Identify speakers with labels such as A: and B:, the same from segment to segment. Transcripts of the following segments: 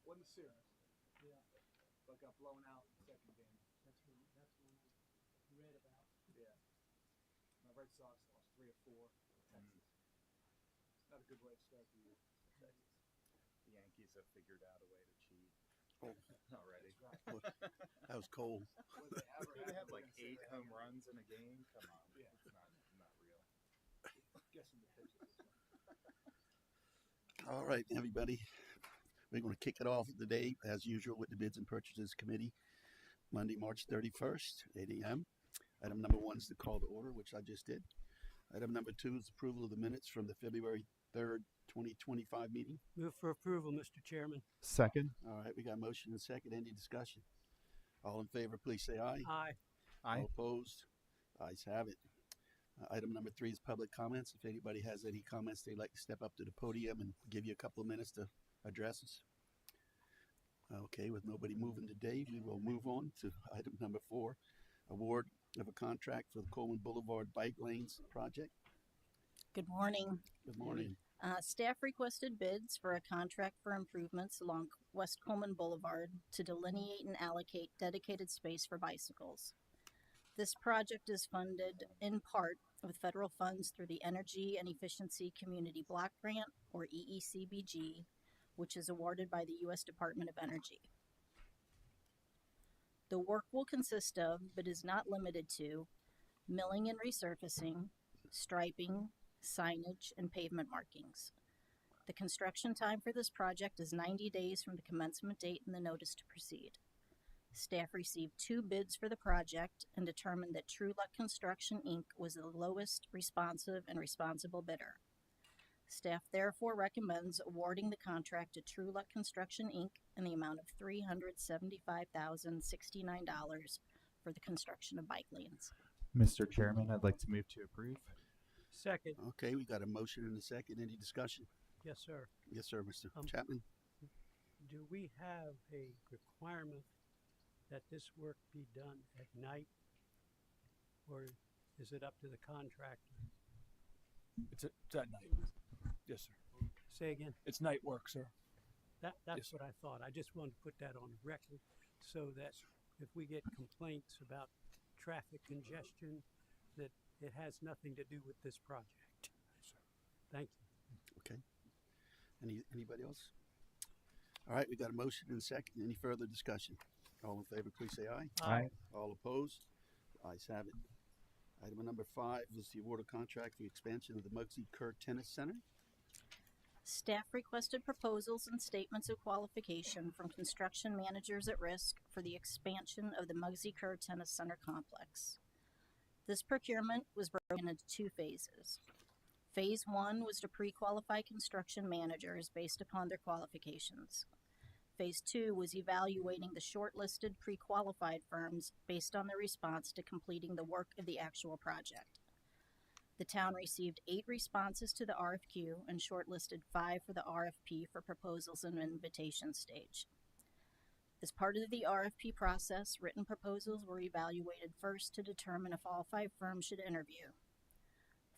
A: Wasn't serious,
B: Yeah,
A: but got blown out in the second game.
B: that's one I read about.
A: Yeah. My Red Sox lost 3 or 4 to Texas. It's not a good way to start the year for Texas.
C: The Yankees have figured out a way to cheat
D: Oh,
C: already.
A: That's right.
D: that was cold.
A: Would they ever
C: They have
A: have
C: like 8 home runs in a game. Come on,
A: Yeah.
C: it's not real.
A: Guessing the pitches this one.
D: All right, everybody. We're going to kick it off today, as usual, with the Bids and Purchases Committee, Monday, March 31st, 8 a.m. Item number 1 is the call to order, which I just did. Item number 2 is approval of the minutes from the February 3rd, 2025 meeting.
B: Move for approval, Mr. Chairman.
C: Second.
D: All right, we got a motion and second. Any discussion? All in favor, please say aye.
B: Aye.
C: Aye.
D: All opposed? Ayes have it. Item number 3 is public comments. If anybody has any comments they'd like to step up to the podium and give you a couple of minutes to address us. Okay, with nobody moving today, we will move on to item number 4, award of a contract for the Coleman Boulevard Bike Lanes project.
E: Good morning.
D: Good morning.
E: Staff requested bids for a contract for improvements along West Coleman Boulevard to delineate and allocate dedicated space for bicycles. This project is funded in part with federal funds through the Energy and Efficiency Community Block Grant, or EECBG, which is awarded by the U.S. Department of Energy. The work will consist of, but is not limited to, milling and resurfacing, striping, signage, and pavement markings. The construction time for this project is 90 days from the commencement date in the notice to proceed. Staff received 2 bids for the project and determined that True Luck Construction, Inc. was the lowest responsive and responsible bidder. Staff therefore recommends awarding the contract to True Luck Construction, Inc. in the amount of $375,069 for the construction of bike lanes.
C: Mr. Chairman, I'd like to move to approve.
B: Second.
D: Okay, we got a motion and a second. Any discussion?
B: Yes, sir.
D: Yes, sir, Mr.
B: Um,
D: Chapman.
B: Do we have a requirement that this work be done at night? Or is it up to the contractor?
A: It's at night. Yes, sir.
B: Say again.
A: It's night work, sir.
B: That's
A: Yes,
B: what I thought. I just wanted to put that on record so that if we get complaints about traffic congestion, that it has nothing to do with this project. Thank you.
D: Okay. Anybody else? All right, we got a motion and a second. Any further discussion? All in favor, please say aye.
B: Aye.
D: All opposed? Ayes have it. Item number 5 is the award of contract for the expansion of the Muggsy Kerr Tennis Center.
E: Staff requested proposals and statements of qualification from construction managers at risk for the expansion of the Muggsy Kerr Tennis Center complex. This procurement was broken into 2 phases. Phase 1 was to pre-qualify construction managers based upon their qualifications. Phase 2 was evaluating the shortlisted pre-qualified firms based on their response to completing the work of the actual project. The town received 8 responses to the RFQ and shortlisted 5 for the RFP for proposals in invitation stage. As part of the RFP process, written proposals were evaluated first to determine if all 5 firms should interview.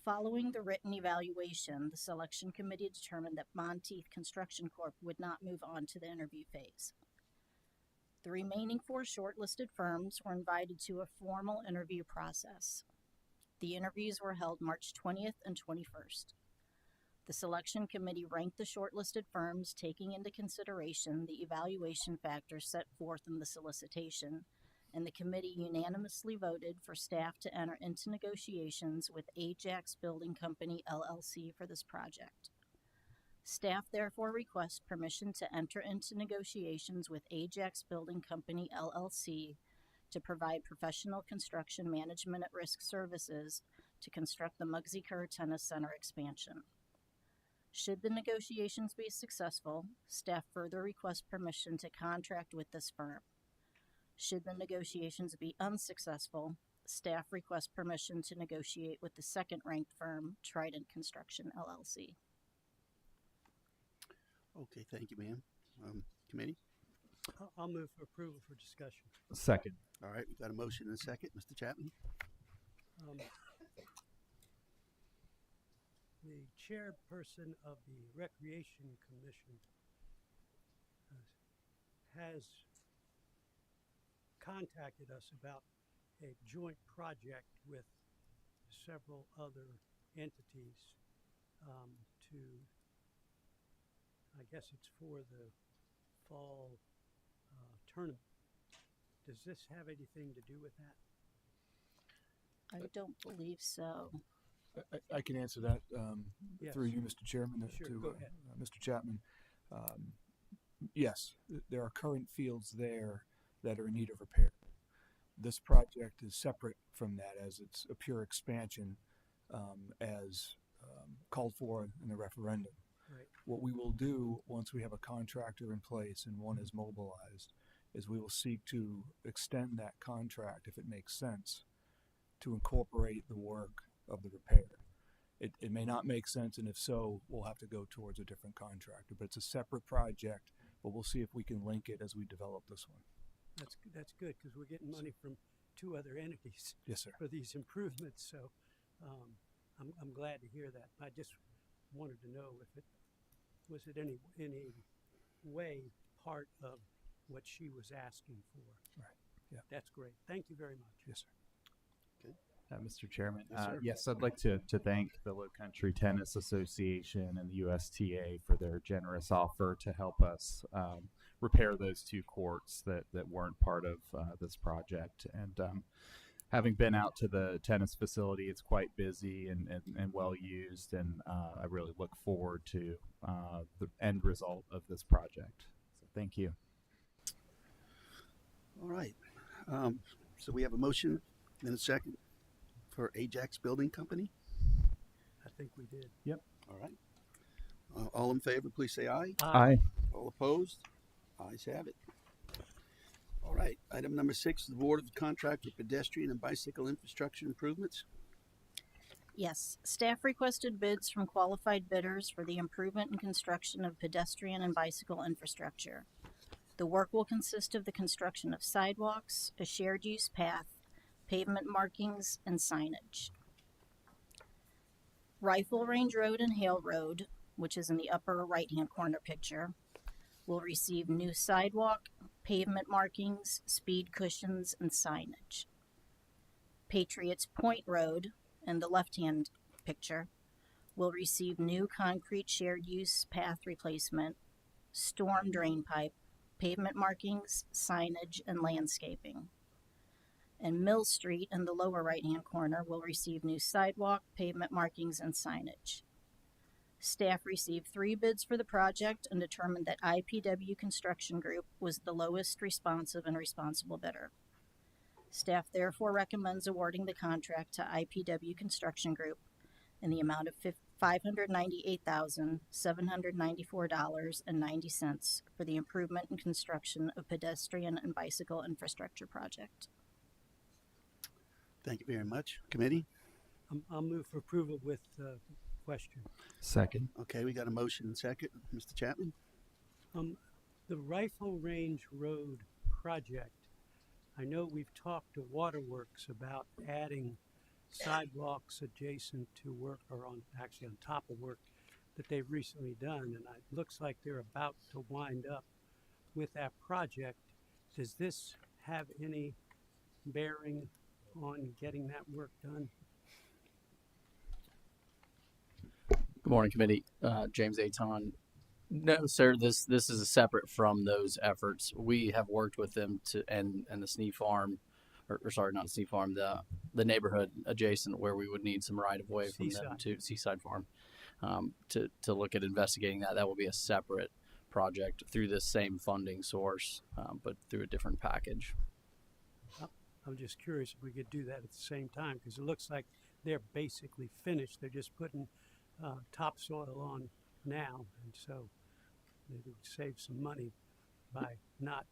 E: Following the written evaluation, the selection committee determined that Monteith Construction Corp. would not move on to the interview phase. The remaining 4 shortlisted firms were invited to a formal interview process. The interviews were held March 20th and 21st. The selection committee ranked the shortlisted firms, taking into consideration the evaluation factors set forth in the solicitation, and the committee unanimously voted for staff to enter into negotiations with Ajax Building Company, LLC for this project. Staff therefore requests permission to enter into negotiations with Ajax Building Company, LLC to provide professional construction management at risk services to construct the Muggsy Kerr Tennis Center expansion. Should the negotiations be successful, staff further requests permission to contract with this firm. Should the negotiations be unsuccessful, staff requests permission to negotiate with the second-ranked firm, Trident Construction, LLC.
D: Okay, thank you, ma'am. Committee?
B: I'll move for approval for discussion.
C: Second.
D: All right, we got a motion and a second. Mr. Chapman?
B: The chairperson of the Recreation Commission has contacted us about a joint project with several other entities to, I guess it's for the fall tournament. Does this have anything to do with that?
E: I don't believe so.
A: I can answer that
B: Yes.
A: through you, Mr. Chairman,
B: Sure,
A: to
B: go ahead.
A: Mr. Chapman. Yes, there are current fields there that are in need of repair. This project is separate from that, as it's a pure expansion as called for in the referendum.
B: Right.
A: What we will do once we have a contractor in place and one is mobilized is we will seek to extend that contract, if it makes sense, to incorporate the work of the repair. It may not make sense, and if so, we'll have to go towards a different contractor. But it's a separate project, but we'll see if we can link it as we develop this one.
B: That's good, because we're getting money from two other entities
A: Yes, sir.
B: for these improvements. So I'm glad to hear that. I just wanted to know if it was it any way part of what she was asking for.
A: Right. Yeah.
B: That's great. Thank you very much.
A: Yes, sir.
C: Mr. Chairman,
D: Yes, sir.
C: yes, I'd like to thank the Low Country Tennis Association and the USTA for their generous offer to help us repair those two courts that weren't part of this project. And having been out to the tennis facility, it's quite busy and well used, and I really look forward to the end result of this project. So thank you.
D: All right. So we have a motion and a second for Ajax Building Company.
B: I think we did.
D: All right. All in favor, please say aye.
C: Aye.
D: All opposed? Ayes have it. All right. Item number 6 is the award of the contract for pedestrian and bicycle infrastructure improvements.
E: Yes, staff requested bids from qualified bidders for the improvement and construction of pedestrian and bicycle infrastructure. The work will consist of the construction of sidewalks, a shared use path, pavement markings, and signage. Rifle Range Road and Hale Road, which is in the upper right-hand corner picture, will receive new sidewalk, pavement markings, speed cushions, and signage. Patriots Point Road, in the left-hand picture, will receive new concrete shared use path replacement, storm drain pipe, pavement markings, signage, and landscaping. And Mill Street, in the lower right-hand corner, will receive new sidewalk, pavement markings, and signage. Staff received 3 bids for the project and determined that IPW Construction Group was the lowest responsive and responsible bidder. Staff therefore recommends awarding the contract to IPW Construction Group in the amount of $598,794.90 for the improvement and construction of pedestrian and bicycle infrastructure project.
D: Thank you very much. Committee?
B: I'll move for approval with question.
C: Second.
D: Okay, we got a motion and second. Mr. Chapman?
B: The Rifle Range Road project, I know we've talked to Waterworks about adding sidewalks adjacent to work, or actually on top of work that they've recently done, and it looks like they're about to wind up with that project. Does this have any bearing on getting that work done?
F: Good morning, committee. James Aton. No, sir. This is separate from those efforts. We have worked with them and the Snee Farm, or sorry, not Snee Farm, the neighborhood adjacent where we would need some right of way from them to Seaside Farm, to look at investigating that. That will be a separate project through this same funding source, but through a different package.
B: I'm just curious if we could do that at the same time, because it looks like they're basically finished. They're just putting topsoil on now, and so maybe we save some money by not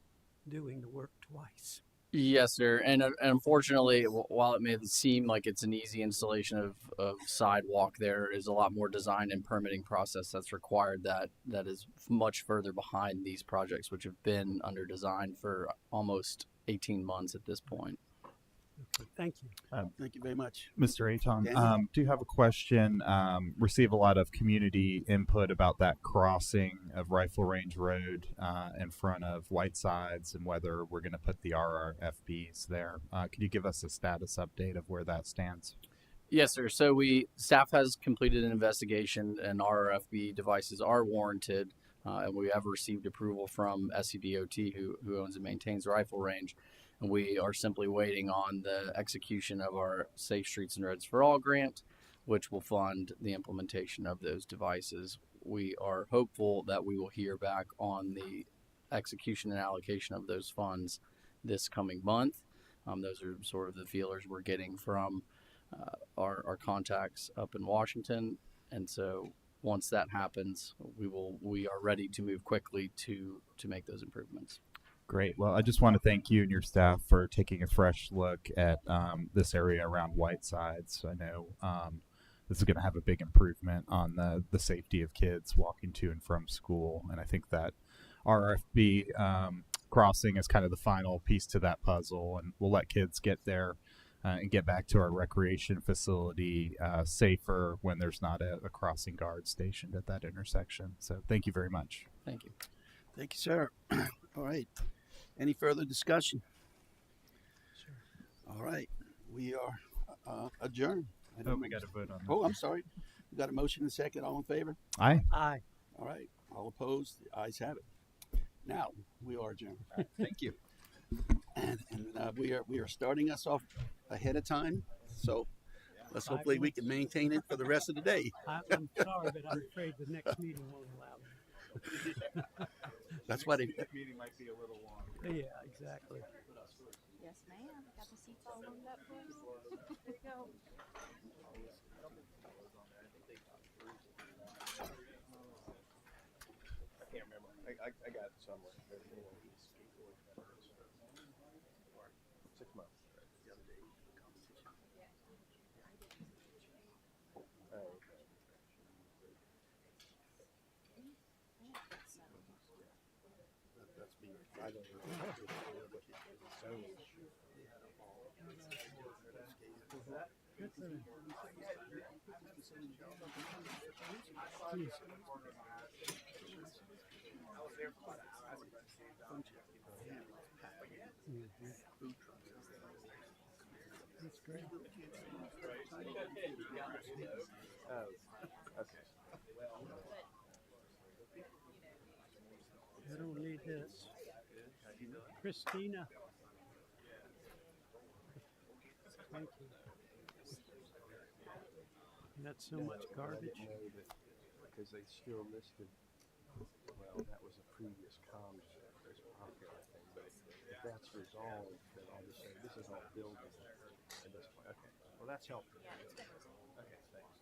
B: doing the work twice.
F: Yes, sir. And unfortunately, while it may seem like it's an easy installation of sidewalk, there is a lot more design and permitting process that's required that is much further behind these projects, which have been under design for almost 18 months at this point.
B: Exactly. Thank you.
D: Thank you very much.
C: Mr. Aton,
D: Daniel?
C: do you have a question? Receive a lot of community input about that crossing of Rifle Range Road in front of Whitesides and whether we're going to put the RRFBs there. Could you give us a status update of where that stands?
F: Yes, sir. So staff has completed an investigation, and RRFB devices are warranted, and we have received approval from SCDOT, who owns and maintains Rifle Range, and we are simply waiting on the execution of our Safe Streets and Roads for All grant, which will fund the implementation of those devices. We are hopeful that we will hear back on the execution and allocation of those funds this coming month. Those are sort of the feelers we're getting from our contacts up in Washington, and so once that happens, we are ready to move quickly to make those improvements.
C: Great. Well, I just want to thank you and your staff for taking a fresh look at this area around Whitesides. I know this is going to have a big improvement on the safety of kids walking to and from school, and I think that RFB crossing is kind of the final piece to that puzzle, and we'll let kids get there and get back to our recreation facility safer when there's not a crossing guard stationed at that intersection. So thank you very much.
F: Thank you.
D: Thank you, sir. All right. Any further discussion?
B: Sure.
D: All right. We are adjourned. I don't
C: we
D: know.
C: got to vote on that.
D: Oh, I'm sorry. We got a motion and a second. All in favor?
C: Aye.
B: Aye.
D: All right. All opposed? The ayes have it. Now we are adjourned.
C: Thank you.
D: And we are starting us off ahead of time. So let's hopefully we can maintain it for the rest of the day.
B: I'm sorry, but I'm afraid the next meeting won't allow me.
D: That's why they.
C: meeting might be a little long.
B: Yeah, exactly.
E: Yes, ma'am. Got the seats all warmed up for us. Here we go.
G: I can't remember. I got it somewhere. 6 months. Oh, okay. I don't know.
B: That's great.
G: Oh, okay.
B: I don't need this. Christina. Thank you. That's so much garbage.
G: I didn't know that because they still listed. Well, that was a previous comms as popular thing, but if that's resolved, then I'll just say this is all building at this point. Okay. Well, that's helpful. Okay, thanks.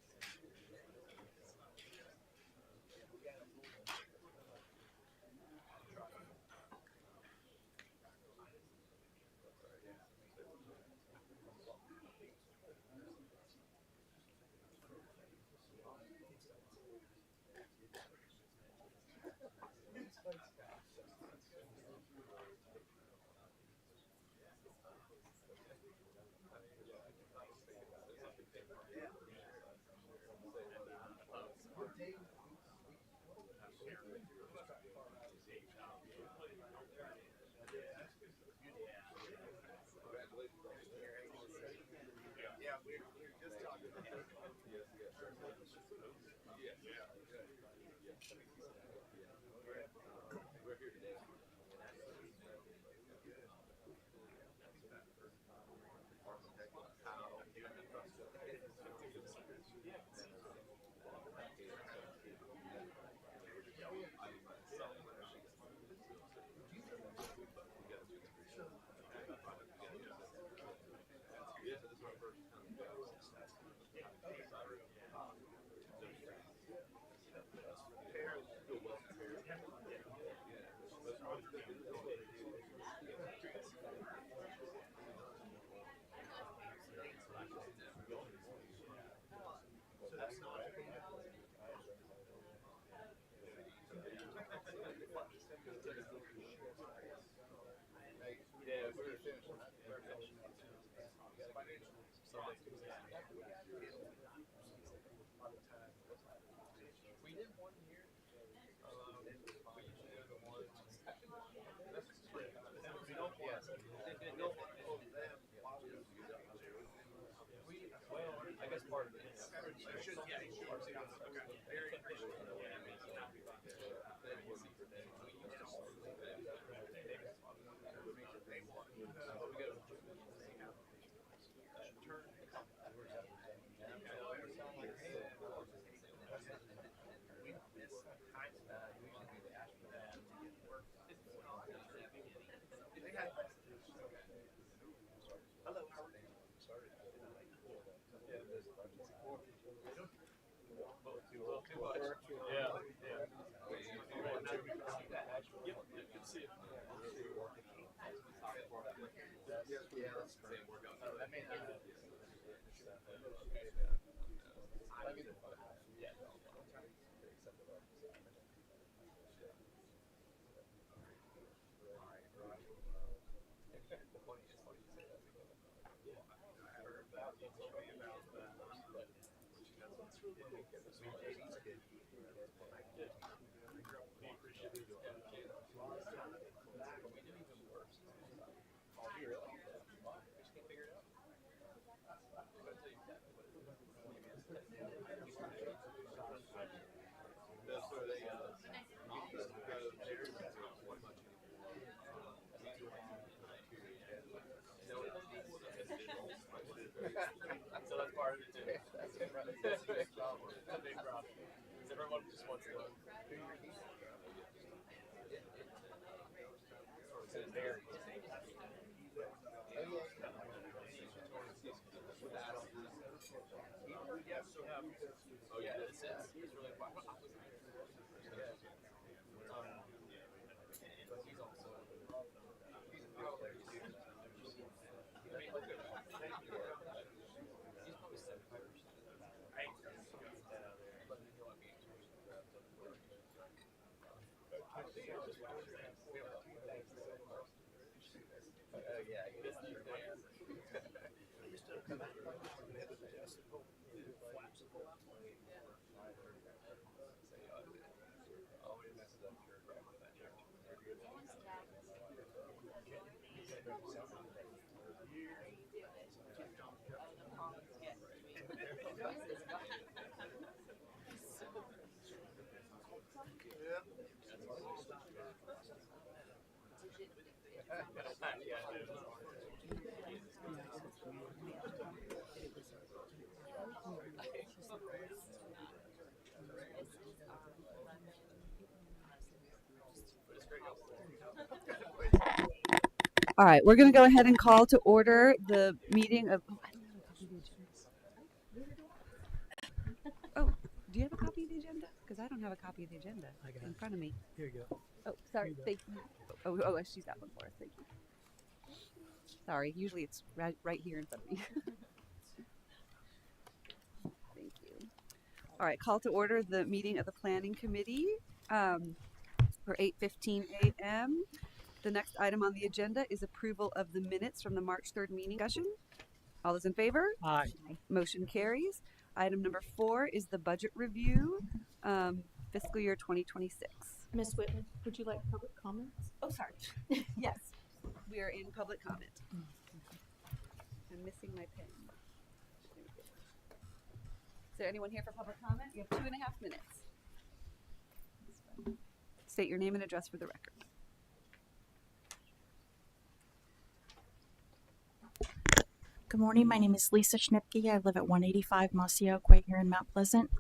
H: All right, we're going to go ahead and call to order the meeting of. Oh, do you have a copy of the agenda? Because I don't have a copy of the agenda
B: I got
H: in
B: it.
H: front of me.
B: Here you go.
H: Oh, sorry.
B: Here you
H: Thank you. Oh, she's got one for us. Thank you. Sorry, usually it's right here in front of me. Thank you. All right, call to order the meeting of the Planning Committee for 8:15 a.m. The next item on the agenda is approval of the minutes from the March 3rd meeting session. All those in favor?
B: Aye.
H: Motion carries. Item number 4 is the budget review, fiscal year 2026.
I: Ms. Whitman, would you like public comments?
H: Oh, sorry. Yes, we are in public comment. I'm missing my pen. Is there anyone here for public comment? You have 2.5 minutes. State your name and address for the record.
I: Good morning. My name is Lisa Schnipke. I live at 185 Mossy Oak Way here in Mount Pleasant.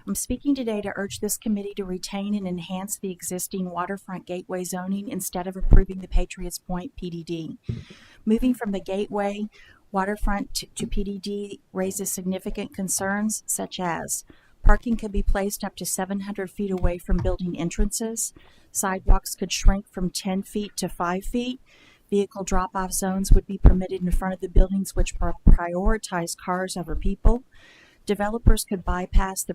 I: I'm speaking today to urge this committee to retain and enhance the existing waterfront gateway zoning instead of approving the Patriots Point PDD. Moving from the gateway waterfront to PDD raises significant concerns, such as parking could be placed up to 700 feet away from building entrances. Sidewalks could shrink from 10 feet to 5 feet. Vehicle drop-off zones would be permitted in front of the buildings, which prioritize cars over people. Developers could bypass the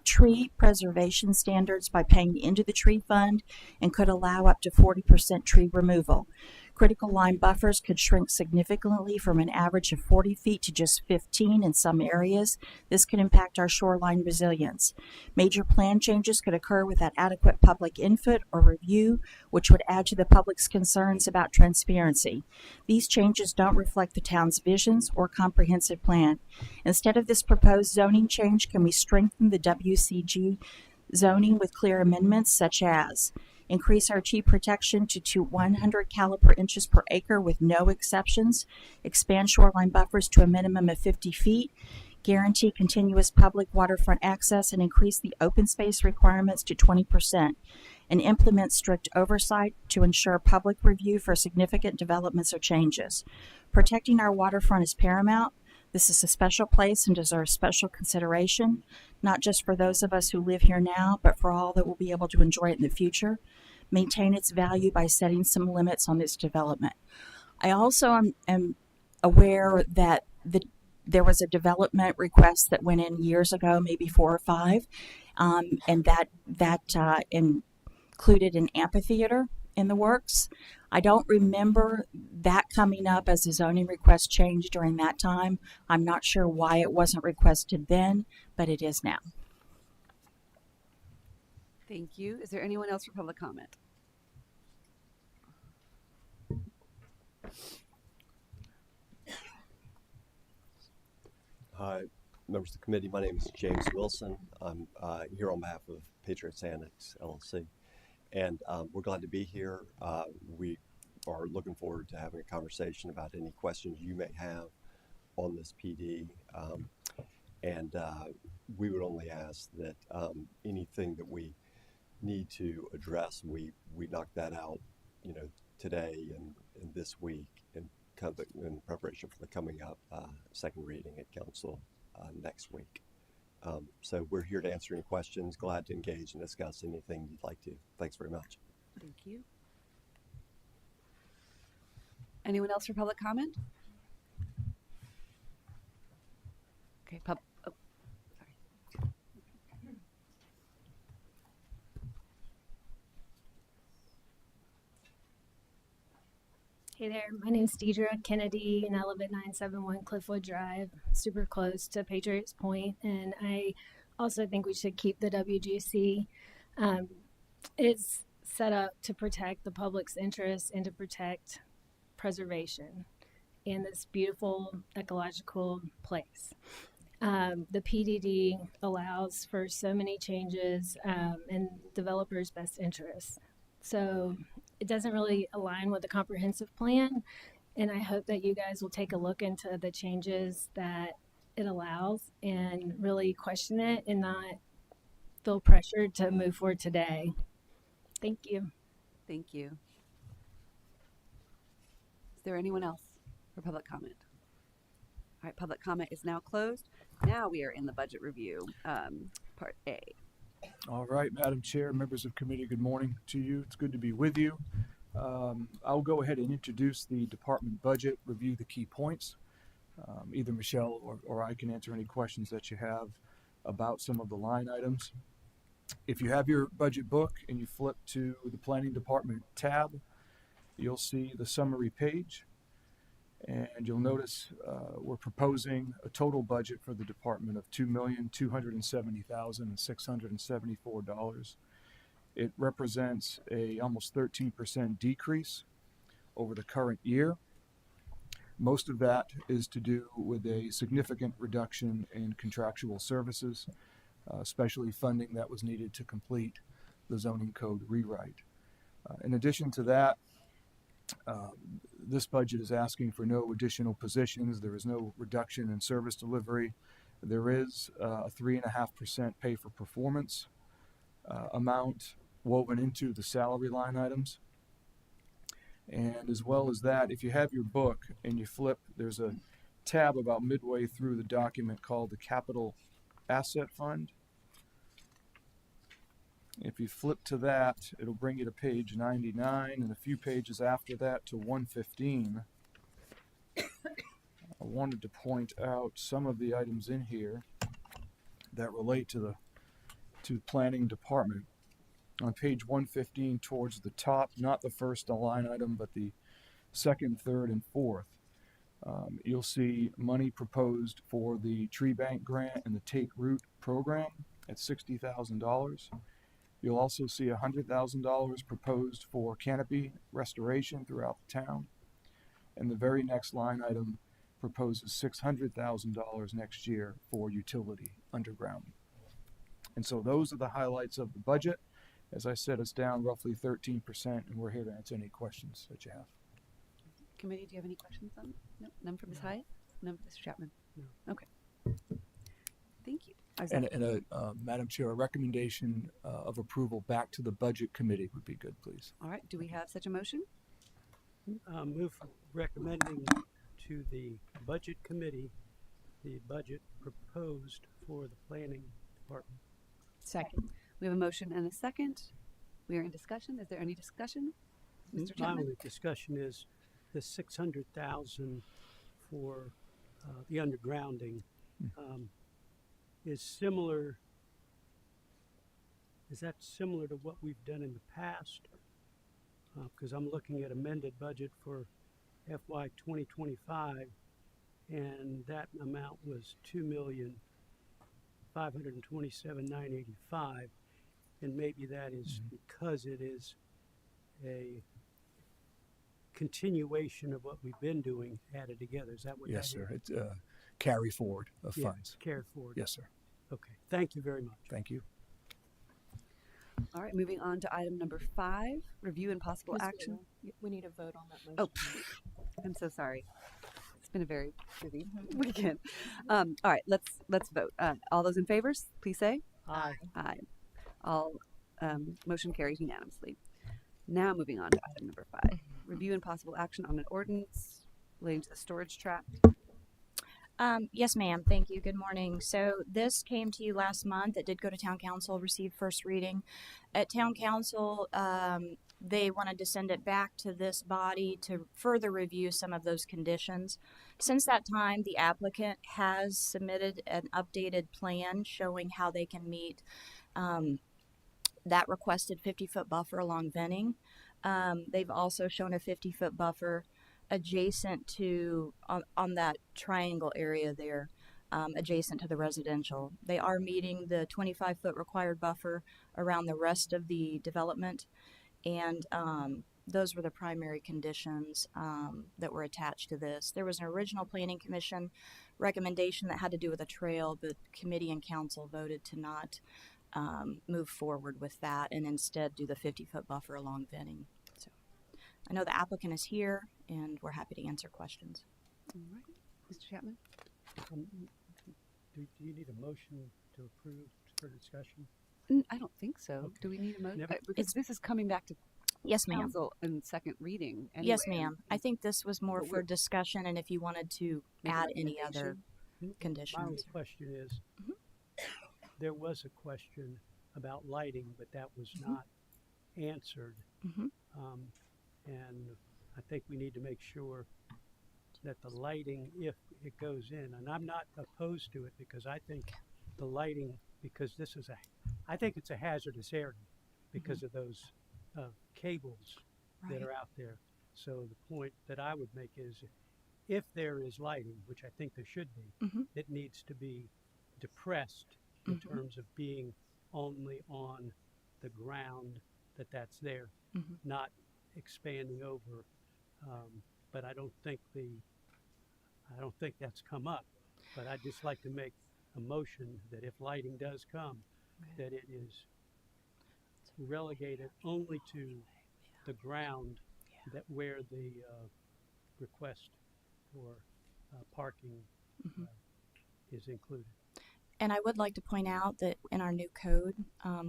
I: tree preservation standards by paying into the tree fund and could allow up to 40% tree removal. Critical line buffers could shrink significantly from an average of 40 feet to just 15 in some areas. This could impact our shoreline resilience. Major plan changes could occur without adequate public input or review, which would add to the public's concerns about transparency. These changes don't reflect the town's visions or comprehensive plan. Instead of this proposed zoning change, can we strengthen the WCG zoning with clear amendments such as increase RT protection to 100 caliber inches per acre with no exceptions, expand shoreline buffers to a minimum of 50 feet, guarantee continuous public waterfront access, and increase the open space requirements to 20%, and implement strict oversight to ensure public review for significant developments or changes. Protecting our waterfront is paramount. This is a special place and deserves special consideration, not just for those of us who live here now, but for all that will be able to enjoy it in the future. Maintain its value by setting some limits on this development. I also am aware that there was a development request that went in years ago, maybe 4 or 5, and that included an amphitheater in the works. I don't remember that coming up as a zoning request change during that time. I'm not sure why it wasn't requested then, but it is now.
H: Thank you. Is there anyone else for public comment?
J: Hi, members of the committee. My name is James Wilson. I'm here on behalf of Patriots Annex LLC, and we're glad to be here. We are looking forward to having a conversation about any questions you may have on this PD, and we would only ask that anything that we need to address, we knock that out, today and this week, and in preparation for the coming up second reading at council next week. So we're here to answer any questions, glad to engage and discuss anything you'd like to. Thanks very much.
H: Thank you. Anyone else for public comment? Okay, sorry.
K: Hey there, my name's Deidre Kennedy, and I live at 971 Cliffwood Drive, super close to Patriots Point, and I also think we should keep the WGC. It's set up to protect the public's interests and to protect preservation in this beautiful ecological place. The PDD allows for so many changes in developers' best interests. So it doesn't really align with the comprehensive plan, and I hope that you guys will take a look into the changes that it allows and really question it and not feel pressured to move forward today. Thank you.
H: Thank you. Is there anyone else for public comment? All right, public comment is now closed. Now we are in the budget review, part A.
A: All right, Madam Chair, members of committee, good morning to you. It's good to be with you. I'll go ahead and introduce the department budget, review the key points. Either Michelle or I can answer any questions that you have about some of the line items. If you have your budget book and you flip to the planning department tab, you'll see the summary page. And you'll notice we're proposing a total budget for the department of $2,270,674. It represents a almost 13% decrease over the current year. Most of that is to do with a significant reduction in contractual services, especially funding that was needed to complete the zoning code rewrite. In addition to that, this budget is asking for no additional positions. There is no reduction in service delivery. There is a 3.5% pay for performance amount woven into the salary line items. And as well as that, if you have your book and you flip, there's a tab about midway through the document called the Capital Asset Fund. If you flip to that, it'll bring you to page 99, and a few pages after that to 115. I wanted to point out some of the items in here that relate to the planning department. On page 115 towards the top, not the first line item, but the second, third, and fourth, you'll see money proposed for the tree bank grant and the Take Root program at $60,000. You'll also see $100,000 proposed for canopy restoration throughout the town. And the very next line item proposes $600,000 next year for utility undergrounding. And so those are the highlights of the budget. As I said, it's down roughly 13%, and we're here to answer any questions that you have.
H: Committee, do you have any questions on? No, none from Ms. Hyatt? None from Mr. Chapman?
B: No.
H: Okay. Thank you.
A: And Madam Chair, a recommendation of approval back to the Budget Committee would be good, please.
H: All right, do we have such a motion?
B: Move for recommending to the Budget Committee the budget proposed for the Planning Department.
I: Second.
H: We have a motion and a second. We are in discussion. Is there any discussion? Mr.
B: My
H: Chapman?
B: only discussion is the 600,000 for the undergrounding is similar. Is that similar to what we've done in the past? Because I'm looking at amended budget for FY 2025, and that amount was $2,527,985, and maybe that is because it is a continuation of what we've been doing added together. Is that what
A: Yes,
B: that
A: sir.
B: is?
A: It's carry forward of
B: Yeah,
A: funds.
B: carried forward.
A: Yes, sir.
B: Okay. Thank you very much.
A: Thank you.
H: All right, moving on to item number 5, review and possible action.
I: We need a vote on that motion.
H: Oh, I'm so sorry. It's been a very busy weekend. All right, let's vote. All those in favor, please say
B: Aye.
H: aye. All motion carries unanimously. Now moving on to item number 5, review and possible action on an ordinance relating to the storage tract.
I: Yes, ma'am. Thank you. Good morning. So this came to you last month. It did go to town council, received first reading. At town council, they wanted to send it back to this body to further review some of those conditions. Since that time, the applicant has submitted an updated plan showing how they can meet that requested 50-foot buffer along Venning. They've also shown a 50-foot buffer adjacent to on that triangle area there, adjacent to the residential. They are meeting the 25-foot required buffer around the rest of the development, and those were the primary conditions that were attached to this. There was an original planning commission recommendation that had to do with a trail, but committee and council voted to not move forward with that and instead do the 50-foot buffer along Venning. So I know the applicant is here, and we're happy to answer questions.
H: All right, Mr. Chapman?
B: Do you need a motion to approve for discussion?
H: I don't think so.
B: Okay.
H: Do we need a motion?
B: Never-
H: Because this is coming back to
I: Yes, ma'am.
H: council in second reading.
I: Yes,
H: anyway,
I: ma'am. I think this was more
H: But
I: for discussion, and if you wanted to
H: Make a
I: add any other
H: recommendation.
B: My only
I: conditions.
B: question is, there was a question about lighting, but that was not answered.
I: Mhm.
B: And I think we need to make sure that the lighting, if it goes in, and I'm not opposed to it because I think the lighting, because I think it's a hazardous area because of those cables that
I: Right.
B: are out there. So the point that I would make is, if there is lighting, which I think there should be,
I: Mhm.
B: it needs to be depressed in
I: Mhm.
B: terms of being only on the ground that's there,
I: Mhm.
B: not expanding over. But I don't think that's come up. But I'd just like to make a motion that if lighting does come, that it is relegated only to the ground that where the request for parking is included.
I: And I would like to point out that in our new code,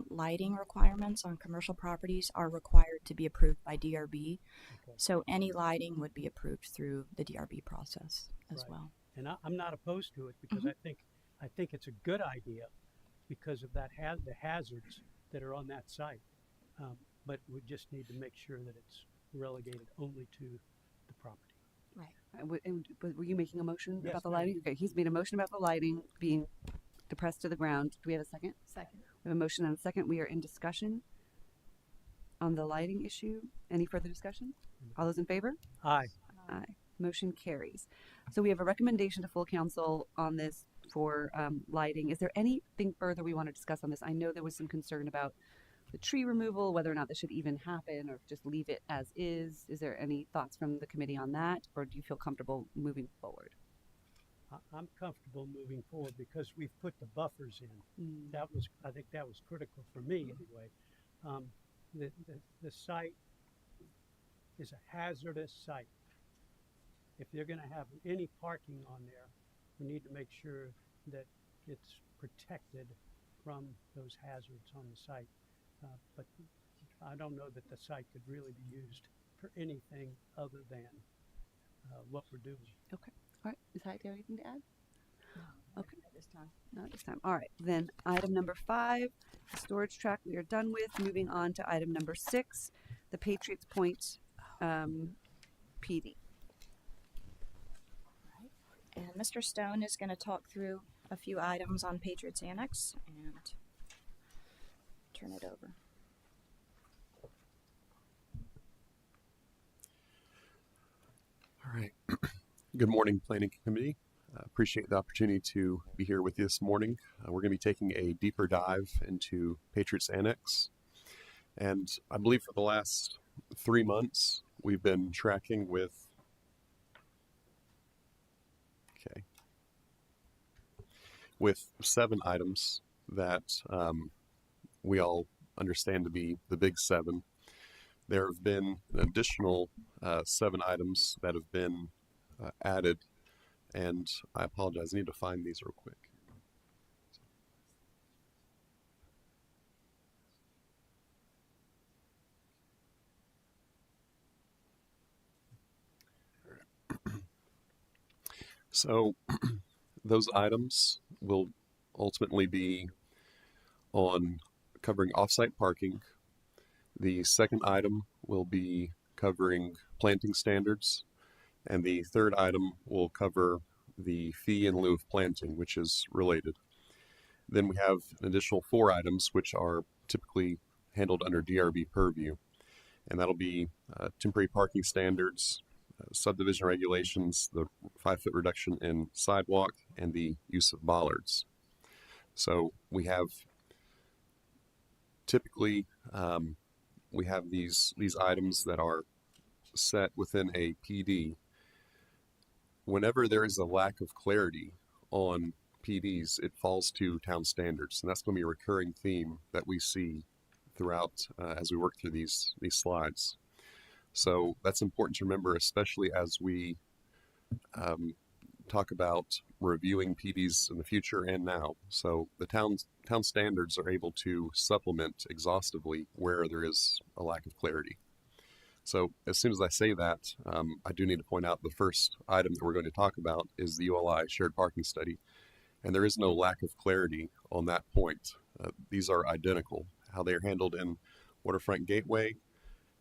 I: lighting requirements on commercial properties are required to be approved by DRB.
B: Okay.
I: So any lighting would be approved through the DRB process as
B: Right.
I: well.
B: And I'm not opposed to it because I think it's a good idea because of that the hazards that are on that site. But we just need to make sure that it's relegated only to the property.
H: But were you making a motion
B: Yes,
H: about the
B: ma'am.
H: lighting? Okay, he's made a motion about the lighting being depressed to the ground. Do we have a second?
I: Second.
H: We have a motion and a second. We are in discussion on the lighting issue. Any further discussion? All those in favor?
B: Aye.
H: Aye. Motion carries. So we have a recommendation to full council on this for lighting. Is there anything further we want to discuss on this? I know there was some concern about the tree removal, whether or not this should even happen or just leave it as is. Is there any thoughts from the committee on that, or do you feel comfortable moving forward?
B: I'm comfortable moving forward because we've put the buffers in. I think that was critical for me anyway. The site is a hazardous site. If they're going to have any parking on there, we need to make sure that it's protected from those hazards on the site. But I don't know that the site could really be used for anything other than what we're doing.
H: Okay. All right. Ms. Hyatt, do you have anything to add? Okay. Not this time. Not this time. All right. Then item number 5, the storage track we are done with. Moving on to item number 6, the Patriots Point PD.
E: And Mr. Stone is going to talk through a few items on Patriots Annex and turn it over.
L: All right. Good morning, Planning Committee. Appreciate the opportunity to be here with you this morning. We're going to be taking a deeper dive into Patriots Annex. And I believe for the last 3 months, we've been tracking with with 7 items that we all understand to be the big 7. There have been an additional 7 items that have been added, and I apologize, I need to find these real quick. So those items will ultimately be on covering off-site parking. The second item will be covering planting standards, and the third item will cover the fee in lieu of planting, which is related. Then we have an additional 4 items which are typically handled under DRB purview, and that'll be temporary parking standards, subdivision regulations, the 5-foot reduction in sidewalk, and the use of bollards. So we have typically we have these items that are set within a PD. Whenever there is a lack of clarity on PDs, it falls to town standards, and that's going to be a recurring theme that we see throughout as we work through these slides. So that's important to remember, especially as we talk about reviewing PDs in the future and now. So the town standards are able to supplement exhaustively where there is a lack of clarity. So as soon as I say that, I do need to point out the first item that we're going to talk about is the ULI shared parking study. And there is no lack of clarity on that point. These are identical, how they are handled in Waterfront Gateway,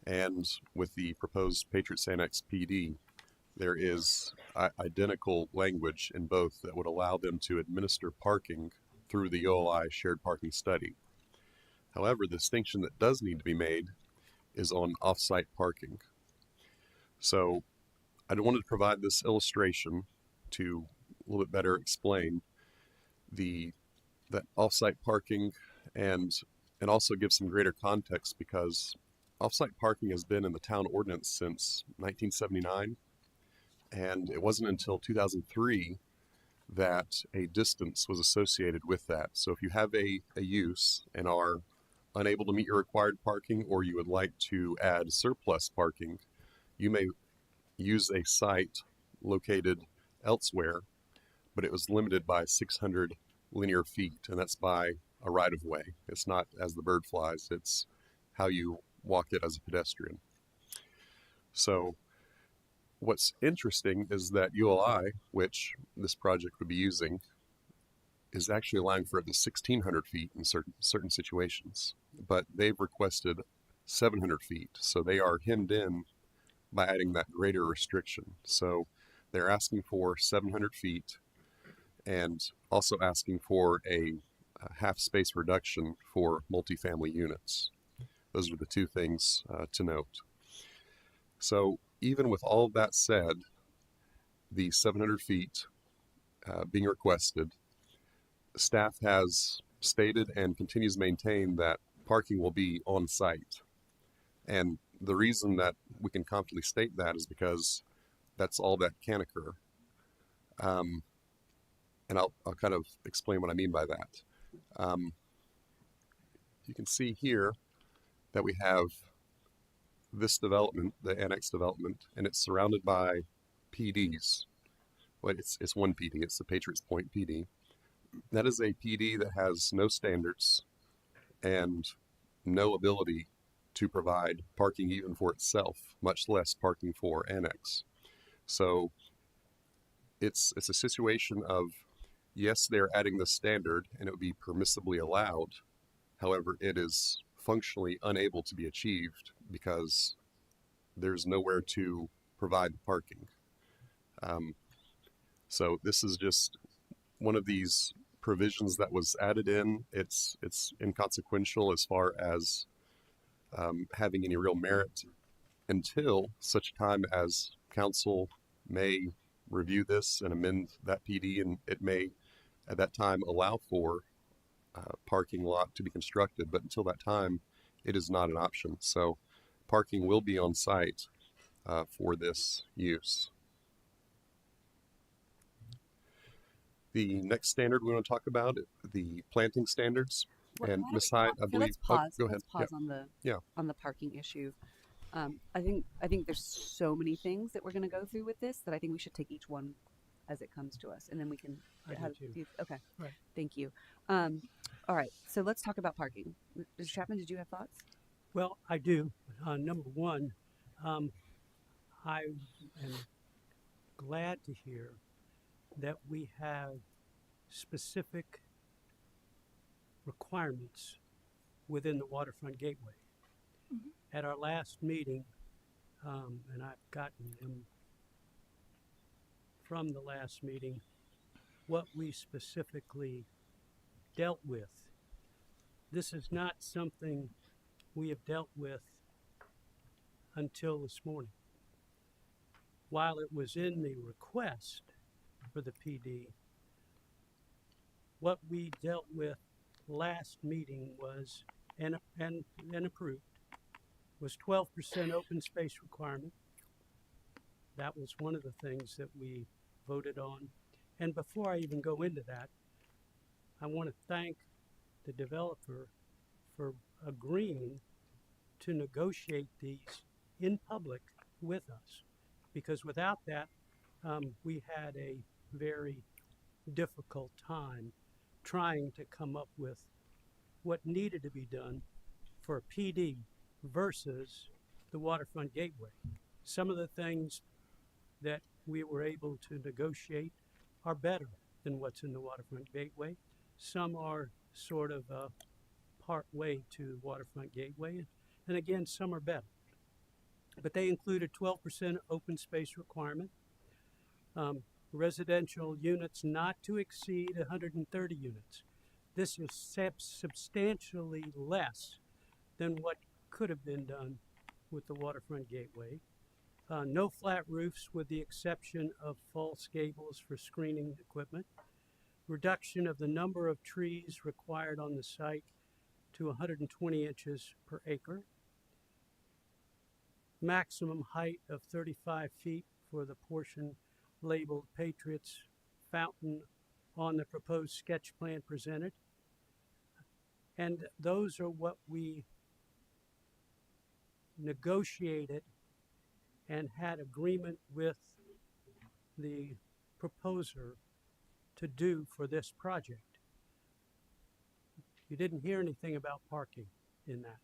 L: and with the proposed Patriots Annex PD, there is identical language in both that would allow them to administer parking through the ULI shared parking study. However, the distinction that does need to be made is on off-site parking. So I wanted to provide this illustration to a little bit better explain that off-site parking and also give some greater context, because off-site parking has been in the town ordinance since 1979, and it wasn't until 2003 that a distance was associated with that. So if you have a use and are unable to meet your required parking, or you would like to add surplus parking, you may use a site located elsewhere, but it was limited by 600 linear feet, and that's by a right-of-way. It's not as the bird flies, it's how you walk it as a pedestrian. So what's interesting is that ULI, which this project would be using, is actually allowing for up to 1,600 feet in certain situations, but they've requested 700 feet. So they are hemmed in by adding that greater restriction. So they're asking for 700 feet and also asking for a half space reduction for multifamily units. Those are the two things to note. So even with all of that said, the 700 feet being requested, staff has stated and continues to maintain that parking will be on site. And the reason that we can confidently state that is because that's all that can occur. And I'll kind of explain what I mean by that. You can see here that we have this development, the annex development, and it's surrounded by PDs. Well, it's one PD, it's the Patriots Point PD. That is a PD that has no standards and no ability to provide parking even for itself, much less parking for annex. So it's a situation of, yes, they're adding the standard and it would be permissibly allowed. However, it is functionally unable to be achieved because there's nowhere to provide parking. So this is just one of these provisions that was added in. It's inconsequential as far as having any real merit until such time as council may review this and amend that PD, and it may at that time allow for parking lot to be constructed, but until that time it is not an option. So parking will be on site for this use. The next standard we want to talk about, the planting standards. And Ms. Hyde, I believe.
H: Let's pause.
L: Go ahead.
H: Let's pause on the parking issue. I think there's so many things that we're going to go through with this that I think we should take each one as it comes to us, and then we can. Okay.
B: Right.
H: Thank you. All right. So let's talk about parking. Mr. Chapman, did you have thoughts?
B: Well, I do. Number one, I am glad to hear that we have specific requirements within the waterfront gateway. Mm-hmm. At our last meeting, and I've gotten them from the last meeting, what we specifically dealt with. This is not something we have dealt with until this morning. While it was in the request for the PD, what we dealt with last meeting was, and approved, was 12% open space requirement. That was one of the things that we voted on. And before I even go into that, I want to thank the developer for agreeing to negotiate these in public with us, because without that, we had a very difficult time trying to come up with what needed to be done for a PD versus the waterfront gateway. Some of the things that we were able to negotiate are better than what's in the waterfront gateway. Some are sort of part way to waterfront gateway, and again, some are better. But they included 12% open space requirement, residential units not to exceed 130 units. This is substantially less than what could have been done with the waterfront gateway. No flat roofs with the exception of false gables for screening equipment. Reduction of the number of trees required on the site to 120 inches per acre. Maximum height of 35 feet for the portion labeled Patriots Fountain on the proposed sketch plan presented. And those are what we negotiated and had agreement with the proposer to do for this project. You didn't hear anything about parking in that.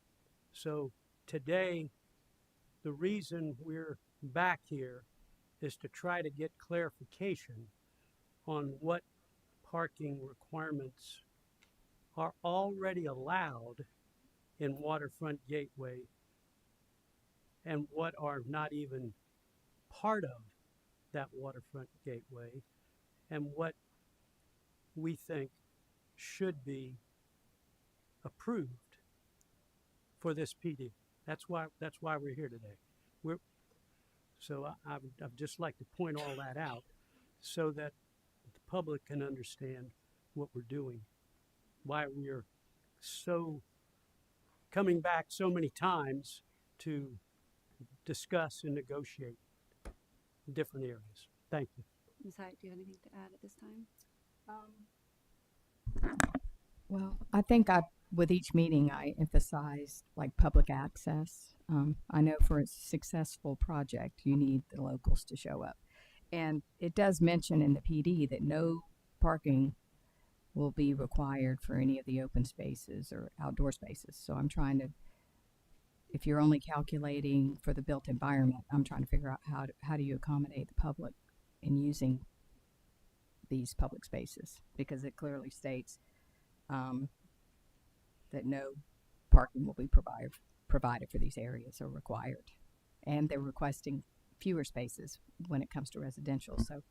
B: So today, the reason we're back here is to try to get clarification on what parking requirements are already allowed in waterfront gateway and what are not even part of that waterfront gateway, and what we think should be approved for this PD. That's why we're here today. I'd just like to point all that out so that the public can understand what we're doing, why we're so coming back so many times to discuss and negotiate different areas. Thank you.
H: Ms. Hyatt, do you have anything to add at this time?
M: Well, I think with each meeting, I emphasized like public access. I know for a successful project, you need the locals to show up. And it does mention in the PD that no parking will be required for any of the open spaces or outdoor spaces. So I'm trying to, if you're only calculating for the built environment, I'm trying to figure out how do you accommodate the public in using these public spaces, because it clearly states that no parking will be provided for these areas or required. And they're requesting fewer spaces when it comes to residential. So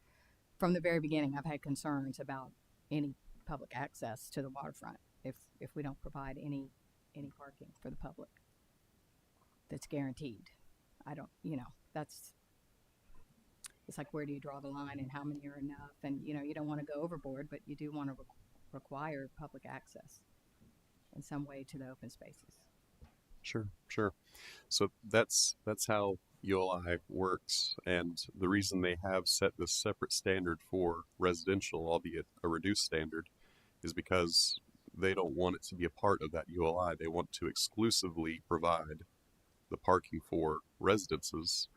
M: from the very beginning, I've had concerns about any public access to the waterfront if we don't provide any parking for the public that's guaranteed. I don't, it's like, where do you draw the line and how many are enough? And, you don't want to go overboard, but you do want to require public access in some way to the open spaces.
L: Sure. So that's how ULI works, and the reason they have set this separate standard for residential, albeit a reduced standard, is because they don't want it to be a part of that ULI. They want to exclusively provide the parking for residences,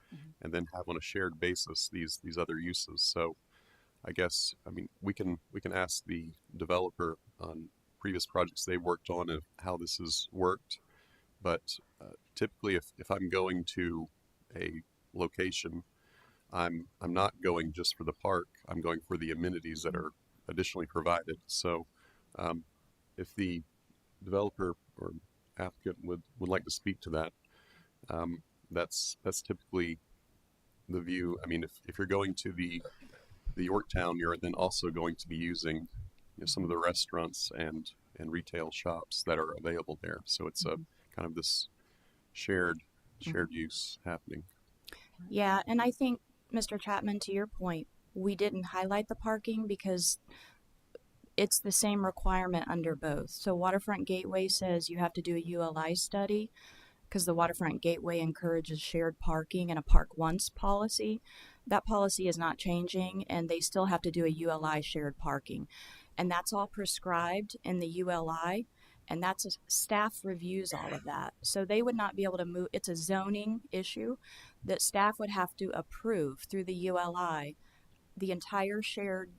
L: and then have on a shared basis these other uses. So I guess, we can ask the developer on previous projects they worked on of how this has worked. But typically, if I'm going to a location, I'm not going just for the park. I'm going for the amenities that are additionally provided. So if the developer or applicant would like to speak to that, that's typically the view. If you're going to the Yorktown, you're then also going to be using some of the restaurants and retail shops that are available there. So it's a kind of this shared use happening.
I: Yeah, and I think, Mr. Chapman, to your point, we didn't highlight the parking because it's the same requirement under both. So Waterfront Gateway says you have to do a ULI study because the Waterfront Gateway encourages shared parking and a park once policy. That policy is not changing, and they still have to do a ULI shared parking. And that's all prescribed in the ULI, and staff reviews all of that. So they would not be able to move. It's a zoning issue that staff would have to approve through the ULI, the entire shared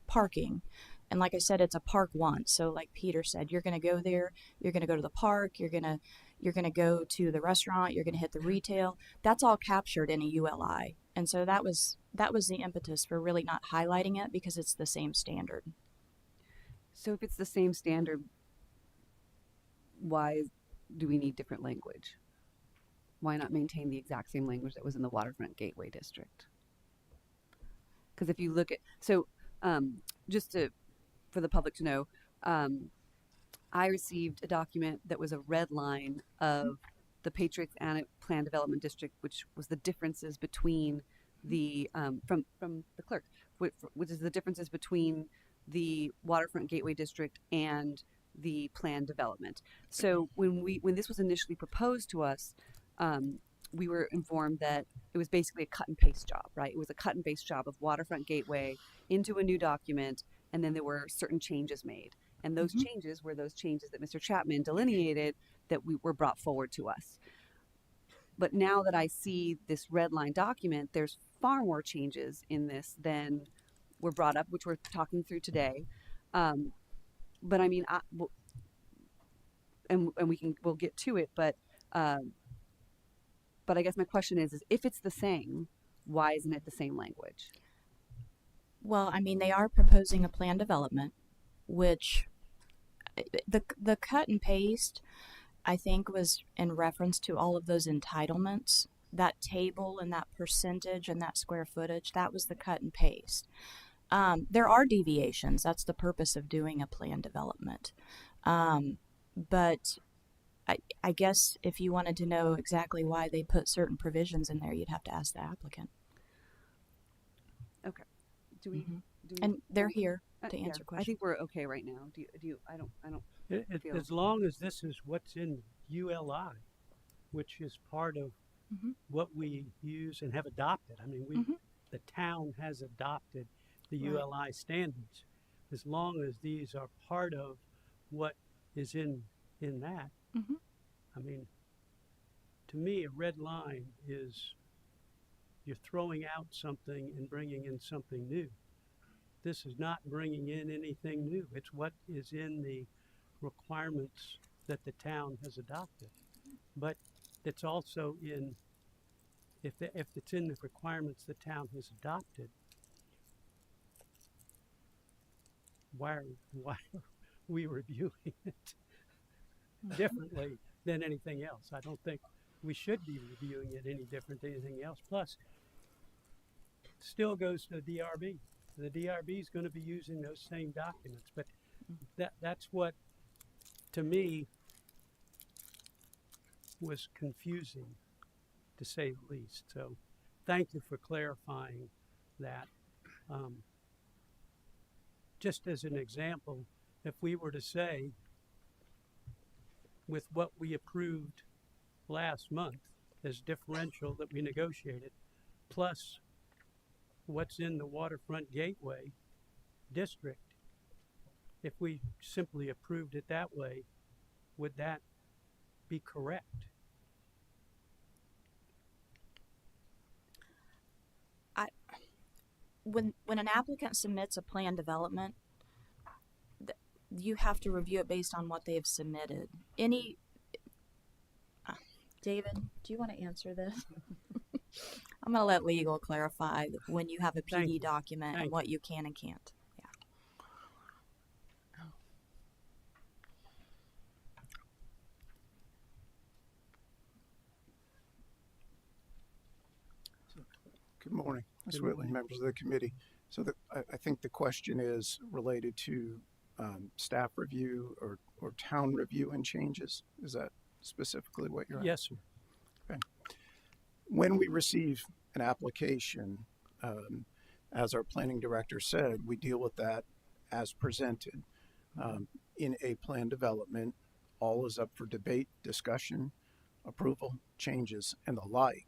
I: parking. And like I said, it's a park once. So like Peter said, you're going to go there, you're going to go to the park, you're going to go to the restaurant, you're going to hit the retail. That's all captured in a ULI. And so that was the impetus for really not highlighting it, because it's the same standard.
H: So if it's the same standard, why do we need different language? Why not maintain the exact same language that was in the Waterfront Gateway District? Because if you look at, for the public to know, I received a document that was a red line of the Patriots Annex Plan Development District, which was the differences between the from the clerk, which is the differences between the Waterfront Gateway District and the plan development. So when this was initially proposed to us, we were informed that it was basically a cut and paste job, right? It was a cut and paste job of Waterfront Gateway into a new document, and then there were certain changes made. And those changes were those changes that Mr. Chapman delineated that were brought forward to us. But now that I see this red line document, there's far more changes in this than were brought up, which we're talking through today. But I mean, we'll get to it. But I guess my question is if it's the same, why isn't it the same language?
I: Well, I mean, they are proposing a plan development, which the cut and paste, I think, was in reference to all of those entitlements. That table and that percentage and that square footage, that was the cut and paste. There are deviations. That's the purpose of doing a plan development. But I guess if you wanted to know exactly why they put certain provisions in there, you'd have to ask the applicant.
H: Okay. Do we?
I: Mhm.
H: Do we
I: And they're here to
H: yeah,
I: answer
H: I
I: questions.
H: think we're okay right now. Do you? I don't. feel-
B: As long as this is what's in ULI, which is part of
I: Mhm.
B: what we use and have adopted. I mean,
I: Mhm.
B: the town has adopted the
I: Right.
B: ULI standards. As long as these are part of what is in that,
I: Mhm.
B: I mean, to me, a red line is you're throwing out something and bringing in something new. This is not bringing in anything new. It's what is in the requirements that the town has adopted. But it's also in, if it's in the requirements the town has adopted, why are we reviewing it differently than anything else? I don't think we should be reviewing it any different than anything else. Plus, still goes to the DRB. The DRB is going to be using those same documents, but that's what, to me, was confusing, to say the least. So, thank you for clarifying that. Just as an example, if we were to say, with what we approved last month as differential that we negotiated, plus what's in the Waterfront Gateway district, if we simply approved it that way, would that be correct?
I: When an applicant submits a plan development, you have to review it based on what they have submitted. David, do you want to answer this? I'm going to let legal clarify when you have a
B: Thank
I: PD
B: you.
I: document
B: Thank
I: and what you can and can't. Yeah.
A: Good morning, Ms.
B: Good
A: Whitley,
B: morning.
A: members of the committee. So I think the question is related to staff review or town review and changes. Is that specifically what you're asking?
B: Yes, sir.
A: Okay. When we receive an application, as our planning director said, we deal with that as presented. In a plan development, all is up for debate, discussion, approval, changes, and the like.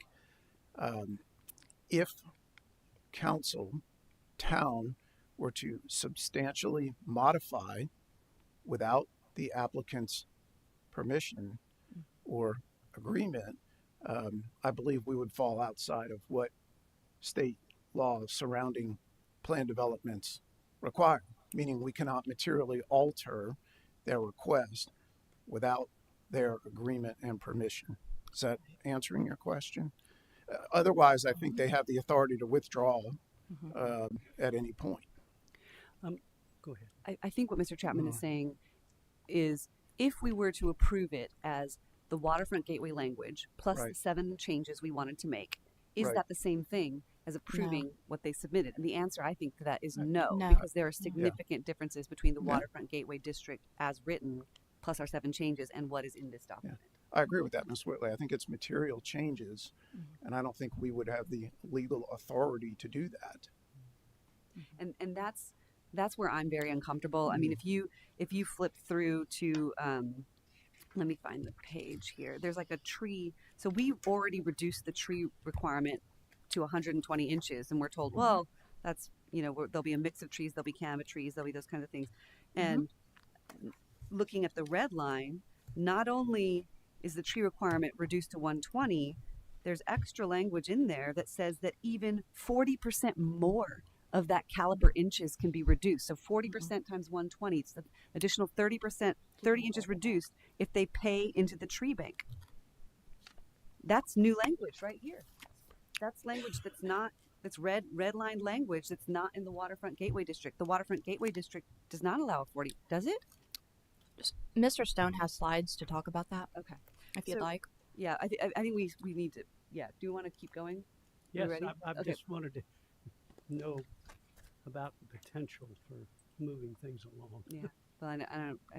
A: If council, town, were to substantially modify without the applicant's permission or agreement, I believe we would fall outside of what state law surrounding plan developments require, meaning we cannot materially alter their request without their agreement and permission. Is that answering your question? Otherwise, I think they have the authority to withdraw at any point.
B: Go ahead.
H: I think what Mr. Chapman is saying is if we were to approve it as the Waterfront Gateway language plus the
A: Right.
H: 7 changes we wanted to make, is
A: Right.
H: that the same thing as approving what they submitted? And the answer, I think, to that is no,
I: No.
H: because there are significant differences between the
A: Yeah.
H: Waterfront Gateway District as written plus our 7 changes and what is in this document.
A: I agree with that, Ms. Whitley. I think it's material changes, and I don't think we would have the legal authority to do that.
H: And that's where I'm very uncomfortable. I mean, if you flip through to let me find the page here. There's like a tree. So we've already reduced the tree requirement to 120 inches, and we're told, well, that's there'll be a mix of trees, there'll be canopy trees, there'll be those kinds of things. And looking at the red line, not only is the tree requirement reduced to 120, there's extra language in there that says that even 40% more of that caliper inches can be reduced. So 40% times 120, it's the additional 30%, 30 inches reduced if they pay into the tree bank. That's new language right here. That's language that's red-lined language that's not in the Waterfront Gateway District. The Waterfront Gateway District does not allow a 40, does it?
I: Mr. Stone has slides to talk about that.
H: Okay.
I: If you'd
H: So-
I: like.
H: Yeah, I think we need to, do you want to keep going?
B: Yes,
H: ready?
B: I
H: Okay.
B: just wanted to know about the potential for moving things along.
H: Yeah. Well, I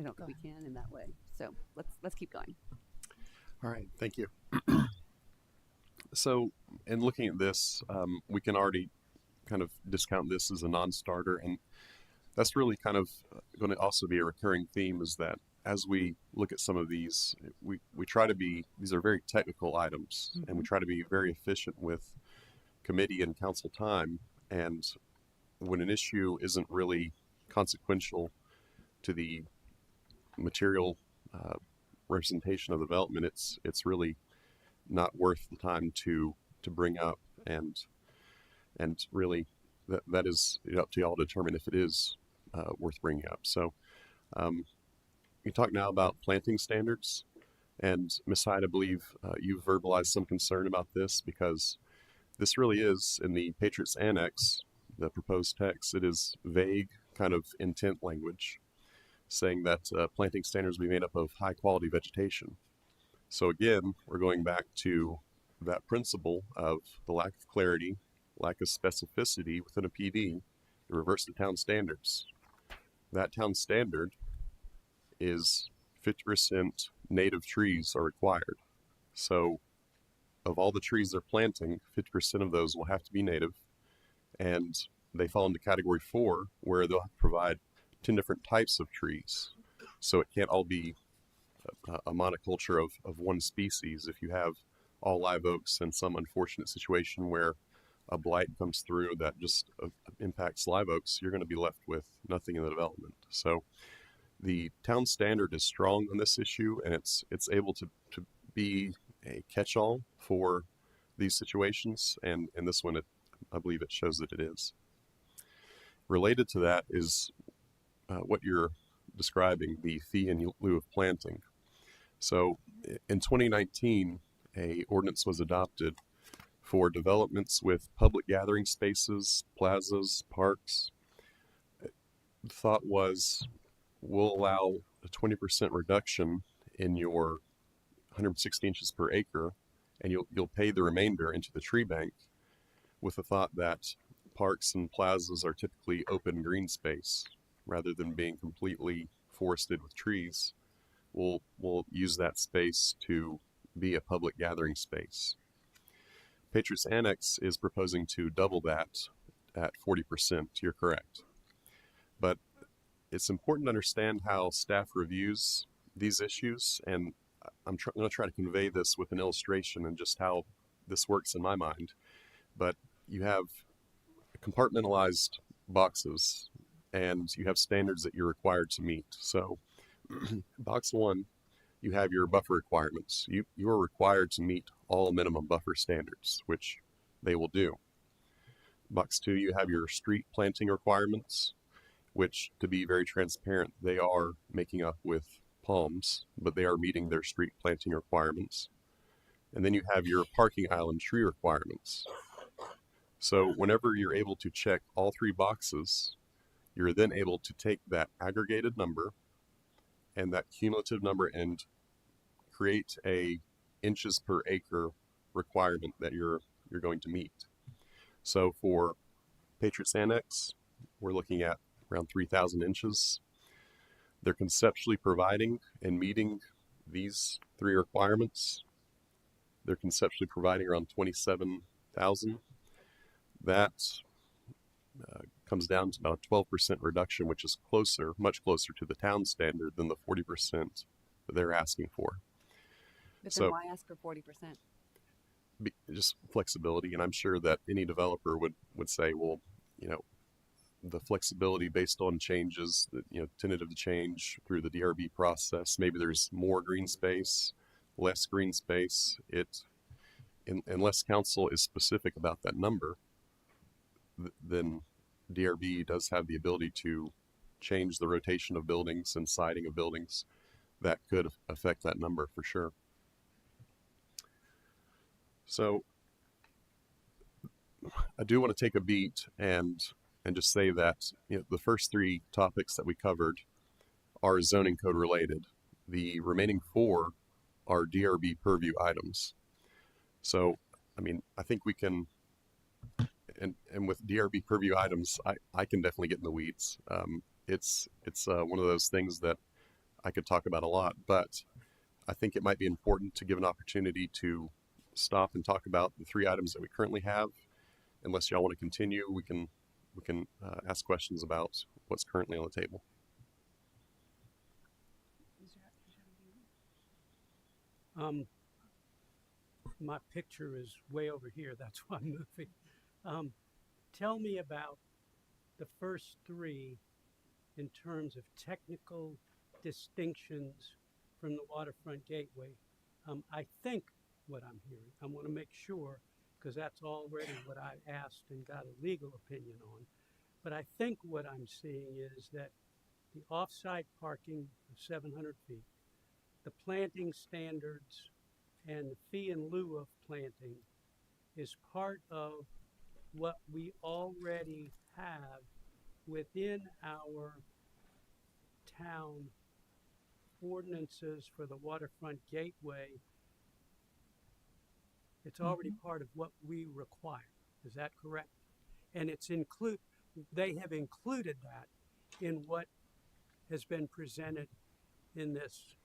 H: don't think we can in that way. So let's keep going.
L: All right, thank you. So, in looking at this, we can already kind of discount this as a non-starter, and that's really kind of going to also be a recurring theme, is that as we look at some of these, we try to be, these are very technical items, and we try to be very efficient with committee and council time, and when an issue isn't really consequential to the material representation of the development, it's really not worth the time to bring up, and really that is up to y'all to determine if it is worth bringing up. So we talk now about planting standards, and Ms. Hyde, I believe you've verbalized some concern about this, because this really is in the Patriots Annex, the proposed text. It is vague kind of intent language, saying that planting standards will be made up of high quality vegetation. So again, we're going back to that principle of the lack of clarity, lack of specificity within a PD to reverse the town standards. That town standard is 50% native trees are required. So of all the trees they're planting, 50% of those will have to be native, and they fall into category 4, where they'll have to provide 10 different types of trees. So it can't all be a monoculture of one species. If you have all live oaks in some unfortunate situation where a blight comes through that just impacts live oaks, you're going to be left with nothing in the development. So the town standard is strong on this issue, and it's able to be a catch-all for these situations, and in this one, I believe it shows that it is. Related to that is what you're describing, the fee in lieu of planting. So in 2019, a ordinance was adopted for developments with public gathering spaces, plazas, parks. The thought was, we'll allow a 20% reduction in your 160 inches per acre, and you'll pay the remainder into the tree bank, with the thought that parks and plazas are typically open green space. Rather than being completely forested with trees, we'll use that space to be a public gathering space. Patriots Annex is proposing to double that at 40%. You're correct. But it's important to understand how staff reviews these issues, and I'm going to try to convey this with an illustration and just how this works in my mind. But you have compartmentalized boxes, and you have standards that you're required to meet. So box 1, you have your buffer requirements. You are required to meet all minimum buffer standards, which they will do. Box 2, you have your street planting requirements, which, to be very transparent, they are making up with palms, but they are meeting their street planting requirements. And then you have your parking island tree requirements. So whenever you're able to check all 3 boxes, you're then able to take that aggregated number and that cumulative number and create a inches per acre requirement that you're going to meet. So for Patriots Annex, we're looking at around 3,000 inches. They're conceptually providing and meeting these 3 requirements. They're conceptually providing around 27,000. That comes down to about a 12% reduction, which is much closer to the town standard than the 40% that they're asking for.
H: But
L: So,
H: then why ask for 40%?
L: Just flexibility, and I'm sure that any developer would say, well, the flexibility based on changes that, tentative to change through the DRB process. Maybe there's more green space, less green space. Unless council is specific about that number, then DRB does have the ability to change the rotation of buildings and siding of buildings. That could affect that number for sure. So I do want to take a beat and just say that the first 3 topics that we covered are zoning code related. The remaining 4 are DRB purview items. So, I think we can, and with DRB purview items, I can definitely get in the weeds. It's one of those things that I could talk about a lot, but I think it might be important to give an opportunity to stop and talk about the 3 items that we currently have. Unless y'all want to continue, we can ask questions about what's currently on the table.
B: My picture is way over here. That's why I'm moving. Tell me about the first 3 in terms of technical distinctions from the waterfront gateway. I think what I'm hearing, I want to make sure, because that's already what I asked and got a legal opinion on. But I think what I'm seeing is that the off-site parking of 700 feet, the planting standards, and the fee in lieu of planting is part of what we already have within our town ordinances for the waterfront gateway. It's already part of what we require. Is that correct? And they have included that in what has been presented in this,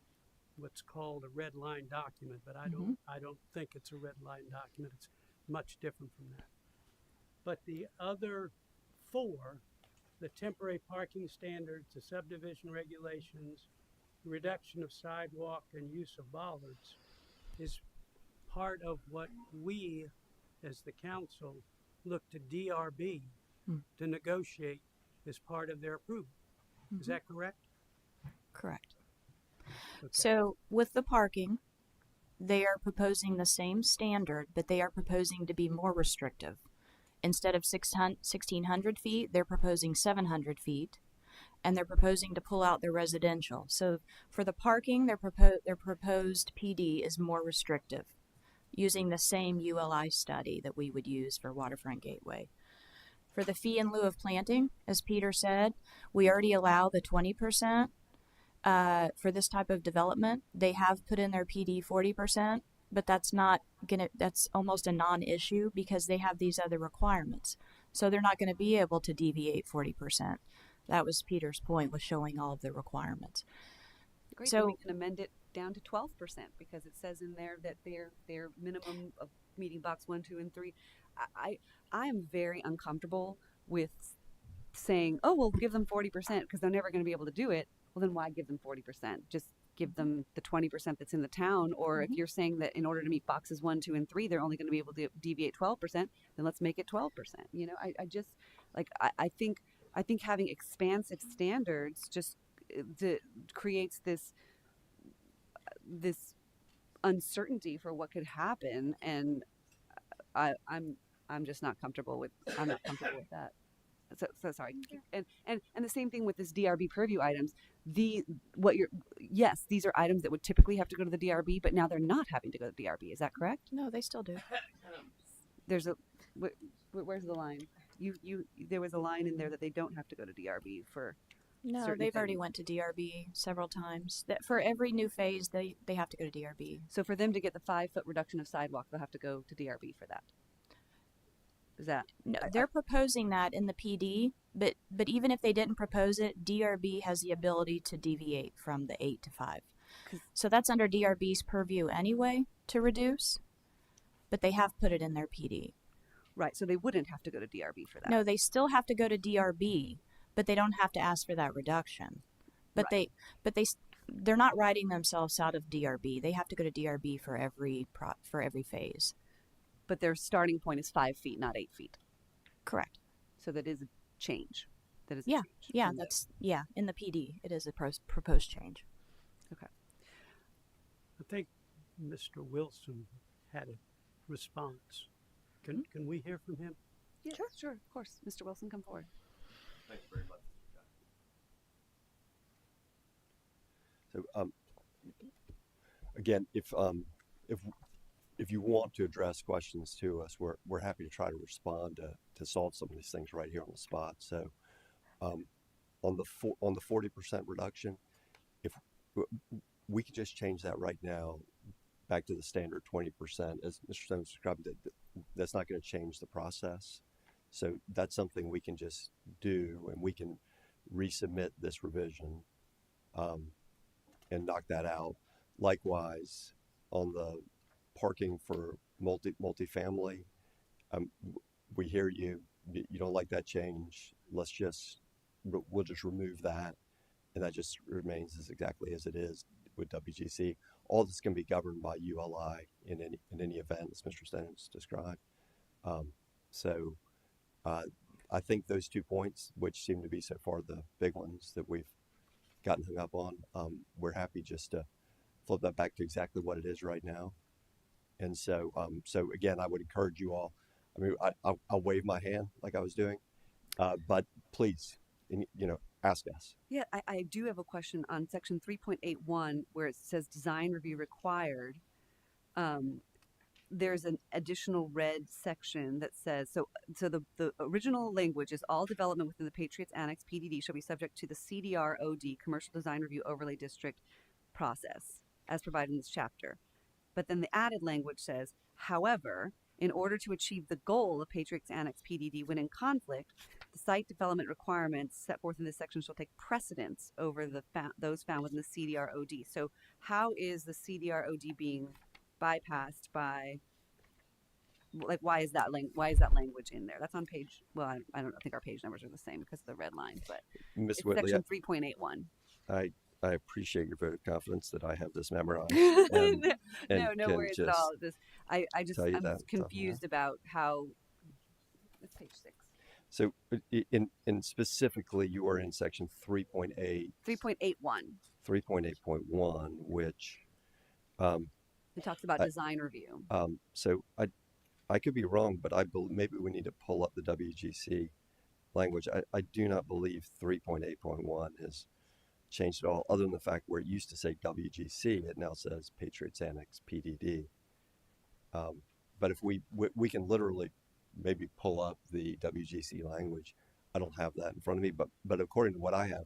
B: what's called a red line document, but I don't think it's a red line document. It's much different from that. But the other 4, the temporary parking standards, the subdivision regulations, reduction of sidewalk and use of bollards, is part of what we, as the council, look to DRB to negotiate as part of their approval. Is that correct?
I: Correct.
B: Okay.
I: So with the parking, they are proposing the same standard, but they are proposing to be more restrictive. Instead of 1,600 feet, they're proposing 700 feet, and they're proposing to pull out their residential. So for the parking, their proposed PD is more restrictive, using the same ULI study that we would use for Waterfront Gateway. For the fee in lieu of planting, as Peter said, we already allow the 20% for this type of development. They have put in their PD 40%, but that's almost a non-issue because they have these other requirements. So they're not going to be able to deviate 40%. That was Peter's point, was showing all of the requirements.
H: Great,
I: So
H: then we can amend it down to 12% because it says in there that their minimum of meeting box 1, 2, and 3. I am very uncomfortable with saying, oh, we'll give them 40% because they're never going to be able to do it. Well, then why give them 40%? Just give them the 20% that's in the town. Or if you're saying that in order to meet boxes 1, 2, and 3, they're only going to be able to deviate 12%, then let's make it 12%. You know, I just like I think having expansive standards just creates this uncertainty for what could happen, and I'm just not comfortable with that. So sorry. And the same thing with this DRB purview items. Yes, these are items that would typically have to go to the DRB, but now they're not having to go to the DRB. Is that correct?
I: no, they still do.
H: There's where's the line? There was a line in there that they don't have to go to DRB for.
I: No,
H: certain
I: they've already
H: things.
I: went to DRB several times. That for every new phase, they have to go to DRB.
H: So for them to get the 5-foot reduction of sidewalk, they'll have to go to DRB for that. Is that?
I: No, they're proposing that in the PD, but even if they didn't propose it, DRB has the ability to deviate from the 8 to 5. So that's under DRB's purview anyway to reduce, but they have put it in their PD.
H: Right, so they wouldn't have to go to DRB for that.
I: No, they still have to go to DRB, but they don't have to ask for that reduction. But
H: Right.
I: they're not writing themselves out of DRB. They have to go to DRB for every phase.
H: But their starting point is 5 feet, not 8 feet.
I: Correct.
H: So that is a change. That is a
I: Yeah,
H: change.
I: yeah,
H: And
I: in the PD, it is a proposed change.
H: okay.
B: I think Mr. Wilson had a response. Can we hear from him?
H: Yeah, sure, of course. Mr. Wilson, come forward.
J: Thank you very much. So, again, if you want to address questions to us, we're happy to try to respond to solve some of these things right here on the spot. So, on the 40% reduction, if we could just change that right now back to the standard 20%, as Mr. Stone described, that's not going to change the process. So that's something we can just do, and we can resubmit this revision and knock that out. Likewise, on the parking for multifamily, we hear you. You don't like that change. We'll just remove that, and that just remains as exactly as it is with WGC. All this can be governed by ULI in any event, as Mr. Stone's described. I think those 2 points, which seem to be so far the big ones that we've gotten hung up on, we're happy just to flip that back to exactly what it is right now. And so again, I would encourage you all. I mean, I'll wave my hand like I was doing, but please, ask us.
H: Yeah, I do have a question on section 3.81 where it says design review required. There's an additional red section that says, so the original language is all development within the Patriots Annex PDD shall be subject to the CDR-OD, Commercial Design Review Overlay District process, as provided in this chapter. But then the added language says, however, in order to achieve the goal of Patriots Annex PDD when in conflict, the site development requirements set forth in this section shall take precedence over those found within the CDR-OD. So how is the CDR-OD being bypassed by, like, why is that language in there? That's on page, well, I don't think our page numbers are the same because of the red line, but
J: Ms.
H: it's
J: Whitley,
H: section 3.81.
J: I appreciate your vote of confidence that I have this memorized.
H: No
J: can
H: worries at all. I'm
J: that
H: confused about how. That's page 6.
J: So, in specifically, you are in section 3.8.
H: 3.81.
J: 3.8.1, which
H: It talks about design review.
J: So I could be wrong, but I believe maybe we need to pull up the WGC language. I do not believe 3.8.1 has changed at all, other than the fact where it used to say WGC, it now says Patriots Annex PDD. But if we can literally maybe pull up the WGC language. I don't have that in front of me, but according to what I have,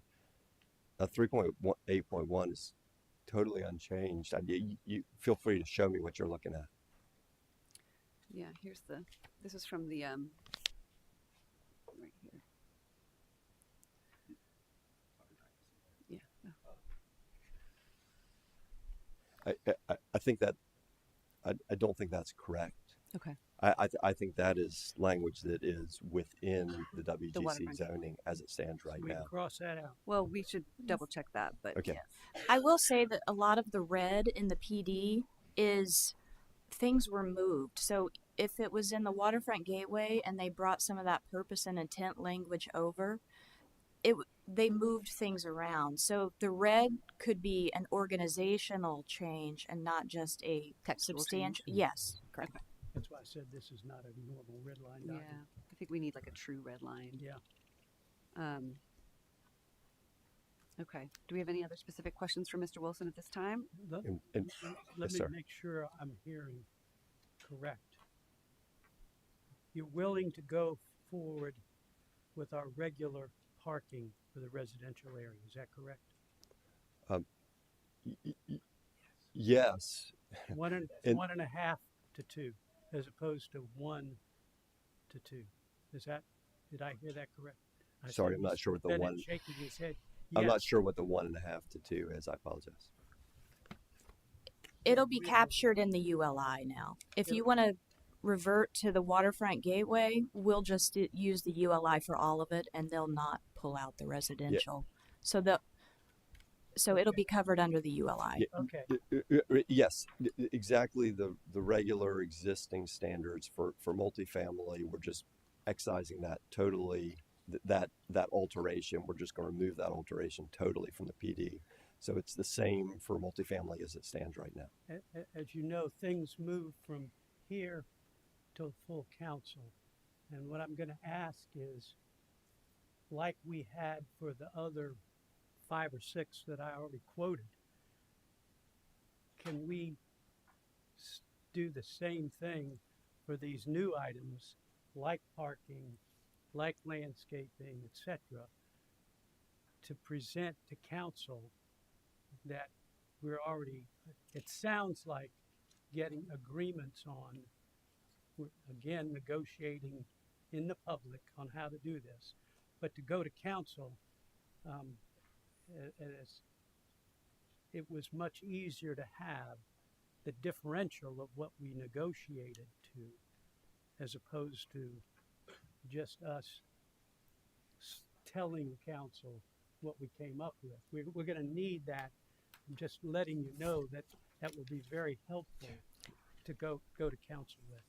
J: 3.8.1 is totally unchanged. You feel free to show me what you're looking at.
H: Yeah, this is from the, right here. Yeah.
J: I think that, I don't think that's correct.
H: Okay.
J: I think that is language that is within the WGC zoning as it stands right
B: We
J: now.
B: can cross that out.
H: Well, we should double check that, but
J: Okay.
H: yes.
I: I will say that a lot of the red in the PD is things were moved. So if it was in the waterfront gateway and they brought some of that purpose and intent language over, they moved things around. So the red could be an organizational change and not just a
H: Textual
I: substantial.
H: change.
I: Yes, correct.
H: Okay.
B: That's why I said this is not a normal red line
H: Yeah,
B: document.
H: I think we need like a true red line.
B: Yeah.
H: Okay. Do we have any other specific questions for Mr. Wilson at this time?
B: Let
J: yes,
B: me
J: sir.
B: make sure I'm hearing correct. You're willing to go forward with our regular parking for the residential area, is that correct?
J: Yes.
B: One and a half to 2, as opposed to 1 to 2. Did I hear that correct?
J: Sorry, I'm not sure what the
B: Bennett
J: one.
B: shaking his head.
J: I'm not
B: Yes.
J: sure what the 1.5 to 2 is. I apologize.
I: It'll be captured in the ULI now. If you want to revert to the waterfront gateway, we'll just use the ULI for all of it, and they'll not pull out the residential. So it'll be covered under the ULI.
B: Okay.
J: Yes, exactly. The regular existing standards for multifamily, we're just excising that totally. That alteration, we're just going to remove that alteration totally from the PD. So it's the same for multifamily as it stands right now.
B: As you know, things move from here to full council. And what I'm going to ask is, like we had for the other 5 or 6 that I already quoted, can we do the same thing for these new items, like parking, like landscaping, etc., to present to council that we're already, it sounds like, getting agreements on, we're, again, negotiating in the public on how to do this. But to go to council, as it was much easier to have the differential of what we negotiated to, as opposed to just us telling council what we came up with. We're going to need that. I'm just letting you know that that will be very helpful to go to council with.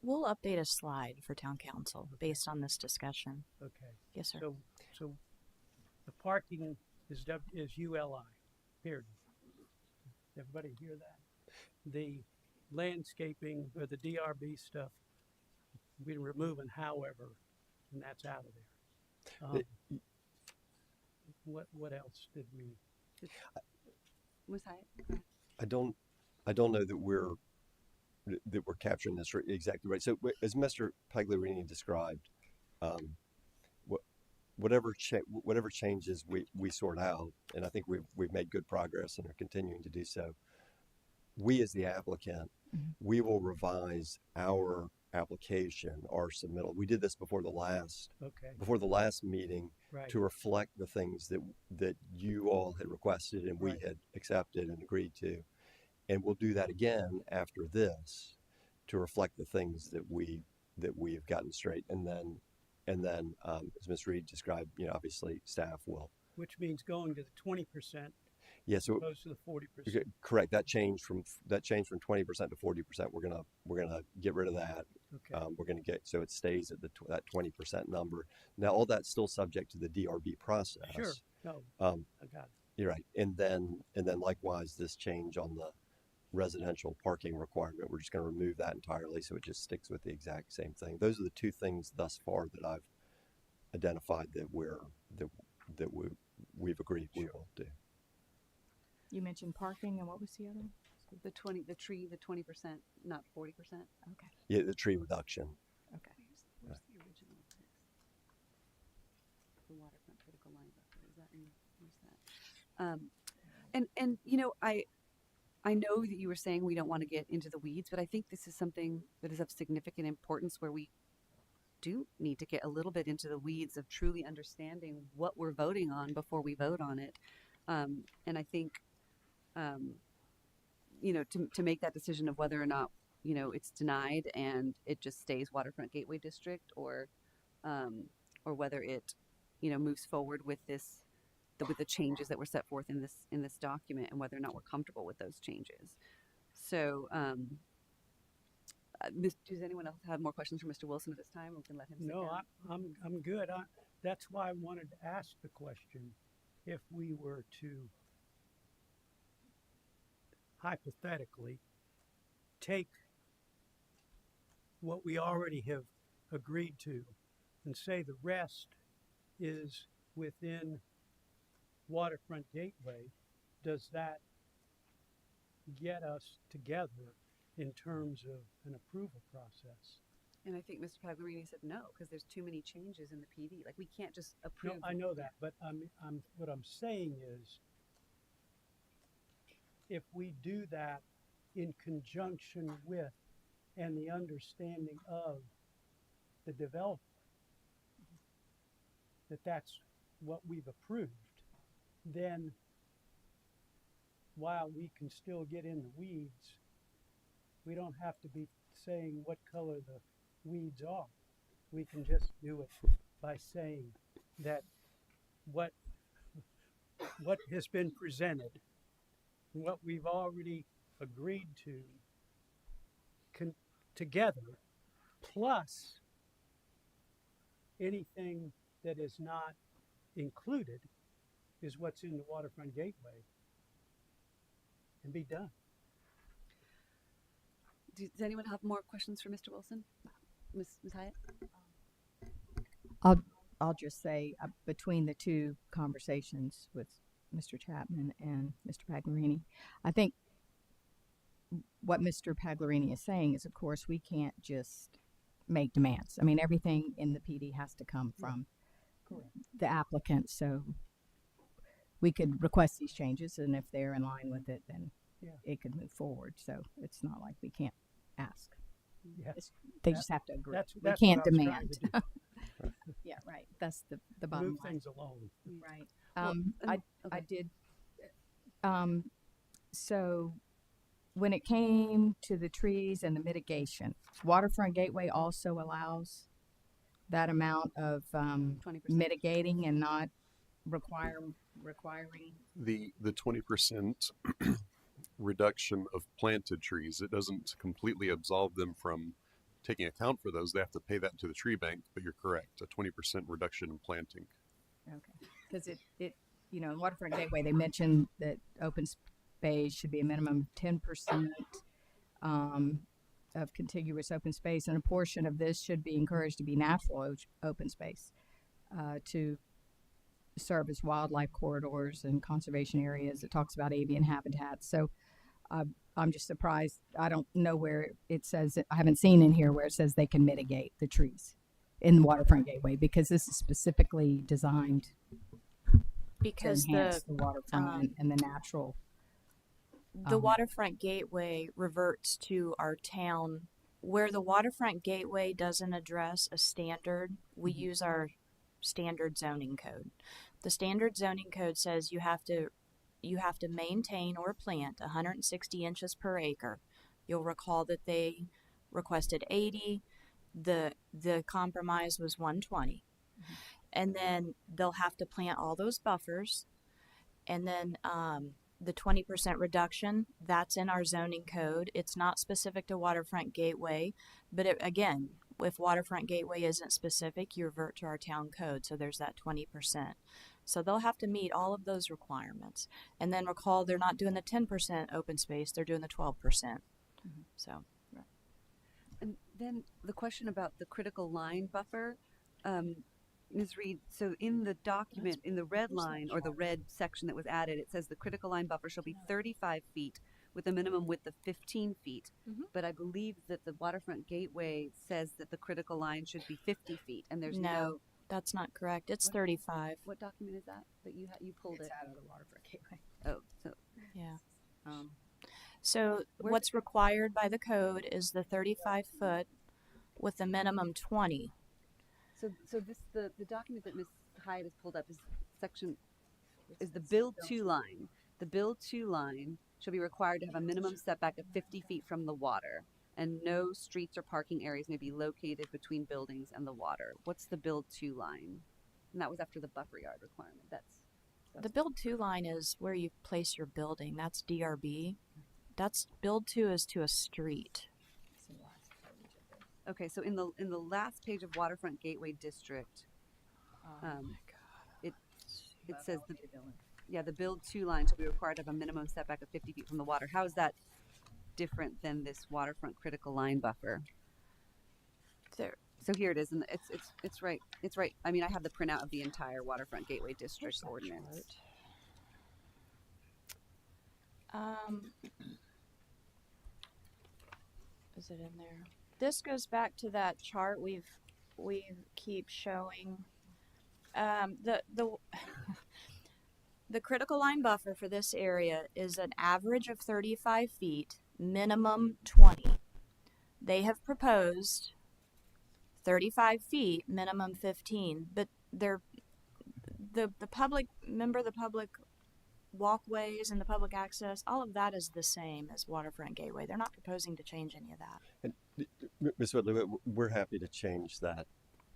I: We'll update a slide for town council based on this discussion.
B: Okay.
I: Yes, sir.
B: So the parking is ULI, period. Everybody hear that? The landscaping or the DRB stuff, we're removing however, and that's out of there. What else did we?
H: Was I?
J: I don't know that we're capturing this exactly right. So as Mr. Pagliarini described, whatever changes we sort out, and I think we've made good progress and are continuing to do so. We as the applicant, we will revise our application, our submittal. We did this before the last meeting
B: Right.
J: to reflect the things that you all had requested and we had accepted and agreed to. And we'll do that again after this to reflect the things that we've gotten straight. And then as Ms. Reed described, obviously staff will.
B: Which means going to the 20%.
J: Yeah, so
B: opposed to the 40%.
J: Correct. That changed from 20% to 40%. We're gonna get rid of that.
B: Okay.
J: We're gonna get so it stays at that 20% number. Now all that's still subject to the DRB process.
B: Sure. No. I got it.
J: You're right. And then likewise this change on the residential parking requirement, we're just going to remove that entirely, so it just sticks with the exact same thing. Those are the two things thus far that I've identified that we've agreed we will do.
I: You mentioned parking, and what was the other?
H: The 20%, not 40%.
I: Okay.
J: Yeah, the tree reduction.
I: Okay.
H: Where's the original text? The waterfront critical line buffer. Is that in? Where's that? And I know that you were saying we don't want to get into the weeds, but I think this is something that is of significant importance where we do need to get a little bit into the weeds of truly understanding what we're voting on before we vote on it. And I think, to make that decision of whether or not, it's denied and it just stays Waterfront Gateway District or whether it, moves forward with with the changes that were set forth in this document and whether or not we're comfortable with those changes. So, does anyone else have more questions for Mr. Wilson at this time? We can let him sit
B: No,
H: down.
B: I'm good. That's why I wanted to ask the question. If we were to hypothetically take what we already have agreed to and say the rest is within Waterfront Gateway, does that get us together in terms of an approval process?
H: And I think Mr. Pagliarini said no, because there's too many changes in the PD. Like, we can't just approve.
B: No, I know that, but what I'm saying is, if we do that in conjunction with and the understanding of the developer, that's what we've approved, then while we can still get in the weeds, we don't have to be saying what color the weeds are. We can just do it by saying that what has been presented, what we've already agreed to together, plus anything that is not included is what's in the Waterfront Gateway, and be done.
H: Does anyone have more questions for Mr. Wilson? Ms. Hyatt?
M: I'll just say between the two conversations with Mr. Chapman and Mr. Pagliarini, I think what Mr. Pagliarini is saying is, of course, we can't just make demands. I mean, everything in the PD has to come from the applicant. So we could request these changes, and if they're in line with it, then it could move forward. So it's not like we can't ask.
B: Yeah.
M: They just have to agree.
B: That's
M: we
B: what
M: can't
B: I was trying
M: demand.
B: to do.
M: Yeah, right. That's the bottom
B: Move
M: line.
B: things along.
M: Right.
H: Well,
M: I did So when it came to the trees and the mitigation, Waterfront Gateway also allows that amount of
H: 20%.
M: mitigating and not requiring.
L: The 20% reduction of planted trees, it doesn't completely absolve them from taking account for those. They have to pay that to the tree bank, but you're correct, a 20% reduction in planting.
M: Okay, because in Waterfront Gateway, they mentioned that open space should be a minimum of 10% of contiguous open space, and a portion of this should be encouraged to be natural open space to serve as wildlife corridors and conservation areas. It talks about avian habitats. So I'm just surprised. I don't know where it says I haven't seen in here where it says they can mitigate the trees in the Waterfront Gateway, because this is specifically designed
E: Because
M: to enhance the waterfront and the natural.
E: the Waterfront Gateway reverts to our town. Where the Waterfront Gateway doesn't address a standard, we use our standard zoning code. The standard zoning code says you have to maintain or plant 160 inches per acre. You'll recall that they requested 80. The compromise was 120. And then they'll have to plant all those buffers. And then the 20% reduction, that's in our zoning code. It's not specific to Waterfront Gateway, but again, if Waterfront Gateway isn't specific, you revert to our town code. So there's that 20%. So they'll have to meet all of those requirements. And then recall, they're not doing the 10% open space, they're doing the 12%. So.
H: And then the question about the critical line buffer, Ms. Reed, so in the document, in the red line or the red section that was added, it says the critical line buffer shall be 35 feet with a minimum width of 15 feet. But I believe that the Waterfront Gateway says that the critical line should be 50 feet, and there's no.
E: That's not correct. It's 35.
H: What document is that you pulled
M: It's
H: it?
M: out of the Waterfront Gateway.
H: Oh, so
E: Yeah. So what's required by the code is the 35 foot with a minimum 20.
H: So this the document that Ms. Hyatt has pulled up is the build to line. The build to line shall be required to have a minimum setback of 50 feet from the water, and no streets or parking areas may be located between buildings and the water. What's the build to line? And that was after the buffer yard requirement. That's
E: The build to line is where you place your building. That's DRB. That's build to is to a street.
H: okay. So in the last page of Waterfront Gateway District, it says the build to line shall be required to have a minimum setback of 50 feet from the water. How is that different than this waterfront critical line buffer?
E: There.
H: So here it is, and it's right. It's right. I mean, I have the printout of the entire Waterfront Gateway District ordinance.
E: Is it in there? This goes back to that chart we keep showing. The critical line buffer for this area is an average of 35 feet, minimum 20. They have proposed 35 feet, minimum 15, but the public, remember the public walkways and the public access, all of that is the same as Waterfront Gateway. They're not proposing to change any of that.
J: And Ms. Whitley, we're happy to change that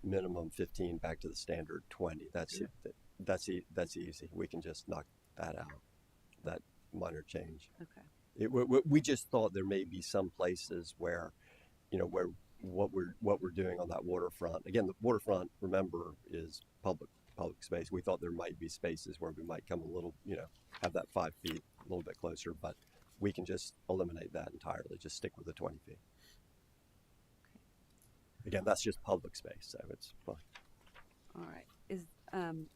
J: minimum 15 back to the standard 20. That's easy. We can just knock that out, that minor change.
H: Okay.
J: We just thought there may be some places where, where what we're doing on that waterfront. Again, the waterfront, remember, is public space. We thought there might be spaces where we might come a little, have that 5 feet a little bit closer, but we can just eliminate that entirely. Just stick with the 20 feet. Again, that's just public space, so it's fine.
H: All right.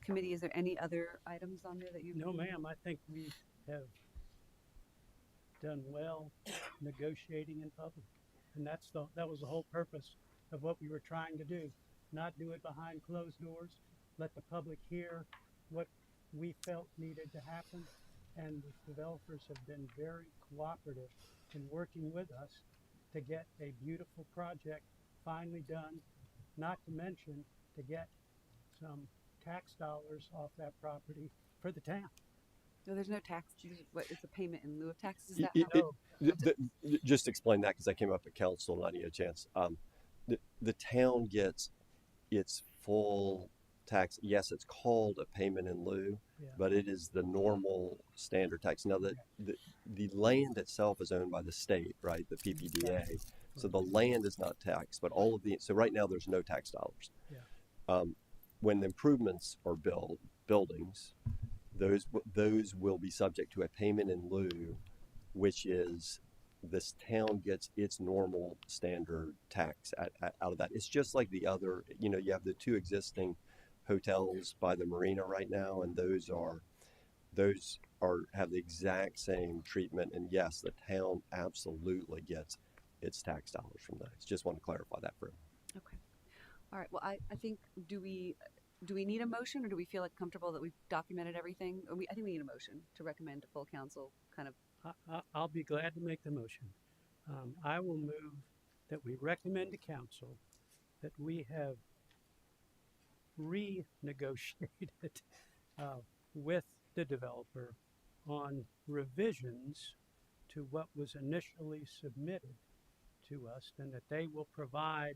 H: Committee, is there any other items on there that you?
B: No, ma'am. I think we have done well negotiating in public, and that was the whole purpose of what we were trying to do. Not do it behind closed doors. Let the public hear what we felt needed to happen, and the developers have been very cooperative in working with us to get a beautiful project finally done, not to mention to get some tax dollars off that property for the town.
H: No, there's no tax. What is a payment in lieu of taxes? Is
J: Y-
H: that
J: y-
H: how?
J: just explain that because I came up at council and I need a chance. The town gets its full tax. Yes, it's called a payment in lieu,
B: Yeah.
J: but it is the normal standard tax. Now, the land itself is owned by the state, right? The PPDA. So the land is not taxed, but all of so right now there's no tax dollars.
B: Yeah.
J: When the improvements are buildings, those will be subject to a payment in lieu, which is this town gets its normal standard tax out of that. It's just like the other, you have the two existing hotels by the marina right now, and those have the exact same treatment. And yes, the town absolutely gets its tax dollars from those. Just want to clarify that for him.
H: Okay. All right. Well, I think do we need a motion, or do we feel like comfortable that we've documented everything? I think we need a motion to recommend to full council kind of.
B: I'll be glad to make the motion. I will move that we recommend to council that we have renegotiated with the developer on revisions to what was initially submitted to us, and that they will provide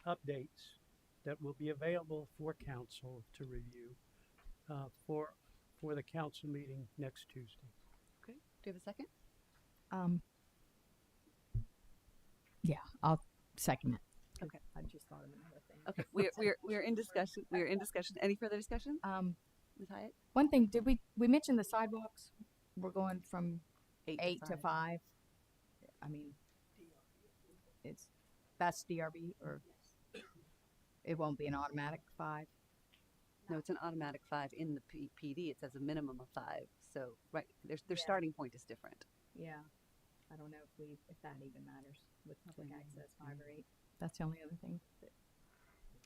B: updates that will be available for council to review for the council meeting next Tuesday.
H: Okay. Do you have a second?
M: Yeah, I'll second it.
H: Okay.
M: I just thought of another thing.
H: Okay. We're in discussion. We're in discussion. Any further discussion? Ms. Hyatt?
M: One thing, did we mention the sidewalks? We're going from 8 to 5. I mean, that's DRB, or it won't be an automatic 5.
H: No, it's an automatic 5 in the PD. It says a minimum of 5. So right, their starting point is different.
M: Yeah, I don't know if that even matters with public access 5 or 8. That's the only other thing.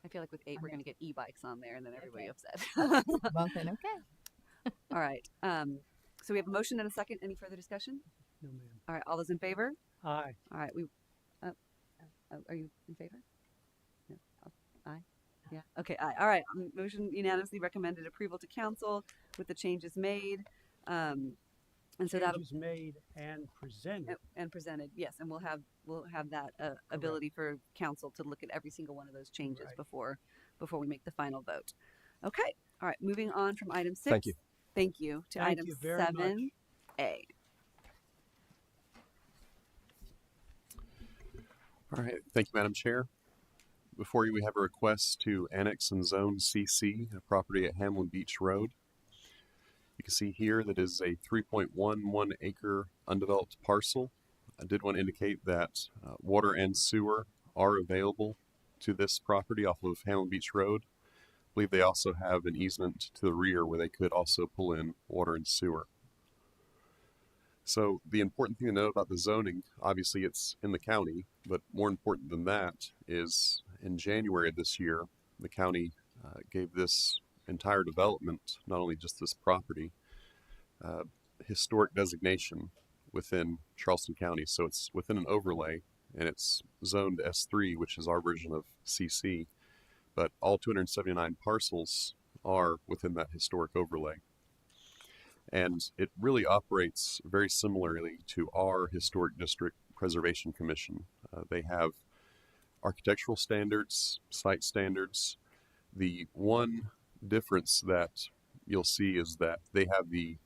H: I feel like with 8 we're going to get e-bikes on there, and then everybody upset.
M: Well then, okay.
H: All right. So we have a motion and a second. Any further discussion?
B: No, ma'am.
H: All right. All those in favor?
B: Aye.
H: All right. Are you in favor? No. Aye. Yeah. Okay. Aye. All right. Motion unanimously recommended approval to council with the changes made. And so that
B: Changes made and presented.
H: and presented, yes, and we'll have that ability for council to look at every single one of those changes
B: Right.
H: before we make the final vote. Okay. All right. Moving on from item 6.
J: Thank you.
H: Thank you to
B: Thank
H: item
B: you very much.
H: 7A.
L: All right. Thank you, Madam Chair. Before you, we have a request to annex and zone CC, a property at Hamlin Beach Road. You can see here that is a 3.11 acre undeveloped parcel. I did want to indicate that water and sewer are available to this property off of Hamlin Beach Road. I believe they also have an easement to the rear where they could also pull in water and sewer. So the important thing to know about the zoning, obviously it's in the county, but more important than that is in January of this year, the county gave this entire development, not only just this property, historic designation within Charleston County. So it's within an overlay, and it's zoned S3, which is our version of CC, but all 279 parcels are within that historic overlay. And it really operates very similarly to our Historic District Preservation Commission. They have architectural standards, site standards. The one difference that you'll see is that they have the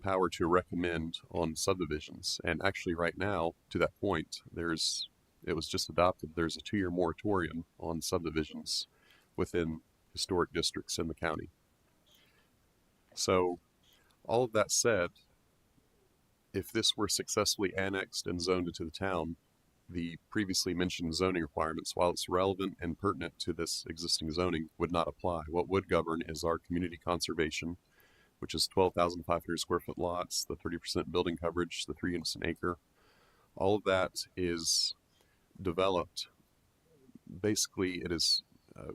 L: power to recommend on subdivisions. And actually right now, to that point, it was just adopted, there's a 2-year moratorium on subdivisions within historic districts in the county. So all of that said, if this were successfully annexed and zoned into the town, the previously mentioned zoning requirements, while it's relevant and pertinent to this existing zoning, would not apply. What would govern is our community conservation, which is 12,500 square foot lots, the 30% building coverage, the 3 units an acre. All of that is developed. Basically, it is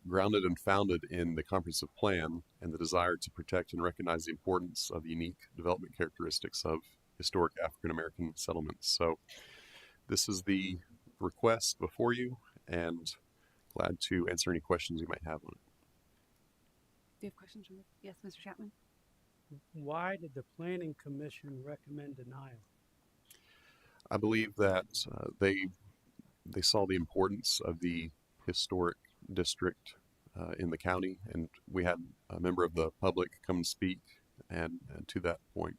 L: grounded and founded in the comprehensive plan and the desire to protect and recognize the importance of the unique development characteristics of historic African American settlements. So this is the request before you, and glad to answer any questions you might have on it.
H: Do you have questions? Yes, Mr. Chapman?
B: Why did the planning commission recommend denial?
L: I believe that they saw the importance of the historic district in the county, and we had a member of the public come and speak, and to that point.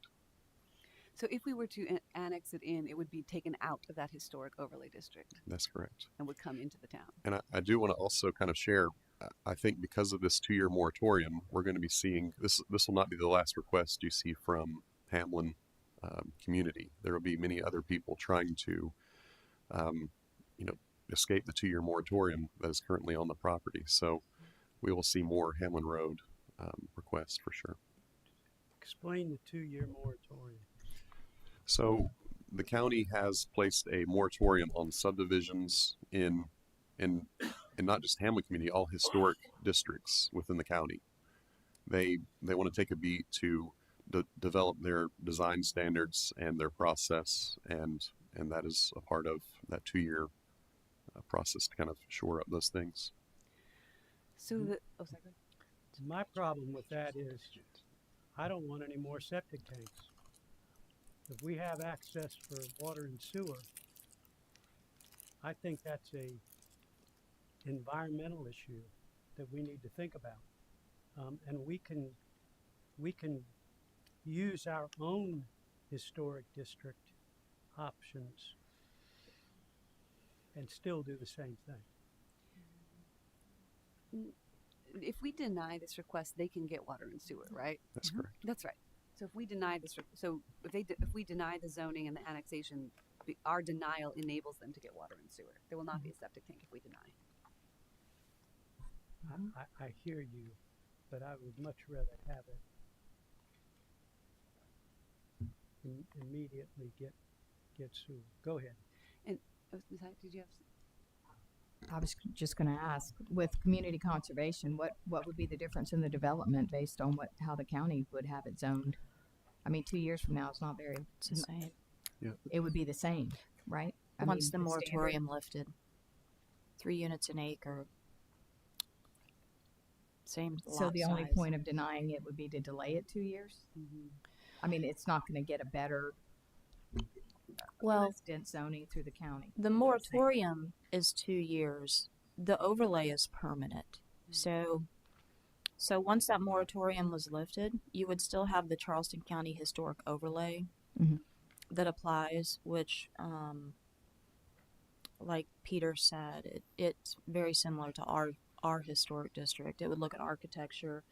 H: So if we were to annex it in, it would be taken out of that historic overlay district
L: That's correct.
H: and would come into the town.
L: And I do want to also kind of share, I think because of this 2-year moratorium, we're going to be seeing, this will not be the last request you see from Hamlin community. There will be many other people trying to, escape the 2-year moratorium that is currently on the property. So we will see more Hamlin Road requests for sure.
B: Explain the 2-year moratorium.
L: So the county has placed a moratorium on subdivisions in not just Hamlin community, all historic districts within the county. They want to take a beat to develop their design standards and their process, and that is a part of that 2-year process to kind of shore up those things.
H: So the, oh, sorry, go ahead.
B: My problem with that is I don't want any more septic tanks. If we have access for water and sewer, I think that's a environmental issue that we need to think about. And we can use our own historic district options and still do the same thing.
H: If we deny this request, they can get water and sewer, right?
L: That's correct.
H: That's right. So if we deny this, so if we deny the zoning and the annexation, our denial enables them to get water and sewer. There will not be a septic tank if we deny.
B: I hear you, but I would much rather have it immediately get sewer. Go ahead.
H: And Ms. Hyatt, did you have?
M: I was just going to ask, with community conservation, what would be the difference in the development based on how the county would have it zoned? I mean, 2 years from now, it's not very.
I: It's the same.
L: Yeah.
M: It would be the same, right?
I: Once the
M: standard-
I: moratorium lifted, 3 units an acre. Same
M: So
I: lot
M: the only
I: size.
M: point of denying it would be to delay it 2 years?
H: Mm-hmm.
M: I mean, it's not going to get a better
I: Well,
M: less dense zoning through the county.
I: the moratorium is 2 years. The overlay is permanent. So once that moratorium was lifted, you would still have the Charleston County Historic Overlay
M: Mhm.
I: that applies, which, like Peter said, it's very similar to our historic district. It would look at architecture,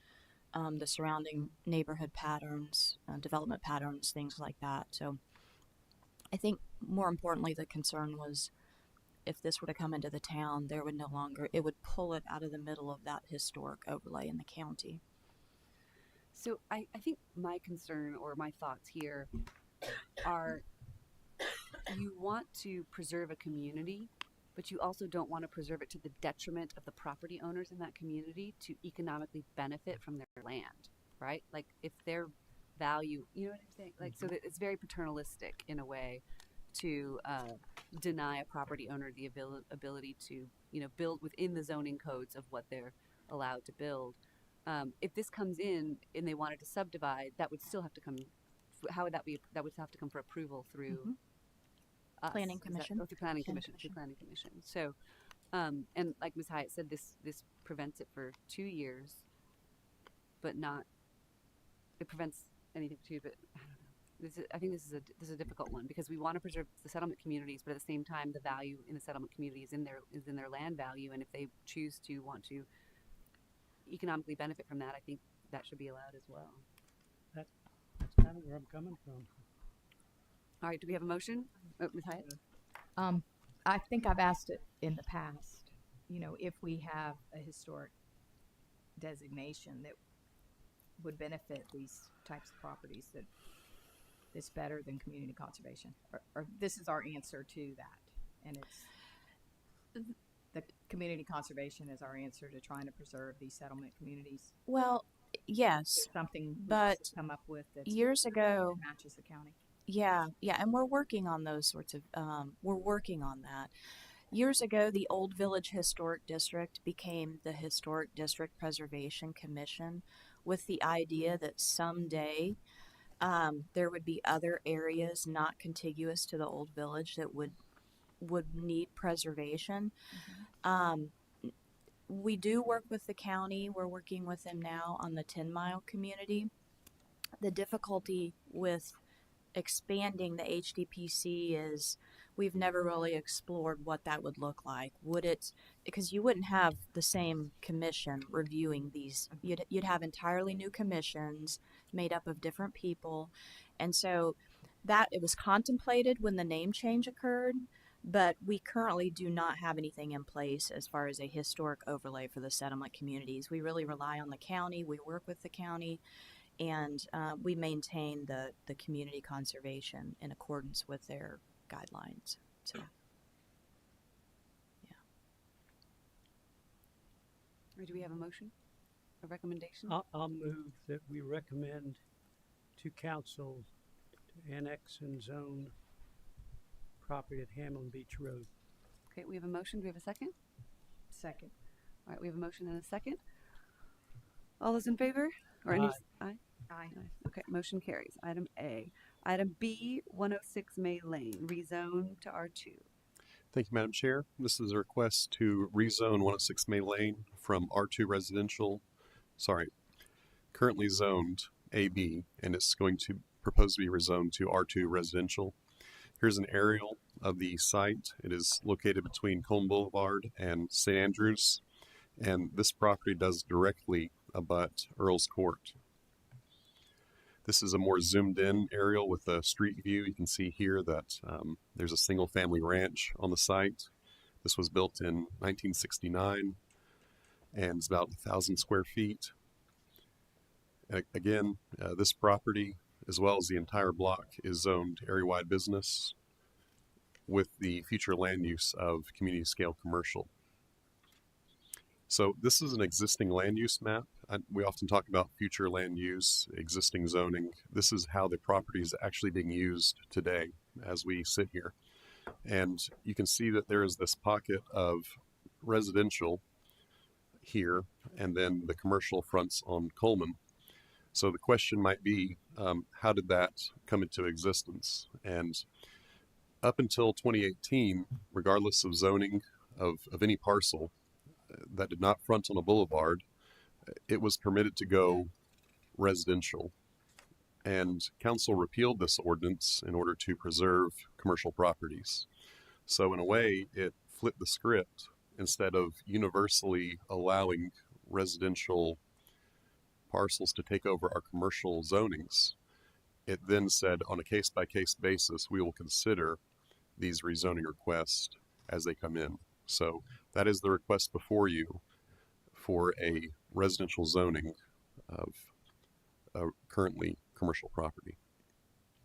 I: the surrounding neighborhood patterns, development patterns, things like that. So I think more importantly, the concern was if this were to come into the town, there would no longer, it would pull it out of the middle of that historic overlay in the county.
H: So I think my concern or my thoughts here are you want to preserve a community, but you also don't want to preserve it to the detriment of the property owners in that community to economically benefit from their land, right? Like if their value, you know what I'm saying? Like, so that it's very paternalistic in a way to deny a property owner the ability to, build within the zoning codes of what they're allowed to build. If this comes in and they wanted to subdivide, that would still have to come. How would that be? That would have to come for approval through us.
I: Planning
H: Is that-
I: Commission.
H: through Planning
I: Planning
H: Commission. Through Planning Commission. So, and like Ms. Hyatt said, this prevents it for 2 years, but not. It prevents anything for 2, but I don't know. I think this is a difficult one because we want to preserve the settlement communities, but at the same time, the value in the settlement community is in their land value, and if they choose to want to economically benefit from that, I think that should be allowed as well.
B: That's kind of where I'm coming from.
H: All right, do we have a motion? Ms. Hyatt?
M: I think I've asked it in the past, if we have a historic designation that would benefit these types of properties, that it's better than community conservation, or this is our answer to that, and it's the community conservation is our answer to trying to preserve these settlement communities.
I: Well, yes,
M: It's something we
I: but
M: should come up with that
I: years ago,
M: matches the county.
I: yeah, and we're working on those sorts of, we're working on that. Years ago, the Old Village Historic District became the Historic District Preservation Commission, with the idea that someday there would be other areas not contiguous to the old village that would need preservation. We do work with the county. We're working with them now on the 10-mile community. The difficulty with expanding the HDPC is we've never really explored what that would look like. Would it, because you wouldn't have the same commission reviewing these, you'd have entirely new commissions made up of different people. And so that it was contemplated when the name change occurred, but we currently do not have anything in place as far as a historic overlay for the settlement communities. We really rely on the county. We work with the county, and we maintain the community conservation in accordance with their guidelines. So, yeah.
H: Or do we have a motion? A recommendation?
B: I'll move that we recommend to council to annex and zone property at Hamlin Beach Road.
H: Okay, we have a motion. Do we have a second?
M: Second.
H: All right, we have a motion and a second. All those in favor? Or any? Aye.
M: Aye.
H: Okay, motion carries. Item A. Item B, 106 May Lane, rezone to R2.
L: Thank you, Madam Chair. This is a request to rezone 106 May Lane from R2 residential, currently zoned AB, and it's going to propose to be rezoned to R2 residential. Here's an aerial of the site. It is located between Colm Boulevard and St. Andrews, and this property does directly abut Earl's Court. This is a more zoomed in aerial with a street view. You can see here that there's a single family ranch on the site. This was built in 1969 and it's about 1,000 square feet. Again, this property, as well as the entire block, is zoned area-wide business with the future land use of community scale commercial. So this is an existing land use map. We often talk about future land use, existing zoning. This is how the property is actually being used today as we sit here. And you can see that there is this pocket of residential here, and then the commercial fronts on Coleman. So the question might be, how did that come into existence? And up until 2018, regardless of zoning of any parcel that did not front on a boulevard, it was permitted to go residential. And council repealed this ordinance in order to preserve commercial properties. So in a way, it flipped the script. Instead of universally allowing residential parcels to take over our commercial zonings, it then said on a case-by-case basis, we will consider these rezoning requests as they come in. So that is the request before you for a residential zoning of a currently commercial property.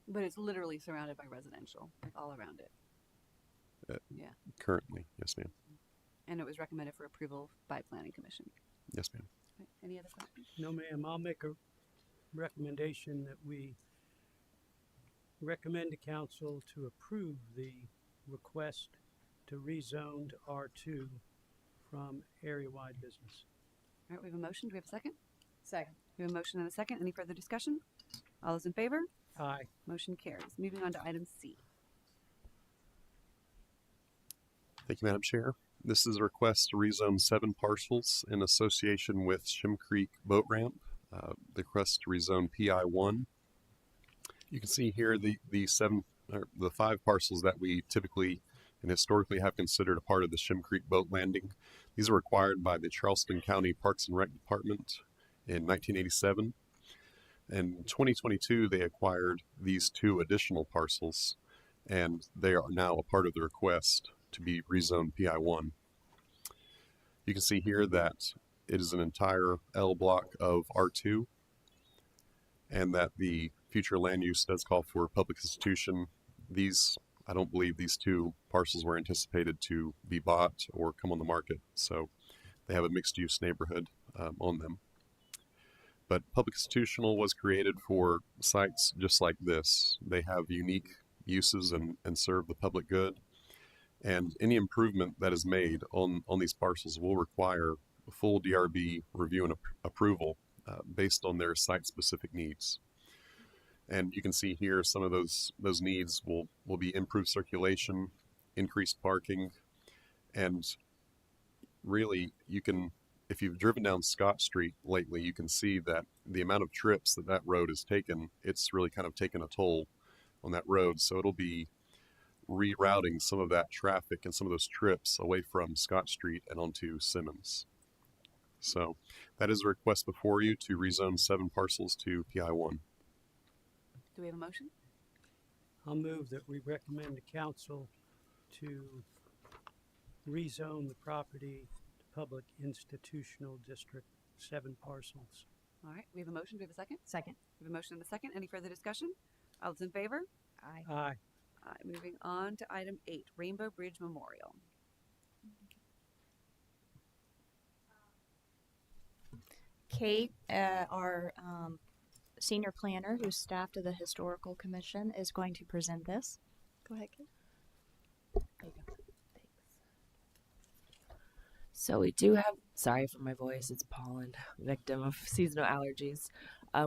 H: But it's literally surrounded by residential, like all around it. Yeah.
L: Currently, yes, ma'am.
H: And it was recommended for approval by Planning Commission.
L: Yes, ma'am.
H: Okay. Any other questions?
B: No, ma'am. I'll make a recommendation that we recommend to council to approve the request to rezone to R2 from area-wide business.
H: All right, we have a motion. Do we have a second?
M: Second.
H: We have a motion and a second. Any further discussion? All those in favor?
B: Aye.
H: Motion carries. Moving on to item C.
L: Thank you, Madam Chair. This is a request to rezone 7 parcels in association with Shim Creek Boat Ramp. The request to rezone PI1. You can see here the 5 parcels that we typically and historically have considered a part of the Shim Creek Boat Landing. These are acquired by the Charleston County Parks and Rec Department in 1987. And in 2022, they acquired these 2 additional parcels, and they are now a part of the request to be rezoned PI1. You can see here that it is an entire L block of R2, and that the future land use does call for public institution. I don't believe these 2 parcels were anticipated to be bought or come on the market, so they have a mixed use neighborhood on them. But public institutional was created for sites just like this. They have unique uses and serve the public good. And any improvement that is made on these parcels will require a full DRB review and approval based on their site-specific needs. And you can see here some of those needs will be improved circulation, increased parking, and really you can, if you've driven down Scott Street lately, you can see that the amount of trips that road has taken, it's really kind of taken a toll on that road. So it'll be rerouting some of that traffic and some of those trips away from Scott Street and onto Simmons. So that is a request before you to rezone 7 parcels to PI1.
H: Do we have a motion?
B: I'll move that we recommend the council to rezone the property to Public Institutional District, 7 parcels.
H: All right, we have a motion. Do we have a second?
M: Second.
H: We have a motion and a second. Any further discussion? All those in favor?
M: Aye.
B: Aye.
H: Aye. Moving on to item 8, Rainbow Bridge Memorial.
I: Kate, our senior planner who's staff to the Historical Commission, is going to present this. Go ahead, Kate.
N: There you go. Thanks. So we do have, sorry for my voice, it's pollen, victim of seasonal allergies.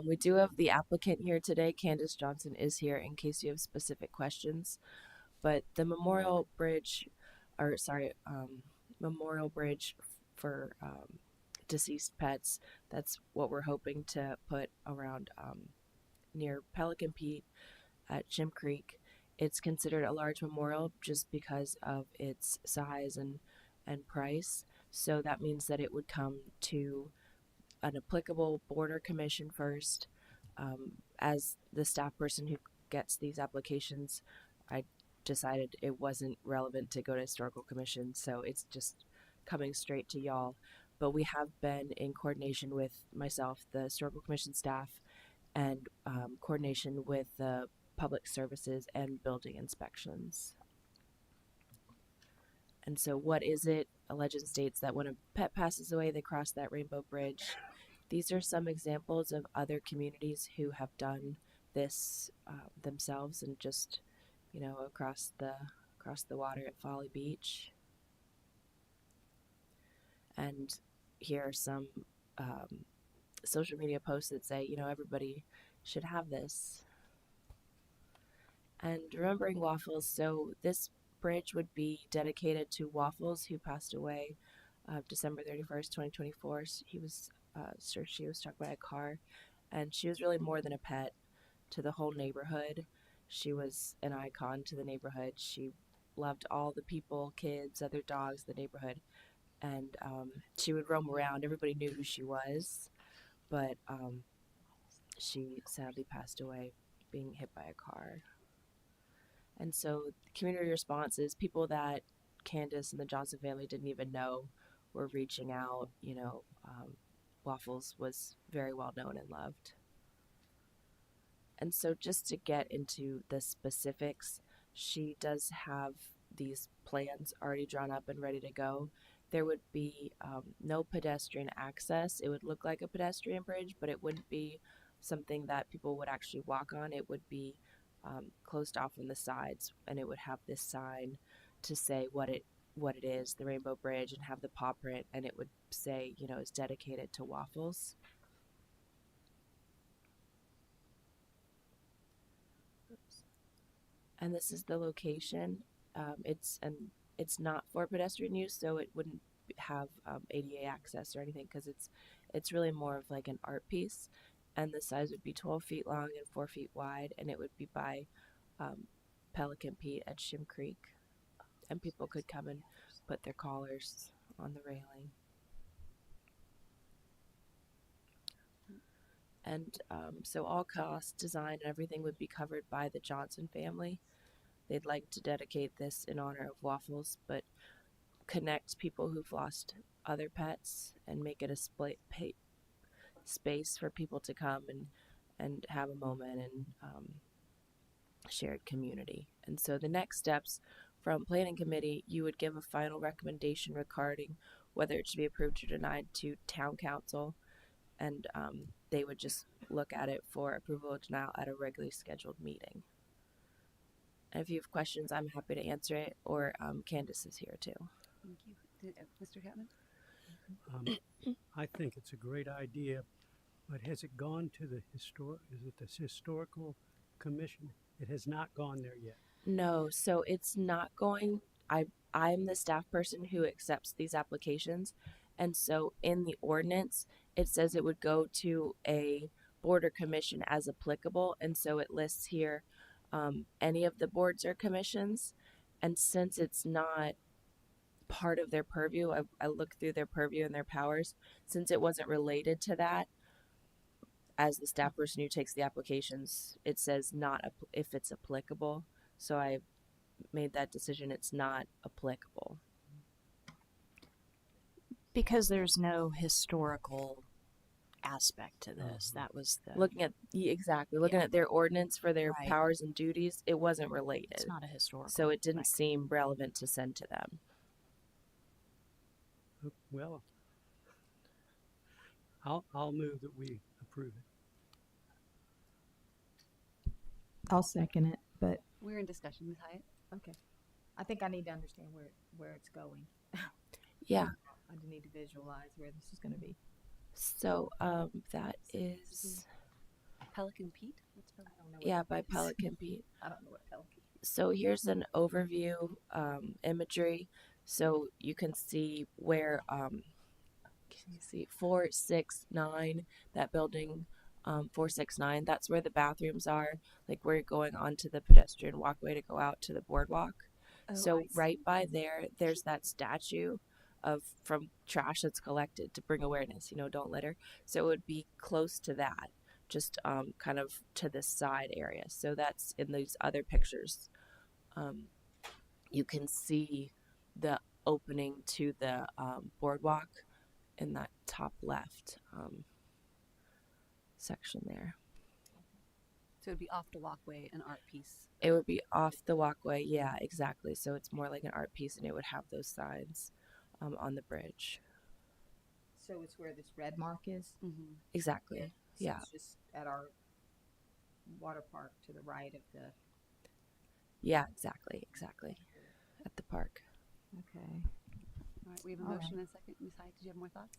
N: We do have the applicant here today. Candace Johnson is here in case you have specific questions. But the Memorial Bridge for deceased pets, that's what we're hoping to put around near Pelican Pete at Shim Creek. It's considered a large memorial just because of its size and price. So that means that it would come to an applicable border commission first. As the staff person who gets these applications, I decided it wasn't relevant to go to Historical Commission, so it's just coming straight to y'all. But we have been in coordination with myself, the Historical Commission staff, and coordination with the public services and building inspections. And so what is it? A legend states that when a pet passes away, they cross that rainbow bridge. These are some examples of other communities who have done this themselves, and just, you know, across the water at Folly Beach. And here are some social media posts that say, you know, everybody should have this. And remembering Waffles, so this bridge would be dedicated to Waffles, who passed away December 31st, 2024. She was struck by a car, and she was really more than a pet to the whole neighborhood. She was an icon to the neighborhood. She loved all the people, kids, other dogs, the neighborhood. And she would roam around. Everybody knew who she was, but she sadly passed away being hit by a car. And so the community response is people that Candace and the Johnson family didn't even know were reaching out. You know, Waffles was very well known and loved. And so just to get into the specifics, she does have these plans already drawn up and ready to go. There would be no pedestrian access. It would look like a pedestrian bridge, but it wouldn't be something that people would actually walk on. It would be closed off on the sides, and it would have this sign to say what it is, the Rainbow Bridge, and have the paw print, and it would say, you know, it's dedicated to Waffles. Oops. And this is the location. It's not for pedestrian use, so it wouldn't have ADA access or anything, because it's really more of like an art piece. And the size would be 12 feet long and 4 feet wide, and it would be by Pelican Pete at Shim Creek. And people could come and put their collars on the railing. And so all costs, design, and everything would be covered by the Johnson family. They'd like to dedicate this in honor of Waffles, but connect people who've lost other pets and make it a space for people to come and have a moment and shared community. And so the next steps from planning committee, you would give a final recommendation regarding whether it should be approved or denied to town council, and they would just look at it for approval or denial at a regularly scheduled meeting. And if you have questions, I'm happy to answer it, or Candace is here too.
H: Thank you. Mr. Chapman?
B: I think it's a great idea. But has it gone to the is it the historical commission? It has not gone there yet.
N: No, so it's not going. I'm the staff person who accepts these applications, and so in the ordinance it says it would go to a board or commission as applicable, and so it lists here any of the boards or commissions, and since it's not part of their purview, I looked through their purview and their powers. Since it wasn't related to that, as the staff person who takes the applications, it says if it's applicable. So I made that decision. It's not applicable.
I: Because there's no historical aspect to this. That was the
N: Looking at their ordinance for their
I: Right.
N: powers and duties, it wasn't related.
I: It's not a historical.
N: So it didn't seem relevant to send to them.
B: Well, I'll move that we approve it.
M: I'll second it, but
H: We're in discussion, Ms. Hyatt.
M: okay. I think I need to understand where it's going.
N: Yeah.
M: I do need to visualize where this is going to be.
N: So that is
H: Pelican Pete? What's Pelican?
M: I don't know what
N: yeah
M: that
N: by
M: is.
N: Pelican Pete.
M: I don't know what Pelican.
N: So here's an overview imagery. So you can see where can you see 469, that building 469, that's where the bathrooms are, like we're going onto the pedestrian walkway to go out to the boardwalk.
H: Oh,
N: So
H: I see.
N: right by there's that statue from trash that's collected to bring awareness, don't litter. So it would be close to that, just kind of to the side area. So that's in these other pictures. You can see the opening to the boardwalk in that top left section there.
H: So it'd be off the walkway, an art piece.
N: It would be off the walkway, yeah, exactly. So it's more like an art piece, and it would have those signs on the bridge.
M: So it's where this red mark is?
H: Mm-hmm.
N: Exactly,
M: So
N: yeah.
M: it's just at our water park to the right of the.
N: Yeah, exactly. At the park.
M: Okay.
H: All right, we have a
M: All
H: motion
M: right.
H: and a second. Ms. Hyatt, did you have more thoughts?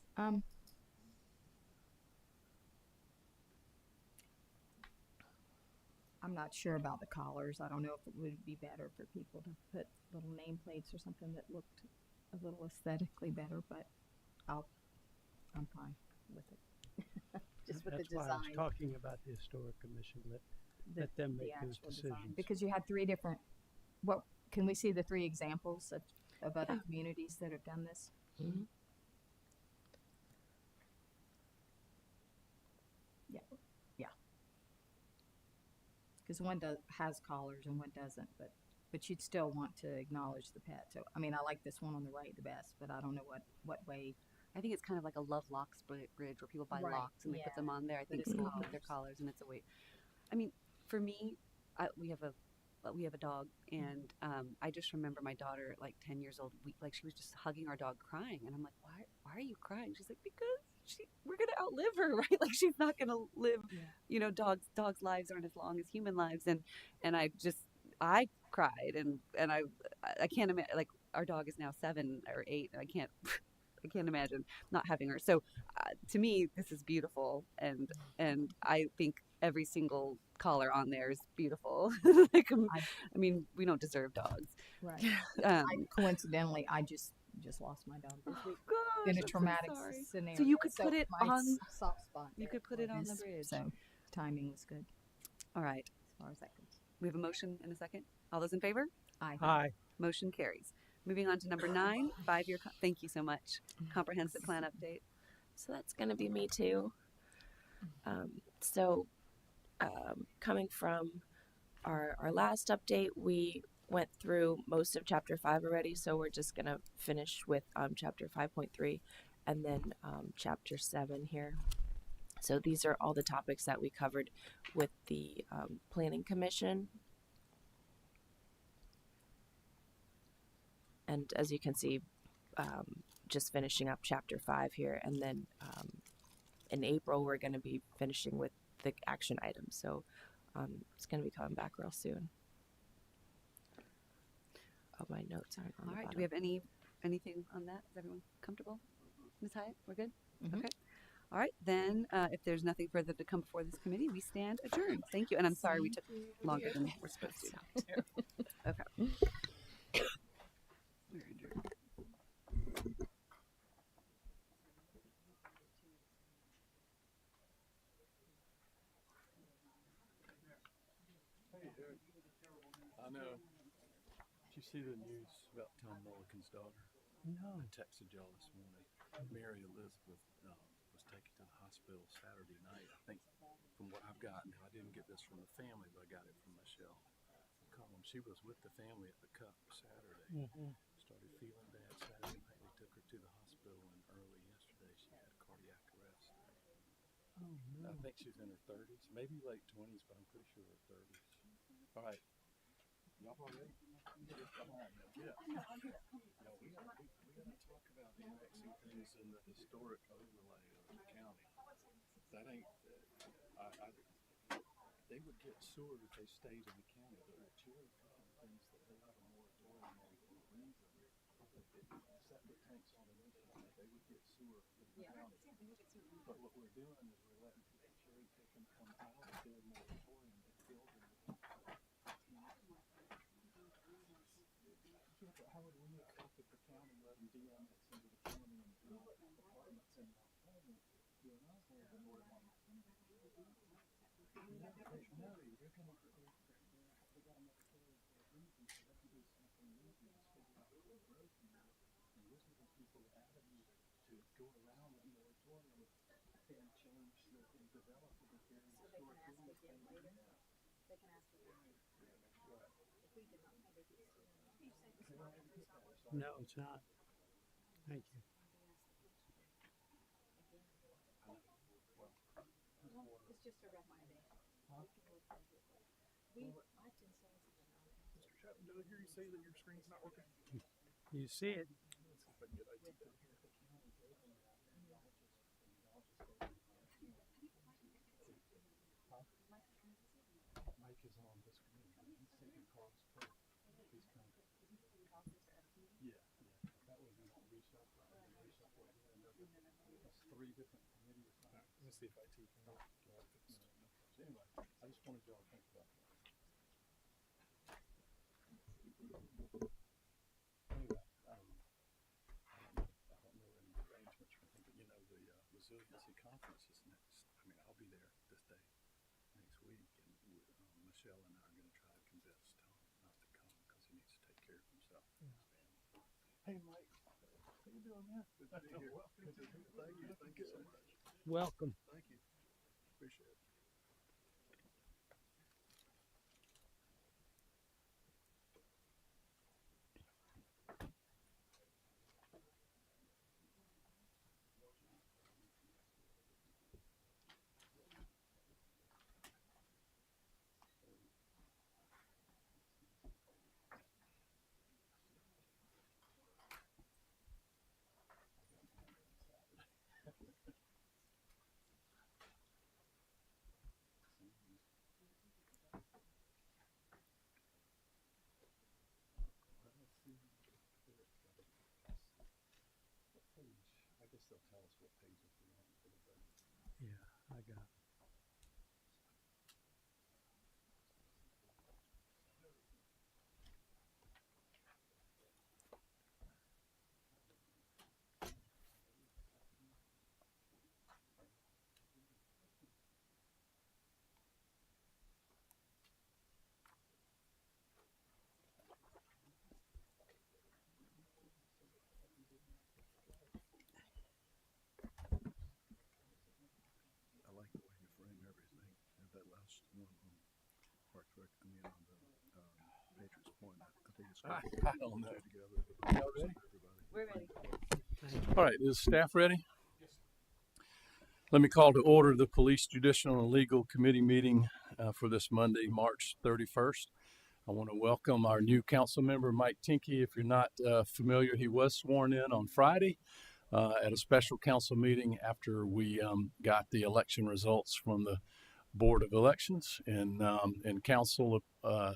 M: I'm not sure about the collars. I don't know if it would be better for people to put little nameplates or something that looked a little aesthetically better, but I'm fine with it. Just with
B: That's
M: the
B: why I was
M: design.
B: talking about the historic commission. Let them make those
M: actual design.
B: decisions.
M: Because you had three different, can we see the three examples of other communities that have done this?
N: Mm-hmm.
M: Yeah. Because one has collars and one doesn't, but you'd still want to acknowledge the pet. So, I mean, I like this one on the right the best, but I don't know what way.
H: I think it's kind of like a Love Locks bridge where people buy
M: Right,
H: locks and they put them on there. I think
M: it's
H: people put their
M: collars.
H: collars, and it's a way. I mean, for me, we have a dog, and I just remember my daughter, like 10 years old, she was just hugging our dog, crying, and I'm like, why are you crying? She's like, because we're gonna outlive her, right? Like she's not gonna live.
M: Yeah.
H: Dogs' lives aren't as long as human lives, and I cried, and I can't imagine. Like our dog is now 7 or 8, and I can't imagine not having her. So to me, this is beautiful, and I think every single collar on there is beautiful. I mean, we don't deserve dogs.
M: Right. Coincidentally, I just lost my dog this week in a traumatic scenario.
H: So you could put it
M: my
H: on.
M: soft spot.
H: You could put it on the bridge.
M: So timing was good
H: All right.
M: as far as that goes.
H: We have a motion and a second. All those in favor?
M: Aye.
B: Aye.
H: Motion carries. Moving on to number 9, 5-year. Thank you so much. Comprehensive plan update.
N: So that's going to be me too. Coming from our last update, we went through most of chapter 5 already, so we're just going to finish with chapter 5.3 and then chapter 7 here. So these are all the topics that we covered with the Planning Commission. And as you can see, just finishing up chapter 5 here, and then in April we're going to be finishing with the action items. So it's going to be coming back real soon. Oh, my notes aren't on
H: All
N: the
H: right. Do we
N: bottom.
H: have anything on that? Is everyone comfortable? Ms. Hyatt, we're good?
M: Mhm.
H: Okay. All right, then, if there's nothing further to come before this committee, we stand adjourned. Thank you, and I'm sorry we took longer than we're supposed to. Okay.
O: I know. Did you see the news about Tom Mulligan's daughter?
B: No.
O: I texted y'all this morning. Mary Elizabeth was taken to the hospital Saturday night. I think from what I've gotten, I didn't get this from the family, but I got it from Michelle McCollum. She was with the family at the Cup Saturday. Started feeling bad Saturday night. They took her to the hospital, and early yesterday she had cardiac arrest.
B: Oh, no.
O: I think she's in her 30s, maybe late 20s, but I'm pretty sure her 30s. All right. Y'all all ready? Come on. Yeah. Yeah, we gotta talk about annexing things in the historic overlay of the county. That ain't, they would get sued if they stayed in the county, but we're cherry picking things that they have a moratorium on for a reason. Septic tanks on the inside, they would get sewer in the county. But what we're doing is we're letting people cherry pick and come out of their moratorium and build in the inside. Yeah, but how would we accept if the county let them de-annex into the county and build apartments in Mount Pleasant? You and I hold the moratorium. No, they're gonna, they got a moratorium for a reason, so they can do something new and figure out what the growth can be. And we're giving people avenues to go around the moratorium and change and develop the very historic buildings they want to have.
E: They can ask for it.
O: Right.
E: If we did not pay, they could sue them.
B: No, it's not. Thank you.
E: Well, it's just a rough idea.
O: Huh?
E: I've been saying something on it.
A: Mr. Chapman, did I hear you say that your screen's not working?
B: You see it.
A: Let's see if I can get IT down here.
O: Mike is on this committee. He's taking Carl's place. He's coming. Yeah. That way we don't reshuffle. That's 3 different committee assignments.
A: Let me see if IT can get it fixed.
O: So anyway, I just wanted y'all to think about that. Anyway, I don't know any arrangements or anything, but you know, the resiliency conference is next. I mean, I'll be there this day next week, and Michelle and I are going to try to convince Tom not to come because he needs to take care of himself and his family. Hey, Mike, how you doing, man? Good to be here. Thank you. Thank you so much.
B: Welcome.
O: Thank you. Appreciate it. I guess they'll tell us what pages we want for the vote.
B: Yeah, I got it.
O: I like the way you frame everything. And that last one on Parks Rec, I mean, on the Patriots Point, I think it's great.
A: I don't know.
O: Together.
A: Y'all ready?
E: We're ready.
A: All right, is staff ready? Let me call to order the Police Judicial and Legal Committee meeting for this Monday, March 31st. I want to welcome our new council member, Mike Tinkey. If you're not familiar, he was sworn in on Friday at a special council meeting after we got the election results from the Board of Elections, and council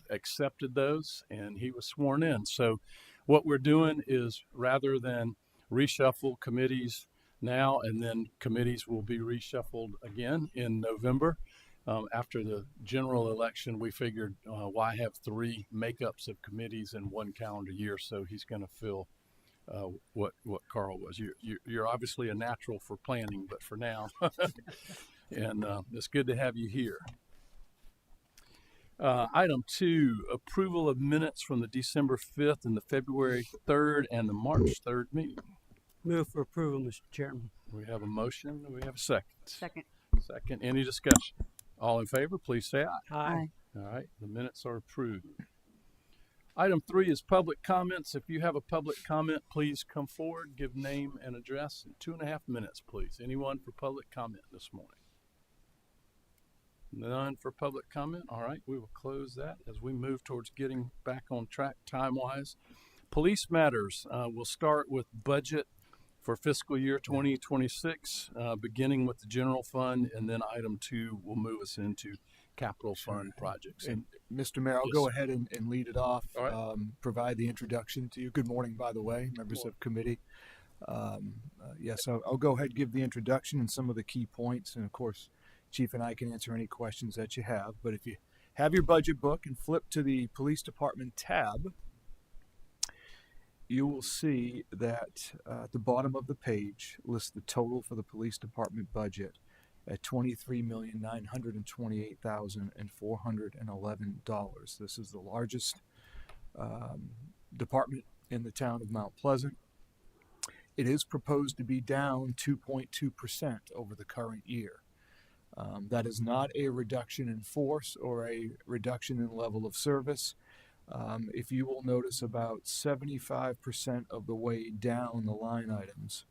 A: accepted those, and he was sworn in. So what we're doing is, rather than reshuffle committees
O: now, and then committees will be reshuffled again in November. After the general election, we figured why have three makeups of committees in one calendar year? So he's going to fill what Carl was. You're obviously a natural for planning, but for now, and it's good to have you here. Item 2, approval of minutes from the December 5th and the February 3rd and the March 3rd meeting.
B: Move for approval, Mr. Chairman.
O: We have a motion. We have a second.
H: Second.
O: Second. Any discussion? All in favor, please say aye.
B: Aye.
O: All right. The minutes are approved. Item 3 is public comments. If you have a public comment, please come forward, give name and address in 2.5 minutes, please. Anyone for public comment this morning? None for public comment. All right, we will close that as we move towards getting back on track time-wise. Police matters. We'll start with budget for fiscal year 2026, beginning with the general fund, and then item 2 will move us into capital fund projects.
A: And Mr. Mayor, I'll
O: Yes.
A: go ahead and lead it off.
O: All right.
A: Provide the introduction to you. Good morning, by the way, members of committee. Yes, I'll go ahead and give the introduction and some of the key points, and of course, Chief and I can answer any questions that you have. But if you have your budget book and flip to the police department tab, you will see that at the bottom of the page lists the total for the police department budget at $23,928,411. This is the largest department in the town of Mount Pleasant. It is proposed to be down 2.2% over the current year. That is not a reduction in force or a reduction in level of service. If you will notice, about 75% of the way down the line items,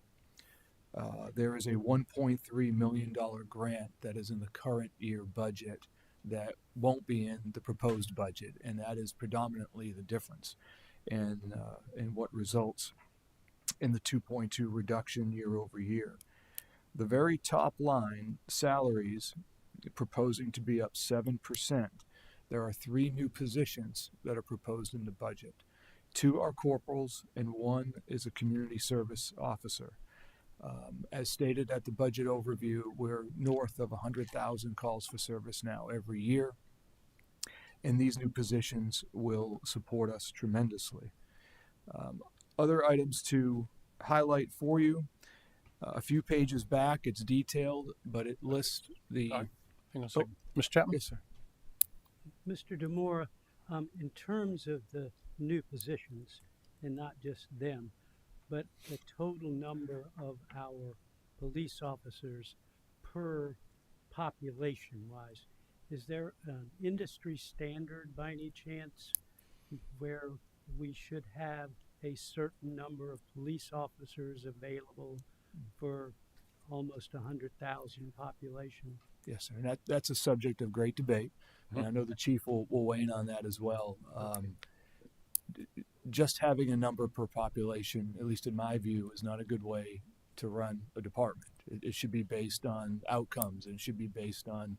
A: there is a $1.3 million grant that is in the current year budget that won't be in the proposed budget, and that is predominantly the difference in what results in the 2.2 reduction year over year. The very top line, salaries, proposing to be up 7%. There are 3 new positions that are proposed in the budget. 2 are corporals and 1 is a community service officer. As stated at the budget overview, we're north of 100,000 calls for service now every year, and these new positions will support us tremendously. Other items to highlight for you. A few pages back, it's detailed, but it lists the...
O: Hang on a second. Mr. Chapman?
A: Yes, sir.
B: Mr. Demora, in terms of the new positions, and not just them, but the total number of our police officers per population-wise, is there an industry standard by any chance where we should have a certain number of police officers available for almost 100,000 population?
A: Yes, sir. And that's a subject of great debate. And I know the chief will weigh in on that as well. Just having a number per population, at least in my view, is not a good way to run a department. It should be based on outcomes, and it should be based on,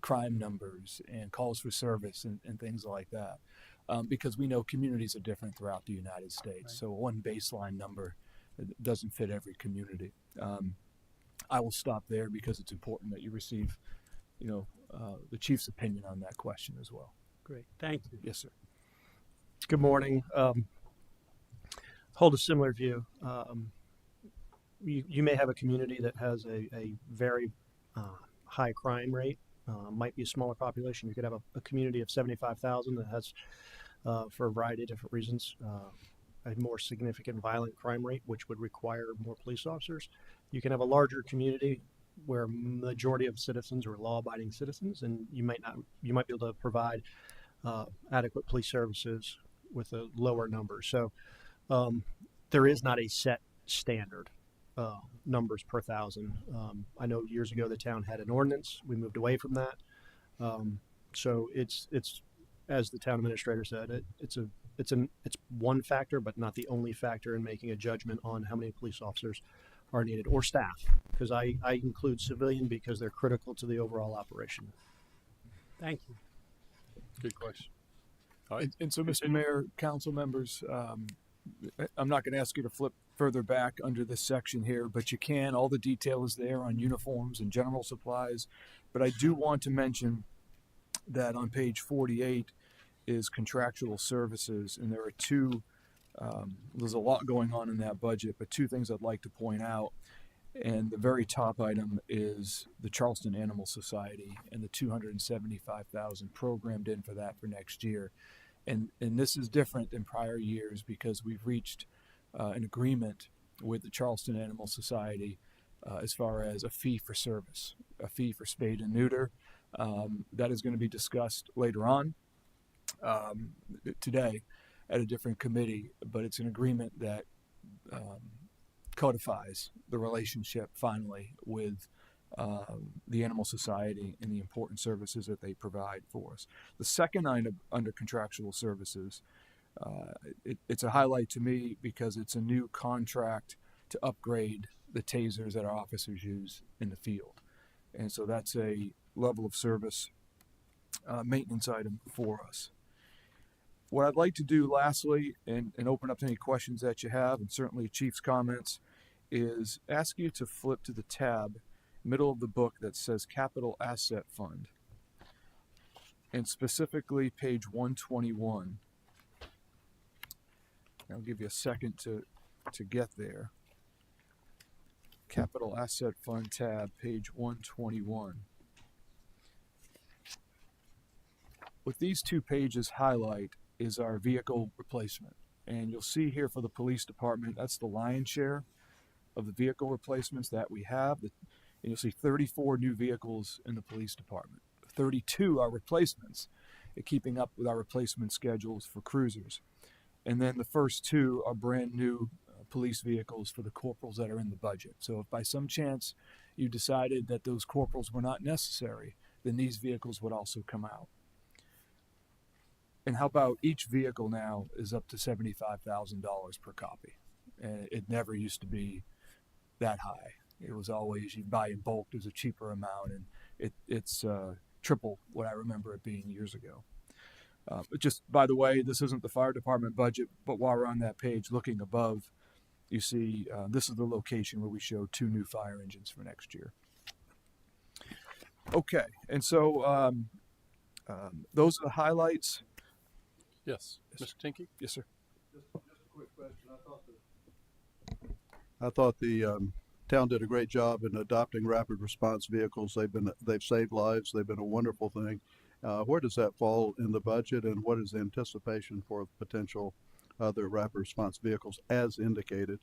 A: crime numbers and calls for service and things like that. Because we know communities are different throughout the United States. Right. So one baseline number doesn't fit every community. I will stop there because it's important that you receive, the chief's opinion on that question as well.
B: Great, thank you.
A: Yes, sir.
P: Good morning. Hold a similar view. You may have a community that has a very high crime rate. Might be a smaller population. You could have a community of 75,000 that has, for a variety of different reasons, a more significant violent crime rate, which would require more police officers. You can have a larger community where majority of citizens are law-abiding citizens, and you might be able to provide adequate police services with a lower number. So there is not a set standard numbers per thousand. I know years ago the town had an ordinance. We moved away from that. So it's as the town administrator said, it's one factor, but not the only factor in making a judgment on how many police officers are needed, or staff, because I include civilian because they're critical to the overall operation.
B: Thank you.
O: Good question.
A: And so, Mr. Mayor, council members, I'm not going to ask you to flip further back under this section here, but you can. All the detail is there on uniforms and general supplies. But I do want to mention that on page 48 is contractual services, and there are two. There's a lot going on in that budget, but two things I'd like to point out. And the very top item is the Charleston Animal Society and the $275,000 programmed in for that for next year. And this is different than prior years because we've reached an agreement with the Charleston Animal Society as far as a fee for service, a fee for spade and neuter. That is going to be discussed later on today at a different committee, but it's an agreement that codifies the relationship finally with the Animal Society and the important services that they provide for us. The second item under contractual services, it's a highlight to me because it's a new contract to upgrade the tasers that our officers use in the field. And so that's a level of service maintenance item for us. What I'd like to do lastly, and open up to any questions that you have, and certainly Chief's comments, is ask you to flip to the tab middle of the book that says Capital Asset Fund, and specifically page 121. I'll give you a second to get there. Capital Asset Fund tab, page 121. What these two pages highlight is our vehicle replacement. And you'll see here for the police department, that's the lion's share of the vehicle replacements that we have. And you'll see 34 new vehicles in the police department. 32 are replacements, keeping up with our replacement schedules for cruisers. And then the first two are brand new police vehicles for the corporals that are in the budget. So if by some chance you decided that those corporals were not necessary, then these vehicles would also come out. And how about each vehicle now is up to $75,000 per copy. And it never used to be that high. It was always, you buy in bulk, there's a cheaper amount, and it's triple what I remember it being years ago. But just, by the way, this isn't the fire department budget, but while we're on that page, looking above, you see this is the location where we show 2 new fire engines for next year. Okay, and so those are the highlights.
O: Yes, Mr. Tinky?
A: Yes, sir.
Q: Just a quick question. I thought the town did a great job in adopting rapid response vehicles. They've saved lives. They've been a wonderful thing. Where does that fall in the budget, and what is the anticipation for potential other rapid response vehicles as indicated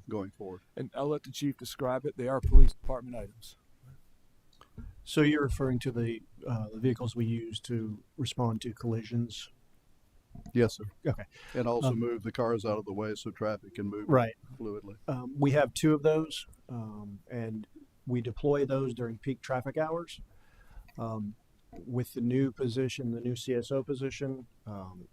Q: going forward?
A: And I'll let the chief describe it. They are police department items.
P: So you're referring to the vehicles we use to respond to collisions?
Q: Yes, sir.
P: Okay.
Q: And also move the cars out of the way so traffic can move fluidly.
P: We have 2 of those, and we deploy those during peak traffic hours. With the new position, the new CSO position,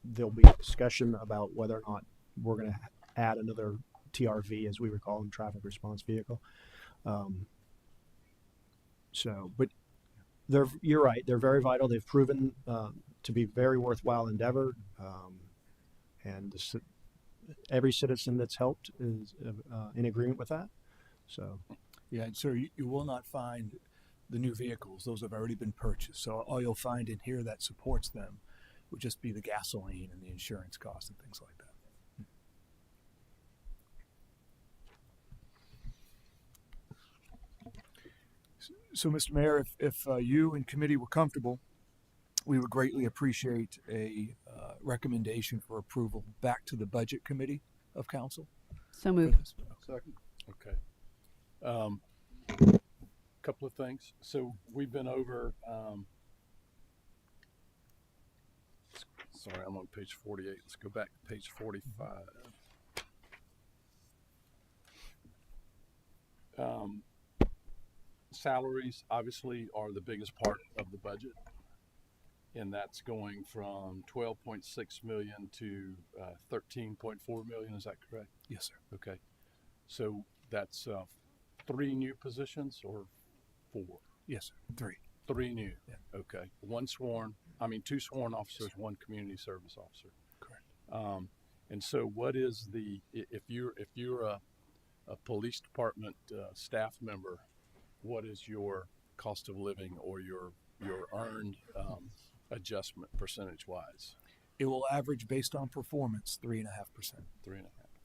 P: there'll be a discussion about whether or not we're going to add another TRV, as we would call them, traffic response vehicle. But you're right. They're very vital. They've proven to be very worthwhile endeavor, and every citizen that's helped is in agreement with that. So,
A: yeah, and sir, you will not find the new vehicles; those have already been purchased. So all you'll find in here that supports them would just be the gasoline and the insurance costs and things like that. So, Mr. Mayor, if you and committee were comfortable, we would greatly appreciate a recommendation for approval back to the budget committee of council.
H: So moved.
Q: Second.
O: Okay. Couple of things. So we've been over, sorry, I'm on page 48. Let's go back to page 45. Salaries obviously are the biggest part of the budget, and that's going from 12.6 million to 13.4 million. Is that correct?
A: Yes, sir.
O: Okay. So that's 3 new positions or 4?
A: Yes, sir. 3.
O: 3 new.
A: Yeah.
O: Okay. 2 sworn officers, 1 community service officer.
A: Correct.
G: And so, what is if you're a police department staff member, what is your cost of living or your earned adjustment percentage wise?
A: It will average based on performance 3.5%.
G: 3.5.
A: Yes,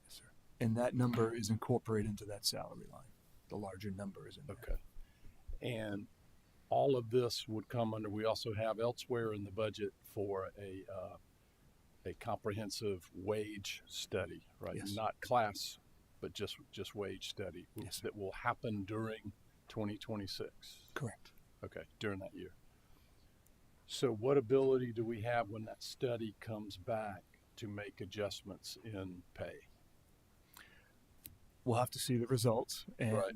A: sir. And that number is incorporated into that salary line. The larger number is in there.
G: Okay. And all of this would come under. We also have elsewhere in the budget for a comprehensive wage study, right?
A: Yes.
G: Not class, but just wage study
A: Yes,
G: that will happen during 2026.
A: Correct.
G: Okay, during that year. So what ability do we have when that study comes back to make adjustments in pay?
A: We'll have to see the results, and
G: Right.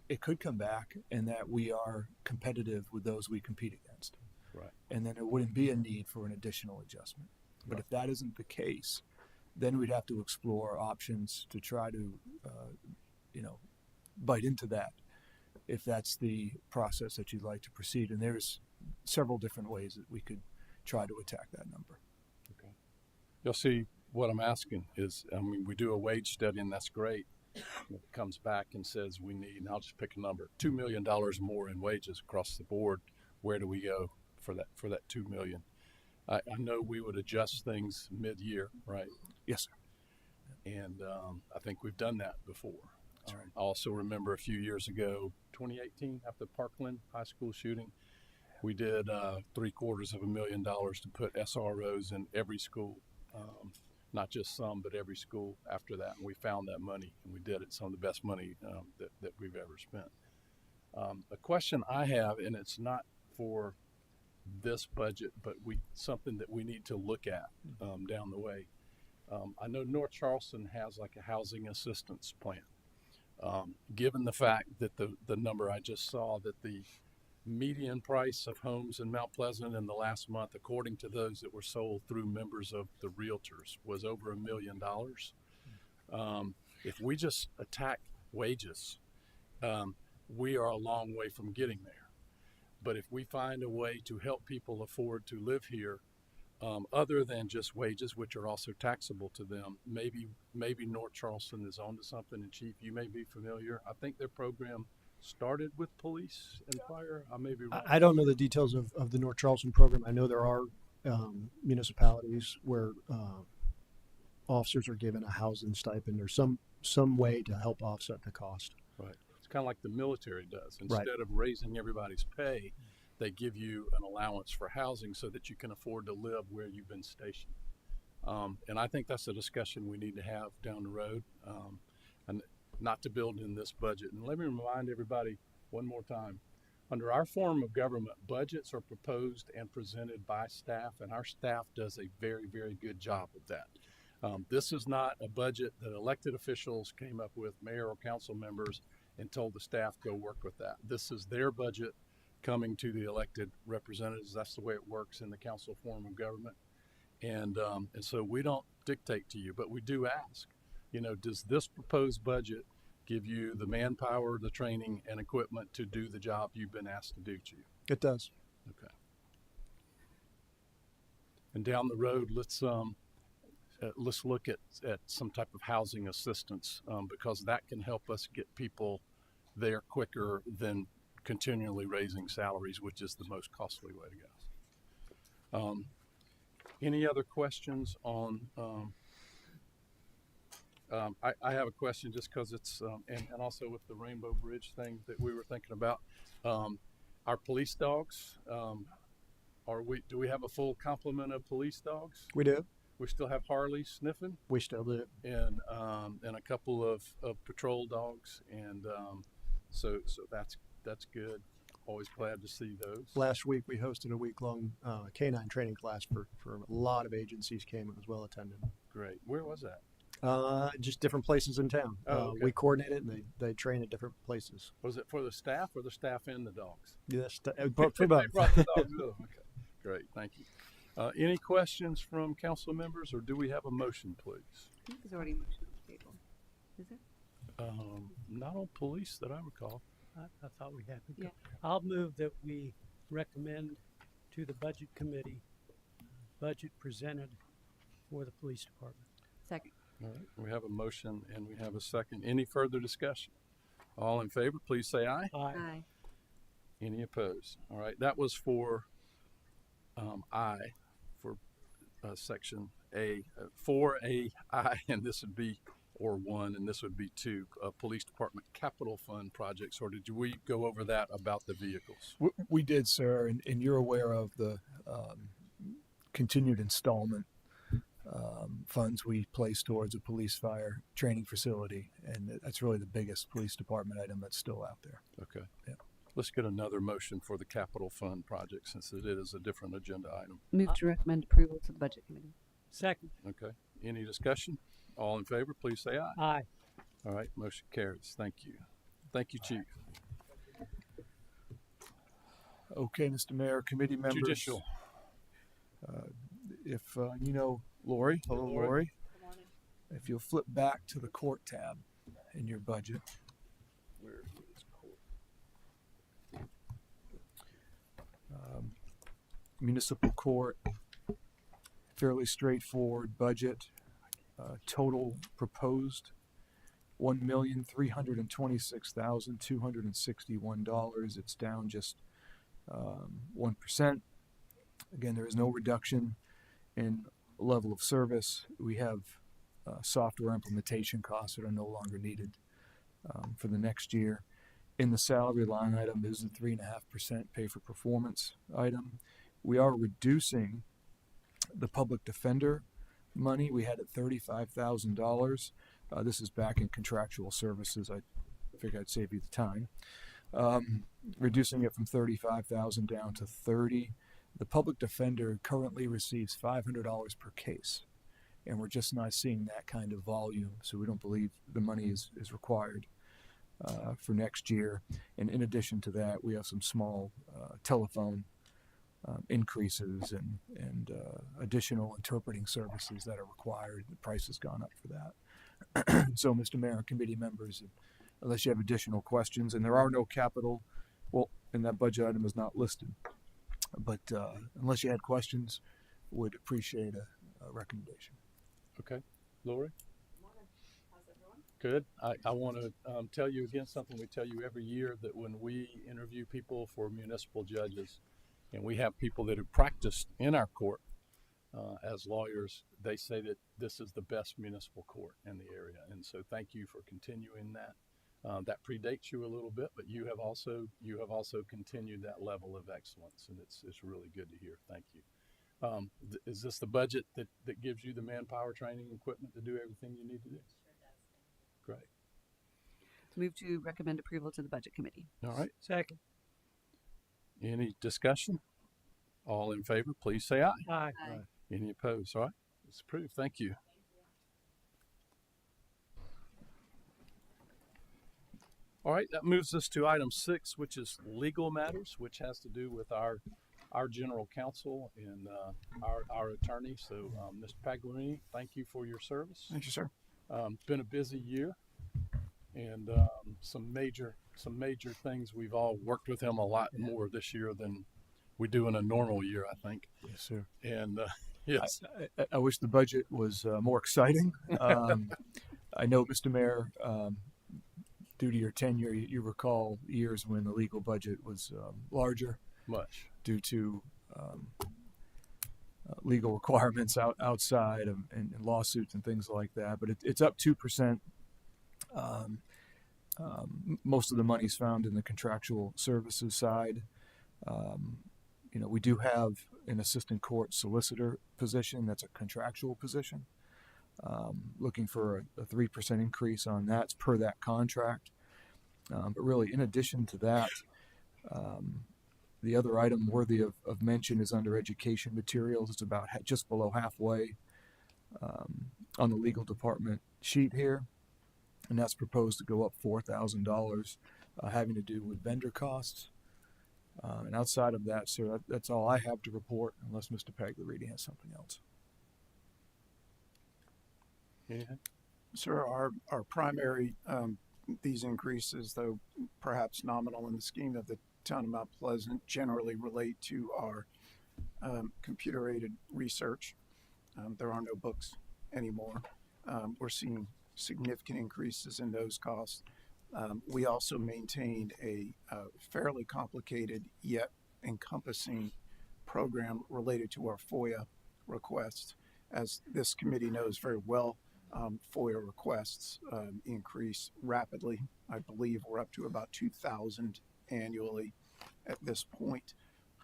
A: It could come back and that we are competitive with those we compete against.
G: Right.
A: And then there wouldn't be a need for an additional adjustment. But
G: Right.
A: if that isn't the case, then we'd have to explore options to try to, bite into that if that's the process that you'd like to proceed. And there's several different ways that we could try to attack that number.
G: Okay. You'll see what I'm asking is, we do a wage study and that's great. It comes back and says we need, and I'll just pick a number, $2 million more in wages across the board. Where do we go for that $2 million? I know we would adjust things mid-year, right?
A: Yes, sir.
G: And I think we've done that before.
A: That's right.
G: I also remember a few years ago, 2018, after the Parkland High School shooting, we did $750,000 to put SROs in every school, not just some, but every school after that. And we found that money, and we did it. Some of the best money that we've ever spent. A question I have, and it's not for this budget, but something that we need to look at down the way. I know North Charleston has like a housing assistance plan. Given the fact that the number I just saw, that the median price of homes in Mount Pleasant in the last month, according to those that were sold through members of the realtors, was over $1 million. If we just attack wages, we are a long way from getting there. But if we find a way to help people afford to live here, other than just wages, which are also taxable to them, maybe North Charleston is onto something. And Chief, you may be familiar. I think their program started with police and fire. I may be wrong.
P: I don't know the details of the North Charleston program. I know there are municipalities where officers are given a housing stipend or some way to help offset the cost.
G: Right. It's kind of like the military does.
P: Right.
G: Instead of raising everybody's pay, they give you an allowance for housing so that you can afford to live where you've been stationed. And I think that's a discussion we need to have down the road, and not to build in this budget. And let me remind everybody one more time, under our form of government, budgets are proposed and presented by staff, and our staff does a very, very good job of that. This is not a budget that elected officials came up with, mayor or council members, and told the staff, go work with that. This is their budget coming to the elected representatives. That's the way it works in the council form of government. And so we don't dictate to you, but we do ask, does this proposed budget give you the manpower, the training, and equipment to do the job you've been asked to do, Chief?
P: It does.
G: Okay. And down the road, let's look at some type of housing assistance, because that can help us get people there quicker than continually raising salaries, which is the most costly way to go. Any other questions on? I have a question just because it's and also with the Rainbow Bridge thing that we were thinking about. Our police dogs, do we have a full complement of police dogs?
P: We do.
G: We still have Harley sniffing.
P: We still do.
G: And a couple of patrol dogs, and so that's good. Always glad to see those.
P: Last week we hosted a week-long canine training class for a lot of agencies came. It was well attended.
G: Great. Where was that?
P: Just different places in town.
G: Oh, okay.
P: We coordinate it, and they train at different places.
G: Was it for the staff or the staff and the dogs?
P: Yes, for
G: They
P: both.
G: brought the dogs with them. Okay. Great. Thank you. Any questions from council members, or do we have a motion, please?
H: I think there's already a motion on the table. Is there?
G: Not on police that I recall.
B: I thought we had.
H: Yeah.
B: I'll move that we recommend to the budget committee budget presented for the police department.
H: Second.
O: All right, we have a motion and we have a second. Any further discussion? All in favor, please say aye.
H: Aye.
O: Any opposed? All right, that was for I, for section A, 4A, I, and this would be, or 1, and this would be 2, Police Department Capital Fund projects. Or did we go over that about the vehicles?
A: We did, sir, and you're aware of the continued installment funds we place towards a police fire training facility, and that's really the biggest police department item that's still out there.
O: Okay.
A: Yeah.
O: Let's get another motion for the capital fund project since it is a different agenda item.
H: Move to recommend approval to the Budget Committee.
B: Second.
O: Okay. Any discussion? All in favor, please say aye.
B: Aye.
O: All right. Motion carries. Thank you. Thank you, Chief.
A: Okay, Mr. Mayor, committee members.
O: Judicial.
A: If you know Lori, hello
O: Lori.
A: Lori. If you'll flip back to the court tab in your budget.
O: Where is court?
A: Municipal court, fairly straightforward budget. Total proposed $1,326,261. It's down just 1%. Again, there is no reduction in level of service. We have software implementation costs that are no longer needed for the next year. In the salary line item is the 3.5% pay for performance item. We are reducing the public defender money. We had it $35,000. This is back in contractual services. I figured I'd save you the time. Reducing it from $35,000 down to $30,000. The public defender currently receives $500 per case, and we're just not seeing that kind of volume, so we don't believe the money is required for next year. And in addition to that, we have some small telephone increases and additional interpreting services that are required. The price has gone up for that. So, Mr. Mayor and committee members, unless you have additional questions, and there are no capital, well, and that budget item is not listed, but unless you had questions, would appreciate a recommendation.
O: Okay. Lori? Good. I want to tell you again something we tell you every year, that when we interview people for municipal judges, and we have people that have practiced in our court as lawyers, they say that this is the best municipal court in the area. And so thank you for continuing that. That predates you a little bit, but you have also continued that level of excellence, and it's really good to hear. Thank you. Is this the budget that gives you the manpower, training, equipment to do everything you need to do? Great.
H: Move to recommend approval to the Budget Committee.
O: All right.
B: Second.
O: Any discussion? All in favor, please say aye.
B: Aye.
H: Aye.
O: Any opposed? All right. It's approved. Thank you. All right. That moves us to item 6, which is legal matters, which has to do with our general counsel and our attorney. So, Mr. Pagliarini, thank you for your service.
A: Thank you, sir.
O: Been a busy year, and some major things. We've all worked with him a lot more this year than we do in a normal year, I think.
A: Yes, sir.
O: And yes,
A: I wish the budget was more exciting. I know, Mr. Mayor, due to your tenure, you recall years when the legal budget was larger,
O: much
A: due to legal requirements outside and lawsuits and things like that. But it's up 2%. Most of the money is found in the contractual services side. We do have an assistant court solicitor position that's a contractual position. Looking for a 3% increase on that. It's per that contract. But really, in addition to that, the other item worthy of mention is under education materials. It's about just below halfway on the legal department sheet here. And that's proposed to go up $4,000, having to do with vendor costs. And outside of that, sir, that's all I have to report, unless Mr. Pagliarini has something else.
O: Yeah.
R: Sir, our primary, these increases, though perhaps nominal in the scheme of the town of Mount Pleasant, generally relate to our computer-aided research. There are no books anymore. we're seeing significant increases in those costs. We also maintain a fairly complicated yet encompassing program related to our FOIA requests. As this committee knows very well, FOIA requests increase rapidly. I believe we're up to about 2,000 annually at this point,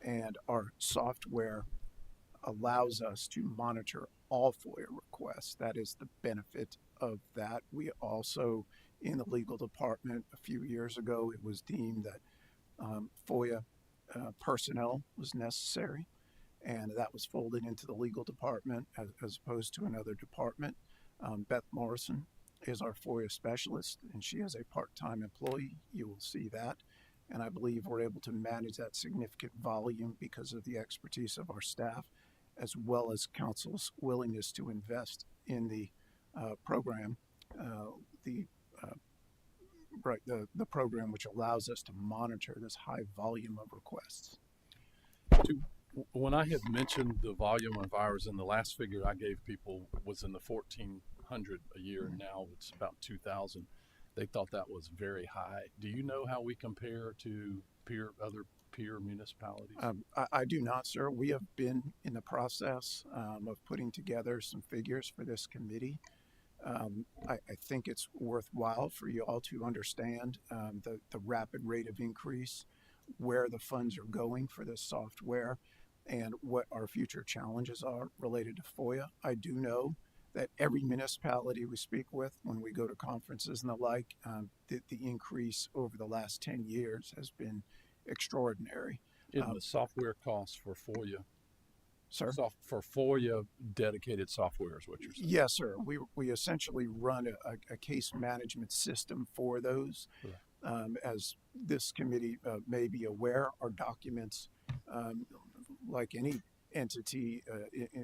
R: and our software allows us to monitor all FOIA requests. That is the benefit of that. We also, in the legal department, a few years ago, it was deemed that FOIA personnel was necessary, and that was folded into the legal department as opposed to another department. Beth Morrison is our FOIA specialist, and she is a part-time employee. You will see that. And I believe we're able to manage that significant volume because of the expertise of our staff, as well as council's willingness to invest in the program, the program which allows us to monitor this high volume of requests.
O: When I had mentioned the volume of hours, and the last figure I gave people was in the 1,400 a year, and now it's about 2,000. They thought that was very high. Do you know how we compare to other peer municipalities?
R: I do not, sir. We have been in the process of putting together some figures for this committee. I think it's worthwhile for you all to understand the rapid rate of increase, where the funds are going for this software, and what our future challenges are related to FOIA. I do know that every municipality we speak with, when we go to conferences and the like, the increase over the last 10 years has been extraordinary.
O: In the software costs for FOIA?
R: Sir?
O: For FOIA dedicated software is what you're saying?
R: Yes, sir. We essentially run a case management system for those. As this committee may be aware, our documents, like any entity,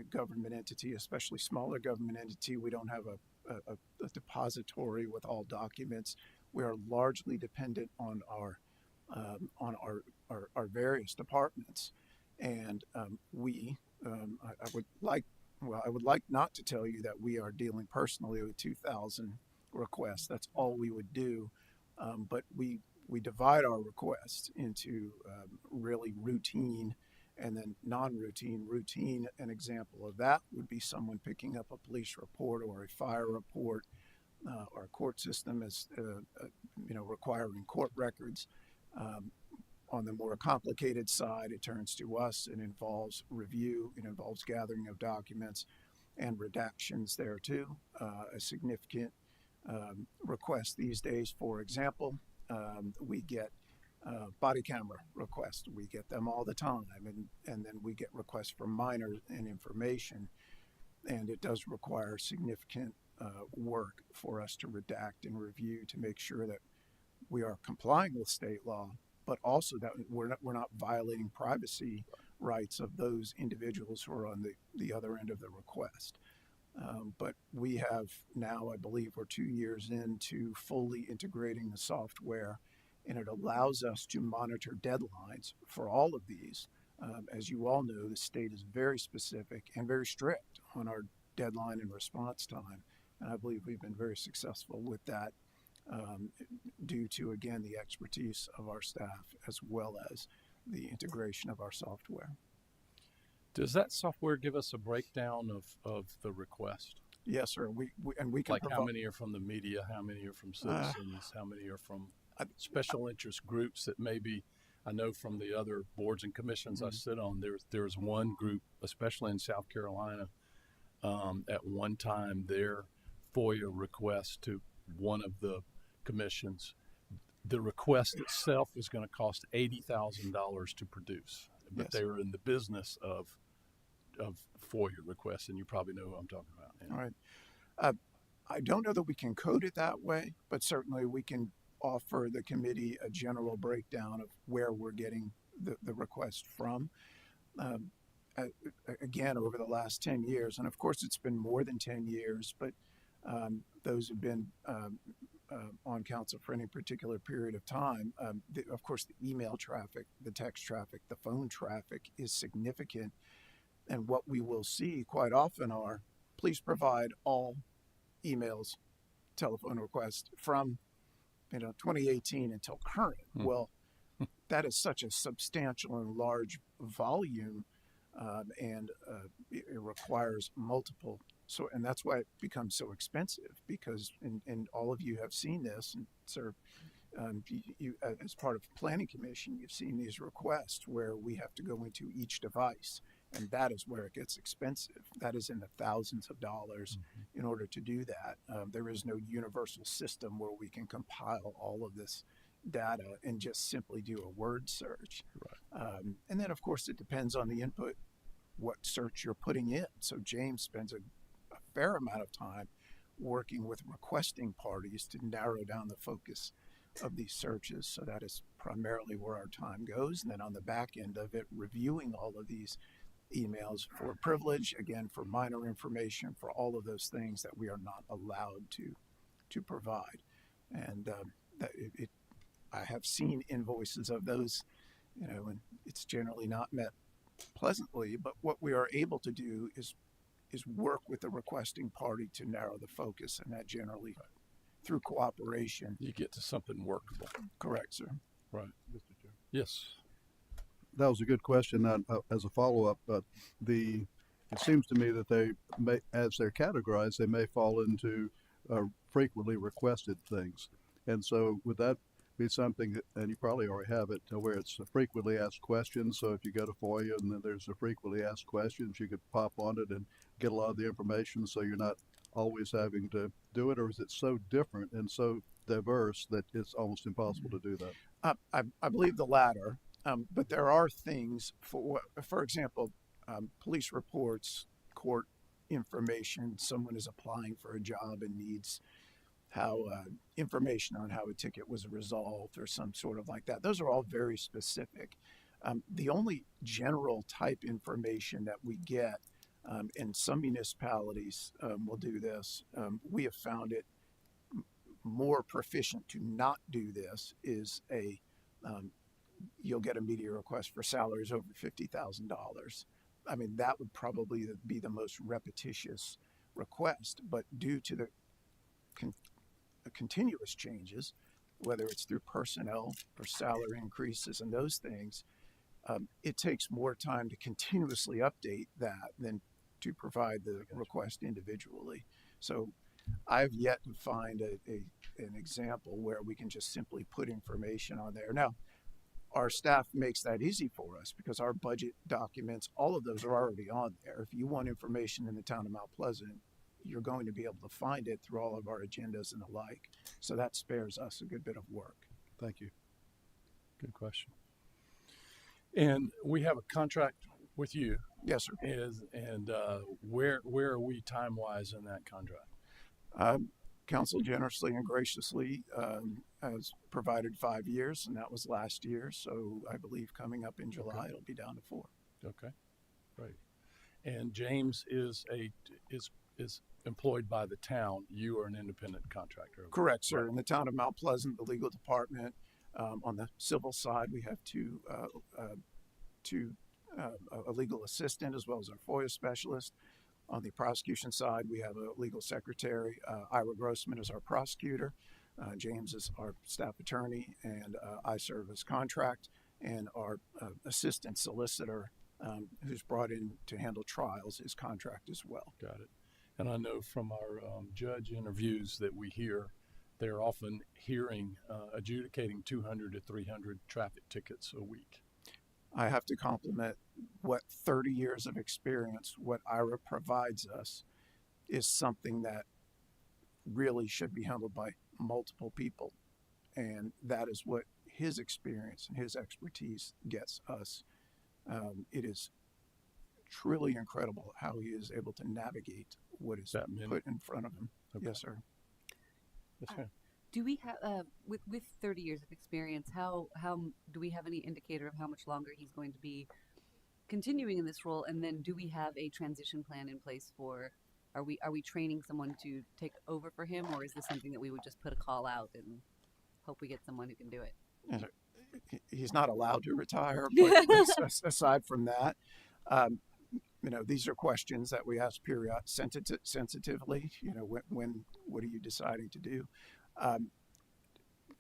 R: government entity, especially smaller government entity, we don't have a depository with all documents. We are largely dependent on our various departments, and I would like not to tell you that we are dealing personally with 2,000 requests. That's all we would do, but we divide our requests into really routine and then non-routine. Routine, an example of that would be someone picking up a police report or a fire report. Our court system is, requiring court records. On the more complicated side, it turns to us. It involves review. It involves gathering of documents and redactions there too. A significant request these days, for example, we get body camera requests. We get them all the time, and then we get requests for minor and information, and it does require significant work for us to redact and review to make sure that we are complying with state law, but also that we're not violating privacy rights of those individuals who are on the other end of the request. But we have now, I believe we're 2 years into fully integrating the software, and it allows us to monitor deadlines for all of these. As you all know, the state is very specific and very strict on our deadline and response time, and I believe we've been very successful with that due to, again, the expertise of our staff as well as the integration of our software.
O: Does that software give us a breakdown of the request?
R: Yes, sir. We can
O: like how many are from the media, how many are from citizens, how many are from special interest groups that maybe I know from the other boards and commissions I sit on. There's one group, especially in South Carolina, at one time their FOIA request to one of the commissions, the request itself was going to cost $80,000 to produce, but
R: Yes.
O: they were in the business of FOIA requests, and you probably know who I'm talking about.
R: All right. I don't know that we can code it that way, but certainly we can offer the committee a general breakdown of where we're getting the request from. Again, over the last 10 years, and of course it's been more than 10 years, but those who've been on council for any particular period of time, of course the email traffic, the text traffic, the phone traffic is significant. And what we will see quite often are, please provide all emails, telephone requests from 2018 until current. Well, that is such a substantial and large volume, and it requires multiple. So, and that's why it becomes so expensive, because, and all of you have seen this, and sir, you as part of the planning commission, you've seen these requests where we have to go into each device, and that is where it gets expensive. That is in the thousands of dollars in order to do that. There is no universal system where we can compile all of this data and just simply do a word search. Right. And then, of course, it depends on the input, what search you're putting in. So James spends a fair amount of time working with requesting parties to narrow down the focus of these searches. So that is primarily where our time goes. And then on the back end of it, reviewing all of these emails for privilege, again, for minor information, for all of those things that we are not allowed to provide. And I have seen invoices of those, and it's generally not met pleasantly, but what we are able to do is work with the requesting party to narrow the focus, and that generally, through cooperation,
O: You get to something workable.
R: correct, sir.
O: Right. Mr. Chair. Yes.
Q: That was a good question. As a follow-up, it seems to me that they may, as they're categorized, they may fall into frequently requested things. And so would that be something, and you probably already have it, to where it's a frequently asked questions? So if you go to FOIA and then there's a frequently asked questions, you could pop on it and get a lot of the information, so you're not always having to do it? Or is it so different and so diverse that it's almost impossible to do that?
R: I believe the latter, but there are things, for example, police reports, court information, someone is applying for a job and needs information on how a ticket was resolved or some sort of like that. Those are all very specific. The only general type information that we get, and some municipalities will do this, we have found it more proficient to not do this, is you'll get a media request for salaries over $50,000. I mean, that would probably be the most repetitious request, but due to the continuous changes, whether it's through personnel or salary increases and those things, it takes more time to continuously update that than to provide the request individually. So I've yet to find an example where we can just simply put information on there. Now, our staff makes that easy for us because our budget documents, all of those are already on there. If you want information in the town of Mount Pleasant, you're going to be able to find it through all of our agendas and the like. So that spares us a good bit of work.
Q: Thank you.
O: Good question. And we have a contract with you.
R: Yes, sir.
O: And where are we time-wise in that contract?
R: Council generously and graciously has provided 5 years, and that was last year. So I believe coming up in July, it'll be down to 4.
O: Okay, great. And James is employed by the town. You are an independent contractor.
R: Correct, sir. In the town of Mount Pleasant, the legal department, on the civil side, we have a legal assistant as well as our FOIA specialist. On the prosecution side, we have a legal secretary. Ira Grossman is our prosecutor. James is our staff attorney, and I serve as contract, and our assistant solicitor, who's brought in to handle trials, is contract as well.
O: Got it. And I know from our judge interviews that we hear, they're often adjudicating 200 to 300 traffic tickets a week.
R: I have to compliment what 30 years of experience, what Ira provides us, is something that really should be handled by multiple people. And that is what his experience and his expertise gets us. It is truly incredible how he is able to navigate what is put in front of him. Okay. Yes, sir.
O: Yes, ma'am.
H: Do we have, with 30 years of experience, how do we have any indicator of how much longer he's going to be continuing in this role? And then do we have a transition plan in place for, are we training someone to take over for him, or is this something that we would just put a call out and hope we get someone who can do it?
R: He's not allowed to retire, but aside from that, these are questions that we ask sensitively. What are you deciding to do?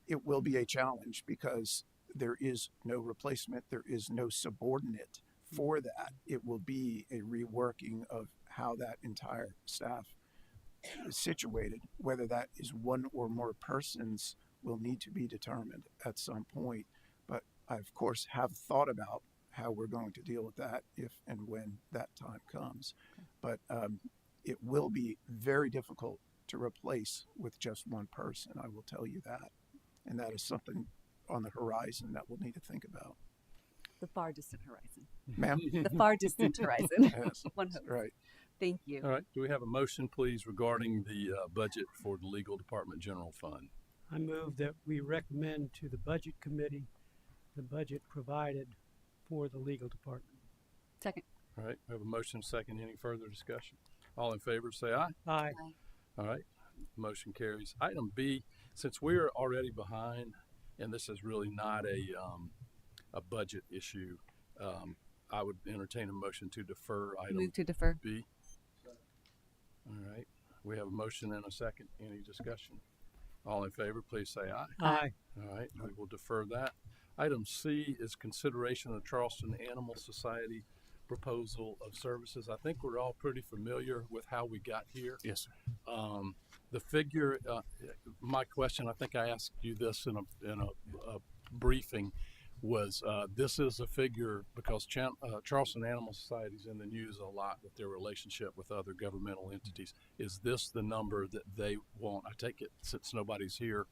R: It will be a challenge because there is no replacement. There is no subordinate for that. It will be a reworking of how that entire staff is situated. Whether that is one or more persons will need to be determined at some point. But I, of course, have thought about how we're going to deal with that if and when that time comes. But it will be very difficult to replace with just one person. I will tell you that. And that is something on the horizon that we'll need to think about.
H: The far distant horizon.
R: Ma'am?
H: The far distant horizon.
R: Yes,
H: One hope.
R: right.
H: Thank you.
O: All right. Do we have a motion, please, regarding the budget for the Legal Department General Fund?
B: I move that we recommend to the Budget Committee the budget provided for the legal department.
H: Second.
O: All right. We have a motion, second. Any further discussion? All in favor, say aye.
B: Aye.
O: All right. Motion carries. Item B, since we're already behind, and this is really not a budget issue, I would entertain a motion to defer item
H: Move to defer.
O: B. All right. We have a motion and a second. Any discussion? All in favor, please say aye.
B: Aye.
O: All right. We will defer that. Item C is consideration of Charleston Animal Society proposal of services. I think we're all pretty familiar with how we got here.
A: Yes, sir.
O: The figure, my question, I think I asked you this in a briefing, was this is a figure because Charleston Animal Society is in the news a lot with their relationship with other governmental entities. Is this the number that they want? I take it, since nobody's here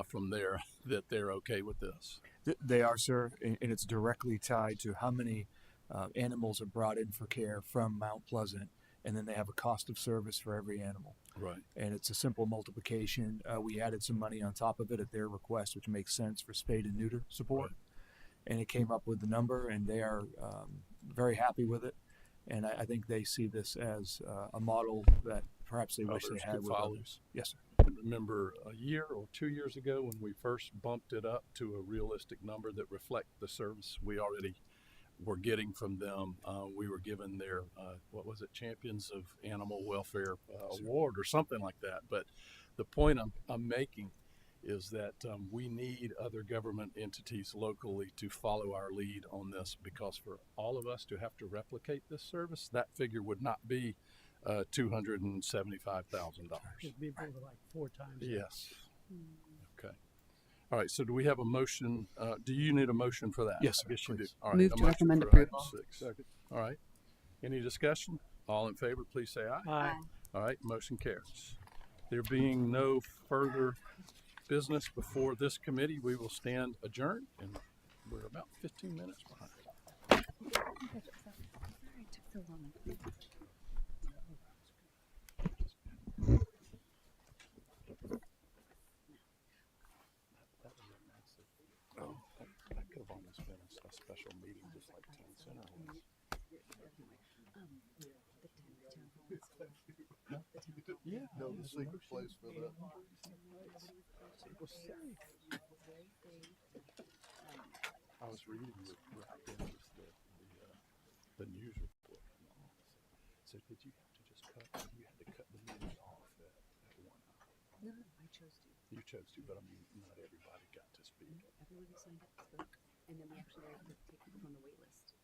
O: from there, that they're okay with this.
A: They are, sir, and it's directly tied to how many animals are brought in for care from Mount Pleasant, and then they have a cost of service for every animal.
O: Right.
A: And it's a simple multiplication. We added some money on top of it at their request, which makes sense for spade and neuter support.
O: Right.
A: And it came up with the number, and they are very happy with it. And I think they see this as a model that perhaps they wish they
O: Others
A: had
O: could
A: with
O: follow.
A: others. Yes, sir.
O: I remember a year or 2 years ago when we first bumped it up to a realistic number that reflect the service we already were getting from them. We were given their, Champions of Animal Welfare Award or something like that. But the point I'm making is that we need other government entities locally to follow our lead on this, because for all of us to have to replicate this service, that figure would not be $275,000.
B: It'd be more like 4 times. that.
O: Yes. Okay. All right. So do we have a motion? Do you need a motion for that?
A: Yes, sir,
O: I guess you do.
A: please.
O: All right.
H: Move
O: a
H: to
O: motion
H: recommend
O: for
H: approval.
O: item 6. Second. All right. Any discussion? All in favor, please say aye.
B: Aye.
O: All right. Motion carries. There being no further business before this committee, we will stand adjourned, and we're about 15 minutes behind. Oh, that could have almost been a special meeting, just like Town Center was.
Q: Yeah. No, the secret place for that.
O: It was safe. I was reading with rapt interest the news report. So did you have to just cut? You had to cut the news off at 1 hour.
H: No, I chose to.
O: You chose to, but I mean, not everybody got to speak.
H: Everyone who signed up spoke, and then we actually were able to take people from the wait list.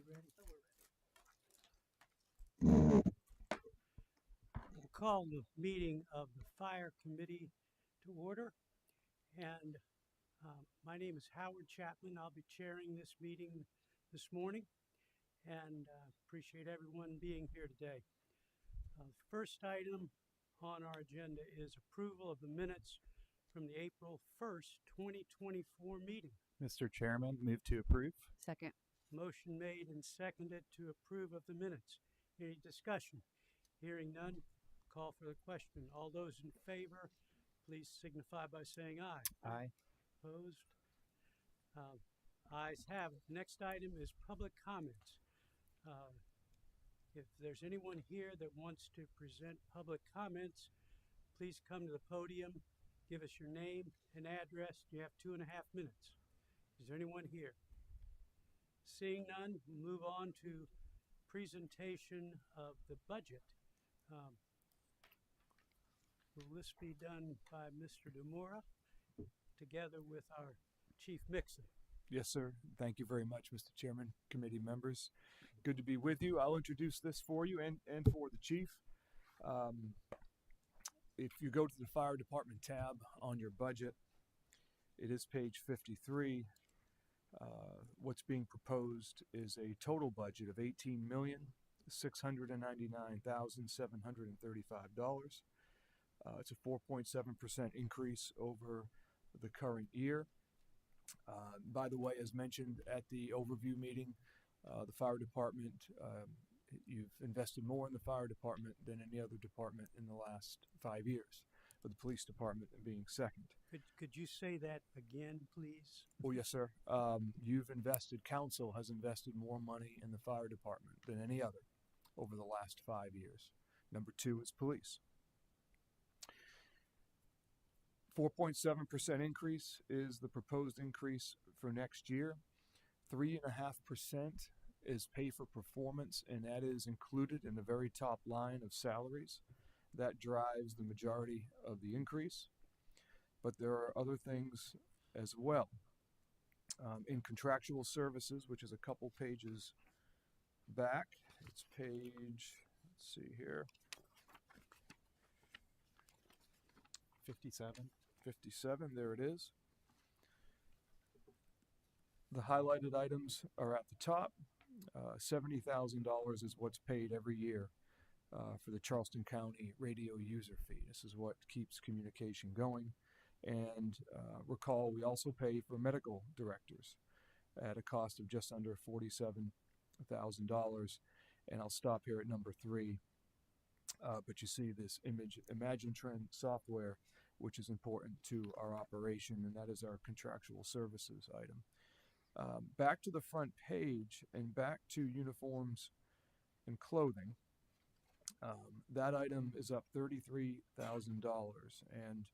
B: ready? We'll call the meeting of the Fire Committee to order. And my name is Howard Chapman. I'll be chairing this meeting this morning, and appreciate everyone being here today. First item on our agenda is approval of the minutes from the April 1st, 2024 meeting.
C: Mr. Chairman, move to approve.
H: Second.
B: Motion made and seconded to approve of the minutes. Any discussion? Hearing none, call for the question. All those in favor, please signify by saying aye.
C: Aye.
B: Opposed? Ayes have it. Next item is public comments. If there's anyone here that wants to present public comments, please come to the podium, give us your name and address. You have 2.5 minutes. Is there anyone here? Seeing none, we'll move on to presentation of the budget. Will this be done by Mr. Demora together with our Chief Mixon?
A: Yes, sir. Thank you very much, Mr. Chairman, committee members. Good to be with you. I'll introduce this for you and for the chief. If you go to the fire department tab on your budget, it is page 53. What's being proposed is a total budget of $18,699,735. It's a 4.7% increase over the current year. By the way, as mentioned at the overview meeting, the fire department, you've invested more in the fire department than any other department in the last 5 years, with the police department being second.
B: Could you say that again, please?
A: Oh, yes, sir. Council has invested more money in the fire department than any other over the last 5 years. Number 2 is police. 4.7% increase is the proposed increase for next year. 3.5% is pay for performance, and that is included in the very top line of salaries. That drives the majority of the increase. But there are other things as well. In contractual services, which is a couple pages back, it's page, let's see here, 57, there it is. The highlighted items are at the top. $70,000 is what's paid every year for the Charleston County radio user fee. This is what keeps communication going. And recall, we also pay for medical directors at a cost of just under $47,000. And I'll stop here at number 3. But you see this ImagineTrend software, which is important to our operation, and that is our contractual services item. Back to the front page and back to uniforms and clothing. That item is up $33,000, and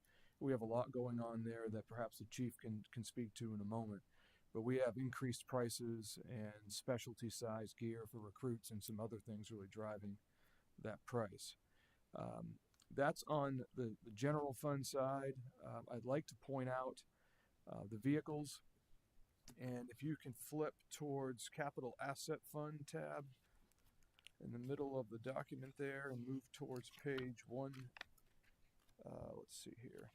A: we have a lot going on there that perhaps the chief can speak to in a moment. But we have increased prices and specialty size gear for recruits and some other things really driving that price. That's on the general fund side. I'd like to point out the vehicles, and if you can flip towards capital asset fund tab in the middle of the document there and move towards page 1. Let's see here.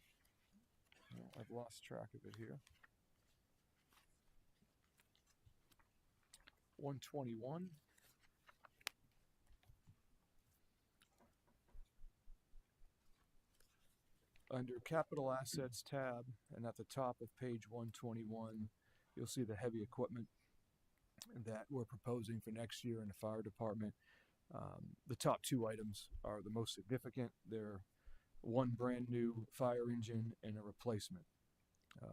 A: Oh, I've lost track of it here. 121. Under Capital Assets tab, and at the top of page 121, you'll see the heavy equipment that we're proposing for next year in the fire department. The top 2 items are the most significant. They're one brand new fire engine and a replacement.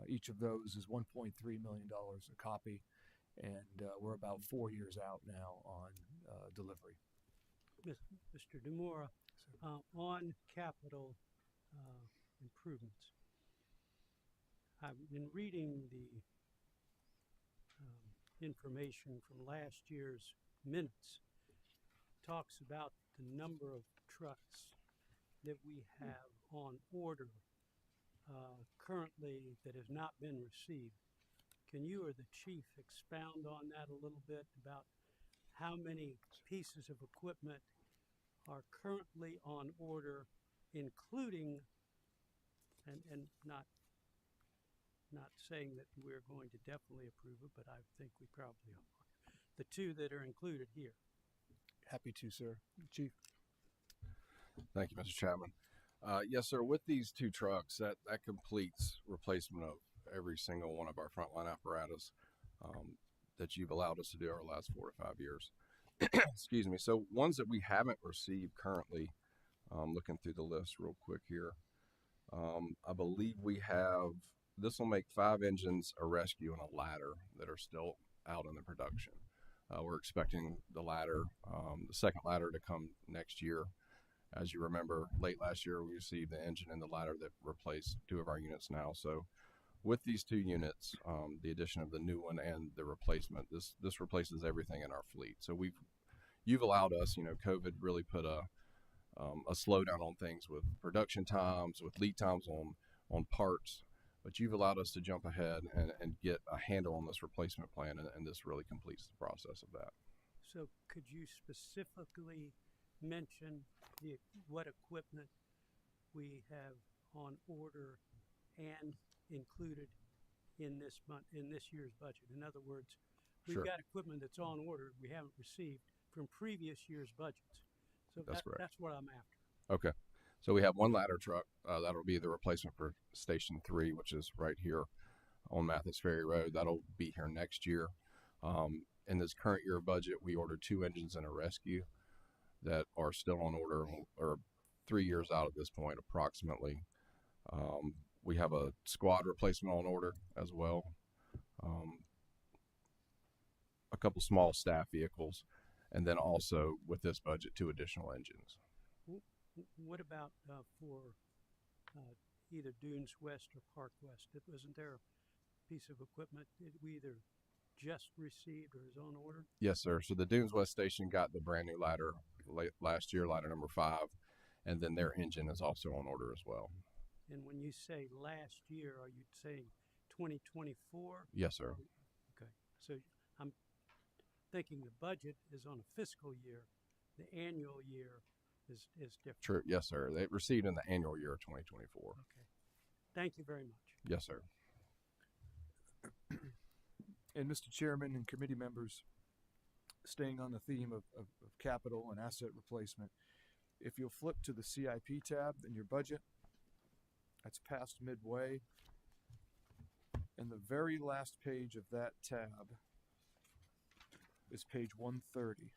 A: Each of those is $1.3 million a copy, and we're about 4 years out now on delivery.
B: Mr. Demora, on capital improvements, I've been reading the information from last year's minutes. Talks about the number of trucks that we have on order currently that have not been received. Can you or the chief expound on that a little bit about how many pieces of equipment are currently on order, including, and not saying that we're going to definitely approve it, but I think we probably are. The two that are included here.
A: Happy to, sir. Chief.
S: Thank you, Mr. Chapman. Yes, sir. With these two trucks, that completes replacement of every single one of our frontline apparatus that you've allowed us to do over the last 4 to 5 years. Excuse me. So ones that we haven't received currently, looking through the list real quick here, I believe we have, this will make 5 engines, a rescue, and a ladder that are still out in the production. We're expecting the ladder, the second ladder, to come next year. As you remember, late last year, we received the engine and the ladder that replaced 2 of our units now. So with these 2 units, the addition of the new one and the replacement, this replaces everything in our fleet. So you've allowed us, COVID really put a slowdown on things with production times, with lead times on parts, but you've allowed us to jump ahead and get a handle on this replacement plan, and this really completes the process of that.
B: So could you specifically mention what equipment we have on order and included in this year's budget? In other words, we've
S: Sure.
B: got equipment that's on order we haven't received from previous year's budgets. So
S: That's correct.
B: that's what I'm after.
S: Okay. So we have 1 ladder truck. That'll be the replacement for Station 3, which is right here on Mathis Ferry Road. That'll be here next year. In this current year budget, we ordered 2 engines and a rescue that are still on order, or 3 years out at this point, approximately. We have a squad replacement on order as well. A couple small staff vehicles, and then also with this budget, 2 additional engines.
B: What about for either Dunes West or Park West? Wasn't there a piece of equipment that we either just received or is on order?
S: Yes, sir. So the Dunes West Station got the brand new ladder last year, ladder number 5, and then their engine is also on order as well.
B: And when you say last year, are you saying 2024?
S: Yes, sir.
B: Okay. So I'm thinking the budget is on a fiscal year. The annual year is different.
S: True. Yes, sir. They received in the annual year of 2024.
B: Okay. Thank you very much.
S: Yes, sir.
A: And Mr. Chairman and committee members, staying on the theme of capital and asset replacement, if you'll flip to the CIP tab in your budget, that's past midway. And the very last page of that tab is page 130.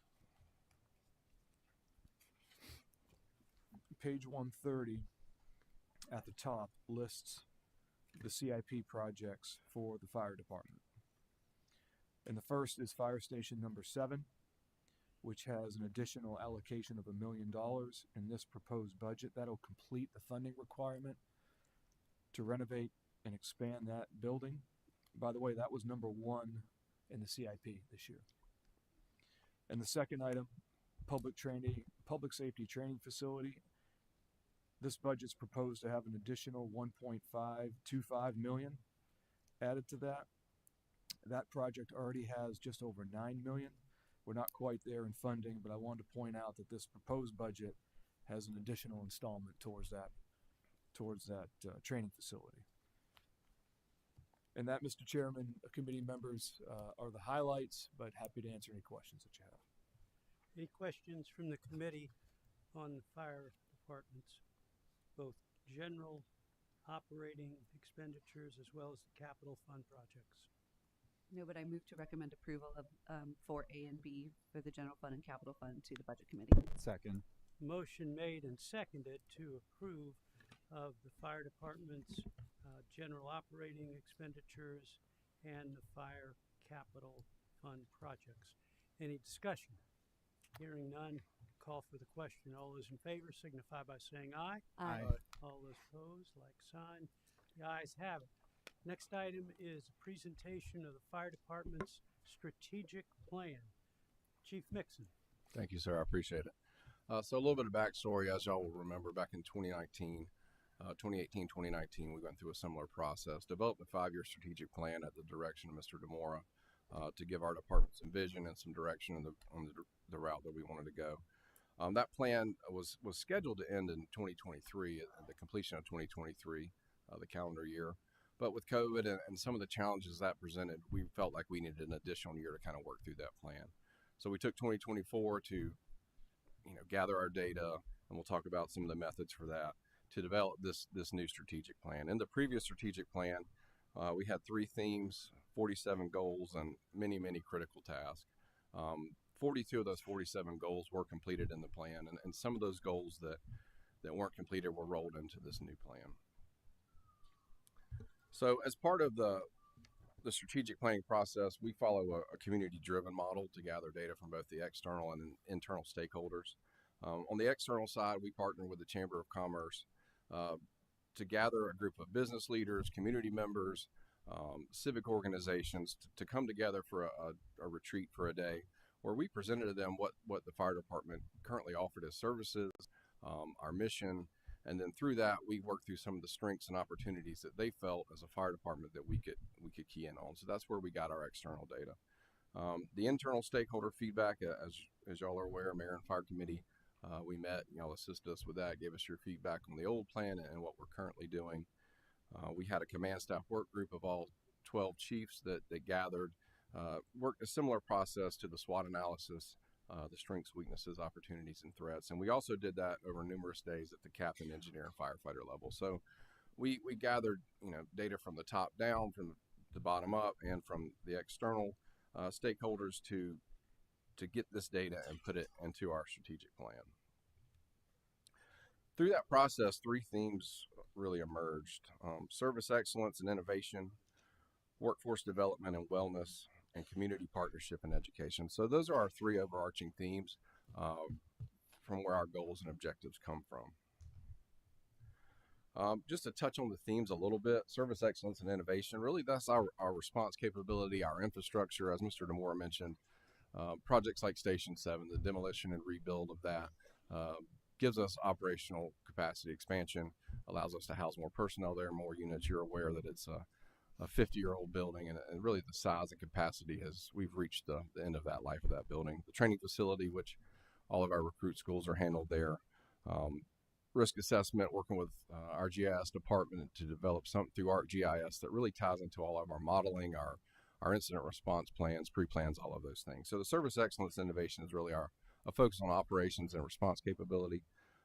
A: Page 130 at the top lists the CIP projects for the fire department. And the first is fire station number 7, which has an additional allocation of $1 million in this proposed budget. That'll complete the funding requirement to renovate and expand that building. By the way, that was number 1 in the CIP this year. And the second item, public safety training facility. This budget's proposed to have an additional $1.525 million added to that. That project already has just over $9 million. We're not quite there in funding, but I wanted to point out that this proposed budget has an additional installment towards that training facility. And that, Mr. Chairman, committee members, are the highlights, but happy to answer any questions that you have.
B: Any questions from the committee on the fire departments, both general operating expenditures as well as the capital fund projects?
H: No, but I move to recommend approval of 4A and B for the general fund and capital fund to the budget committee.
T: Second.
B: Motion made and seconded to approve of the fire department's general operating expenditures and the fire capital fund projects. Any discussion? Hearing none, call for the question. All those in favor signify by saying aye.
T: Aye.
B: All those opposed, like sign. The ayes have it. Next item is a presentation of the fire department's strategic plan. Chief Mixon.
S: Thank you, sir. I appreciate it. So a little bit of backstory, as y'all will remember, back in 2018, 2019, we went through a similar process, developed a 5-year strategic plan at the direction of Mr. DeMora. to give our department some vision and some direction on the route that we wanted to go. That plan was scheduled to end in 2023, at the completion of 2023, the calendar year. But with COVID and some of the challenges that presented, we felt like we needed an additional year to kind of work through that plan. So we took 2024 to, gather our data, and we'll talk about some of the methods for that, to develop this new strategic plan. In the previous strategic plan, we had 3 themes, 47 goals, and many, many critical tasks. 42 of those 47 goals were completed in the plan, and some of those goals that weren't completed were rolled into this new plan. So as part of the strategic planning process, we follow a community-driven model to gather data from both the external and internal stakeholders. On the external side, we partner with the Chamber of Commerce to gather a group of business leaders, community members, civic organizations to come together for a retreat for a day, where we presented to them what the fire department currently offered as services, our mission, and then through that we worked through some of the strengths and opportunities that they felt as a fire department that we could key in on. So that's where we got our external data. The internal stakeholder feedback, as y'all are aware, Mayor and Fire Committee, we met, y'all assisted us with that, gave us your feedback on the old plan and what we're currently doing. We had a command staff work group of all 12 chiefs that gathered, worked a similar process to the SWOT analysis, the strengths, weaknesses, opportunities, and threats. And we also did that over numerous days at the captain, engineer, and firefighter level. So we gathered, data from the top down, from the bottom up, and from the external stakeholders to get this data and put it into our strategic plan. Through that process, 3 themes really emerged: service excellence and innovation, workforce development and wellness, and community partnership and education. So those are our 3 overarching themes from where our goals and objectives come from. Just to touch on the themes a little bit, service excellence and innovation, really that's our response capability, our infrastructure, as Mr. DeMora mentioned. Projects like Station 7, the demolition and rebuild of that, gives us operational capacity expansion, allows us to house more personnel there, more units. You're aware that it's a 50-year-old building, and really the size and capacity we've reached the end of that life of that building. The training facility, which all of our recruit schools are handled there. Risk assessment, working with our GIS department to develop something through ArcGIS that really ties into all of our modeling, our incident response plans, pre-plans, all of those things. So the service excellence innovation is really a focus on operations and response capability.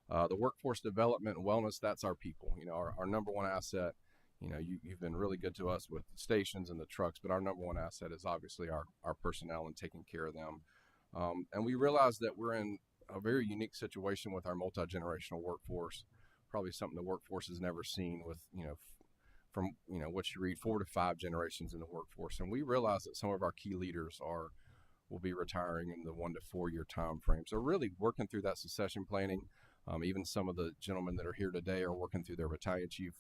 S: The workforce development and wellness, that's our people. Our number one asset. You've been really good to us with the stations and the trucks, but our number one asset is obviously our personnel and taking care of them. And we realize that we're in a very unique situation with our multi-generational workforce, probably something the workforce has never seen with, from what you read, 4 to 5 generations in the workforce. And we realize that some of our key leaders will be retiring in the 1 to 4 year time frame. So really working through that succession planning. Even some of the gentlemen that are here today are working through their battalion chief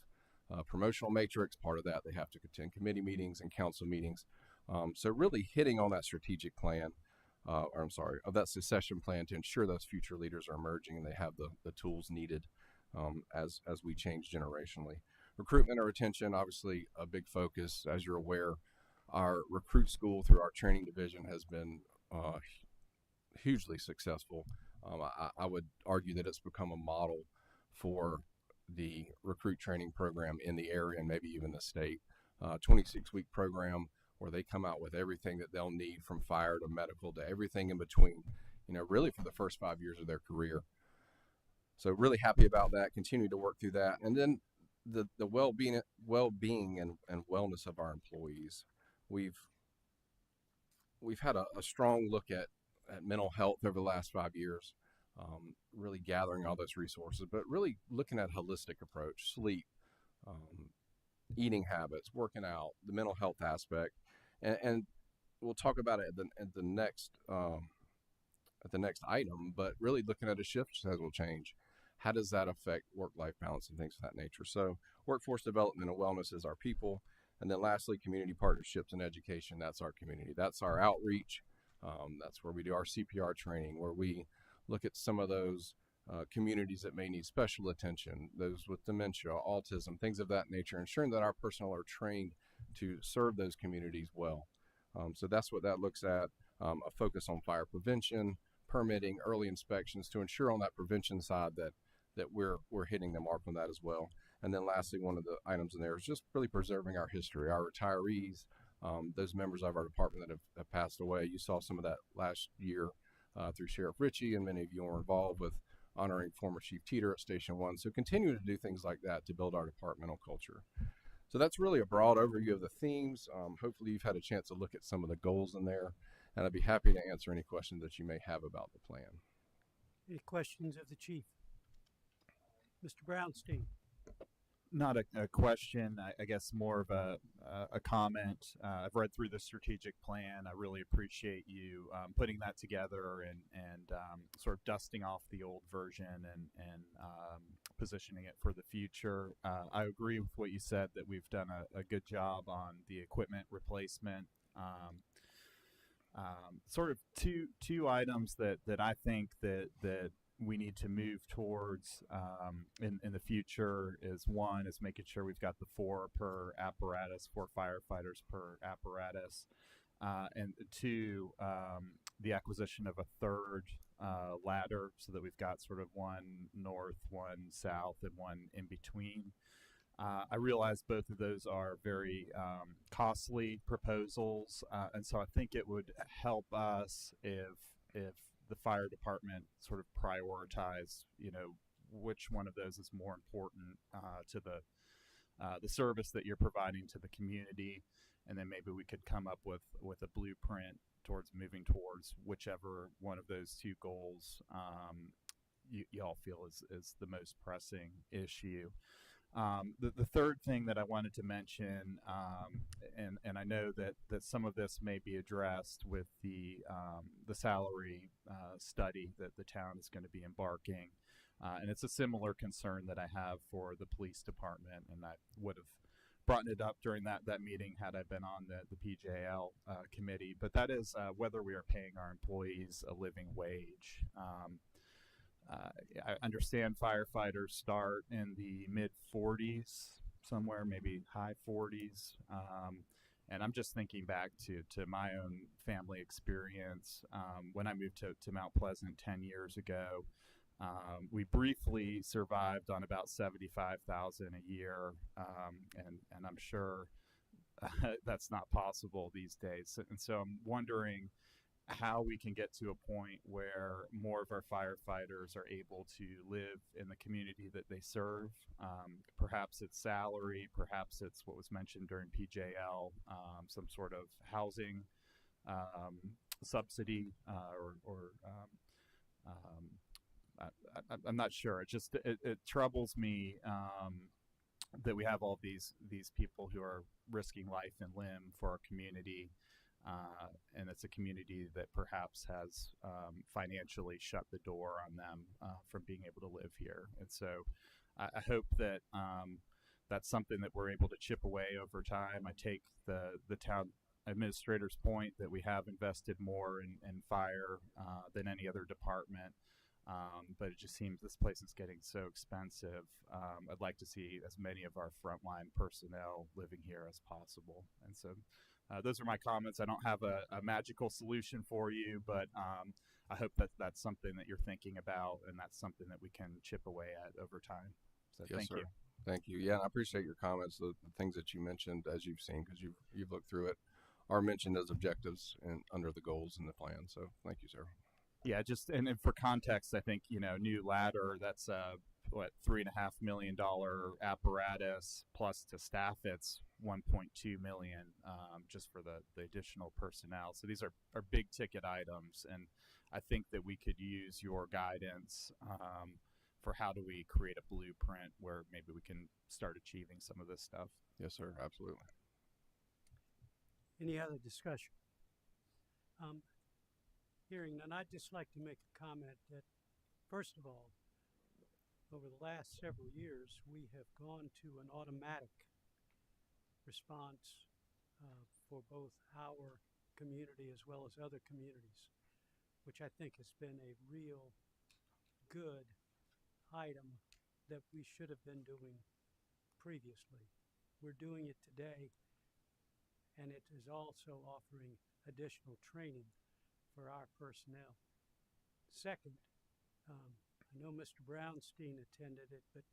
S: promotional matrix. Part of that, they have to attend committee meetings and council meetings. So really hitting on that strategic plan, of that succession plan to ensure those future leaders are emerging and they have the tools needed as we change generationally. Recruitment and retention, obviously a big focus. As you're aware, our recruit school through our training division has been hugely successful. I would argue that it's become a model for the recruit training program in the area and maybe even the state. 26-week program where they come out with everything that they'll need, from fire to medical to everything in between, really for the first 5 years of their career. So really happy about that, continue to work through that. And then the well-being and wellness of our employees. We've had a strong look at mental health over the last 5 years, really gathering all those resources, but really looking at a holistic approach: sleep, eating habits, working out, the mental health aspect, and we'll talk about it at the next item. But really looking at a shift schedule change, how does that affect work-life balance and things of that nature? So workforce development and wellness is our people, and then lastly, community partnerships and education. That's our community. That's our outreach. That's where we do our CPR training, where we look at some of those communities that may need special attention, those with dementia, autism, things of that nature, ensuring that our personnel are trained to serve those communities well. So that's what that looks at. A focus on fire prevention, permitting, early inspections to ensure on that prevention side that we're hitting the mark on that as well. And then lastly, one of the items in there is just really preserving our history, our retirees, those members of our department that have passed away. You saw some of that last year through Sheriff Ritchie, and many of you were involved with honoring former Chief Teeter at Station 1. So continue to do things like that to build our departmental culture. So that's really a broad overview of the themes. Hopefully you've had a chance to look at some of the goals in there, and I'd be happy to answer any questions that you may have about the plan.
B: Any questions of the chief? Mr. Brownstein.
C: Not a question, I guess more of a comment. I've read through the strategic plan. I really appreciate you putting that together and sort of dusting off the old version and positioning it for the future. I agree with what you said, that we've done a good job on the equipment replacement. Sort of two items that I think that we need to move towards in the future is, one is making sure we've got the 4 firefighters per apparatus, and 2, the acquisition of a 3rd ladder, so that we've got sort of 1 north, 1 south, and 1 in between. I realize both of those are very costly proposals, and so I think it would help us if the fire department sort of prioritize, which one of those is more important to the service that you're providing to the community, and then maybe we could come up with a blueprint towards moving towards whichever one of those 2 goals y'all feel is the most pressing issue. The third thing that I wanted to mention, and I know that some of this may be addressed with the salary study that the town is going to be embarking, and it's a similar concern that I have for the police department, and I would have brought it up during that meeting had I been on the PJL committee, but that is whether we are paying our employees a living wage. I understand firefighters start in the mid 40s, somewhere maybe high 40s, and I'm just thinking back to my own family experience when I moved to Mount Pleasant 10 years ago. We briefly survived on about $75,000 a year, and I'm sure that's not possible these days. And so I'm wondering how we can get to a point where more of our firefighters are able to live in the community that they serve. Perhaps it's salary, perhaps it's what was mentioned during PJL, some sort of housing subsidy, I'm not sure. It troubles me that we have all these people who are risking life and limb for our community. And it's a community that perhaps has financially shut the door on them from being able to live here. And so I hope that that's something that we're able to chip away over time. I take the town administrator's point that we have invested more in fire than any other department. But it just seems this place is getting so expensive. I'd like to see as many of our frontline personnel living here as possible. And so those are my comments. I don't have a magical solution for you, but I hope that that's something that you're thinking about, and that's something that we can chip away at over time. So
S: Yes,
C: thank
S: sir.
C: you.
S: Thank you. Yeah, and I appreciate your comments. The things that you mentioned, as you've seen, because you've looked through it, are mentioned as objectives and under the goals in the plan. So thank you, sir.
C: Yeah, just and for context, I think new ladder, that's $3.5 million apparatus, plus to staff it's $1.2 million just for the additional personnel. So these are big ticket items, and I think that we could use your guidance for how do we create a blueprint where maybe we can start achieving some of this stuff.
S: Yes, sir. Absolutely.
B: Any other discussion? Hearing none, I'd just like to make a comment that, first of all, over the last several years, we have gone to an automatic response for both our community as well as other communities, which I think has been a real good item that we should have been doing previously. We're doing it today, and it is also offering additional training for our personnel. Second, I know Mr. Brownstein attended it, but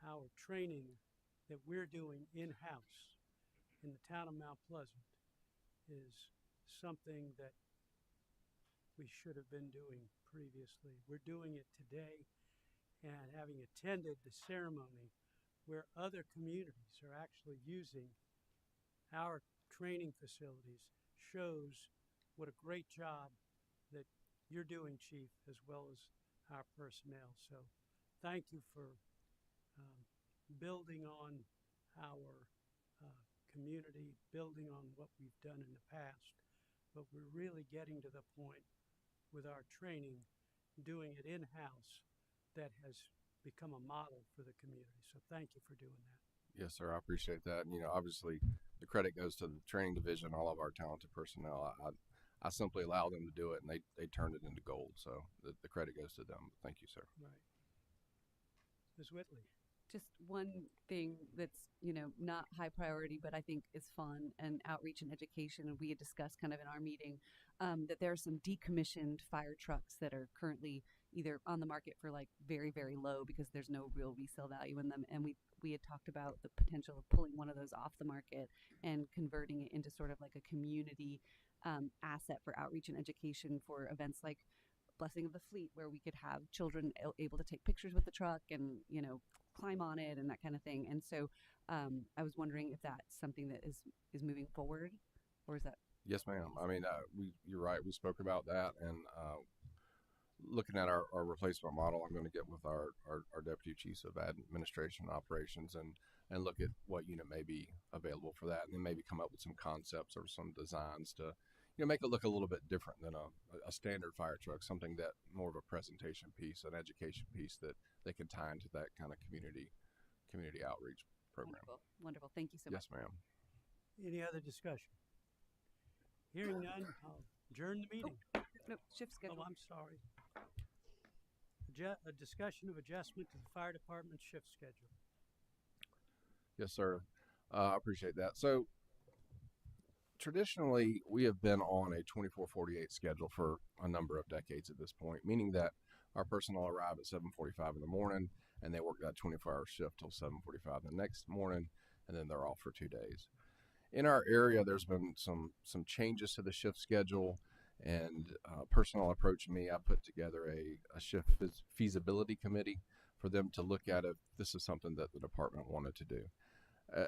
B: our training that we're doing in-house in the town of Mount Pleasant is something that we should have been doing previously. We're doing it today, and having attended the ceremony where other communities are actually using our training facilities shows what a great job that you're doing, Chief, as well as our personnel. So thank you for building on our community, building on what we've done in the past. But we're really getting to the point with our training, doing it in-house, that has become a model for the community. So thank you for doing that.
S: Yes, sir. I appreciate that. And, obviously the credit goes to the training division, all of our talented personnel. I simply allowed them to do it, and they turned it into gold. So the credit goes to them. Thank you, sir.
B: Right. Ms. Whitley.
H: Just one thing that's, not high priority, but I think is fun, and outreach and education. And we had discussed kind of in our meeting that there are some decommissioned fire trucks that are currently either on the market for like very, very low because there's no real resale value in them. And we had talked about the potential of pulling one of those off the market and converting it into sort of like a community asset for outreach and education for events like Blessing of the Fleet, where we could have children able to take pictures with the truck and, climb on it and that kind of thing. And so I was wondering if that's something that is moving forward, or is that?
S: Yes, ma'am. I mean, you're right. We spoke about that, and looking at our replacement model, I'm going to get with our deputy chiefs of administration and operations and look at what unit may be available for that, and then maybe come up with some concepts or some designs to make it look a little bit different than a standard fire truck, something that more of a presentation piece, an education piece that they can tie into that kind of community outreach program.
H: Wonderful. Thank you so much.
S: Yes, ma'am.
B: Any other discussion? Hearing none, I'll adjourn the meeting.
H: No, shift schedule.
B: Oh, I'm sorry. A discussion of adjustment to the fire department shift schedule.
S: Yes, sir. I appreciate that. So traditionally, we have been on a 24/48 schedule for a number of decades at this point, meaning that our personnel arrive at 7:45 in the morning, and they work that 24-hour shift till 7:45 the next morning, and then they're off for 2 days. In our area, there's been some changes to the shift schedule, and personnel approached me. I put together a shift feasibility committee for them to look at if this is something that the department wanted to do.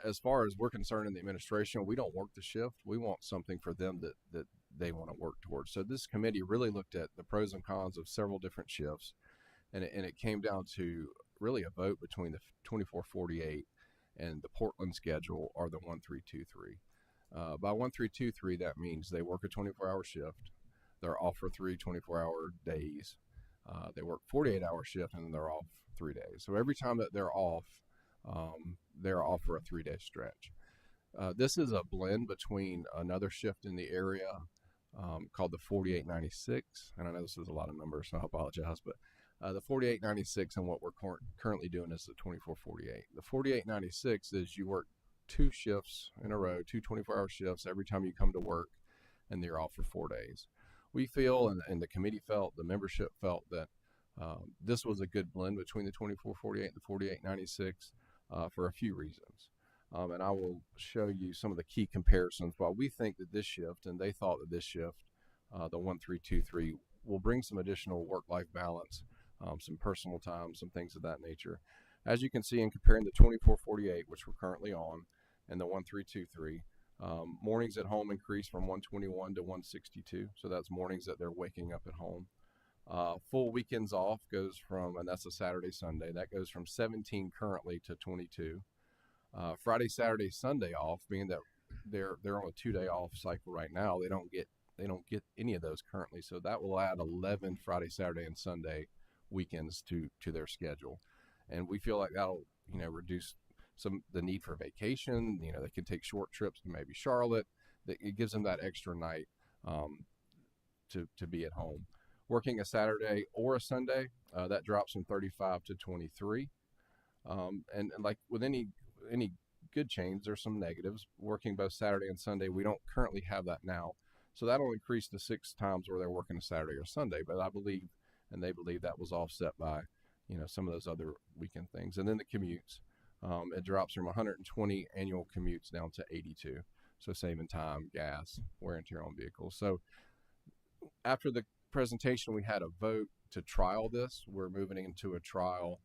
S: As far as we're concerned in the administration, we don't work the shift. We want something for them that they want to work towards. So this committee really looked at the pros and cons of several different shifts, and it came down to really a vote between the 24/48 and the Portland schedule, or the 1323. By 1323, that means they work a 24-hour shift. They're off for 3 24-hour days. They work 48-hour shift, and they're off 3 days. So every time that they're off for a 3-day stretch. This is a blend between another shift in the area called the 4896, and I know this is a lot of numbers, so I apologize, but the 4896 and what we're currently doing is the 24/48. The 4896 is you work 2 shifts in a row, 2 24-hour shifts every time you come to work, and you're off for 4 days. We feel, and the committee felt, the membership felt that this was a good blend between the 24/48 and the 4896 for a few reasons. And I will show you some of the key comparisons. While we think that this shift, and they thought that this shift, the 1323, will bring some additional work-life balance, some personal time, some things of that nature. As you can see in comparing the 24/48, which we're currently on, and the 1323, mornings at home increase from 121 to 162. So that's mornings that they're waking up at home. Full weekends off goes from, and that's a Saturday, Sunday, that goes from 17 currently to 22. Friday, Saturday, Sunday off, being that they're on a 2-day off cycle right now, they don't get any of those currently. So that will add 11 Friday, Saturday, and Sunday weekends to their schedule. And we feel like that'll, reduce the need for vacation. They can take short trips to maybe Charlotte. It gives them that extra night to be at home. Working a Saturday or a Sunday, that drops from 35 to 23. And like with any good change. There's some negatives. Working both Saturday and Sunday, we don't currently have that now. So that'll increase to 6 times where they're working a Saturday or Sunday. But I believe, and they believe, that was offset by, some of those other weekend things. And then the commutes. It drops from 120 annual commutes down to 82. So saving time, gas, wear and tear on vehicles. So after the presentation, we had a vote to trial this. We're moving into a trial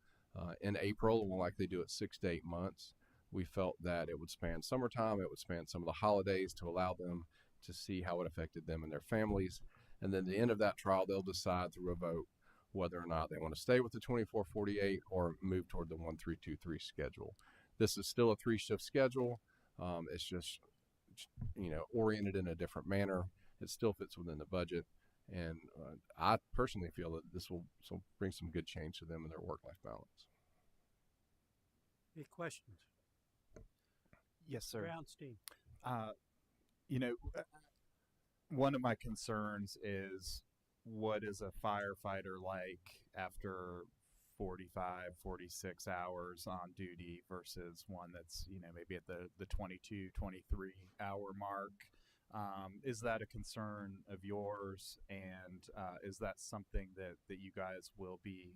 S: in April. We'll likely do it 6 to 8 months. We felt that it would span summertime. It would span some of the holidays to allow them to see how it affected them and their families. And then at the end of that trial, they'll decide through a vote whether or not they want to stay with the 24/48 or move toward the 1-3-2-3 schedule. This is still a 3-shift schedule. It's just, oriented in a different manner. It still fits within the budget. And I personally feel that this will bring some good change to them and their work-life balance.
B: Any questions?
C: Yes, sir.
B: Brownstein.
C: One of my concerns is, what is a firefighter like after 45, 46 hours on duty versus one that's, maybe at the 22, 23 hour mark? Is that a concern of yours? And is that something that you guys will be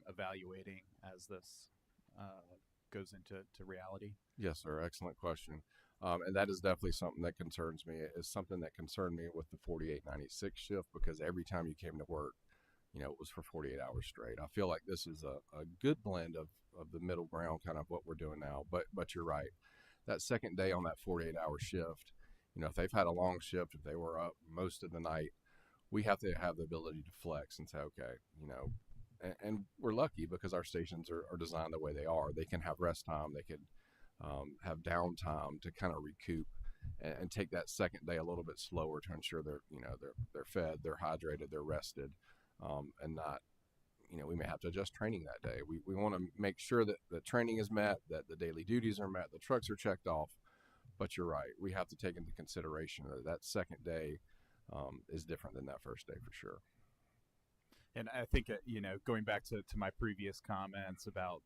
C: evaluating as this goes into reality?
S: Yes, sir. Excellent question. And that is definitely something that concerns me. It's something that concerned me with the 48-96 shift, because every time you came to work, it was for 48 hours straight. I feel like this is a good blend of the middle ground, kind of what we're doing now. But you're right. That second day on that 48-hour shift, if they've had a long shift, if they were up most of the night, we have to have the ability to flex and say, okay, and we're lucky because our stations are designed the way they are. They can have rest time. They could have downtime to kind of recoup and take that second day a little bit slower to ensure they're fed, they're hydrated, they're rested, and not, we may have to adjust training that day. We want to make sure that the training is met, that the daily duties are met, the trucks are checked off. But you're right. We have to take into consideration that second day is different than that first day for sure.
C: And I think, going back to my previous comments about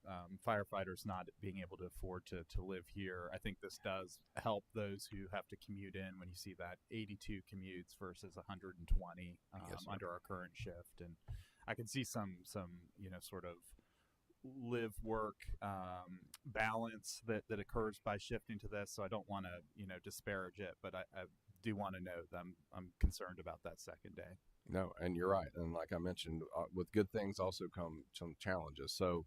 C: firefighters not being able to afford to live here, I think this does help those who have to commute in when you see that 82 commutes versus 120
S: Yes, sir.
C: under our current shift. And I can see some sort of live work balance that occurs by shifting to this. So I don't want to, disparage it, but I do want to note that I'm concerned about that second day.
S: No, and you're right. And like I mentioned, with good things also come some challenges. So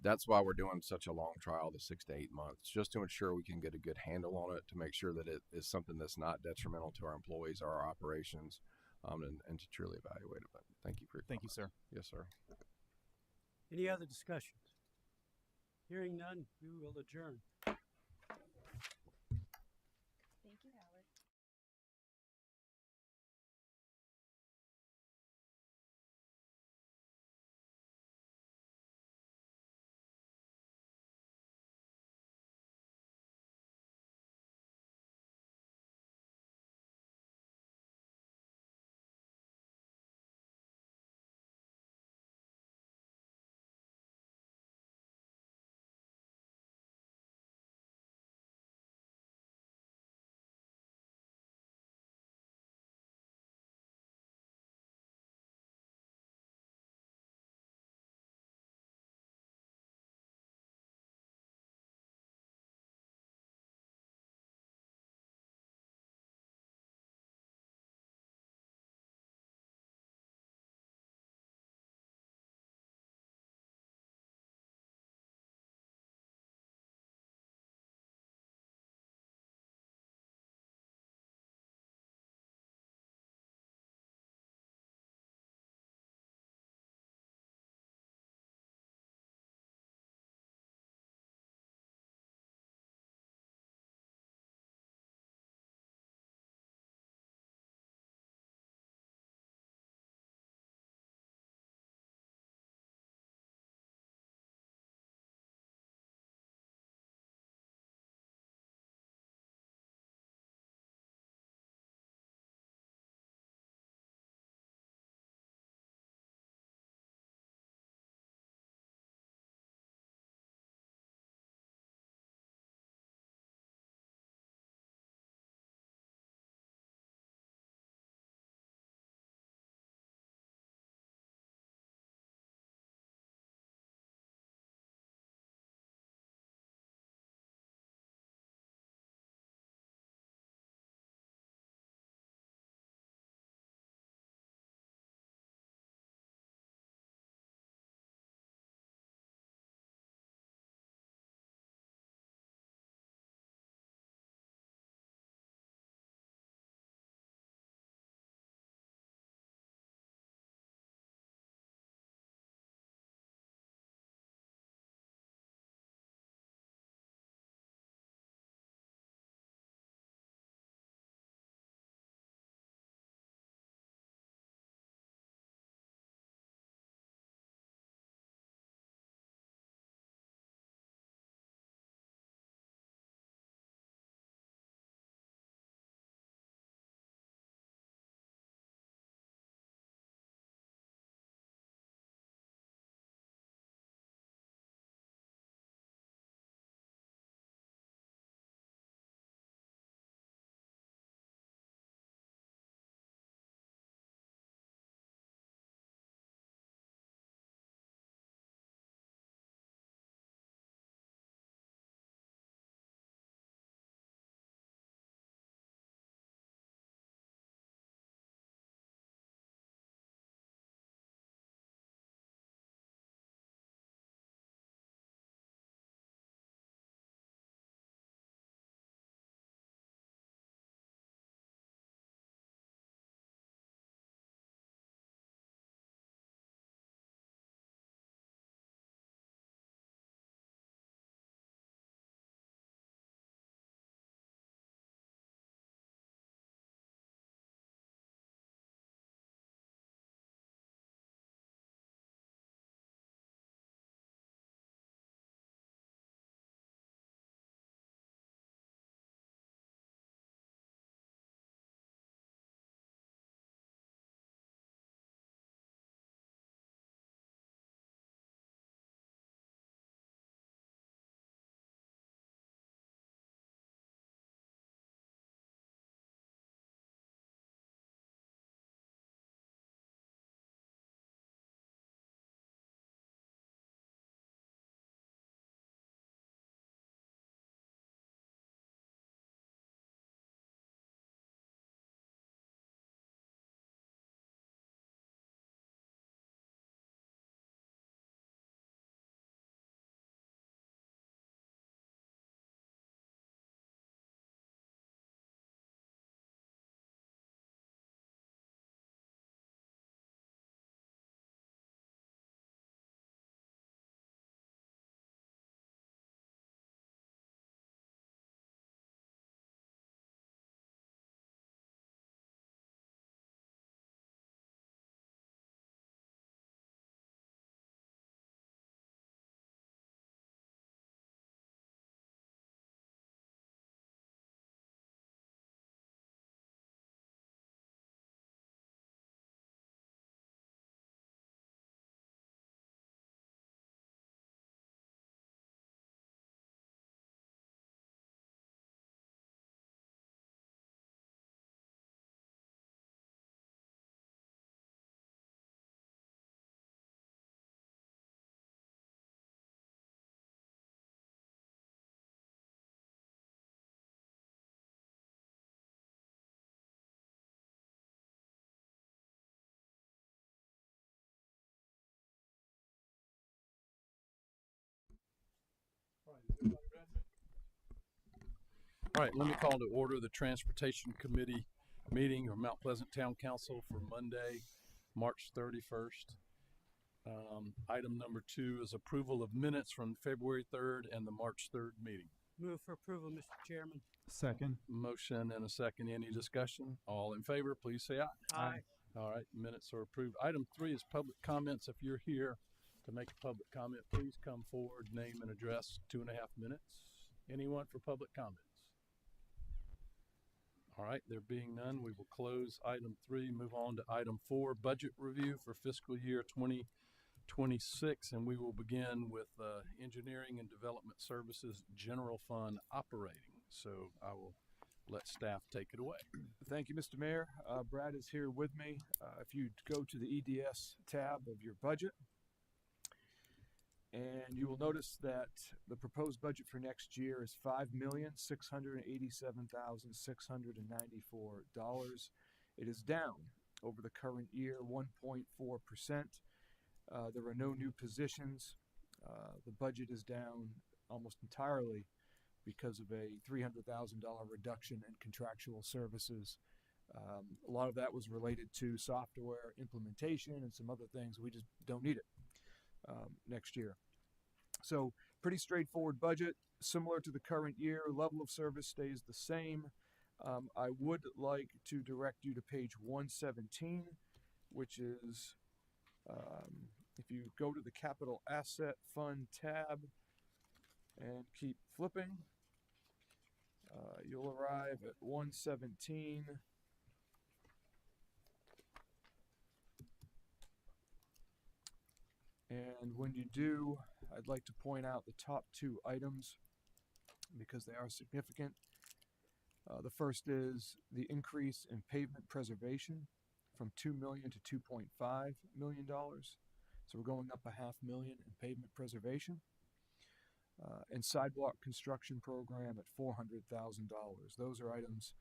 S: that's why we're doing such a long trial, the 6 to 8 months, just to ensure we can get a good handle on it, to make sure that it is something that's not detrimental to our employees or our operations, and to truly evaluate it. But thank you for your
C: Thank you,
S: comments.
C: sir.
S: Yes, sir.
B: Any other discussions? Hearing none, we will adjourn.
O: All right, let me call to order the Transportation Committee meeting of Mount Pleasant Town Council for Monday, March 31st. Item number 2 is approval of minutes from February 3rd and the March 3rd meeting.
B: Move for approval, Mr. Chairman.
C: Second.
O: Motion and a second. Any discussion? All in favor, please say aye.
B: Aye.
O: All right, minutes are approved. Item 3 is public comments. If you're here to make a public comment, please come forward, name and address, 2.5 minutes. Anyone for public comments? All right, there being none, we will close item 3, move on to item 4, budget review for fiscal year 2026, and we will begin with Engineering and Development Services General Fund operating. So I will let staff take it away.
A: Thank you, Mr. Mayor. Brad is here with me. If you go to the EDS tab of your budget, and you will notice that the proposed budget for next year is $5,687,694. It is down over the current year 1.4%. There are no new positions. The budget is down almost entirely because of a $300,000 reduction in contractual services. A lot of that was related to software implementation and some other things. We just don't need it next year. So pretty straightforward budget, similar to the current year. Level of service stays the same. I would like to direct you to page 117, which is if you go to the Capital Asset Fund tab and keep flipping, you'll arrive at 117. And when you do, I'd like to point out the top 2 items because they are significant. The first is the increase in pavement preservation from $2 million to $2.5 million. So we're going up $500,000 in pavement preservation. And sidewalk construction program at $400,000. Those are items,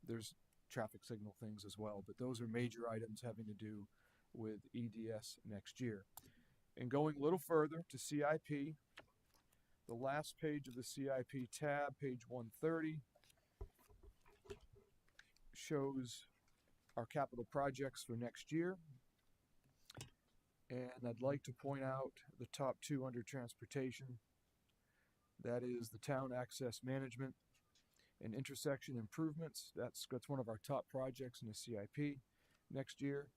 A: there's traffic signal things as well, but those are major items having to do with EDS next year. And going a little further to CIP, the last page of the CIP tab, page 130, shows our capital projects for next year. And I'd like to point out the top 2 under transportation. That is the town access management and intersection improvements. That's one of our top projects in the CIP next year.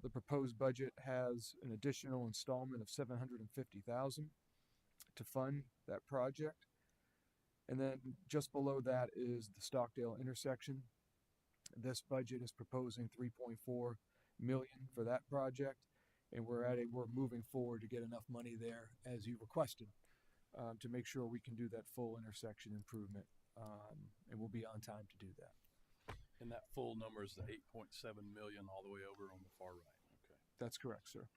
A: The proposed budget has an additional installment of $750,000 to fund that project. And then just below that is the Stockdale intersection. This budget is proposing $3.4 million for that project, and we're moving forward to get enough money there as you requested to make sure we can do that full intersection improvement, and we'll be on time to do that.
O: And that full number is the 8.7 million all the way over on the far right. Okay.
A: That's correct, sir.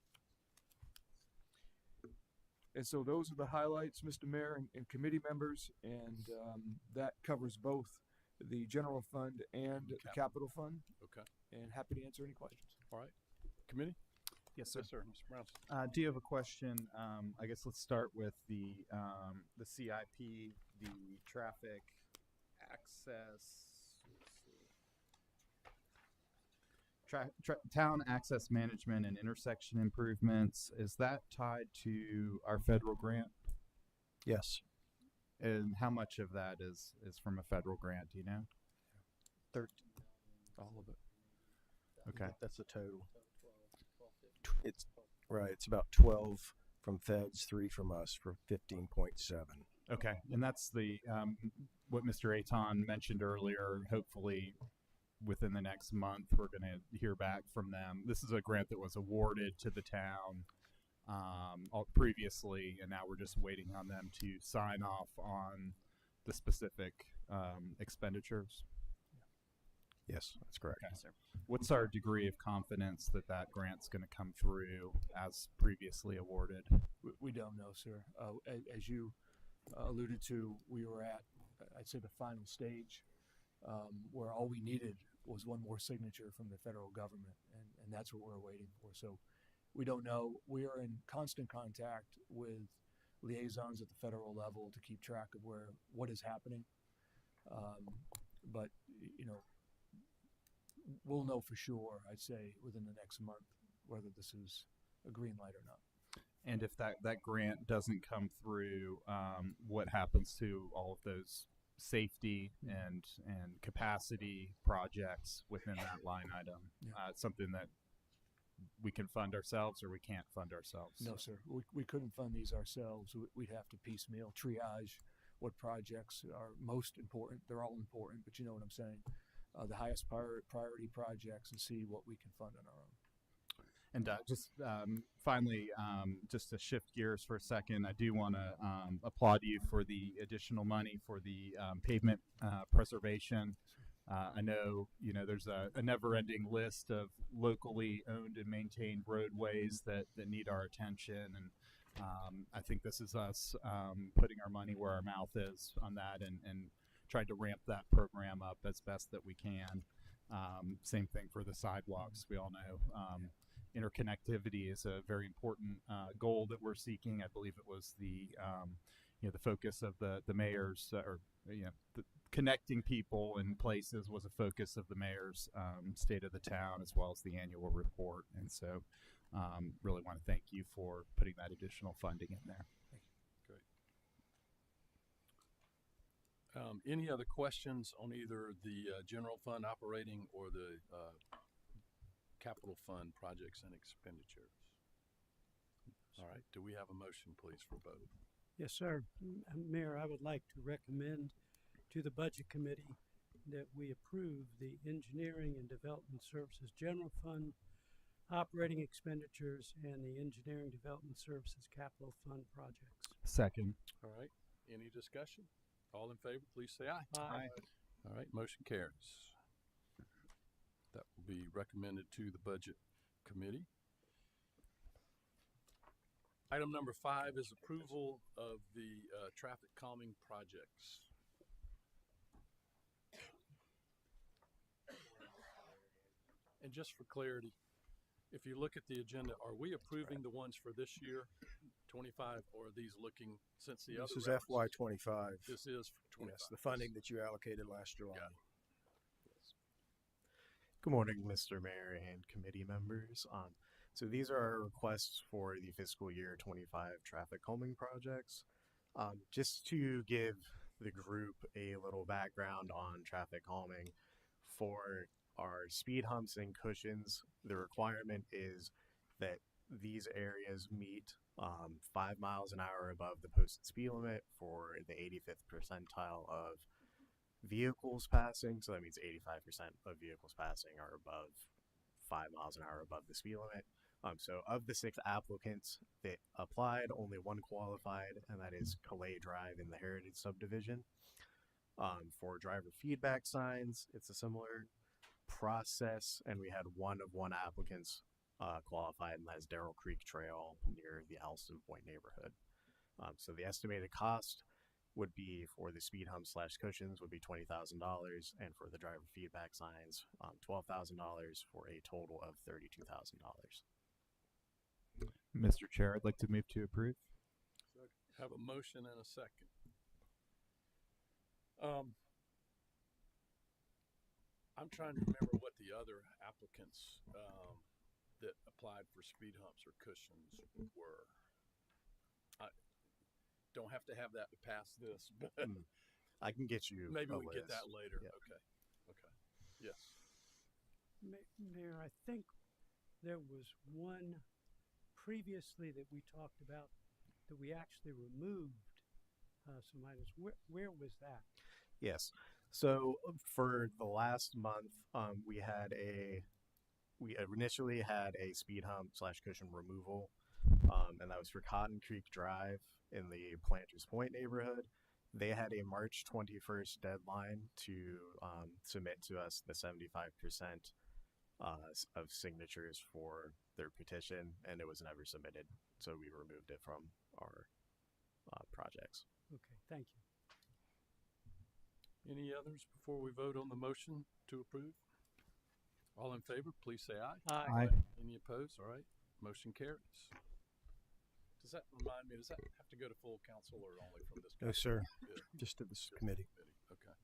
A: And so those are the highlights, Mr. Mayor and committee members, and that covers both the general fund and the capital fund.
O: Okay.
A: And happy to answer any questions.
O: All right. Committee?
C: Yes, sir.
O: Yes, sir. Mr. Brown.
C: Do you have a question? I guess let's start with the CIP, the traffic access. Town access management and intersection improvements, is that tied to our federal grant?
P: Yes.
C: And how much of that is from a federal grant, do you know?
P: 13.
A: All of it.
C: Okay.
P: That's the total. It's right. It's about 12 from feds, 3 from us for 15.7.
C: Okay. And that's the what Mr. Aton mentioned earlier. Hopefully within the next month, we're going to hear back from them. This is a grant that was awarded to the town previously, and now we're just waiting on them to sign off on the specific expenditures.
P: Yes, that's correct.
C: Okay. What's our degree of confidence that that grant's going to come through as previously awarded?
A: We don't know, sir. As you alluded to, we were at, I'd say, the final stage where all we needed was one more signature from the federal government, and that's what we're waiting for. So we don't know. We are in constant contact with liaisons at the federal level to keep track of what is happening. But you know, we'll know for sure, I'd say, within the next month whether this is a green light or not.
C: And if that grant doesn't come through, what happens to all of those safety and capacity projects within that line item? It's something that we can fund ourselves, or we can't fund ourselves.
A: No, sir. We couldn't fund these ourselves. We'd have to piecemeal triage what projects are most important. They're all important, but you know what I'm saying. The highest priority projects, and see what we can fund on our own.
C: And just finally, just to shift gears for a second, I do want to applaud you for the additional money for the pavement preservation. I know, there's a never-ending list of locally owned and maintained roadways that need our attention, and I think this is us putting our money where our mouth is on that, and trying to ramp that program up as best that we can. Same thing for the sidewalks. We all know interconnectivity is a very important goal that we're seeking. I believe it was the focus of the mayor's, the connecting people and places was a focus of the mayor's state of the town, as well as the annual report. And so really want to thank you for putting that additional funding in there.
G: Great. Any other questions on either the general fund operating or the capital fund projects and expenditures? All right. Do we have a motion, please, for both?
B: Yes, sir. Mayor, I would like to recommend to the Budget Committee that we approve the Engineering and Development Services General Fund operating expenditures and the Engineering Development Services Capital Fund projects.
C: Second.
G: All right. Any discussion? All in favor, please say aye.
B: Aye.
G: All right. Motion carries. That will be recommended to the Budget Committee. Item number 5 is approval of the traffic calming projects. And just for clarity, if you look at the agenda, are we approving the ones for this year, 25, or are these looking since the
R: This
G: other
R: is
G: references-
R: FY25.
G: This is for 25.
R: Yes, the funding that you allocated last July.
T: Good morning, Mr. Mayor and committee members. So these are our requests for the fiscal year 25 traffic calming projects. Just to give the group a little background on traffic calming, for our speed humps and cushions, the requirement is that these areas meet 5 miles an hour above the posted speed limit for the 85th percentile of vehicles passing. So that means 85% of vehicles passing are above 5 miles an hour above the speed limit. So of the 6 applicants that applied, only one qualified, and that is Calais Drive in the Heritage Subdivision. For driver feedback signs, it's a similar process, and we had one applicants qualified, and that's Darrell Creek Trail near the Alston Point neighborhood. So the estimated cost would be for the speed hump / cushions would be $20,000, and for the driver feedback signs, $12,000 for a total of $32,000.
C: Mr. Chair, I'd like to move to approve.
G: Have a motion and a second. I'm trying to remember what the other applicants that applied for speed humps or cushions were. I don't have to have that to pass this, but
T: I can get you
G: maybe
T: a
G: we get
T: list.
G: that later.
T: Yeah.
G: Okay. Yes.
B: Mayor, I think there was one previously that we talked about that we actually removed some items. Where was that?
T: Yes. So for the last month, we initially had a speed hump / cushion removal, and that was for Cotton Creek Drive in the Planters Point neighborhood. They had a March 21st deadline to submit to us the 75% of signatures for their petition, and it was never submitted, so we removed it from our projects.
B: Okay, thank you.
G: Any others before we vote on the motion to approve? All in favor, please say aye.
B: Aye.
G: Any opposed? All right. Motion carries. Does that remind me, does that have to go to full council or only from this?
R: No,
G: council?
R: sir.
G: Good.
R: Just to this committee.
G: Okay.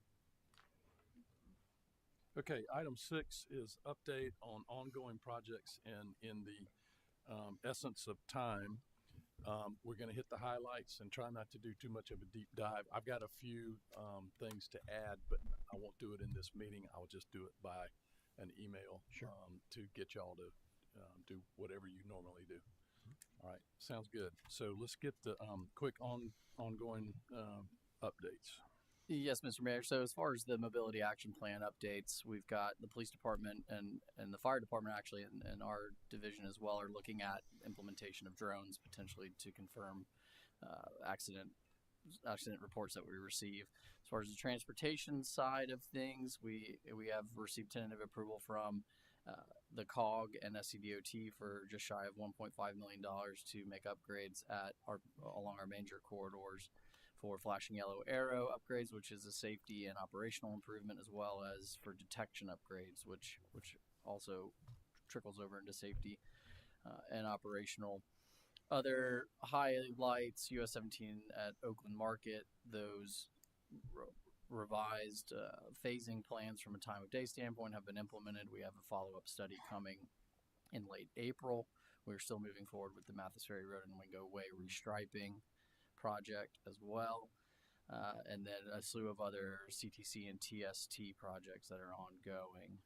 O: Okay, item 6 is update on ongoing projects in the essence of time. We're going to hit the highlights and try not to do too much of a deep dive. I've got a few things to add, but I won't do it in this meeting. I'll just do it by an email to get y'all to do whatever you normally do. All right, sounds good. So let's get the quick ongoing updates.
F: Yes, Mr. Mayor. So as far as the mobility action plan updates, we've got the police department and the fire department actually and our division as well are looking at implementation of drones potentially to confirm accident reports that we receive. As far as the transportation side of things, we have received tentative approval from the COG and SCDOT for just shy of $1.5 million to make upgrades along our major corridors for flashing yellow arrow upgrades, which is a safety and operational improvement, as well as for detection upgrades, which also trickles over into safety and operational. Other highlights: US 17 at Oakland Market, those revised phasing plans from a time of day standpoint have been implemented. We have a follow-up study coming in late April. We're still moving forward with the Mathis Ferry Road and Wingo Way restriping project as well, and then a slew of other CTC and TST projects that are ongoing.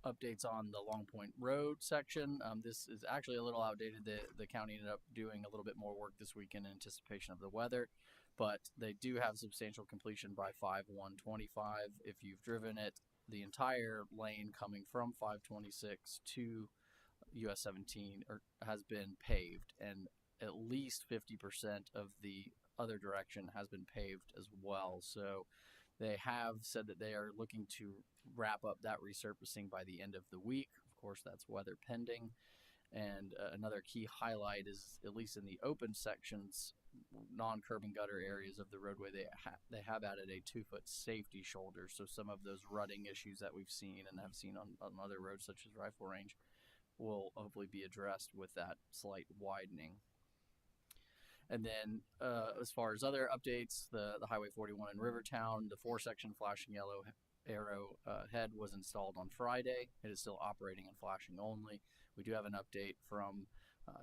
F: Updates on the Long Point Road section. This is actually a little outdated. The county ended up doing a little bit more work this week in anticipation of the weather, but they do have substantial completion by 5/1/25. If you've driven it, the entire lane coming from 526 to US 17 has been paved, and at least 50% of the other direction has been paved as well. So they have said that they are looking to wrap up that resurfacing by the end of the week. Of course, that's weather pending. And another key highlight is, at least in the open sections, non-curb and gutter areas of the roadway, they have added a 2-foot safety shoulder. So some of those rutting issues that we've seen and have seen on other roads such as Rifle Range will hopefully be addressed with that slight widening. And then as far as other updates, the Highway 41 in Rivertown, the 4-section flashing yellow arrow head was installed on Friday. It is still operating and flashing only. We do have an update from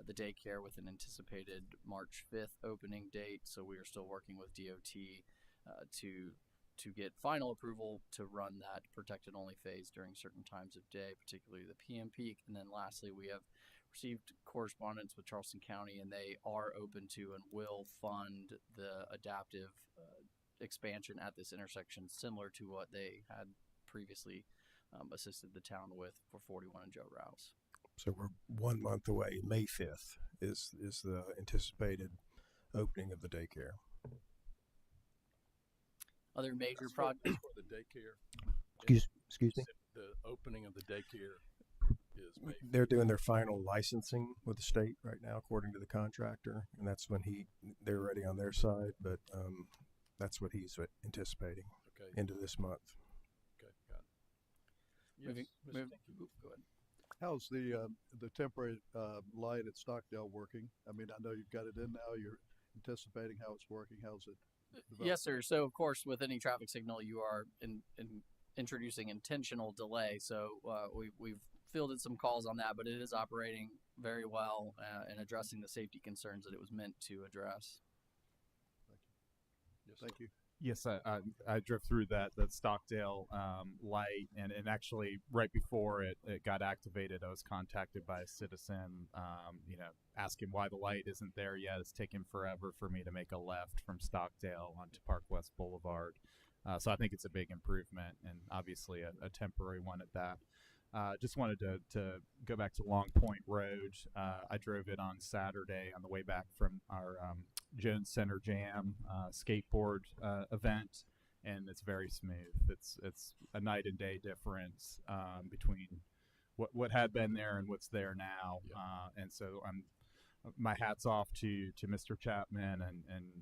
F: the daycare with an anticipated March 5th opening date, so we are still working with DOT to get final approval to run that protected only phase during certain times of day, particularly the PM peak. And then lastly, we have received correspondence with Charleston County, and they are open to and will fund the adaptive expansion at this intersection, similar to what they had previously assisted the town with for 41 and Joe Rouse.
G: So we're 1 month away. May 5th is the anticipated opening of the daycare.
F: Other major
O: That's
F: projects
O: for the daycare.
G: Excuse me?
O: The opening of the daycare is May.
G: They're doing their final licensing with the state right now, according to the contractor, and that's when they're ready on their side. But that's what he's anticipating.
O: Okay.
G: Into this month.
O: Okay, got it. Yes,
F: Go ahead.
Q: How's the temporary light at Stockdale working? I mean, I know you've got it in now. You're anticipating how it's working. How's it developing?
F: Yes, sir. So, of course, with any traffic signal, you are introducing intentional delay. So we've fielded some calls on that, but it is operating very well and addressing the safety concerns that it was meant to address.
Q: Thank you.
C: Yes, I drove through that Stockdale light, and actually right before it got activated, I was contacted by a citizen, asking why the light isn't there yet. It's taken forever for me to make a left from Stockdale onto Park West Boulevard. So I think it's a big improvement, and obviously a temporary one at that. Just wanted to go back to Long Point Road. I drove it on Saturday on the way back from our Jones Center Jam skateboard event, and it's very smooth. It's a night and day difference between what had been there and what's there now. And so my hat's off to Mr. Chapman and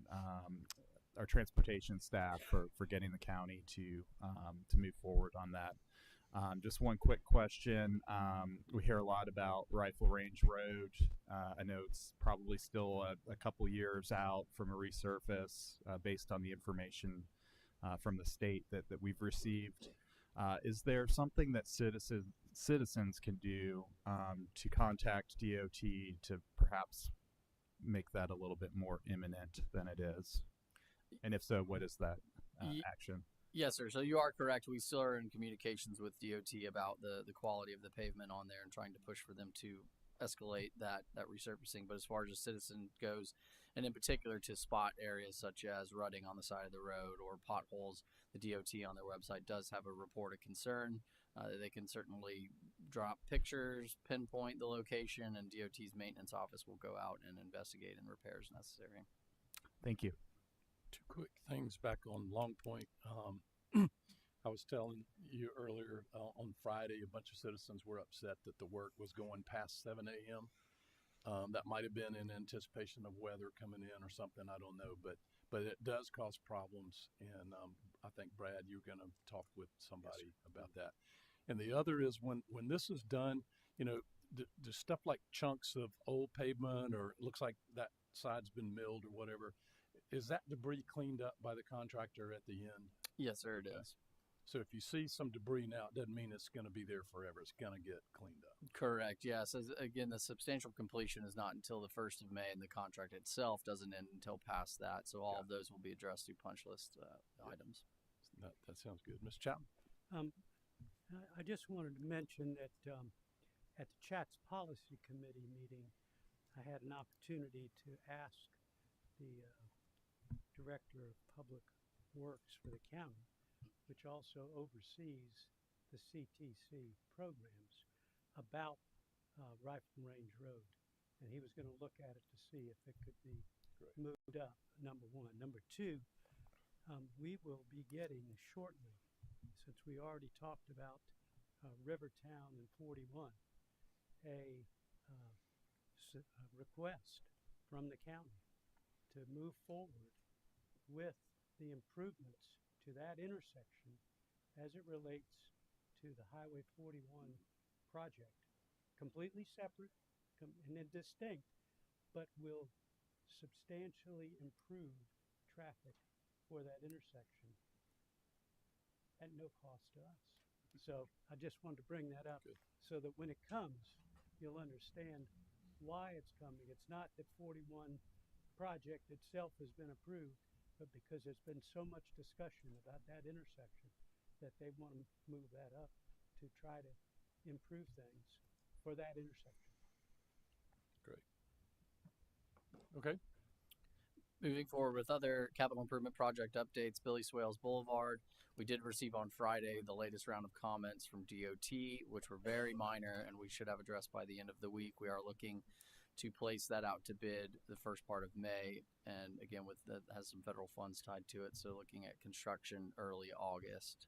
C: our transportation staff for getting the county to move forward on that. Just one quick question. We hear a lot about Rifle Range Road. I know it's probably still a couple years out from a resurface based on the information from the state that we've received. Is there something that citizens can do to contact DOT to perhaps make that a little bit more imminent than it is? And if so, what is that action?
F: Yes, sir. So you are correct. We still are in communications with DOT about the quality of the pavement on there and trying to push for them to escalate that resurfacing. But as far as a citizen goes, and in particular to spot areas such as rutting on the side of the road or potholes, the DOT on their website does have a report of concern. They can certainly drop pictures, pinpoint the location, and DOT's maintenance office will go out and investigate and repair as necessary.
C: Thank you.
O: Two quick things back on Long Point. I was telling you earlier on Friday, a bunch of citizens were upset that the work was going past 7 a.m. That might have been in anticipation of weather coming in or something. I don't know, but it does cause problems. And I think, Brad, you're going to talk with somebody about that. And the other is when this is done, you know, the stuff like chunks of old pavement or it looks like that side's been milled or whatever, is that debris cleaned up by the contractor at the end?
F: Yes, sir, it is.
O: So if you see some debris now, it doesn't mean it's going to be there forever. It's going to get cleaned up.
F: Correct. Yes. Again, the substantial completion is not until the 1st of May, and the contract itself doesn't end until past that. So all of those will be addressed through punch list items.
O: That sounds good. Ms. Chapman?
B: I just wanted to mention that at the Chats Policy Committee meeting, I had an opportunity to ask the Director of Public Works for the county, which also oversees the CTC programs, about Rifle Range Road. And he was going to look at it to see if it could be moved up, number one. Number two, we will be getting shortly, since we already talked about Rivertown and 41, a request from the county to move forward with the improvements to that intersection as it relates to the Highway 41 project. Completely separate and distinct, but will substantially improve traffic for that intersection at no cost to us. So I just wanted to bring that up so that when it comes, you'll understand why it's coming. It's not that 41 project itself has been approved, but because there's been so much discussion about that intersection that they want to move that up to try to improve things for that intersection.
O: Great. Okay.
F: Moving forward with other capital improvement project updates, Billy Swales Boulevard. We did receive on Friday the latest round of comments from DOT, which were very minor, and we should have addressed by the end of the week. We are looking to place that out to bid the first part of May, and again, with that has some federal funds tied to it, so looking at construction early August.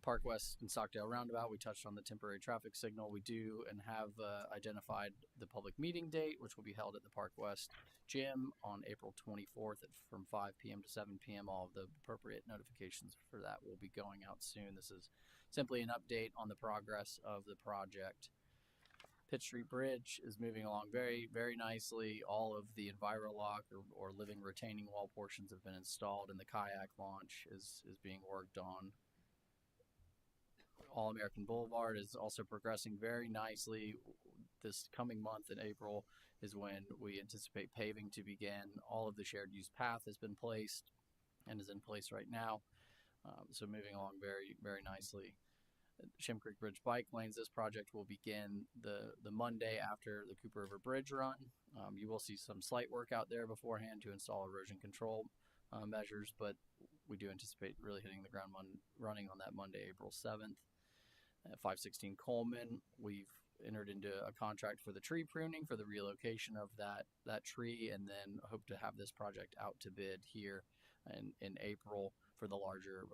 F: Park West and Stockdale Roundabout, we touched on the temporary traffic signal. We do and have identified the public meeting date, which will be held at the Park West Gym on April 24th from 5 p.m. to 7 p.m. All of the appropriate notifications for that will be going out soon. This is simply an update on the progress of the project. Pitt Street Bridge is moving along very, very nicely. All of the EnviroLock or living retaining wall portions have been installed, and the kayak launch is being worked on. All American Boulevard is also progressing very nicely. This coming month in April is when we anticipate paving to begin. All of the shared use path has been placed and is in place right now. So moving along very, very nicely. Shem Creek Bridge bike lanes, this project will begin the Monday after the Cooper River Bridge run. You will see some slight work out there beforehand to install erosion control measures, but we do anticipate really hitting the ground running on that Monday, April 7th. At 516 Coleman, we've entered into a contract for the tree pruning for the relocation of that tree, and then hope to have this project out to bid here in April for the larger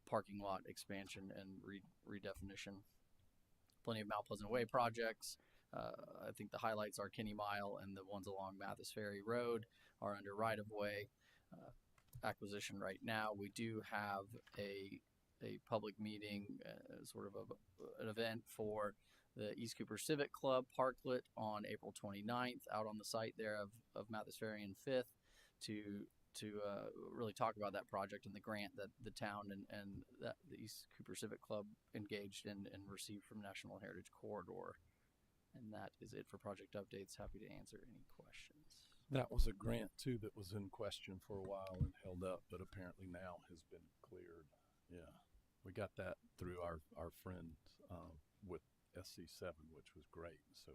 F: parking lot expansion and redefinition. Plenty of Mount Pleasant Way projects. I think the highlights are Kinney Mile and the ones along Mathis Ferry Road are under right-of-way acquisition right now. We do have a public meeting, sort of an event for the East Cooper Civic Club Parklet on April 29th out on the site there of Mathis Ferry and 5th to really talk about that project and the grant that the town and that the East Cooper Civic Club engaged in and received from National Heritage Corridor. And that is it for project updates. Happy to answer any questions.
O: That was a grant too that was in question for a while and held up, but apparently now has been cleared. Yeah, we got that through our friend with SC7, which was great. So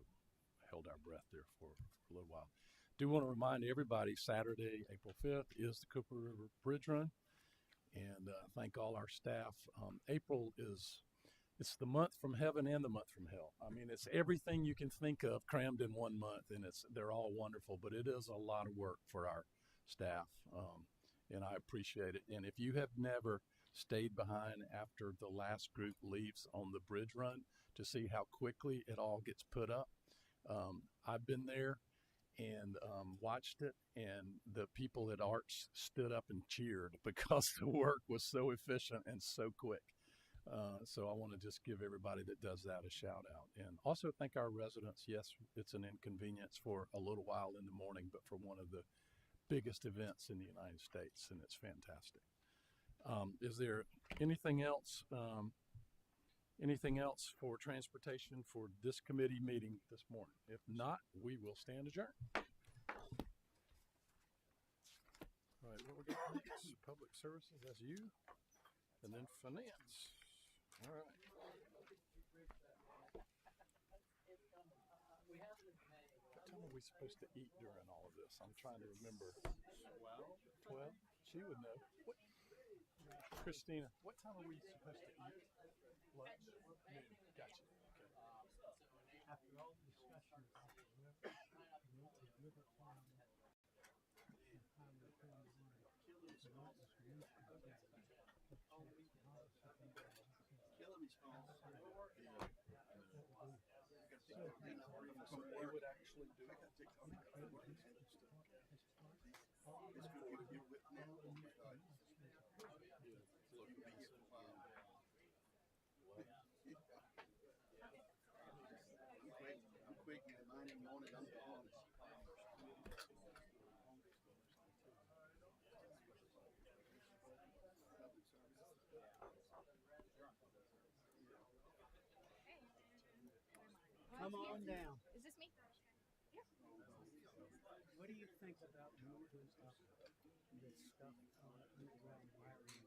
O: held our breath there for a little while. Do want to remind everybody, Saturday, April 5th is the Cooper River Bridge Run, and thank all our staff. April it's the month from heaven and the month from hell. I mean, it's everything you can think of crammed in 1 month, and they're all wonderful, but it is a lot of work for our staff, and I appreciate it. And if you have never stayed behind after the last group leaves on the bridge run to see how quickly it all gets put up, I've been there and watched it, and the people at Arch stood up and cheered because the work was so efficient and so quick. So I want to just give everybody that does that a shout out, and also thank our residents. Yes, it's an inconvenience for a little while in the morning, but for one of the biggest events in the United States, and it's fantastic. Is there anything else? Anything else for transportation for this committee meeting this morning? If not, we will stand adjourned. All right, what we got next? Public services, that's you, and then finance. All right. What time are we supposed to eat during all of this? I'm trying to remember. 12? She would know. What? Christina, what time are we supposed to eat? Lunch? Noon. Gotcha. Okay.
B: After all the discussion about the river town and how we're going to and all this
O: They would actually do
D: I'm quick, man. Mine ain't on it. I'm on it.
B: Come on down.
U: Is this me?
B: What do you think about moving up this stuff on underground wiring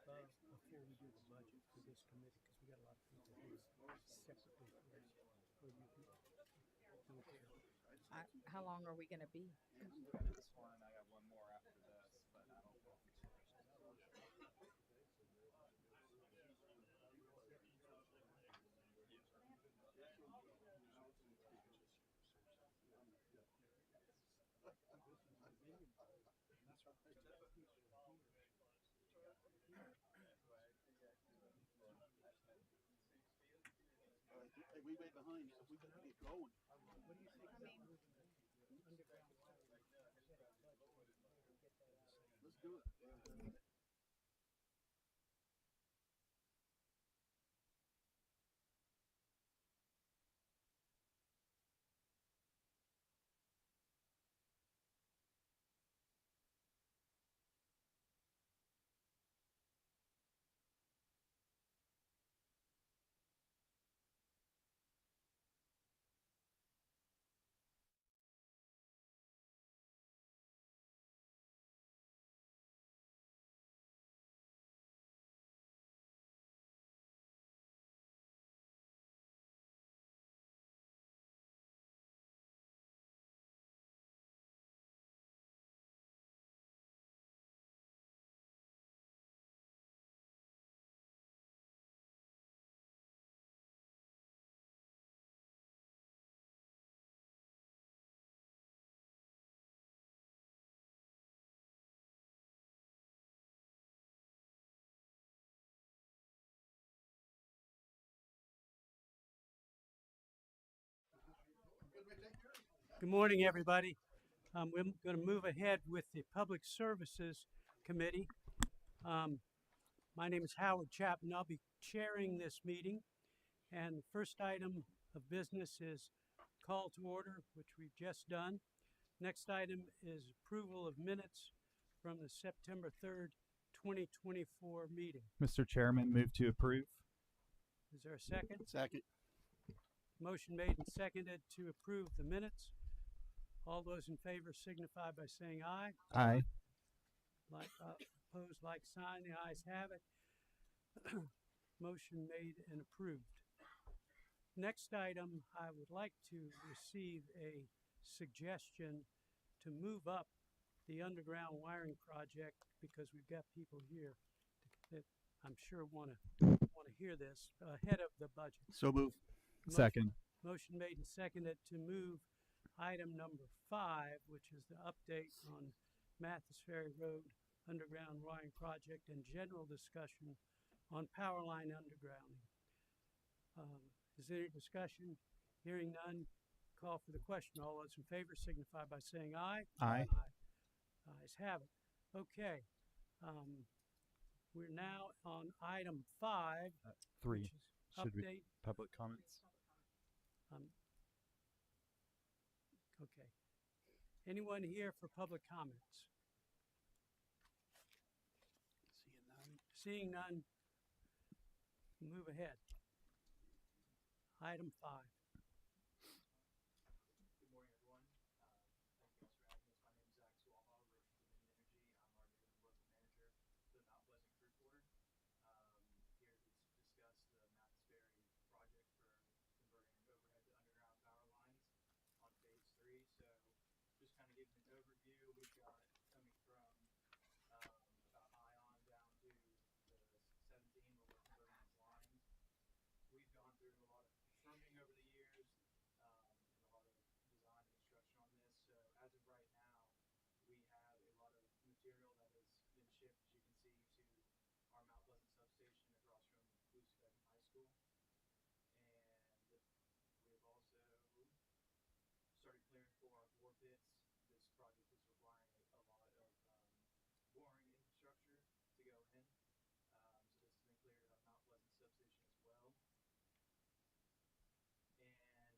B: above before we do the budget for this committee? Because we got a lot of people who separately for you people. Don't care.
M: How long are we going to be?
C: This one, I got one more after this, but I don't know if it's
D: Hey, we way behind, so we better get going.
B: What do you think about underground wiring?
D: Let's do it.
B: Good morning, everybody. We're going to move ahead with the Public Services Committee. My name is Howard Chapman. I'll be chairing this meeting. And the first item of business is call to order, which we've just done. Next item is approval of minutes from the September 3rd, 2024 meeting.
C: Mr. Chairman, move to approve.
B: Is there a second?
D: Second.
B: Motion made and seconded to approve the minutes. All those in favor signify by saying aye.
C: Aye.
B: Like, opposed, like sign. The ayes have it. Motion made and approved. Next item, I would like to receive a suggestion to move up the underground wiring project because we've got people here that I'm sure want to hear this ahead of the budget.
D: So move.
C: Second.
B: Motion made and seconded to move item number 5, which is the update on Mathis Ferry Road underground wiring project and general discussion on power line undergrounding. Is there any discussion? Hearing none, call for the question. All those in favor signify by saying aye.
C: Aye.
B: Ayes have it. Okay. We're now on item 5.
C: 3.
B: which is
C: Should we
B: update.
C: public comments?
B: Okay. Anyone here for public comments? Seeing none, move ahead. Item 5.
U: Good morning, everyone. Thank you guys for having us. My name is Zach Swalhaw with Dominion Energy. I'm our new local manager for the Mount Pleasant Crew Quarter. Here to discuss the Mathis Ferry project for converting overhead to underground power lines on phase 3. So just kind of giving an overview, we've got coming from about Ion down to the 17 where we're converting these lines. We've gone through a lot of permitting over the years and a lot of design and construction on this. So as of right now, we have a lot of material that has been shipped, as you can see, to our Mount Pleasant substation across from Lucy Beckham High School. And we've also started clearing for our bore pits. This project is requiring a lot of boring infrastructure to go in. So this has been cleared at our Mount Pleasant substation as well.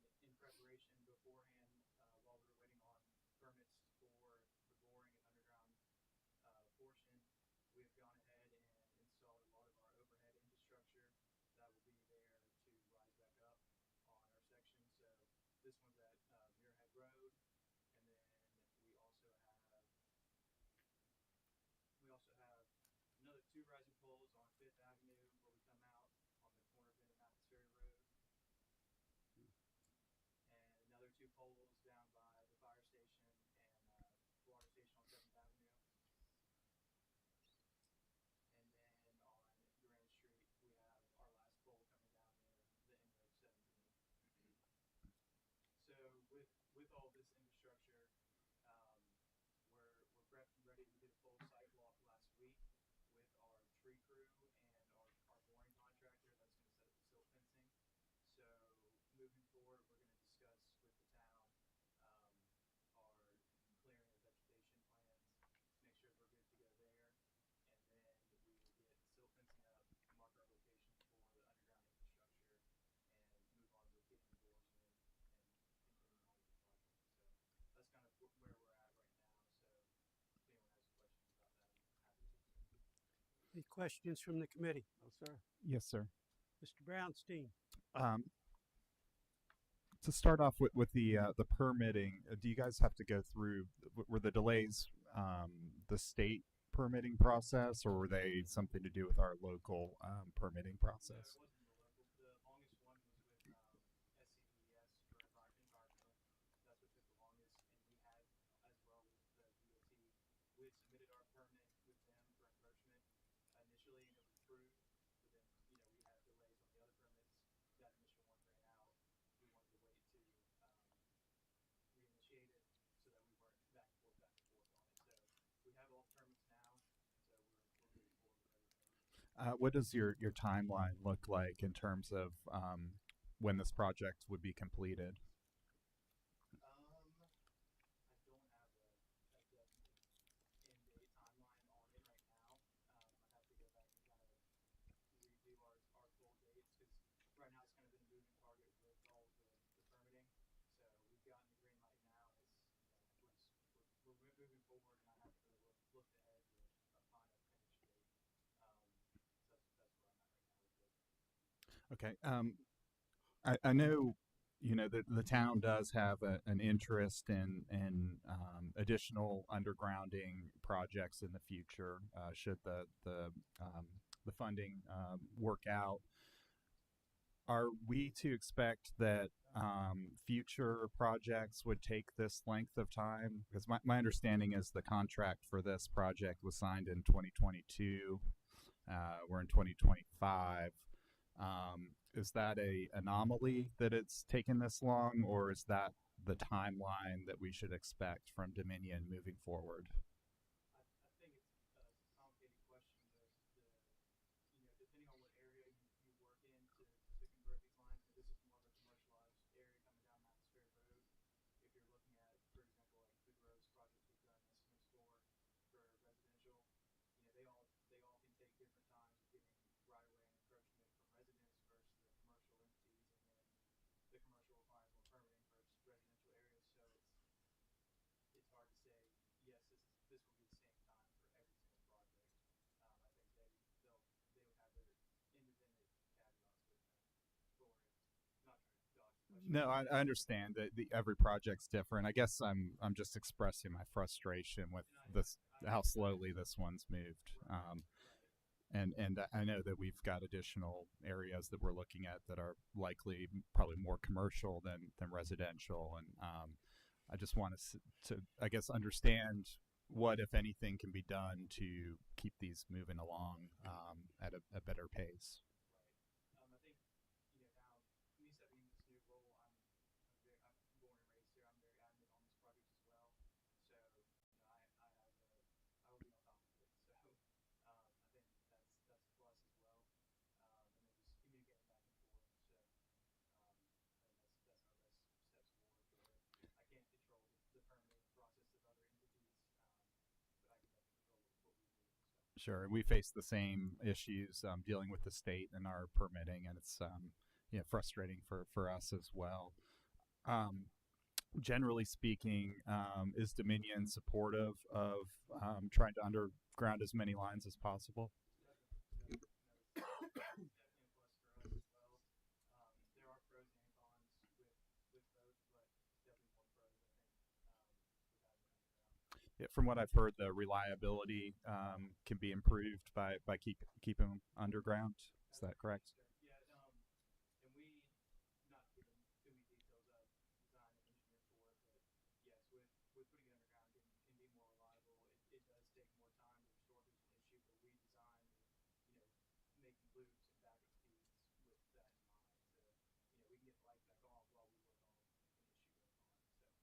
U: And in preparation beforehand, while we were waiting on permits for the boring and underground portion, we've gone ahead and installed a lot of our overhead infrastructure that will be there to rise back up on our section. So this one's at Muirhead Road, and then we also have another 2 rising poles on 5th Avenue where we come out on the corner of Mathis Ferry Road. And another 2 poles down by the fire station and water station on 7th Avenue. And then on Grand Street, we have our last pole coming down near the end of 17. So with all this infrastructure, we're ready. We did a full site walk last week with our tree crew and our boring contractor that's going to set up the silt fencing. So moving forward, we're going to discuss with the town our clearing of vegetation plans, make sure we're good to go there, and then we will get silt fencing up, mark our location for the underground infrastructure, and move on with getting the bores in and continuing on with the project. So that's kind of where we're at right now. So if anyone has questions about that, I'm happy to answer.
B: Any questions from the committee?
D: No, sir.
C: Yes, sir.
B: Mr. Brownstein.
C: To start off with the permitting, do you guys have to go through? Were the delays the state permitting process, or were they something to do with our local permitting process?
U: No, it wasn't the local. The longest one was with SCDES for environmental. That's what took the longest, and we had as well with the DOT. We had submitted our permit with them for encroachment initially, and it was approved. But then, we had delays on the other permits. That initial one ran out. We wanted to wait to reinitiate it so that we weren't back and forth on it. So we have all the permits now, so we're moving forward with everything.
C: What does your timeline look like in terms of when this project would be completed?
U: I don't have a definite end date timeline on it right now. I'd have to go back and kind of redo our full dates because right now it's kind of been a moving target with all the permitting. So we've gotten the green light now. We're moving forward, and I have to really look ahead
C: Okay. I know, you know, the town does have an interest in additional undergrounding projects in the future, should the funding work out. Are we to expect that future projects would take this length of time? Because my understanding is the contract for this project was signed in 2022. We're in 2025. Is that a anomaly that it's taken this long, or is that the timeline that we should expect from Dominion moving forward?
U: I think it's a complicated question. Depending on what area you work in to convert these lines, this is more of a commercialized area coming down Mountains Fair Road. If you're looking at, for example, like the Groves projects we've done, estimates for residential, they all can take different times of getting right of way and encroachment from residents versus the commercial entities, and then the commercial requires more permitting versus residential areas. So it's hard to say yes, this will be the same time for every single project. I think they would have their independent caveats with that. Or not trying to dodge the question.
C: No, I understand that every project's different. I guess I'm just expressing my frustration with this, how slowly this one's moved. And I know that we've got additional areas that we're looking at that are likely probably more commercial than residential, and I just want to I guess understand what, if anything, can be done to keep these moving along at a better pace.
U: I think now me stepping into this new role, I'm born and raised here. I'm very adamant on this project as well. So I will be on top of it. So I think that's a plus as well. And then just communicating back and forth. So I think that's our best steps forward. I can't control the permitting process of other entities, but I can definitely control what we do. So.
C: Sure, we face the same issues dealing with the state and our permitting, and it's frustrating for us as well. Generally speaking, is Dominion supportive of trying to underground as many lines as possible?
U: Definitely a plus for us as well. There are pros and cons with both, but definitely more pros, I think, with having it underground.
C: Yeah, from what I've heard, the reliability can be improved by keeping them underground. Is that correct?
U: Yeah, and we, not giving too many details of design and engineer for it, but yes, with putting it underground can be more reliable. It does take more time to restore if there's an issue, but we designed, making loops and backup speeds with that in mind. So, we can get the lights back on while we work on an issue going on. So.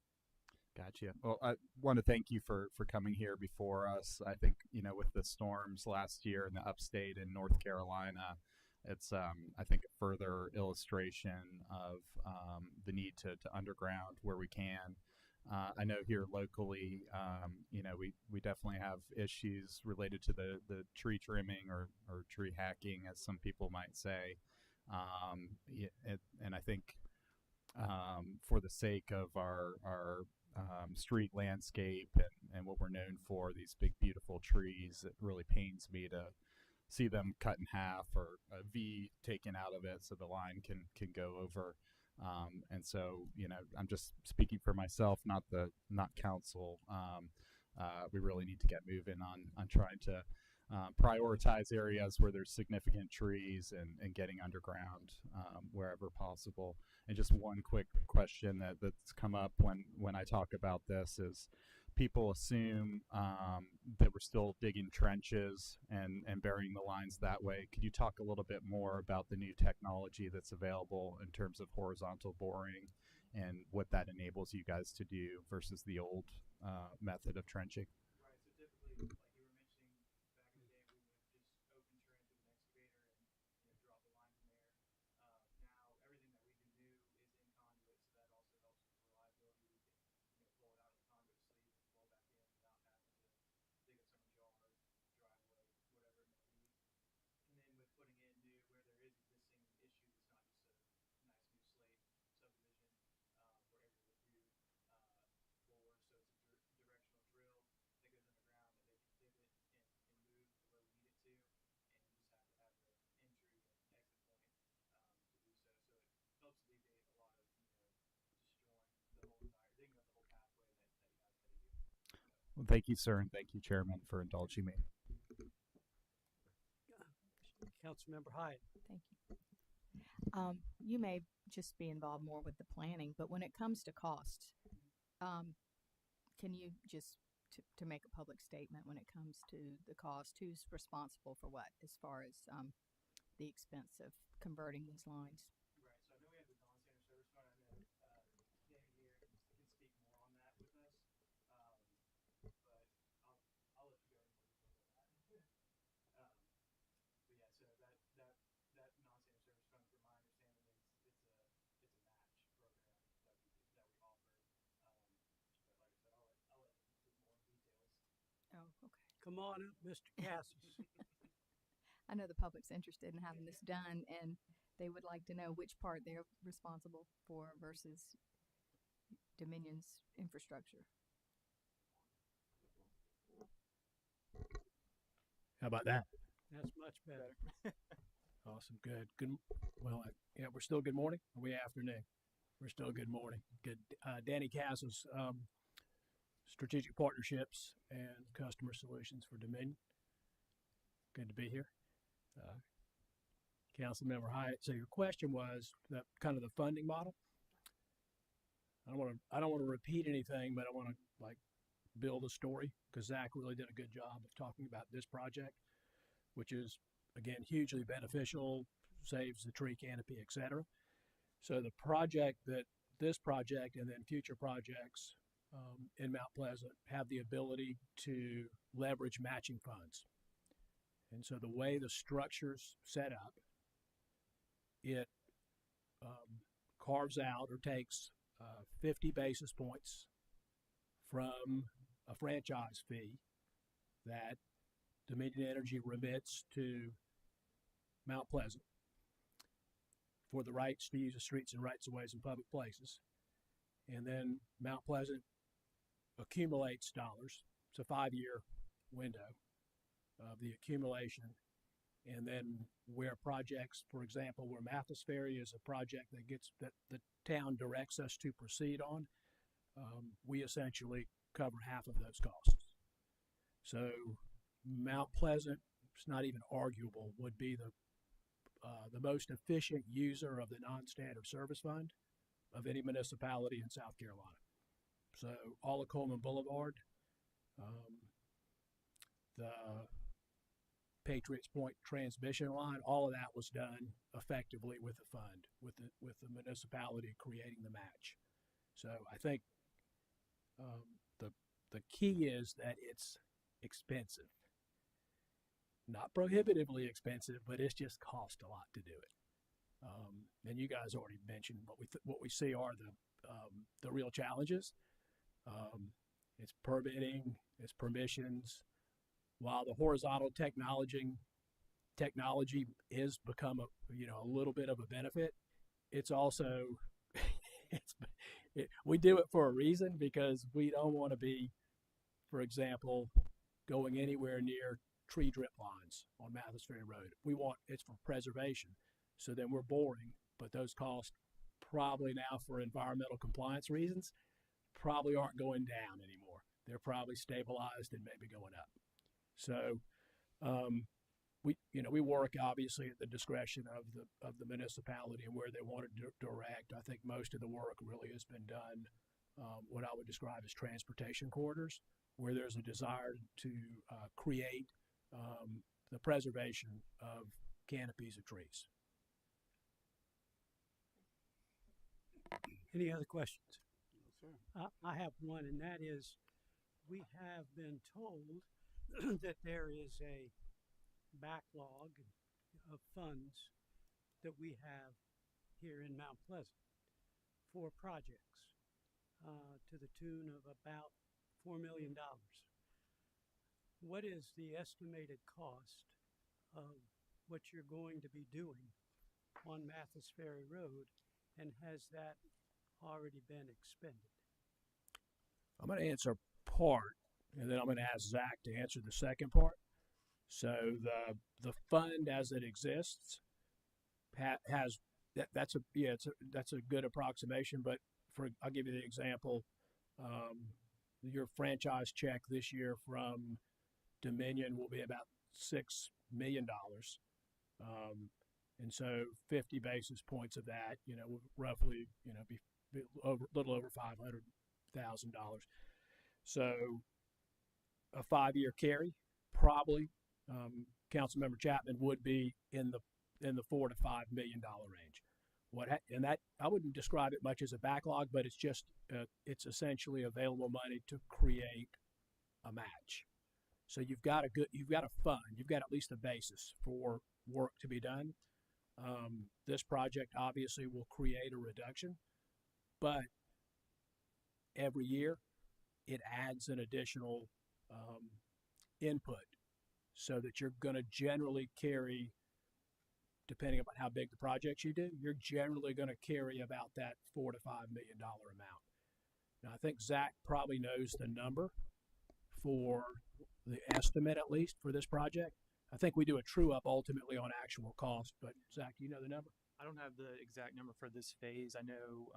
C: Gotcha. Well, I want to thank you for coming here before us. I think, with the storms last year in the upstate in North Carolina, it's, I think, a further illustration of the need to underground where we can. I know here locally, we definitely have issues related to the tree trimming or tree hacking, as some people might say. And I think for the sake of our street landscape and what we're known for, these big, beautiful trees, it really pains me to see them cut in half or a V taken out of it so the line can go over. And so, I'm just speaking for myself, not council. We really need to get moving on trying to prioritize areas where there's significant trees and getting underground wherever possible. And just one quick question that's come up when I talk about this is people assume that we're still digging trenches and burying the lines that way. Could you talk a little bit more about the new technology that's available in terms of horizontal boring and what that enables you guys to do versus the old method of trenching?
U: Right. So typically, like you were mentioning, back in the day, we would just open trench with an excavator and drop the lines in there. Now everything that we can do is in conduit, so that also helps with reliability. We can pull it out of the conduit sleeve and flow back in without having to dig up someone's yard, driveway, whatever it may be. And then with putting in new where there is existing issue, it's not just a nice new slate subdivision. We're able to do bore, so it's a directional drill
C: Thank you, sir, and thank you, Chairman, for indulging me.
B: Councilmember Hyatt.
I: Thank you. You may just be involved more with the planning, but when it comes to cost, can you just to make a public statement when it comes to the cost, who's responsible for what as far as the expense of converting these lines?
U: Right. So I know we have the non-standard service fund. I know Danny here can speak more on that with us. But I'll let you go into more detail on that. But yeah, so that non-standard service fund, from my understanding, it's a match program that we offer. But like I said, I'll let you speak more in details.
I: Oh, okay.
B: Come on up, Mr. Cassis.
I: I know the public's interested in having this done, and they would like to know which part they're responsible for versus Dominion's infrastructure.
K: How about that?
B: That's much better.
K: Awesome. Good. Good. Well, yeah, we're still good morning. Or we afternoon? We're still good morning. Good. Danny Cassis, Strategic Partnerships and Customer Solutions for Dominion. Good to be here. Councilmember Hyatt. So your question was the kind of the funding model. I don't want to repeat anything, but I want to build a story because Zach really did a good job of talking about this project, which is again hugely beneficial, saves the tree canopy, etc. So the project this project and then future projects in Mount Pleasant have the ability to leverage matching funds. And so the way the structure's set up, it carves out or takes 50 basis points from a franchise fee that Dominion Energy remits to Mount Pleasant for the rights to use the streets and rights of ways in public places. And then Mount Pleasant accumulates dollars. It's a 5-year window of the accumulation. And then where projects, for example, where Mathis Ferry is a project that the town directs us to proceed on, we essentially cover half of those costs. So Mount Pleasant, it's not even arguable, would be the most efficient user of the non-standard service fund of any municipality in South Carolina. So all of Coleman Boulevard, the Patriots Point transmission line, all of that was done effectively with the fund, with the municipality creating the match. So I think the key is that it's expensive, not prohibitively expensive, but it's just cost a lot to do it. And you guys already mentioned what we see are the real challenges. It's permitting, it's permissions. While the horizontal technology is become a little bit of a benefit, it's also we do it for a reason because we don't want to be, for example, going anywhere near tree drip lines on Mathis Ferry Road. It's for preservation. So then we're boring, but those costs probably now for environmental compliance reasons probably aren't going down anymore. They're probably stabilized and maybe going up. So we work obviously at the discretion of the municipality and where they want to direct. I think most of the work really has been done what I would describe as transportation corridors, where there's a desire to create the preservation of canopies of trees.
B: Any other questions?
D: No, sir.
B: I have one, and that is, we have been told that there is a backlog of funds that we have here in Mount Pleasant for projects to the tune of about $4 million. What is the estimated cost of what you're going to be doing on Mathis Ferry Road, and has that already been expended?
K: I'm going to answer part, and then I'm going to ask Zach to answer the second part. So the fund as it exists has that's a good approximation. But I'll give you the example. your franchise check this year from Dominion will be about $6 million. And so 50 basis points of that, would roughly, be over, little over $500,000. So a 5-year carry, probably, Councilmember Chapman would be in the $4 to $5 million range. And that I wouldn't describe it much as a backlog, but it's just it's essentially available money to create a match. So you've got a fund, you've got at least a basis for work to be done. This project obviously will create a reduction, but every year it adds an additional input so that you're going to generally carry, depending upon how big the projects you do, you're generally going to carry about that $4 to $5 million amount. Now, I think Zach probably knows the number for the estimate, at least for this project. I think we do a true up ultimately on actual cost, but Zach, do you know the number?
U: I don't have the exact number for this phase. I know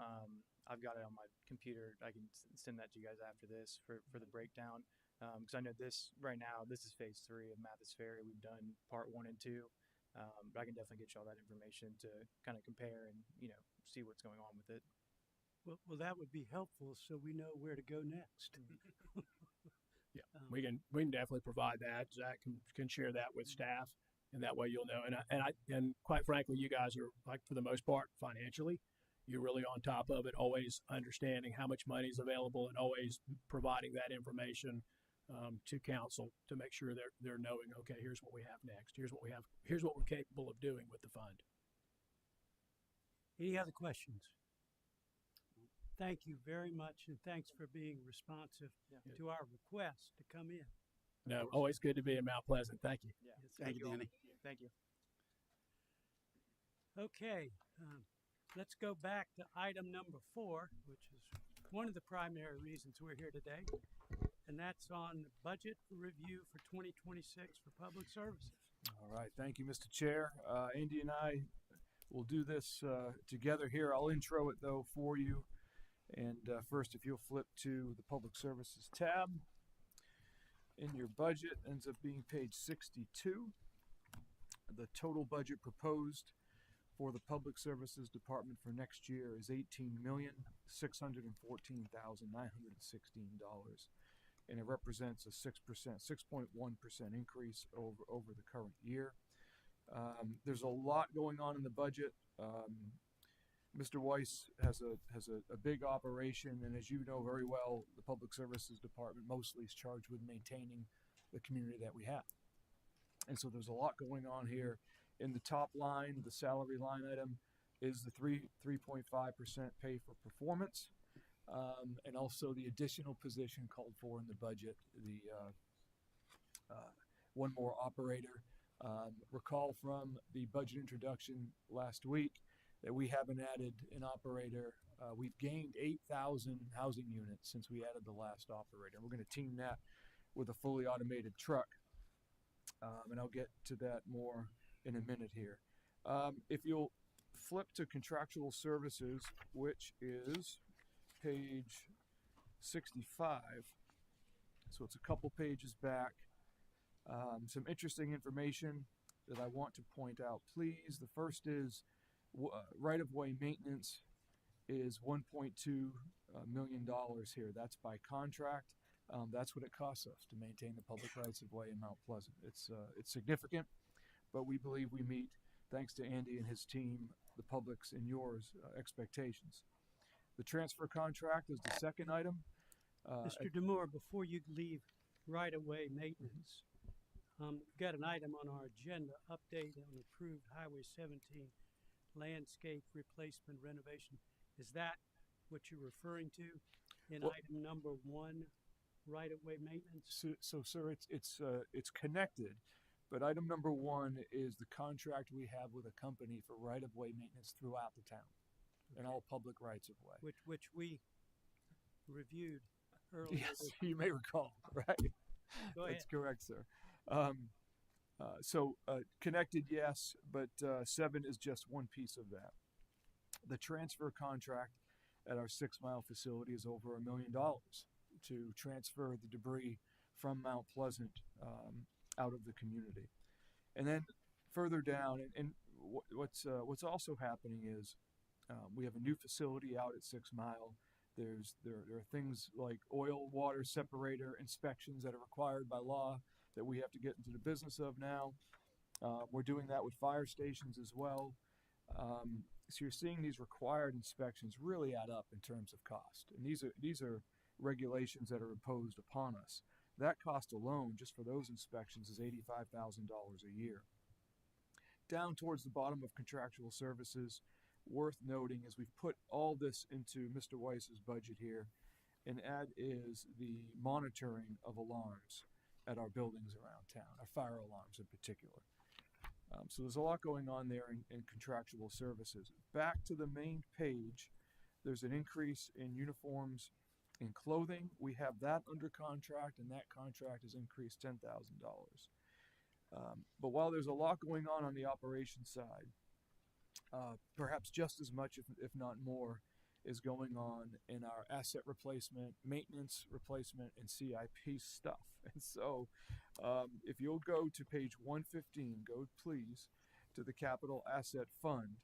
U: I've got it on my computer. I can send that to you guys after this for the breakdown. Because I know this right now, this is phase 3 of Mathis Ferry. We've done part 1 and 2. But I can definitely get you all that information to kind of compare and, see what's going on with it.
B: Well, that would be helpful so we know where to go next.
K: Yeah, we can definitely provide that. Zach can share that with staff, and that way you'll know. And quite frankly, you guys are, like, for the most part, financially, you're really on top of it, always understanding how much money is available and always providing that information to council to make sure they're knowing, okay, here's what we have next. Here's what we're capable of doing with the fund.
B: Any other questions? Thank you very much, and thanks for being responsive to our request to come in.
K: No, always good to be in Mount Pleasant. Thank you.
U: Yeah.
D: Thank you, Danny.
U: Thank you.
B: Okay, let's go back to item number 4, which is one of the primary reasons we're here today, and that's on the budget review for 2026 for public services.
A: All right, thank you, Mr. Chair. Andy and I will do this together here. I'll intro it though for you. And first, if you'll flip to the Public Services tab in your budget, ends up being page 62. The total budget proposed for the Public Services Department for next year is $18,614,916, and it represents a 6.1% increase over the current year. There's a lot going on in the budget. Mr. Weiss has a big operation, and as you know very well, the Public Services Department mostly is charged with maintaining the community that we have. And so there's a lot going on here. In the top line, the salary line item is the 3.5% pay for performance, and also the additional position called for in the budget, the one more operator. Recall from the budget introduction last week that we haven't added an operator. We've gained 8,000 housing units since we added the last operator. We're going to team that with a fully automated truck, and I'll get to that more in a minute here. If you'll flip to contractual services, which is page 65, so it's a couple pages back. Some interesting information that I want to point out, please. The first is right-of-way maintenance is $1.2 million here. That's by contract. That's what it costs us to maintain the public rights-of-way in Mount Pleasant. It's significant, but we believe we meet, thanks to Andy and his team, the public's and yours expectations. The transfer contract is the second item.
B: Mr. Demore, before you leave right-of-way maintenance, we've got an item on our agenda, update on approved Highway 17 landscape replacement renovation. Is that what you're referring to in item number 1, right-of-way maintenance?
A: So sir, it's connected, but item number 1 is the contract we have with a company for right-of-way maintenance throughout the town, and all public rights-of-way.
B: Which we reviewed earlier.
A: Yes, you may recall, right?
B: Go ahead.
A: That's correct, sir. So connected, yes, but 7 is just one piece of that. The transfer contract at our 6 Mile facility is over $1 million. to transfer the debris from Mount Pleasant out of the community. And then further down, and what's also happening is we have a new facility out at 6 Mile. There are things like oil water separator inspections that are required by law that we have to get into the business of now. We're doing that with fire stations as well. So you're seeing these required inspections really add up in terms of cost, and these are regulations that are imposed upon us. That cost alone, just for those inspections, is $85,000 a year. Down towards the bottom of contractual services, worth noting is we've put all this into Mr. Weiss's budget here, and that is the monitoring of alarms at our buildings around town, our fire alarms in particular. So there's a lot going on there in contractual services. Back to the main page, there's an increase in uniforms and clothing. We have that under contract, and that contract has increased $10,000. But while there's a lot going on the operations side, perhaps just as much, if not more, is going on in our asset replacement, maintenance replacement, and CIP stuff. And so if you'll go to page 115, go please to the Capital Asset Fund.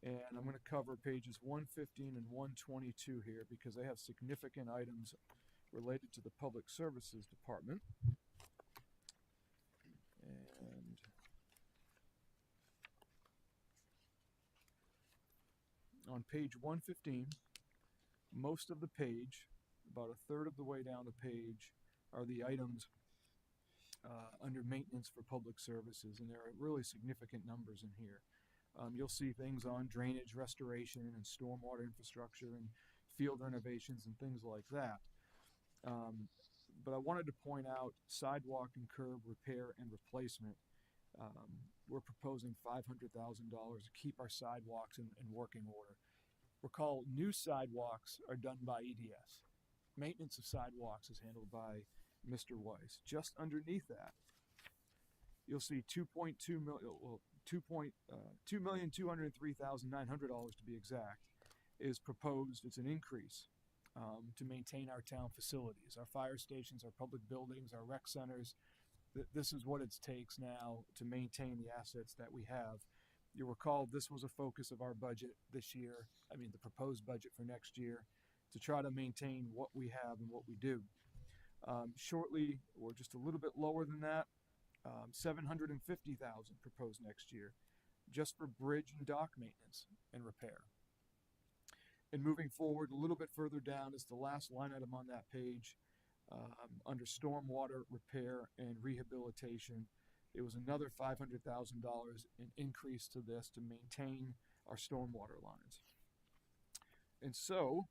A: And I'm going to cover pages 115 and 122 here because they have significant items related to the Public Services Department. And on page 115, most of the page, about a third of the way down the page, are the items under maintenance for public services, and there are really significant numbers in here. You'll see things on drainage restoration and stormwater infrastructure and field renovations and things like that. But I wanted to point out sidewalk and curb repair and replacement. We're proposing $500,000 to keep our sidewalks in working order. Recall, new sidewalks are done by EDS. Maintenance of sidewalks is handled by Mr. Weiss. Just underneath that, you'll see $2,203,900 to be exact is proposed. It's an increase to maintain our town facilities, our fire stations, our public buildings, our rec centers. This is what it takes now to maintain the assets that we have. You'll recall this was a focus of our budget this year, the proposed budget for next year, to try to maintain what we have and what we do. Shortly, or just a little bit lower than that, $750,000 proposed next year, just for bridge and dock maintenance and repair. And moving forward, a little bit further down is the last line item on that page, under stormwater repair and rehabilitation. It was another $500,000, an increase to this to maintain our stormwater lines. And so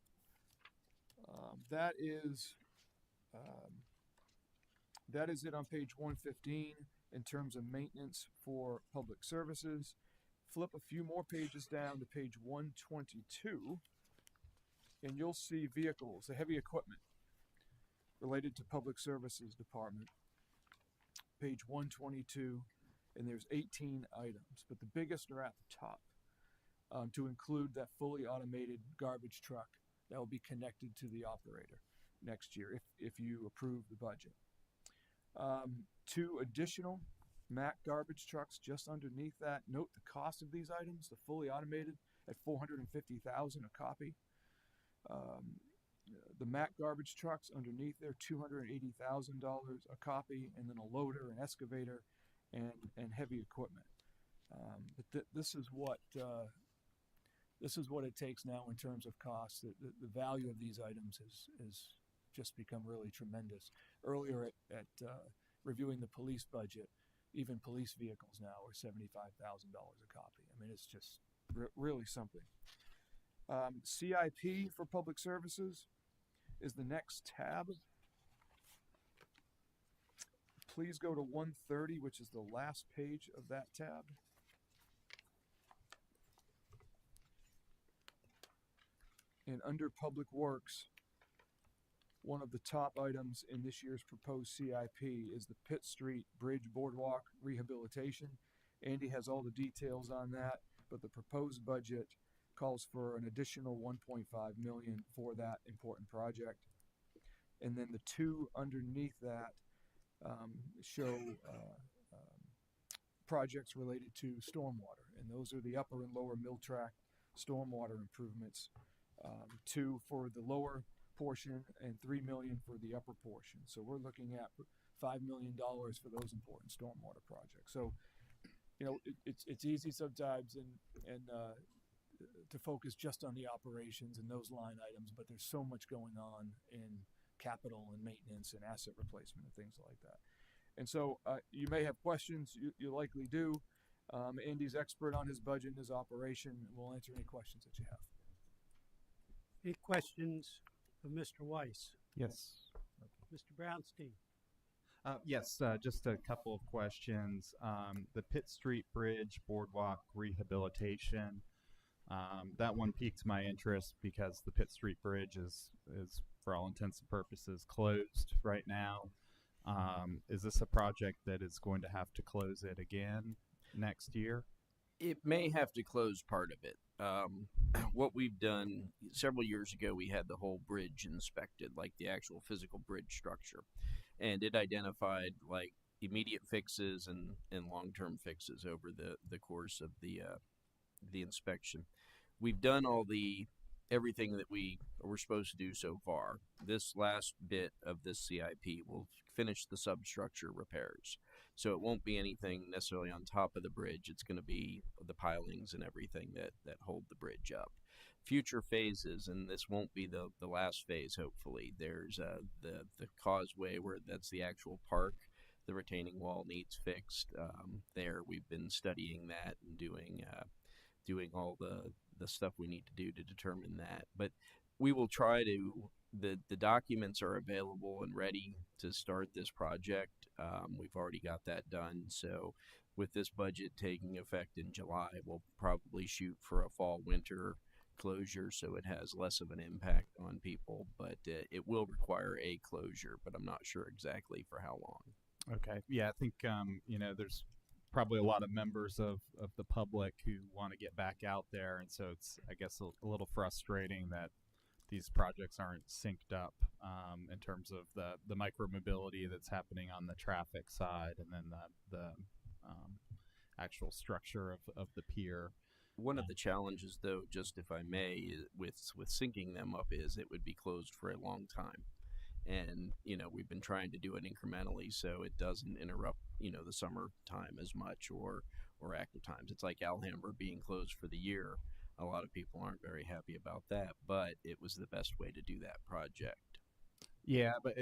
A: that is it on page 115 in terms of maintenance for public services. Flip a few more pages down to page 122, and you'll see vehicles, the heavy equipment related to Public Services Department. Page 122, and there's 18 items, but the biggest are at the top, to include that fully automated garbage truck that will be connected to the operator next year if you approve the budget. 2 additional Mack garbage trucks just underneath that. Note the cost of these items, the fully automated at $450,000 a copy. The Mack garbage trucks underneath there, $280,000 a copy, and then a loader, an excavator, and heavy equipment. But this is what it takes now in terms of cost. The value of these items has just become really tremendous. Earlier at reviewing the police budget, even police vehicles now are $75,000 a copy. It's just really something. CIP for public services is the next tab. Please go to 130, which is the last page of that tab. And under Public Works, one of the top items in this year's proposed CIP is the Pitt Street Bridge Boardwalk rehabilitation. Andy has all the details on that, but the proposed budget calls for an additional $1.5 million for that important project. and then the two underneath that show projects related to stormwater, and those are the upper and lower mill tract stormwater improvements. 2 for the lower portion and $3 million for the upper portion. So we're looking at $5 million for those important stormwater projects. So, you know, it's easy sometimes and to focus just on the operations and those line items, but there's so much going on in capital and maintenance and asset replacement and things like that. And so you may have questions, you likely do. Andy's expert on his budget and his operation. We'll answer any questions that you have.
B: Any questions of Mr. Weiss?
C: Yes.
B: Mr. Brownstein?
C: Yes, just a couple of questions. The Pitt Street Bridge boardwalk rehabilitation, that one piqued my interest because the Pitt Street Bridge is for all intents and purposes closed right now. Is this a project that is going to have to close it again next year?
J: It may have to close part of it. What we've done several years ago, we had the whole bridge inspected, like the actual physical bridge structure, and it identified like immediate fixes and long-term fixes over the course of the inspection. We've done everything that we were supposed to do so far. This last bit of this CIP will finish the substructure repairs. So it won't be anything necessarily on top of the bridge. It's going to be the pilings and everything that hold the bridge up. Future phases, and this won't be the last phase, hopefully. There's the causeway where that's the actual park. The retaining wall needs fixed. There, we've been studying that and doing all the stuff we need to do to determine that. But we will try to, the documents are available and ready to start this project. We've already got that done. So with this budget taking effect in July, we'll probably shoot for a fall-winter closure so it has less of an impact on people. But it will require a closure, but I'm not sure exactly for how long.
C: Okay. Yeah, I think, there's probably a lot of members of the public who want to get back out there. And so it's, I guess, a little frustrating that these projects aren't synced up in terms of the micromobility that's happening on the traffic side and then the actual structure of the pier.
J: One of the challenges, though, just if I may, with syncing them up is it would be closed for a long time. And, we've been trying to do it incrementally so it doesn't interrupt, the summertime as much or active times. It's like Alhambra being closed for the year. A lot of people aren't very happy about that, but it was the best way to do that project.
C: Yeah, but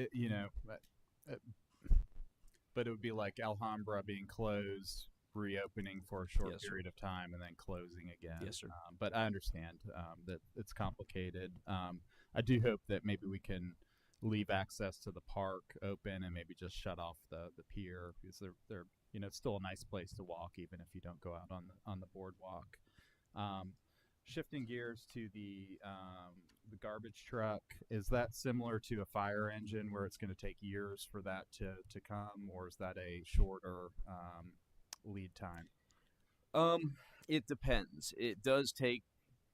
C: but it would be like Alhambra being closed, reopening for a short period of time, and then closing again.
J: Yes, sir.
C: But I understand that it's complicated. I do hope that maybe we can leave access to the park open and maybe just shut off the pier because they're it's still a nice place to walk even if you don't go out on the boardwalk. Shifting gears to the garbage truck, is that similar to a fire engine where it's going to take years for that to come, or is that a shorter lead time?
J: It depends. It does take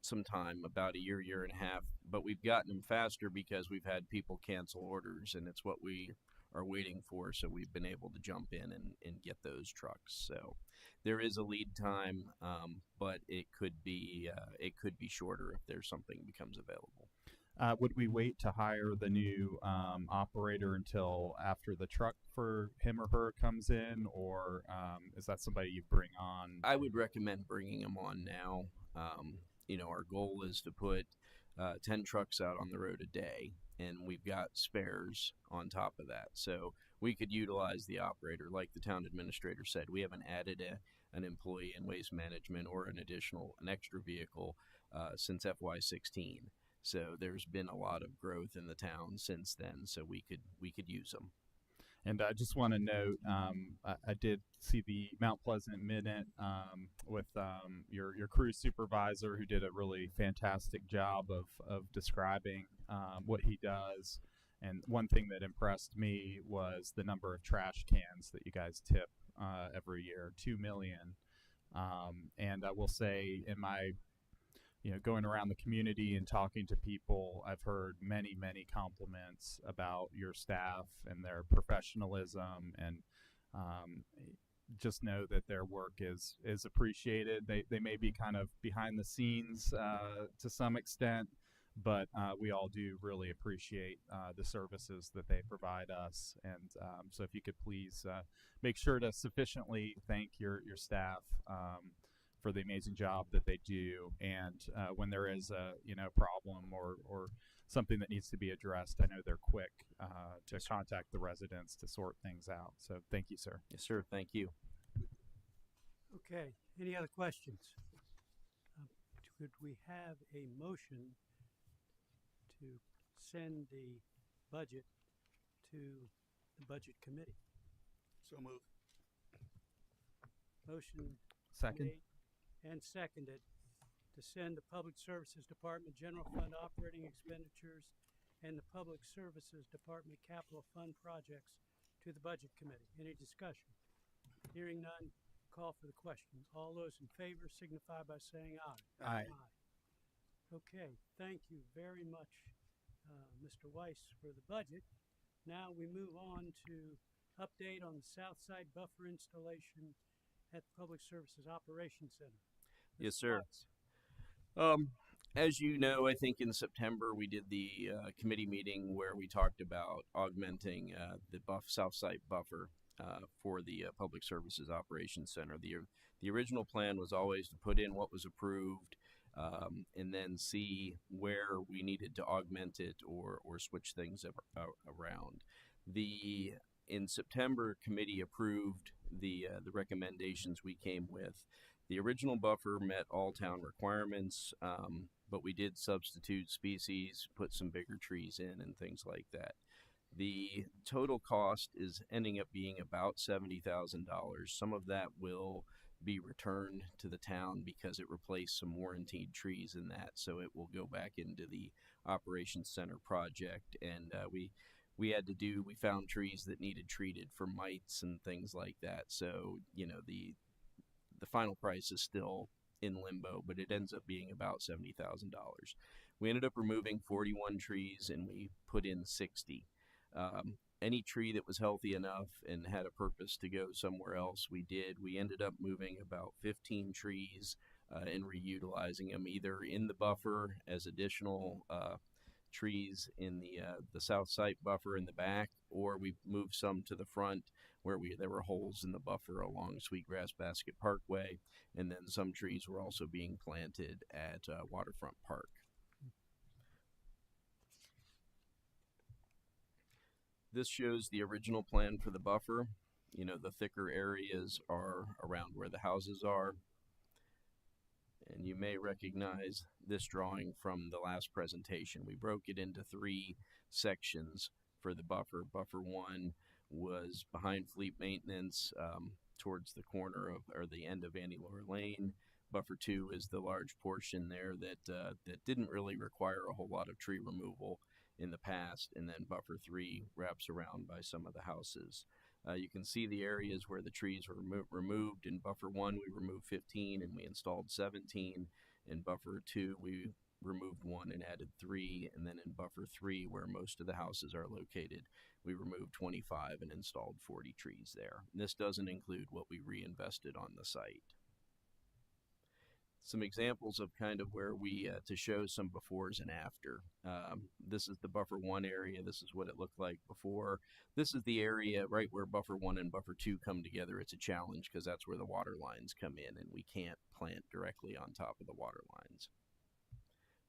J: some time, about a year and a half, but we've gotten them faster because we've had people cancel orders, and it's what we are waiting for, so we've been able to jump in and get those trucks. So there is a lead time, but it could be shorter if there's something becomes available.
C: Would we wait to hire the new operator until after the truck for him or her comes in, or is that somebody you bring on?
J: I would recommend bringing them on now. Our goal is to put 10 trucks out on the road a day, and we've got spares on top of that. So we could utilize the operator. Like the town administrator said, we haven't added an employee in waste management or an extra vehicle since FY16. So there's been a lot of growth in the town since then, so we could use them.
C: And I just want to note, I did see the Mount Pleasant Minute with your crew supervisor, who did a really fantastic job of describing what he does. And one thing that impressed me was the number of trash cans that you guys tip every year, 2 million. And I will say, in my going around the community and talking to people, I've heard many, many compliments about your staff and their professionalism, and just know that their work is appreciated. They may be kind of behind the scenes to some extent, but we all do really appreciate the services that they provide us. And so if you could please make sure to sufficiently thank your staff for the amazing job that they do. And when there is a problem or something that needs to be addressed, I know they're quick to contact the residents to sort things out. So thank you, sir.
J: Yes, sir. Thank you.
B: Okay, any other questions? Could we have a motion to send the budget to the budget committee?
D: So move.
B: Motion
C: Second.
B: made and seconded to send the Public Services Department General Fund operating expenditures and the Public Services Department Capital Fund projects to the budget committee. Any discussion? Hearing none, call for the question. All those in favor signify by saying aye.
C: Aye.
B: Okay, thank you very much, Mr. Weiss, for the budget. Now we move on to update on the Southside buffer installation at the Public Services Operations Center.
J: Yes, sir. As you know, I think in September we did the committee meeting where we talked about augmenting the Southside buffer for the Public Services Operations Center. The original plan was always to put in what was approved and then see where we needed to augment it or switch things around. In September, committee approved the recommendations we came with. The original buffer met all town requirements, but we did substitute species, put some bigger trees in and things like that. The total cost is ending up being about $70,000. Some of that will be returned to the town because it replaced some warranted trees in that, so it will go back into the Operations Center project. And we found trees that needed treated for mites and things like that. So the final price is still in limbo, but it ends up being about $70,000. We ended up removing 41 trees and we put in 60. Any tree that was healthy enough and had a purpose to go somewhere else, we did. We ended up moving about 15 trees and reutilizing them either in the buffer as additional trees in the south side buffer in the back, or we moved some to the front where there were holes in the buffer along Sweetgrass Basket Parkway, and then some trees were also being planted at Waterfront Park. This shows the original plan for the buffer. The thicker areas are around where the houses are. And you may recognize this drawing from the last presentation. We broke it into 3 sections for the buffer. Buffer 1 was behind fleet maintenance towards the corner of, or the end of Annie Laura Lane. Buffer 2 is the large portion there that didn't really require a whole lot of tree removal in the past, and then buffer 3 wraps around by some of the houses. You can see the areas where the trees were removed. In buffer 1 we removed 15 and we installed 17. In buffer 2 we removed 1 and added 3, and then in buffer 3, where most of the houses are located, we removed 25 and installed 40 trees there. And this doesn't include what we reinvested on the site. Some examples of kind of where we, to show some befores and after. This is the buffer 1 area. This is what it looked like before. This is the area right where buffer 1 and buffer 2 come together. It's a challenge because that's where the water lines come in, and we can't plant directly on top of the water lines.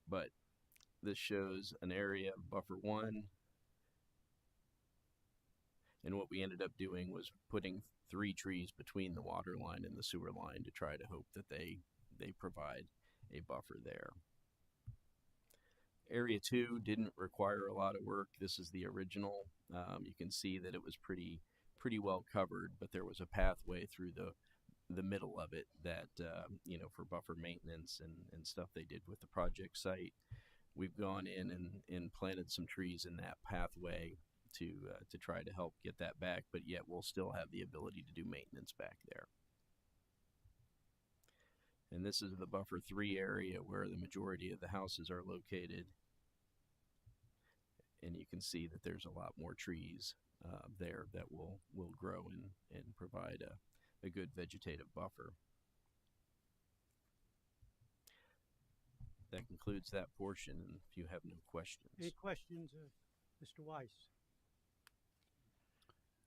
J: But this shows an area of buffer 1. And what we ended up doing was putting 3 trees between the water line and the sewer line to try to hope that they provide a buffer there. Area 2 didn't require a lot of work. This is the original. You can see that it was pretty well covered, but there was a pathway through the middle of it that for buffer maintenance and stuff they did with the project site. We've gone in and planted some trees in that pathway to try to help get that back, but yet we'll still have the ability to do maintenance back there. And this is the buffer 3 area where the majority of the houses are located. And you can see that there's a lot more trees there that will grow and provide a good vegetative buffer. That concludes that portion, and if you have no questions.
B: Any questions of Mr. Weiss?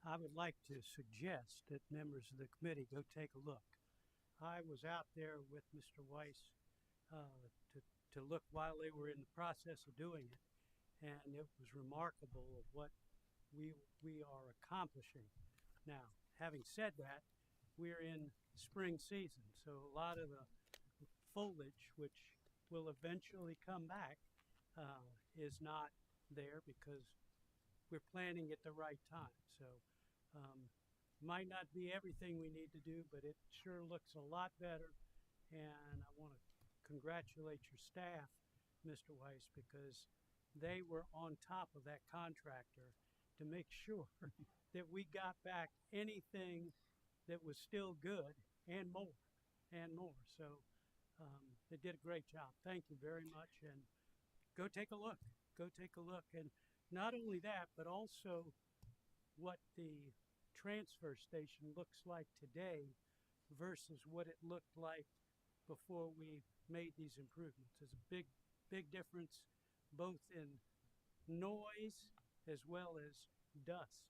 B: I would like to suggest that members of the committee go take a look. I was out there with Mr. Weiss to look while they were in the process of doing it, and it was remarkable of what we are accomplishing. Now, having said that, we're in spring season, so a lot of the foliage, which will eventually come back, is not there because we're planting at the right time. So might not be everything we need to do, but it sure looks a lot better. And I want to congratulate your staff, Mr. Weiss, because they were on top of that contractor to make sure that we got back anything that was still good and more and more. So they did a great job. Thank you very much. And go take a look. Go take a look. And not only that, but also what the transfer station looks like today versus what it looked like before we made these improvements. There's a big difference both in noise as well as dust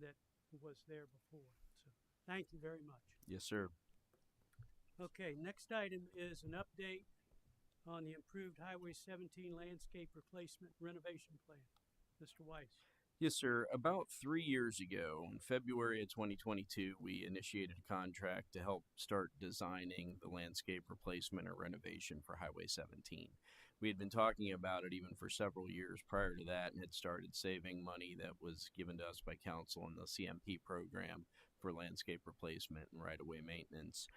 B: that was there before. So thank you very much.
J: Yes, sir.
B: Okay, next item is an update on the improved Highway 17 landscape replacement renovation plan. Mr. Weiss.
J: Yes, sir. About 3 years ago, in February of 2022, we initiated a contract to help start designing the landscape replacement or renovation for Highway 17. We had been talking about it even for several years prior to that and had started saving money that was given to us by council in the CMP program for landscape replacement and right-of-way maintenance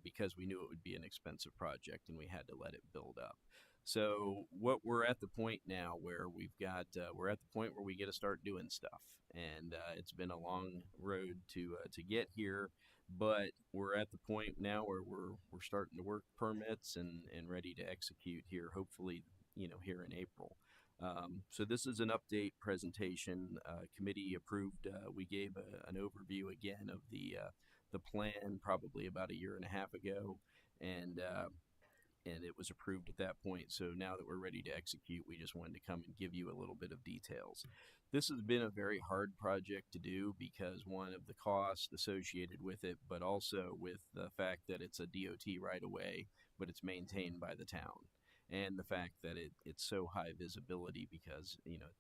J: because we knew it would be an expensive project and we had to let it build up. So what we're at the point now where we're at the point where we get to start doing stuff, and it's been a long road to get here, but we're at the point now where we're starting to work permits and ready to execute here, hopefully, here in April. So this is an update presentation. Committee approved. We gave an overview again of the plan probably about a year and a half ago, and it was approved at that point. So now that we're ready to execute, we just wanted to come and give you a little bit of details. This has been a very hard project to do because one of the costs associated with it, but also with the fact that it's a DOT right away, but it's maintained by the town. And the fact that it's so high visibility because,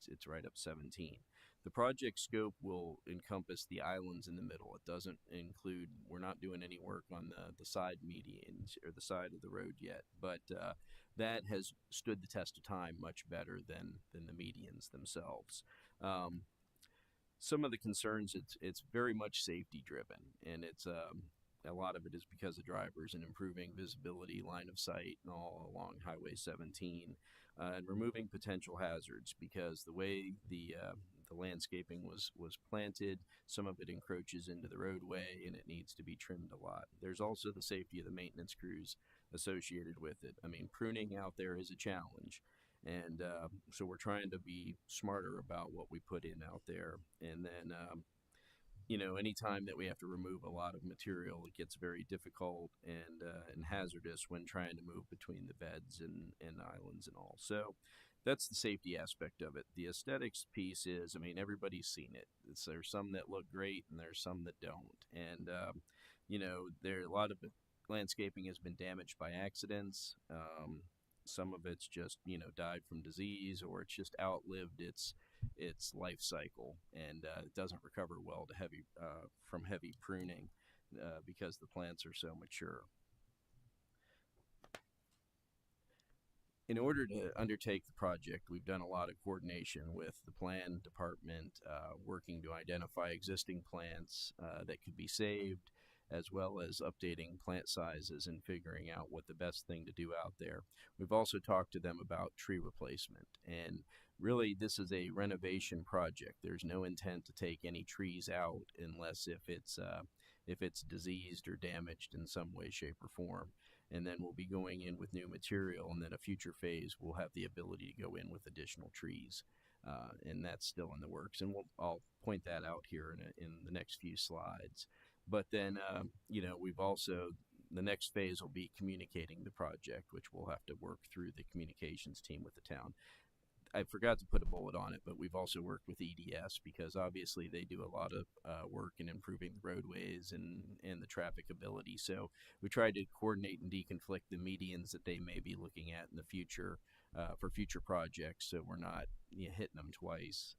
J: it's right up 17. The project scope will encompass the islands in the middle. It doesn't include, we're not doing any work on the side medians or the side of the road yet, but that has stood the test of time much better than the medians themselves. Some of the concerns, it's very much safety driven, and it's a lot of it is because of drivers and improving visibility, line of sight, and all along Highway 17, and removing potential hazards because the way the landscaping was planted, some of it encroaches into the roadway and it needs to be trimmed a lot. There's also the safety of the maintenance crews associated with it. I mean, pruning out there is a challenge. And so we're trying to be smarter about what we put in out there. And then anytime that we have to remove a lot of material, it gets very difficult and hazardous when trying to move between the beds and islands and all. So that's the safety aspect of it. The aesthetics piece is, everybody's seen it. There's some that look great and there's some that don't. And, a lot of landscaping has been damaged by accidents. Some of it's just, died from disease, or it's just outlived its life cycle, and it doesn't recover well from heavy pruning because the plants are so mature. In order to undertake the project, we've done a lot of coordination with the plan department, working to identify existing plants that could be saved, as well as updating plant sizes and figuring out what the best thing to do out there. We've also talked to them about tree replacement, and really this is a renovation project. There's no intent to take any trees out unless if it's diseased or damaged in some way, shape, or form. and then we'll be going in with new material, and then a future phase will have the ability to go in with additional trees. And that's still in the works, and I'll point that out here in the next few slides. But then, we've also, the next phase will be communicating the project, which we'll have to work through the communications team with the town. I forgot to put a bullet on it, but we've also worked with EDS because obviously they do a lot of work in improving the roadways and the traffic ability. So we tried to coordinate and deconflict the medians that they may be looking at in the future for future projects, so we're not hitting them twice.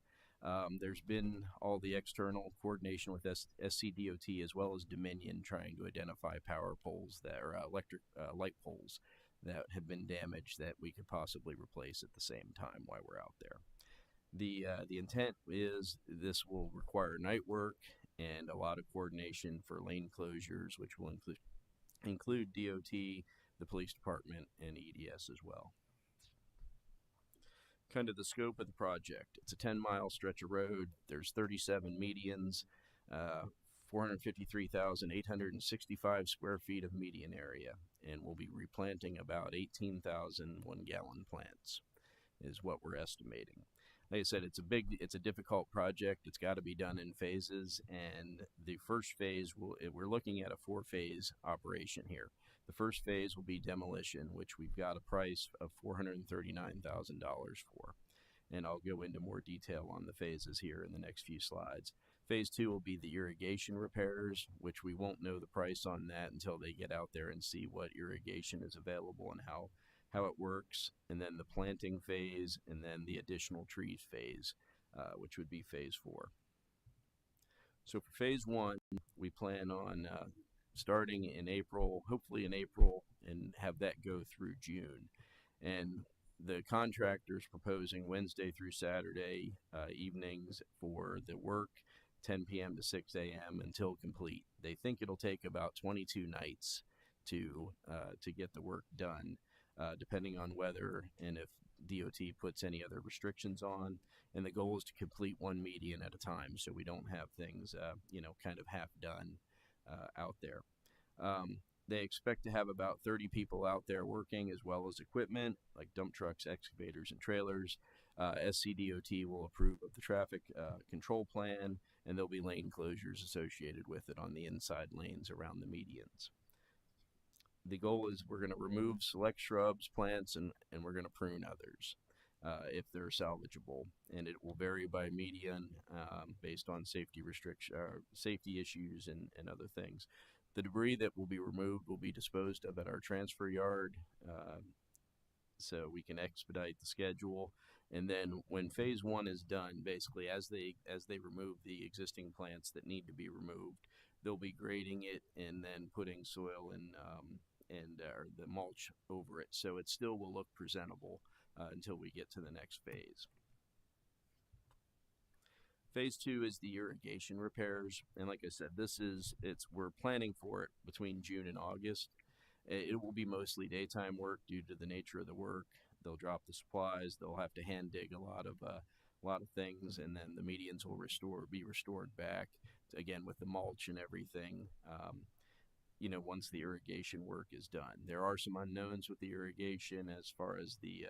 J: There's been all the external coordination with SCDOT as well as Dominion trying to identify power poles that are electric light poles that have been damaged that we could possibly replace at the same time while we're out there. The intent is this will require night work and a lot of coordination for lane closures, which will include DOT, the police department, and EDS as well. Kind of the scope of the project. It's a 10-mile stretch of road. There's 37 medians, 453,865 square feet of median area, and we'll be replanting about 18,000 one-gallon plants is what we're estimating. Like I said, it's a difficult project. It's got to be done in phases, and the first phase, we're looking at a 4-phase operation here. The first phase will be demolition, which we've got a price of $439,000 for. And I'll go into more detail on the phases here in the next few slides. Phase 2 will be the irrigation repairs, which we won't know the price on that until they get out there and see what irrigation is available and how it works. And then the planting phase, and then the additional trees phase, which would be phase 4. So for phase 1, we plan on starting in April, hopefully in April, and have that go through June. And the contractor's proposing Wednesday through Saturday evenings for the work, 10 p.m. to 6 a.m. until complete. They think it'll take about 22 nights to get the work done, depending on weather and if DOT puts any other restrictions on. And the goal is to complete one median at a time, so we don't have things, kind of half done out there. They expect to have about 30 people out there working, as well as equipment like dump trucks, excavators, and trailers. SCDOT will approve of the traffic control plan, and there'll be lane closures associated with it on the inside lanes around the medians. The goal is we're going to remove select shrubs, plants, and we're going to prune others if they're salvageable. And it will vary by median based on safety issues and other things. The debris that will be removed will be disposed of at our transfer yard, so we can expedite the schedule. And then when phase 1 is done, basically as they remove the existing plants that need to be removed, they'll be grading it and then putting soil and the mulch over it, so it still will look presentable until we get to the next phase. Phase 2 is the irrigation repairs, and like I said, we're planning for it between June and August. It will be mostly daytime work due to the nature of the work. They'll drop the supplies. They'll have to hand dig a lot of things, and then the medians will be restored back again with the mulch and everything. Once the irrigation work is done, there are some unknowns with the irrigation as far as the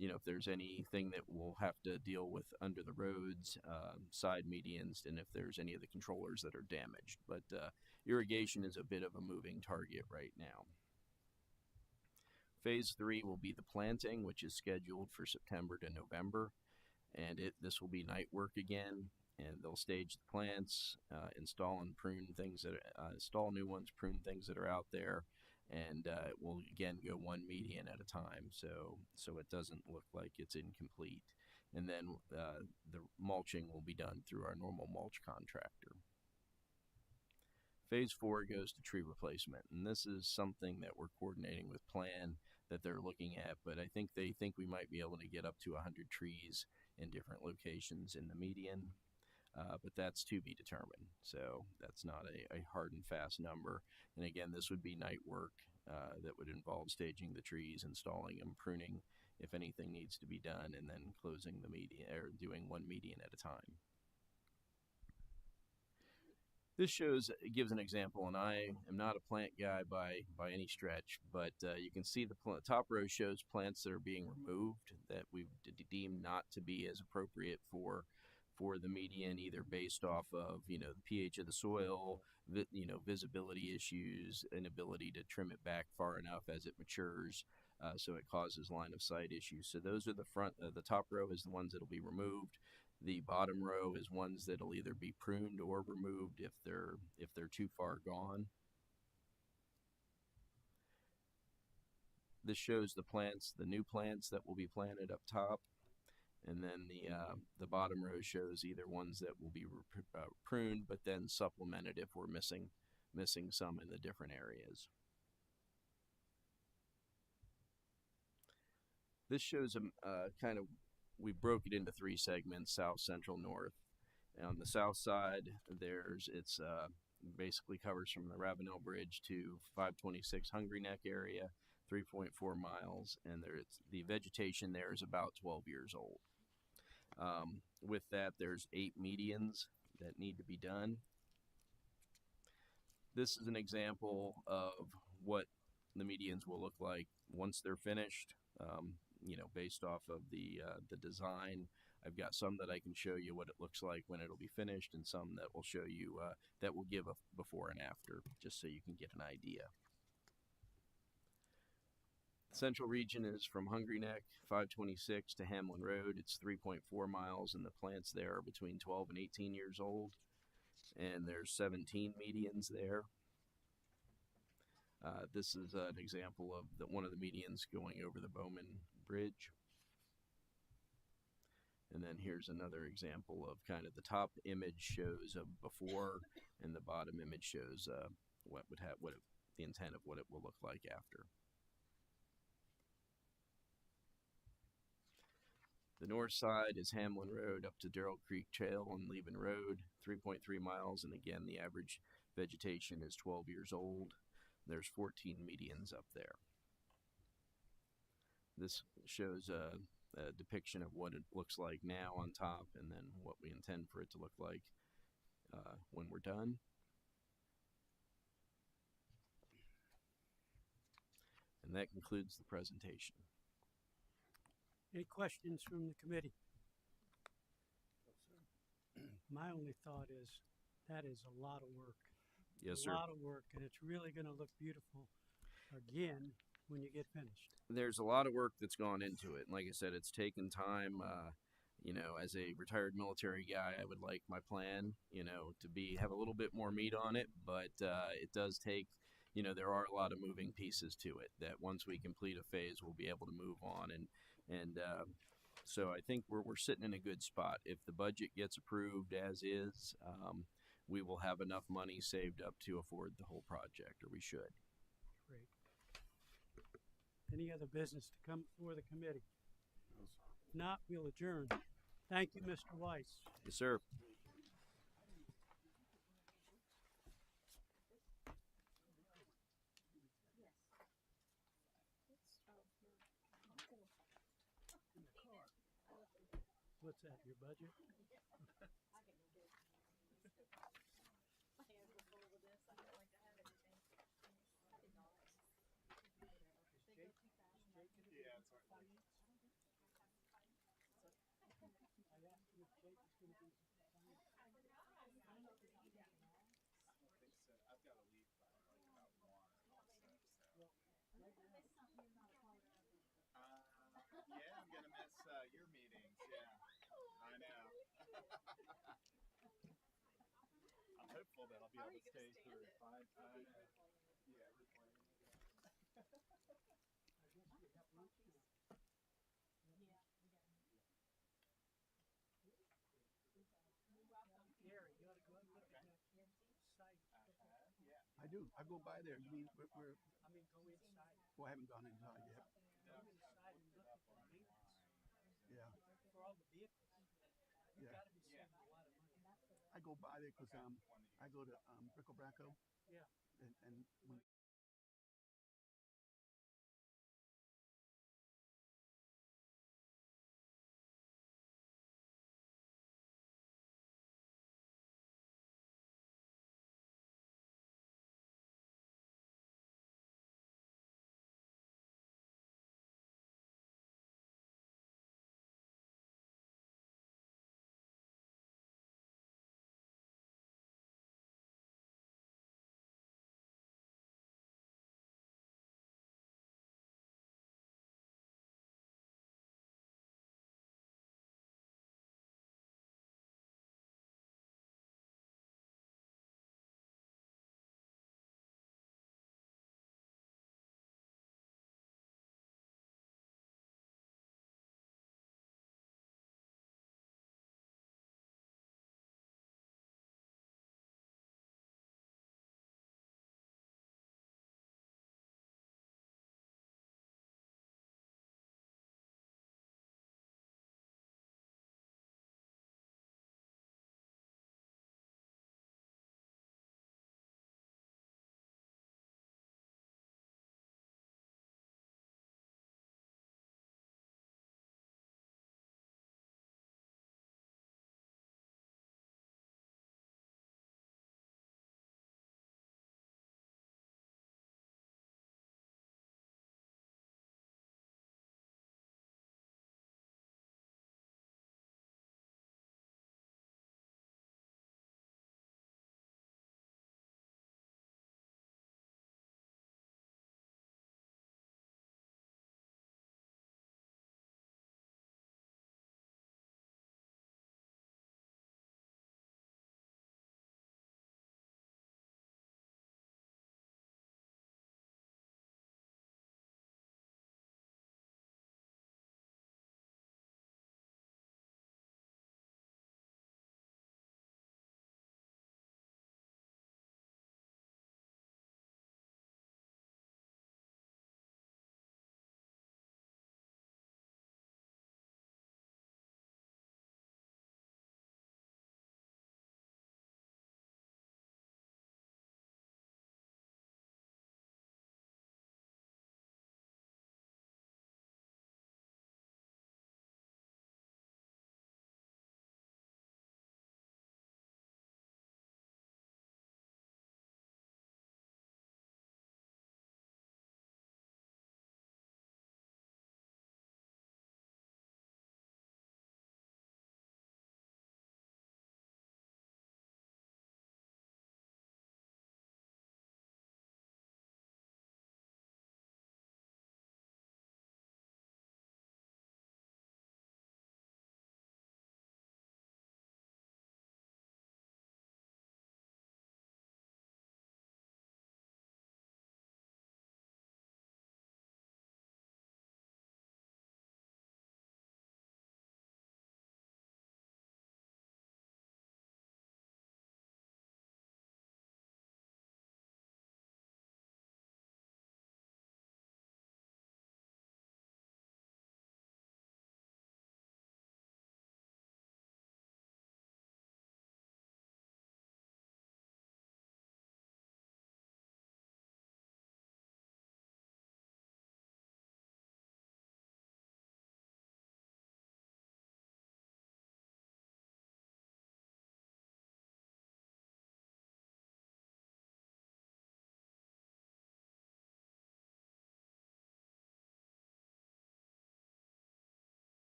J: if there's anything that we'll have to deal with under the roads, side medians, and if there's any of the controllers that are damaged. But irrigation is a bit of a moving target right now. Phase 3 will be the planting, which is scheduled for September to November, and this will be night work again. And they'll stage the plants, install and prune things install new ones, prune things that are out there, and it will again go one median at a time, so it doesn't look like it's incomplete. And then the mulching will be done through our normal mulch contractor. Phase 4 goes to tree replacement, and this is something that we're coordinating with Plan that they're looking at, but they think we might be able to get up to 100 trees in different locations in the median. But that's to be determined. So that's not a hard and fast number. And again, this would be night work that would involve staging the trees, installing them, pruning if anything needs to be done, and then closing the median or doing one median at a time. This shows it gives an example, and I am not a plant guy by any stretch, but you can see the top row shows plants that are being removed that we've deemed not to be as appropriate for the median, either based off of the pH of the soil, visibility issues, inability to trim it back far enough as it matures, so it causes line of sight issues. So those are the top row is the ones that'll be removed. The bottom row is ones that'll either be pruned or removed if they're too far gone. This shows the new plants that will be planted up top, and then the bottom row shows either ones that will be pruned but then supplemented if we're missing some in the different areas. This shows kind of, we broke it into 3 segments: south, central, north. On the south side, it's basically covers from the Ravenel Bridge to 526 Hungry Neck area, 3.4 miles, and the vegetation there is about 12 years old. With that, there's 8 medians that need to be done. This is an example of what the medians will look like once they're finished. Based off of the design, I've got some that I can show you what it looks like when it'll be finished, and some that will show you that will give a before and after, just so you can get an idea. The central region is from Hungry Neck, 526 to Hamlin Road. It's 3.4 miles, and the plants there are between 12 and 18 years old, and there's 17 medians there. This is an example of one of the medians going over the Bowman Bridge. And then here's another example of kind of the top image shows a before, and the bottom image shows the intent of what it will look like after. The north side is Hamlin Road up to Darrell Creek Trail on Leben Road, 3.3 miles, and again the average vegetation is 12 years old. There's 14 medians up there. This shows a depiction of what it looks like now on top, and then what we intend for it to look like when we're done. And that concludes the presentation.
B: Any questions from the committee? My only thought is that is a lot of work.
J: Yes,
B: a
J: sir.
B: lot of work, and it's really going to look beautiful again when you get finished.
J: There's a lot of work that's gone into it. And like I said, it's taken time. As a retired military guy, I would like my plan, to have a little bit more meat on it, but it does take, there are a lot of moving pieces to it that once we complete a phase, we'll be able to move on. And so I think we're sitting in a good spot. If the budget gets approved as is, we will have enough money saved up to afford the whole project, or we should.
B: Great. Any other business to come before the committee? If not, we'll adjourn. Thank you, Mr. Weiss.
J: Yes, sir.
B: What's that, your budget?
L: Yeah, I'm gonna miss your meetings. Yeah, I know. I'm hopeful that I'll be able to stay through. I know. Yeah, we're playing.
B: Gary, you ought to go and look at that site.
D: Yeah. I do. I go by there. You mean we're
B: I mean, go inside.
D: well, I haven't gone inside yet.
B: Go inside and look at the maintenance.
D: Yeah.
B: For all the vehicles. You've
D: Yeah.
B: got to be saving a lot of money.
D: I go by there because I go to Brickle Bracco.
B: Yeah.
D: And when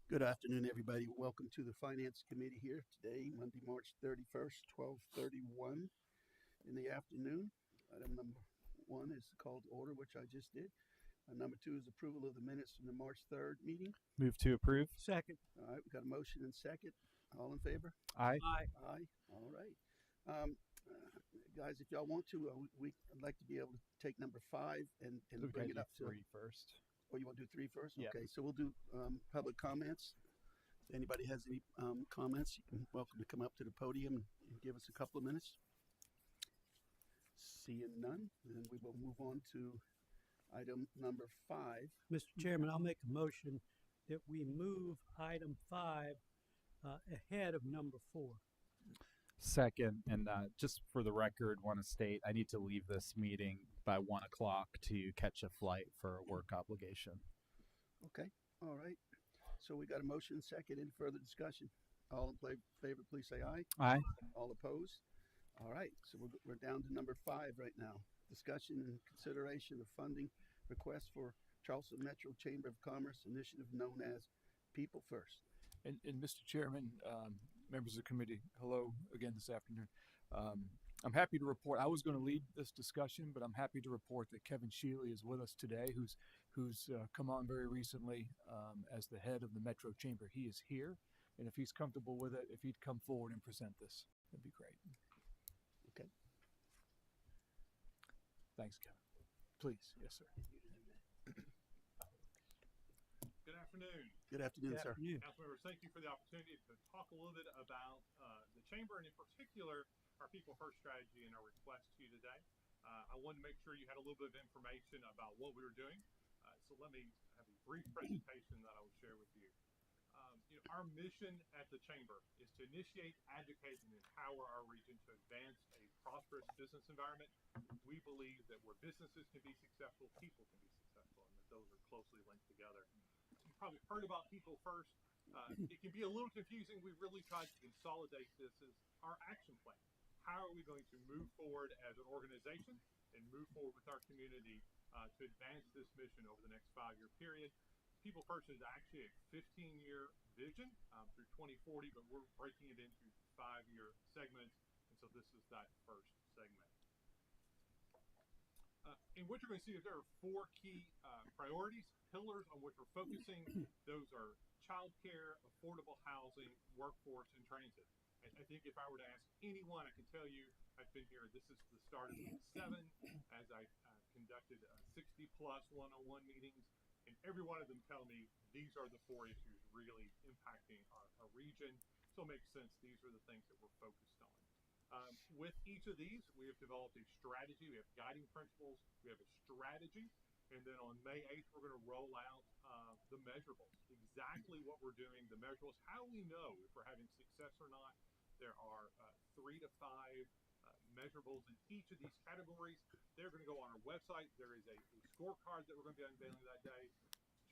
D: Good afternoon, everybody. Welcome to the Finance Committee here today, Monday, March 31st, 12:31 in the afternoon. Item number 1 is the call to order, which I just did. Number 2 is approval of the minutes from the March 3rd meeting.
C: Move to approve.
B: Second.
D: All right, we got a motion and second. All in favor?
C: Aye.
B: Aye.
D: Aye. All right. Guys, if y'all want to, I'd like to be able to take number 5 and
C: We
D: bring
C: gotta
D: it
C: do
D: up to
C: 3 first.
D: Oh, you want to do 3 first?
C: Yeah.
D: Okay, so we'll do public comments. If anybody has any comments, you can welcome to come up to the podium and give us a couple of minutes. Seeing none, then we will move on to item number 5.
B: Mr. Chairman, I'll make a motion that we move item 5 ahead of number 4.
C: Second, and just for the record, want to state I need to leave this meeting by 1 o'clock to catch a flight for a work obligation.
D: Okay, all right. So we got a motion and second. Any further discussion? All in favor, please say aye.
C: Aye.
D: All opposed? All right, so we're down to number 5 right now. Discussion and consideration of funding request for Charleston Metro Chamber of Commerce initiative known as People First.
A: And Mr. Chairman, members of the committee, hello again this afternoon. I'm happy to report, I was going to lead this discussion, but I'm happy to report that Kevin Shealy is with us today, who's come on very recently as the head of the Metro Chamber. He is here, and if he's comfortable with it, if he'd come forward and present this, that'd be great.
D: Okay.
A: Thanks, Kevin. Please, yes, sir.
L: Good afternoon.
D: Good afternoon, sir.
L: Council members, thank you for the opportunity to talk a little bit about the chamber and in particular our People First strategy and our request to you today. I wanted to make sure you had a little bit of information about what we were doing. So let me have a brief presentation that I will share with you. Our mission at the chamber is to initiate, educate, and empower our region to advance a prosperous business environment. We believe that where businesses can be successful, people can be successful, and that those are closely linked together. You've probably heard about People First. It can be a little confusing. We really tried to consolidate this as our action plan. How are we going to move forward as an organization and move forward with our community to advance this mission over the next 5-year period? People First is actually a 15-year vision through 2040, but we're breaking it into 5-year segments, and so this is that first segment. And what you're going to see is there are 4 key priorities, pillars on which we're focusing. Those are childcare, affordable housing, workforce, and transit. And I think if I were to ask anyone, I can tell you I've been here, this is the start of week 7, as I conducted 60-plus one-on-one meetings, and every one of them tell me these are the 4 issues really impacting our region. So it makes sense. These are the things that we're focused on. With each of these, we have developed a strategy. We have guiding principles. We have a strategy. And then on May 8th, we're going to roll out the measurables, exactly what we're doing, the measurables, how we know if we're having success or not. There are 3 to 5 measurables in each of these categories. They're going to go on our website. There is a scorecard that we're going to be unveiling that day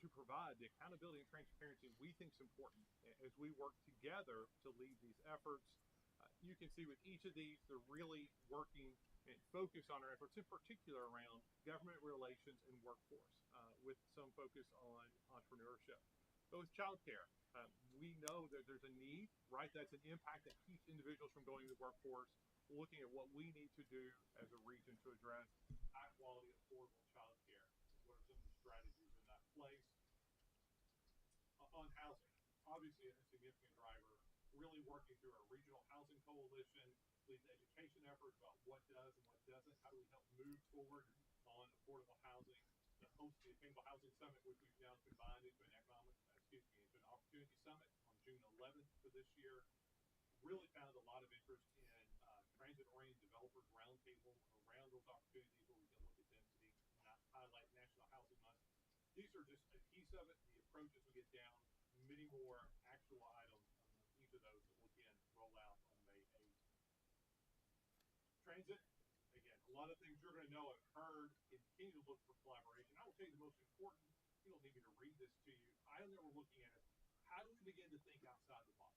L: to provide the accountability and transparency we think is important as we work together to lead these efforts. You can see with each of these, they're really working and focus on our efforts, in particular around government relations and workforce, with some focus on entrepreneurship. But with childcare, we know that there's a need, right? That's an impact that keeps individuals from going to the workforce. Looking at what we need to do as a region to address high quality, affordable childcare. What are some of the strategies in that place? On housing, obviously a significant driver, really working through our regional housing coalition, leading education efforts about what does and what doesn't, how do we help move forward on affordable housing. The host of the Attainable Housing Summit, which we've now combined into an into an opportunity summit on June 11th for this year. Really found a lot of interest in transit-oriented developers roundtable around those opportunities where we can look at density, not highlight National Housing Month. These are just a piece of it. The approaches we get down, many more actual items on each of those that will again roll out on May 8th. Transit, again, a lot of things you're going to know and heard, continue to look for collaboration. I will tell you the most important, you don't need me to read this to you, item that we're looking at is how do we begin to think outside the box?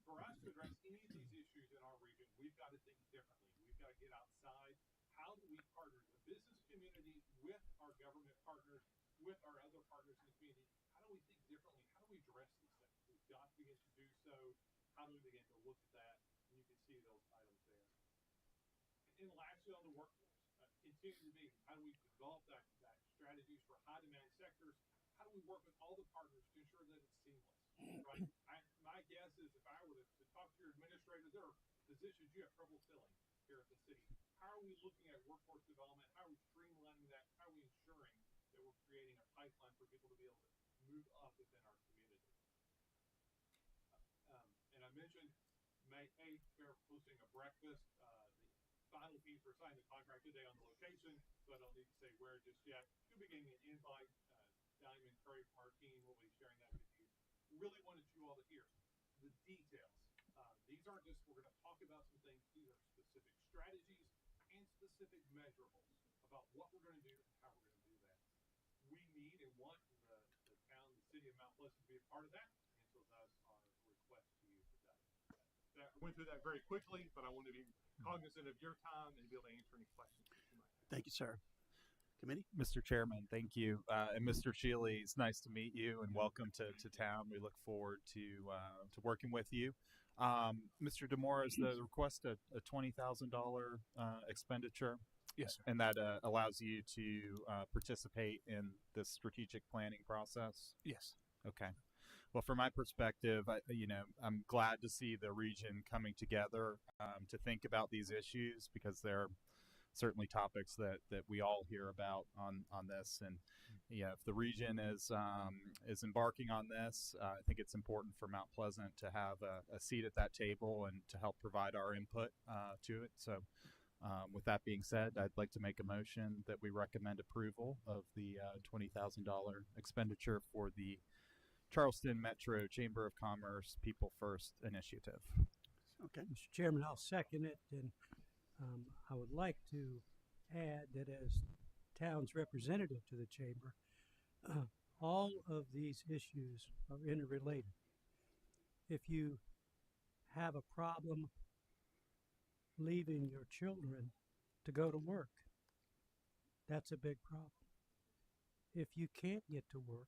L: For us to address any of these issues in our region, we've got to think differently. We've got to get outside. How do we partner the business community with our government partners, with our other partners in the community? How do do we think differently? How do we address these things? We've got to begin to do so. How do we begin to look at that? And you can see those items there. And lastly, on the workforce, continue to be, how do we develop that strategies for high demand sectors? How do we work with all the partners to ensure that it's seamless, right? My guess is if I were to talk to your administrators, there are positions you have trouble filling here at the city. How are we looking at workforce development? How are we streamlining that? How are we ensuring that we're creating a pipeline for people to be able to move up within our community? And I mentioned May 8th, we're hosting a breakfast. The final piece, we're signing the contract today on the location, so I don't need to say where just yet. You'll be getting an invite. Diamond Curry from our team will be sharing that with you. Really wanted you all to hear the details. These aren't just, we're going to talk about some things. These are specific strategies and specific measurables about what we're going to do and how we're going to do that. We need and want the town, the city of Mount Pleasant to be a part of that, and so that's our request to you today. I went through that very quickly, but I want to be cognizant of your time and be able to answer any questions that you might have.
D: Thank you, sir. Committee?
C: Mr. Chairman, thank you. And Mr. Shealy, it's nice to meet you and welcome to town. We look forward to working with you. Mr. Demore, is the request a $20,000 expenditure?
A: Yes, sir.
C: And that allows you to participate in this strategic planning process?
A: Yes.
C: Okay. Well, from my perspective, I'm glad to see the region coming together to think about these issues because they're certainly topics that we all hear about on this. And if the region is embarking on this, I think it's important for Mount Pleasant to have a seat at that table and to help provide our input to it. So with that being said, I'd like to make a motion that we recommend approval of the $20,000 expenditure for the Charleston Metro Chamber of Commerce People First Initiative.
D: Okay.
B: Mr. Chairman, I'll second it, and I would like to add that as town's representative to the chamber, all of these issues are interrelated. If you have a problem leaving your children to go to work, that's a big problem. If you can't get to work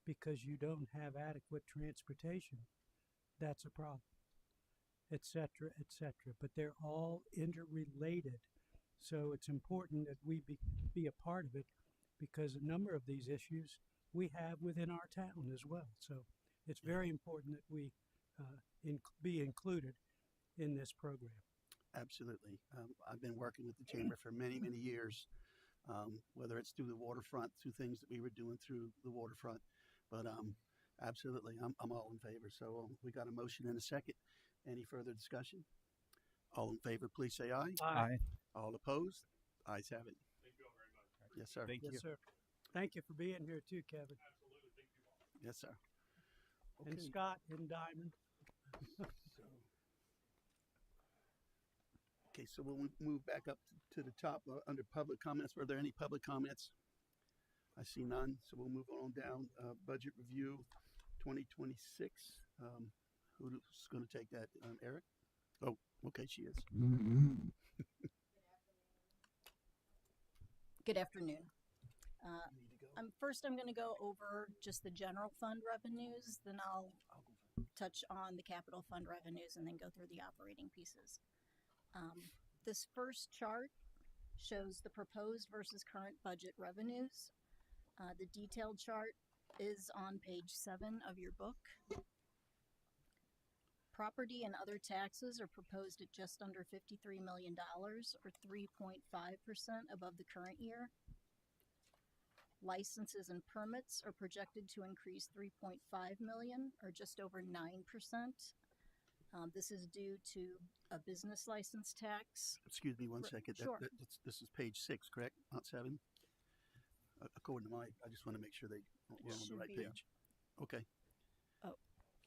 B: because you don't have adequate transportation, that's a problem, etc., etc. But they're all interrelated. So it's important that we be a part of it because a number of these issues we have within our town as well. So it's very important that we be included in this program.
D: Absolutely. I've been working with the chamber for many, many years, whether it's through the waterfront, through things that we were doing through the waterfront. But absolutely, I'm all in favor. So we got a motion and a second. Any further discussion? All in favor, please say aye.
C: Aye.
D: All opposed? Ayes have it.
L: Thank you all very much.
D: Yes, sir.
C: Thank you.
B: Yes, sir. Thank you for being here too, Kevin.
L: Absolutely. Thank you all.
D: Yes, sir.
B: And
D: Okay.
B: Scott and Diamond.
D: Okay, so we'll move back up to the top under public comments. Were there any public comments? I see none, so we'll move on down. Budget review 2026. Who's going to take that? Eric? Oh, okay, she is.
E: Good afternoon. First, I'm going to go over just the general fund revenues, then I'll touch on the capital fund revenues and then go through the operating pieces. This first chart shows the proposed versus current budget revenues. The detailed chart is on page 7 of your book. Property and other taxes are proposed at just under $53 million, or 3.5% above the current year. Licenses and permits are projected to increase 3.5 million, or just over 9%. This is due to a business license tax.
D: Excuse me one second.
E: Sure.
D: This is page 6, correct? Not 7? According to I just want to make sure we're on the
E: Should
D: right
E: be.
D: page. Okay.
E: Oh,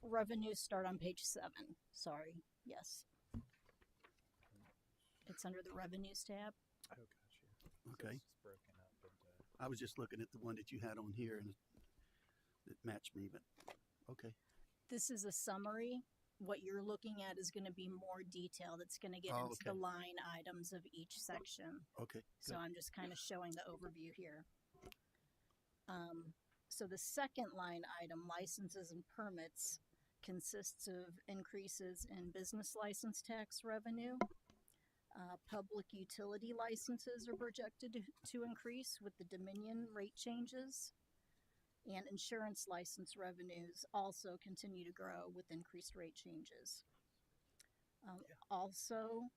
E: revenues start on page 7. Sorry. Yes. It's under the revenues tab.
C: Oh, gotcha.
D: Okay.
C: It's broken up into...
D: I was just looking at the one that you had on here and it matched me, but okay.
E: This is a summary. What you're looking at is going to be more detailed. It's going to get into the
D: okay.
E: line items of each section.
D: Okay.
E: So
D: good.
E: I'm just kind of showing the overview here. So the second line item, licenses and permits, consists of increases in business license tax revenue. Public utility licenses are projected to increase with the Dominion rate changes. And insurance license revenues also continue to grow with increased rate changes. Also,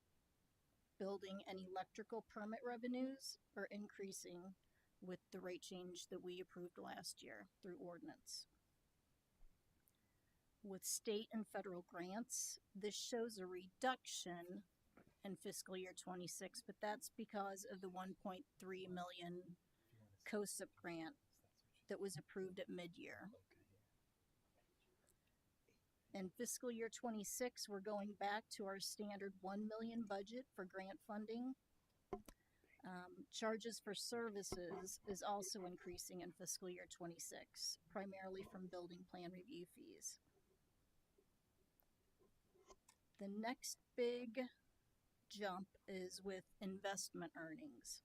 E: building and electrical permit revenues are increasing with the rate change that we approved last year through ordinance. With state and federal grants, this shows a reduction in fiscal year 26, but that's because of the 1.3 million COSIP grant that was approved at mid-year. In fiscal year 26, we're going back to our standard 1 million budget for grant funding. Charges for services is also increasing in fiscal year 26, primarily from building plan review fees. The next big jump is with investment earnings.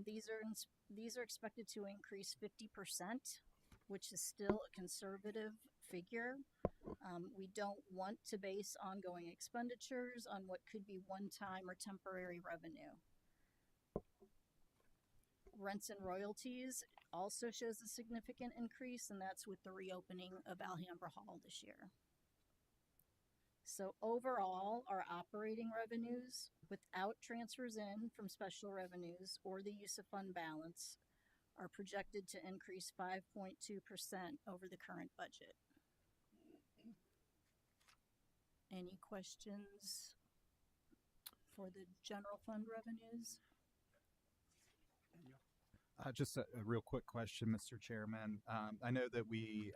E: These are expected to increase 50%, which is still a conservative figure. We don't want to base ongoing expenditures on what could be one-time or temporary revenue. Rents and royalties also shows a significant increase, and that's with the reopening of Alhambra Hall this year. So overall, our operating revenues, without transfers in from special revenues or the use of fund balance, are projected to increase 5.2% over the current budget. Any questions for the general fund revenues?
C: Just a real quick question, Mr. Chairman. I know that we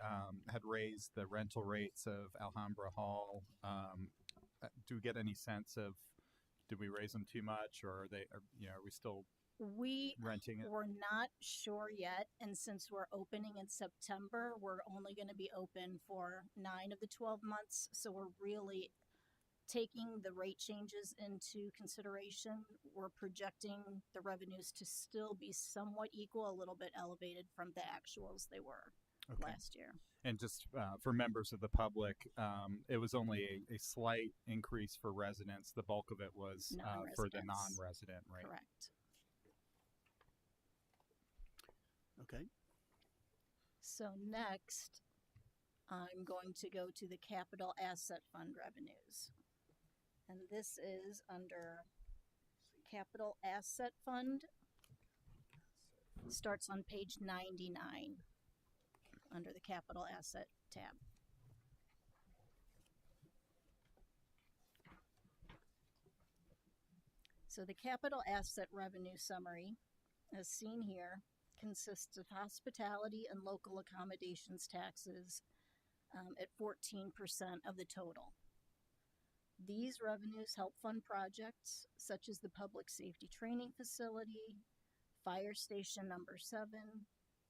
C: had raised the rental rates of Alhambra Hall. Do we get any sense of, did we raise them too much, or are we still renting it?
E: We're not sure yet, and since we're opening in September, we're only going to be open for 9 of the 12 months, so we're really taking the rate changes into consideration. We're projecting the revenues to still be somewhat equal, a little bit elevated from the actuals they were last year.
C: And just for members of the public, it was only a slight increase for residents. The bulk of it was for the non-resident, right?
E: Correct.
D: Okay.
E: So next, I'm going to go to the capital asset fund revenues. And this is under capital asset fund. Starts on page 99 under the capital asset tab. So the capital asset revenue summary, as seen here, consists of hospitality and local accommodations taxes at 14% of the total. These revenues help fund projects such as the Public Safety Training Facility, Fire Station number 7,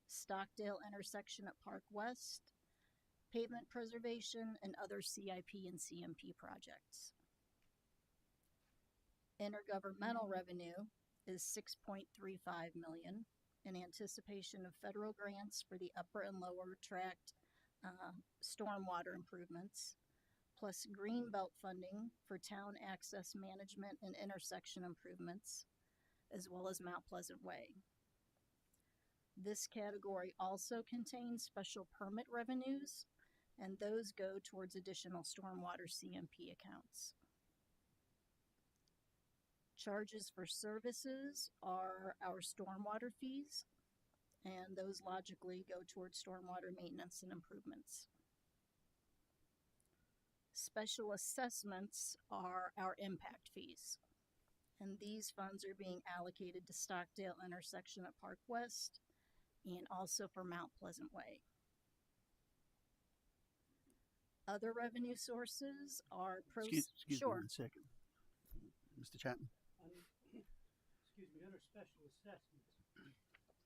E: Stockdale intersection at Park West, pavement preservation, and other CIP and CMP projects. Intergovernmental revenue is $6.35 million in anticipation of federal grants for the upper and lower tract stormwater improvements, plus Greenbelt funding for town access management and intersection improvements, as well as Mount Pleasant Way. This category also contains special permit revenues, and those go towards additional stormwater CMP accounts. Charges for services are our stormwater fees, and those logically go towards stormwater maintenance and improvements. Special assessments are our impact fees, and these funds are being allocated to Stockdale intersection at Park West and also for Mount Pleasant Way. Other revenue sources are
D: Excuse me 1 second. Mr. Chapman?
B: Excuse me, under special assessments,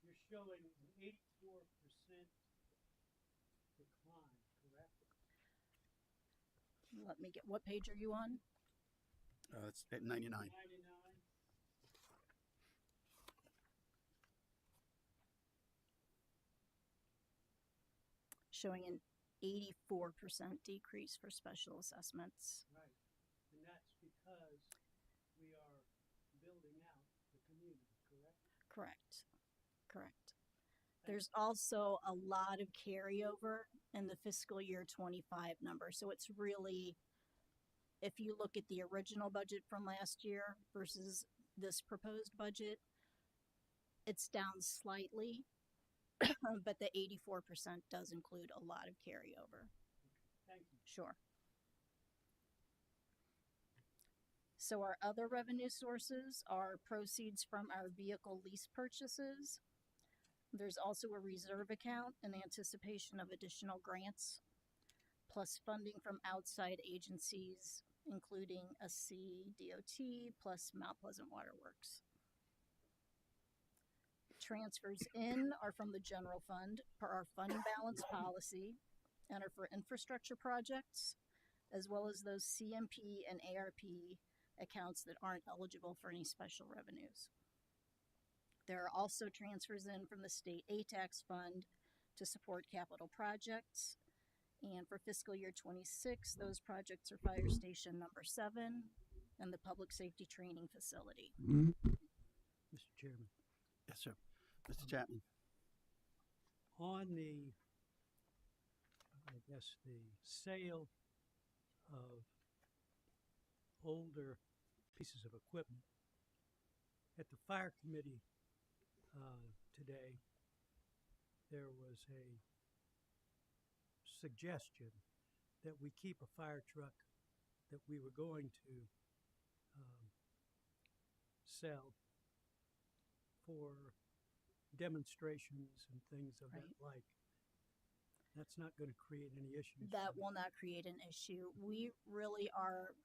B: you're showing an 84% decline, correct?
E: Let me get, what page are you on?
D: It's at 99.
B: 99.
E: showing an 84% decrease for special assessments.
B: Right. And that's because we are building out the community, correct?
E: Correct. Correct. There's also a lot of carryover in the fiscal year 25 number. So it's really, if you look at the original budget from last year versus this proposed budget, it's down slightly, but the 84% does include a lot of carryover.
B: Thank you.
E: Sure. So our other revenue sources are proceeds from our vehicle lease purchases. There's also a reserve account in anticipation of additional grants, plus funding from outside agencies, including SC, DOT, plus Mount Pleasant Waterworks. Transfers in are from the general fund per our fund balance policy and are for infrastructure projects, as well as those CMP and ARP accounts that aren't eligible for any special revenues. There are also transfers in from the state ATAX fund to support capital projects. And for fiscal year 26, those projects are Fire Station number 7 and the Public Safety Training Facility.
B: Mr. Chairman.
D: Yes, sir. Mr. Chapman.
B: On the, I guess, the sale of older pieces of equipment, at the fire committee today, there was a suggestion that we keep a fire truck that we were going to sell for demonstrations and things of that like. That's not going to create any issues.
E: That will not create an issue. We really are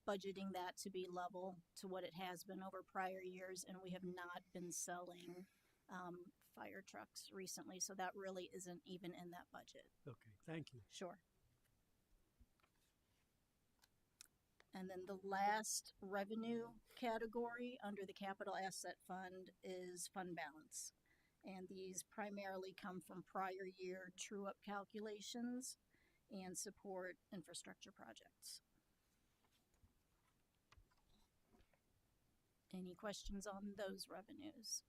E: budgeting that to be level to what it has been over prior years, and we have not been selling fire trucks recently, so that really isn't even in that budget.
B: Okay, thank you.
E: Sure. And then the last revenue category under the capital asset fund is fund balance. And these primarily come from prior year true-up calculations and support infrastructure projects. Any questions on those revenues?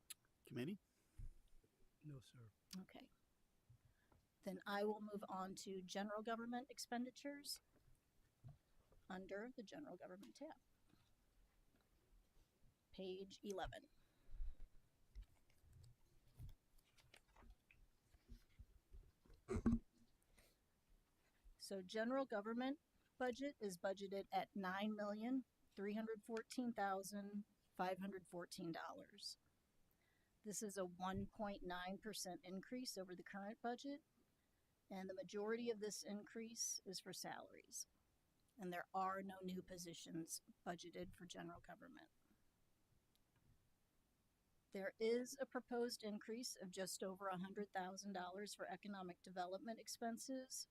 D: Committee?
B: No, sir.
E: Okay. Then I will move on to general government expenditures under the general government tab. Page 11. So general government budget is budgeted at $9,314,514. This is a 1.9% increase over the current budget, and the majority of this increase is for salaries. And there are no new positions budgeted for general government. There is a proposed increase of just over $100,000 for economic development expenses,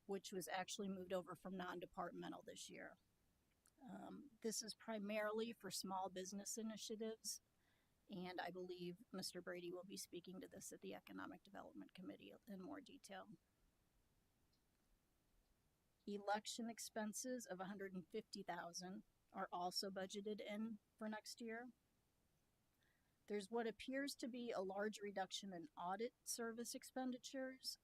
E: which was actually moved over from non-departmental this year. This is primarily for small business initiatives, and I believe Mr. Brady will be speaking to this at the Economic Development Committee in more detail. Election expenses of $150,000 are also budgeted in for next year. There's what appears to be a large reduction in audit service expenditures,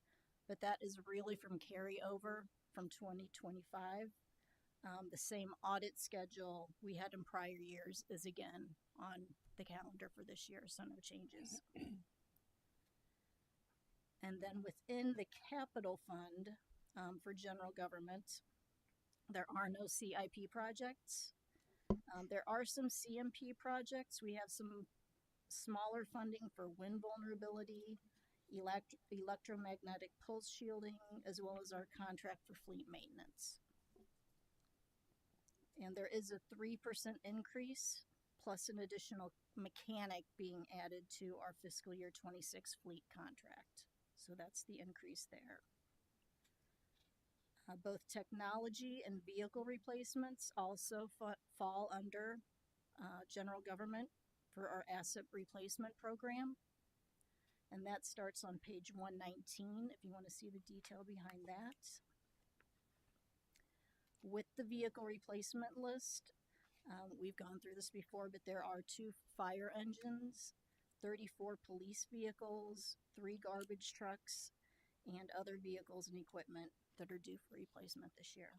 E: but that is really from carryover from 2025. The same audit schedule we had in prior years is again on the calendar for this year, so no changes. And then within the capital fund for general government, there are no CIP projects. There are some CMP projects. We have some smaller funding for wind vulnerability, electromagnetic pulse shielding, as well as our contract for fleet maintenance. And there is a 3% increase plus an additional mechanic being added to our fiscal year 26 fleet contract. So that's the increase there. Both technology and vehicle replacements also fall under general government for our asset replacement program. And that starts on page 119 if you want to see the detail behind that. With the vehicle replacement list, we've gone through this before, but there are 2 fire engines, 34 police vehicles, 3 garbage trucks, and other vehicles and equipment that are due for replacement this year.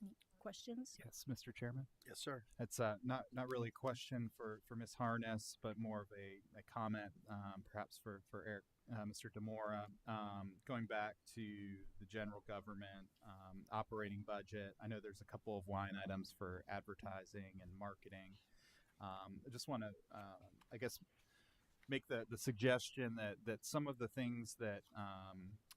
E: Any questions?
C: Yes, Mr. Chairman.
D: Yes, sir.
C: It's not really a question for Ms. Harness, but more of a comment, perhaps for Eric, Mr. Demora. Going back to the general government operating budget, I know there's a couple of line items for advertising and marketing. I just want to, I guess, make the suggestion that some of the things that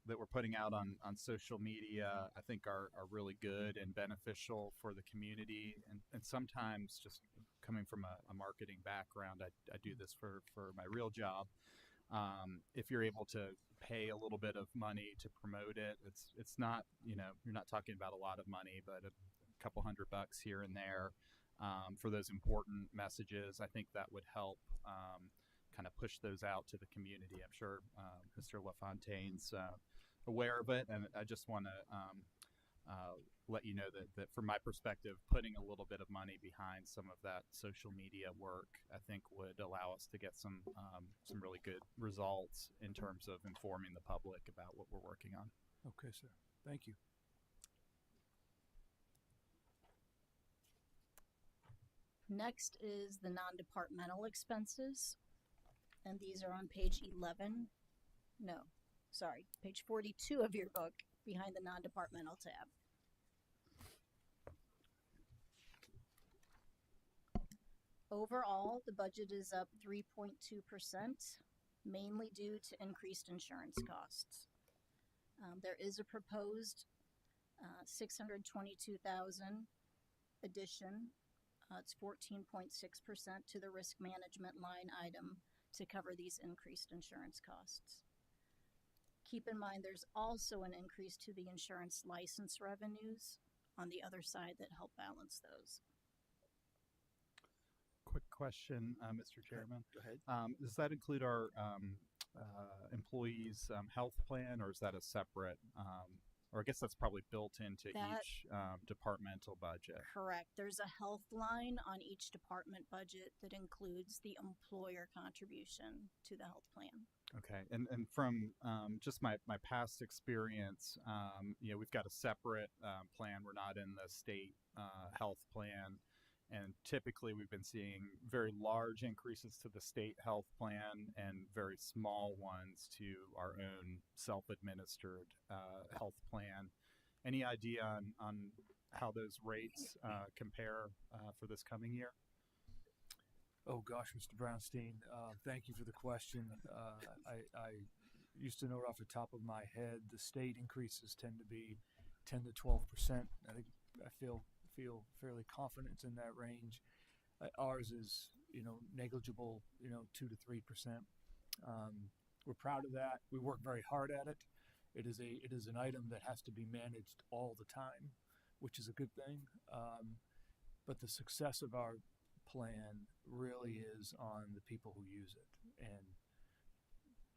C: that we're putting out on social media, I think are really good and beneficial for the community. And sometimes, just coming from a marketing background, I do this for my real job. If you're able to pay a little bit of money to promote it, it's not, you're not talking about a lot of money, but a couple $100 here and there for those important messages. I think that would help kind of push those out to the community. I'm sure Mr. LaFontaine's aware of it, and I just want to let you know that from my perspective, putting a little bit of money behind some of that social media work, I think would allow us to get some really good results in terms of informing the public about what we're working on.
A: Okay, sir. Thank you.
E: Next is the non-departmental expenses, and these are on page 11. No, sorry, page 42 of your book, behind the non-departmental tab. Overall, the budget is up 3.2%, mainly due to increased insurance costs. There is a proposed $622,000 addition. It's 14.6% to the risk management line item to cover these increased insurance costs. Keep in mind there's also an increase to the insurance license revenues on the other side that help balance those.
C: Quick question, Mr. Chairman.
D: Go ahead.
C: Does that include our employees' health plan, or is that a separate, or I guess that's probably built into each departmental budget?
E: Correct. There's a health line on each department budget that includes the employer contribution to the health plan.
C: Okay, and from just my past experience, we've got a separate plan. We're not in the state health plan, and typically we've been seeing very large increases to the state health plan and very small ones to our own self-administered health plan. Any idea on how those rates compare for this coming year?
A: Oh gosh, Mr. Brownstein, thank you for the question. I used to know it off the top of my head. The state increases tend to be 10 to 12%. I feel fairly confident in that range. Ours is, negligible, 2 to 3%. We're proud of that. We work very hard at it. It is an item that has to be managed all the time, which is a good thing. But the success of our plan really is on the people who use it and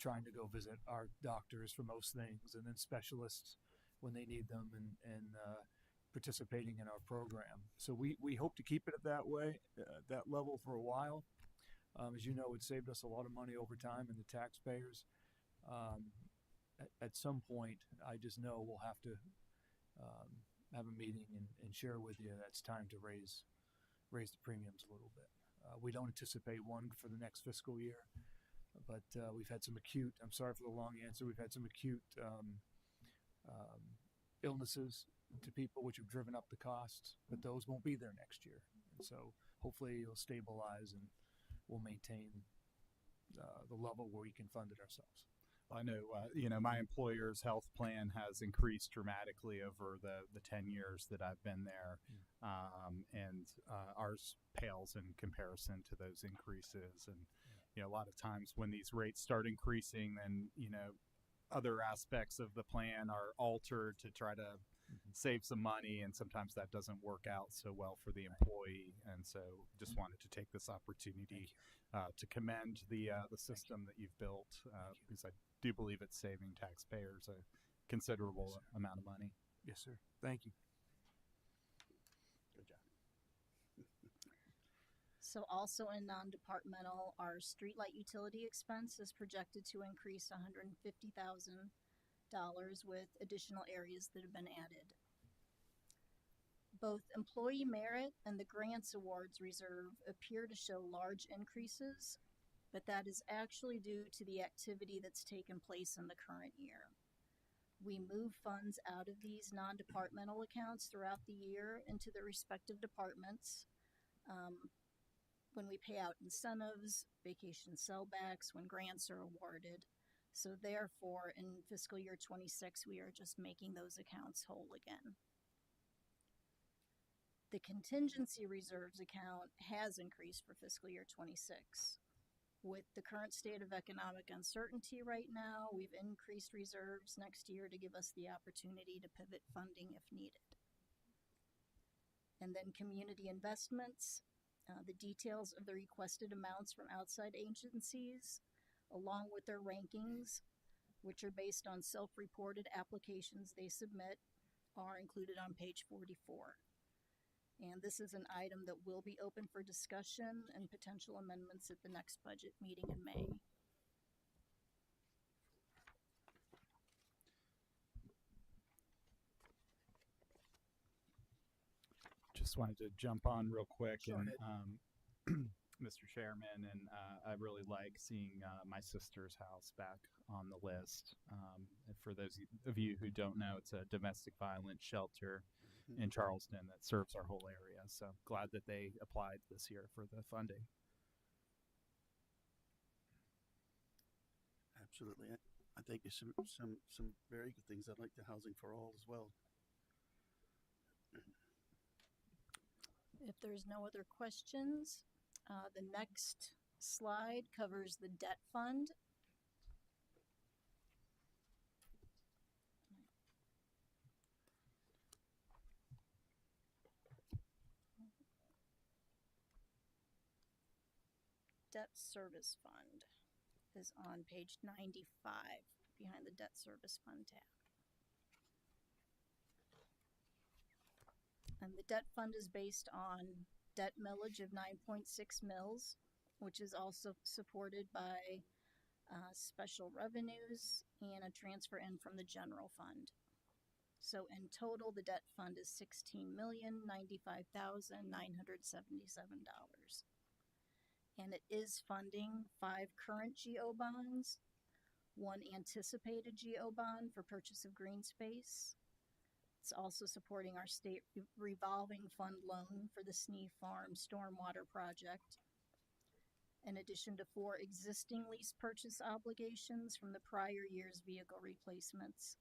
A: trying to go visit our doctors for most things, and then specialists when they need them, and participating in our program. So we hope to keep it at that way, that level for a while. As you know, it saved us a lot of money over time and the taxpayers. At some point, I just know we'll have to have a meeting and share with you that it's time to raise the premiums a little bit. We don't anticipate one for the next fiscal year, but we've had some acute, I'm sorry for the long answer, we've had some acute illnesses to people which have driven up the costs, but those won't be there next year. And so hopefully it'll stabilize and we'll maintain the level where we can fund it ourselves.
C: I know, my employer's health plan has increased dramatically over the 10 years that I've been there. And ours pales in comparison to those increases. And, a lot of times when these rates start increasing, then, other aspects of the plan are altered to try to save some money, and sometimes that doesn't work out so well for the employee. And so, just wanted to take this opportunity to commend the system that you've built, because I do believe it's saving taxpayers a considerable amount of money.
A: Yes, sir. Thank you.
D: Good job.
E: So also in non-departmental, our streetlight utility expense is projected to increase $150,000 with additional areas that have been added. Both employee merit and the grants awards reserve appear to show large increases, but that is actually due to the activity that's taken place in the current year. We move funds out of these non-departmental accounts throughout the year into the respective departments. When we pay out incentives, vacation sellbacks, when grants are awarded. So therefore, in fiscal year 26, we are just making those accounts whole again. The contingency reserves account has increased for fiscal year 26. With the current state of economic uncertainty right now, we've increased reserves next year to give us the opportunity to pivot funding if needed. And then community investments, the details of the requested amounts from outside agencies, along with their rankings, which are based on self-reported applications they submit, are included on page 44. And this is an item that will be open for discussion and potential amendments at the next budget meeting in May.
C: Just wanted to jump on real quick,
A: Sure.
C: and Mr. Chairman, and I really like seeing my sister's house back on the list. And for those of you who don't know, it's a domestic violence shelter in Charleston that serves our whole area. So glad that they applied this year for the funding.
D: Absolutely. I think there's some very good things. I'd like the housing for all as well.
E: If there's no other questions, the next slide covers the debt fund. Debt service fund is on page 95 behind the debt service fund tab. And the debt fund is based on debt millage of 9.6 mils, which is also supported by special revenues and a transfer in from the general fund. So in total, the debt fund is $16,095,977. And it is funding 5 current GO bonds, 1 anticipated GO bond for purchase of green space. It's also supporting our state revolving fund loan for the Snee Farm stormwater project, in addition to 4 existing lease purchase obligations from the prior year's vehicle replacements,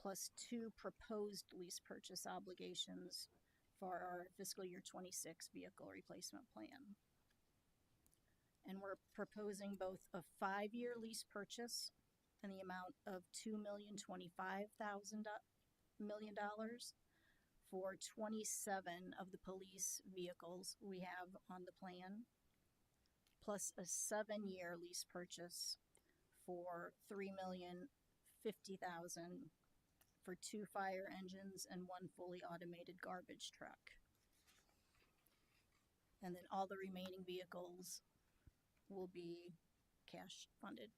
E: plus 2 proposed lease purchase obligations for our fiscal year 26 vehicle replacement plan. And we're proposing both a 5-year lease purchase in the amount of $2,025,000 for 27 of the police vehicles we have on the plan, plus a 7-year lease purchase for $3,050,000 for 2 fire engines and 1 fully automated garbage truck. And then all the remaining vehicles will be cash funded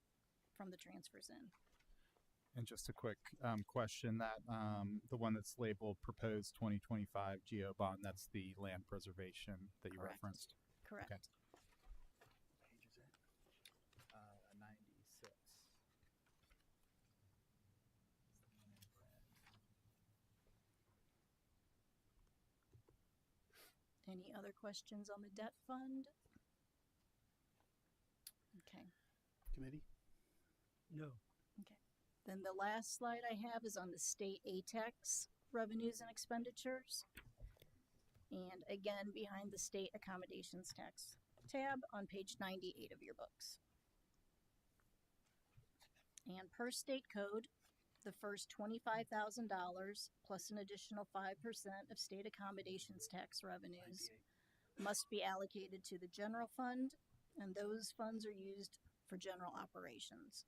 E: from the transfers in.
C: And just a quick question, that the one that's labeled proposed 2025 GO bond, that's the land preservation that you referenced?
E: Correct.
C: Okay. Page is it? 96.
E: Any other questions on the debt fund? Okay.
D: Committee?
B: No.
E: Okay. Then the last slide I have is on the state ATEX revenues and expenditures. And again, behind the state accommodations tax tab on page 98 of your books. And per state code, The first $25,000 plus an additional 5% of state accommodations tax revenues must be allocated to the general fund, and those funds are used for general operations.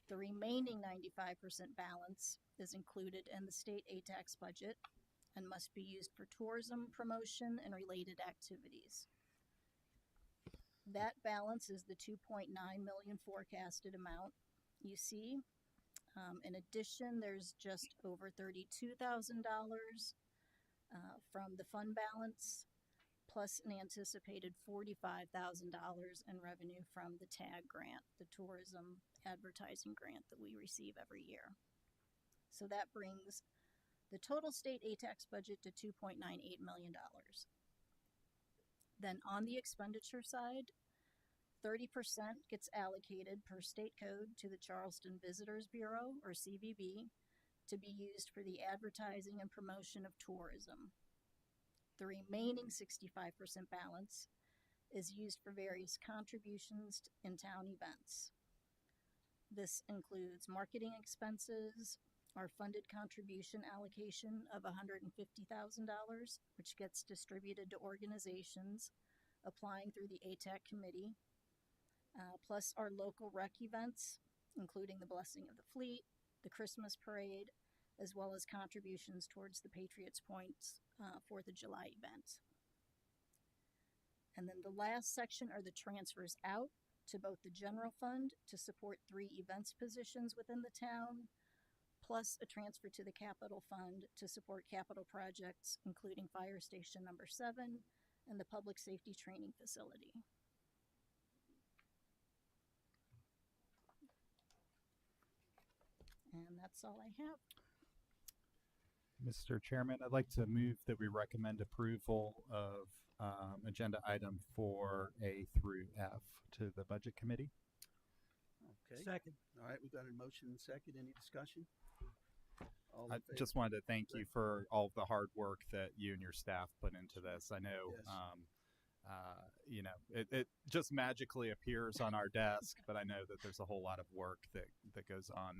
E: The remaining 95% balance is included in the state ATAX budget and must be used for tourism, promotion, and related activities. That balance is the 2.9 million forecasted amount you see. In addition, there's just over $32,000 from the fund balance, plus an anticipated $45,000 in revenue from the TAG grant, the tourism advertising grant that we receive every year. So that brings the total state ATAX budget to $2.98 million. Then on the expenditure side, 30% gets allocated per state code to the Charleston Visitors Bureau, or CVB, to be used for the advertising and promotion of tourism. The remaining 65% balance is used for various contributions in town events. This includes marketing expenses, our funded contribution allocation of $150,000, which gets distributed to organizations applying through the ATAC committee, plus our local rec events, including the Blessing of the Fleet, the Christmas Parade, as well as contributions towards the Patriots Point's 4th of July event. And then the last section are the transfers out to both the general fund to support 3 events positions within the town, plus a transfer to the capital fund to support capital projects, including Fire Station number 7 and the Public Safety Training Facility. And that's all I have.
C: Mr. Chairman, I'd like to move that we recommend approval of agenda item 4A through F to the Budget Committee.
D: Okay.
B: Second.
D: All right, we've got a motion and second. Any discussion? All
C: I
D: in favor?
C: just wanted to thank you for all of the hard work that you and your staff put into this. I know, you know, it just magically appears on our desk, but I know that there's a whole lot of work that goes on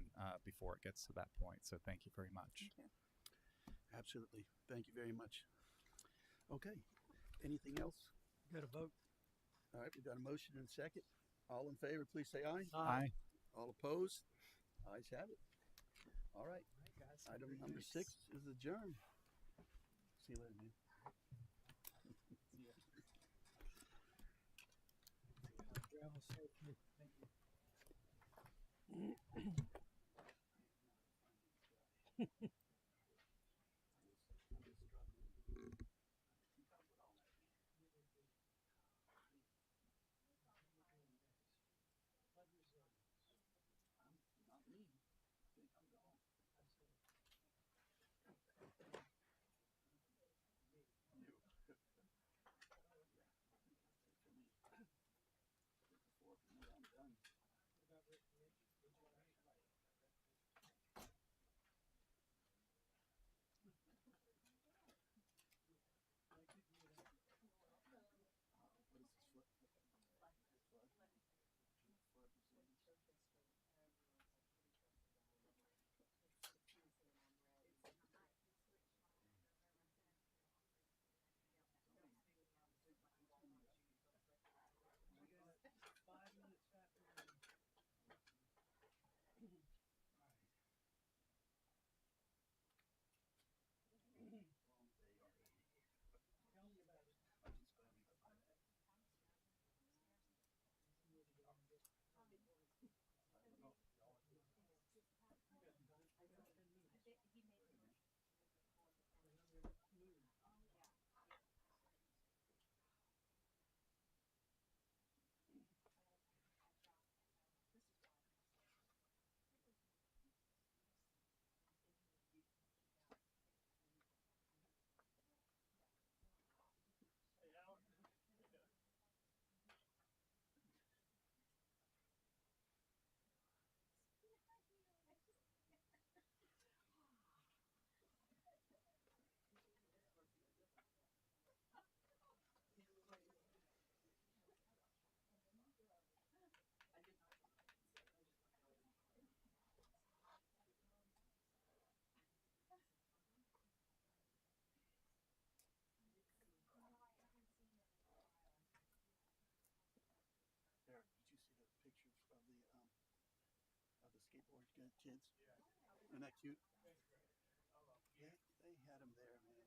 C: before it gets to that point. So thank you very much.
E: Okay.
D: Absolutely. Thank you very much. Okay. Anything else?
B: Got a vote?
D: All right, we've got a motion and a second. All in favor, please say aye.
C: Aye.
D: All opposed? Ayes have it. All right. Item number 6 is adjourned. See you later, man.
B: Travel safely. Thank you.
D: Not me. I think I'm gone. You. For me. Before for me, I'm done. Good kids. Isn't that cute? They had them there, man.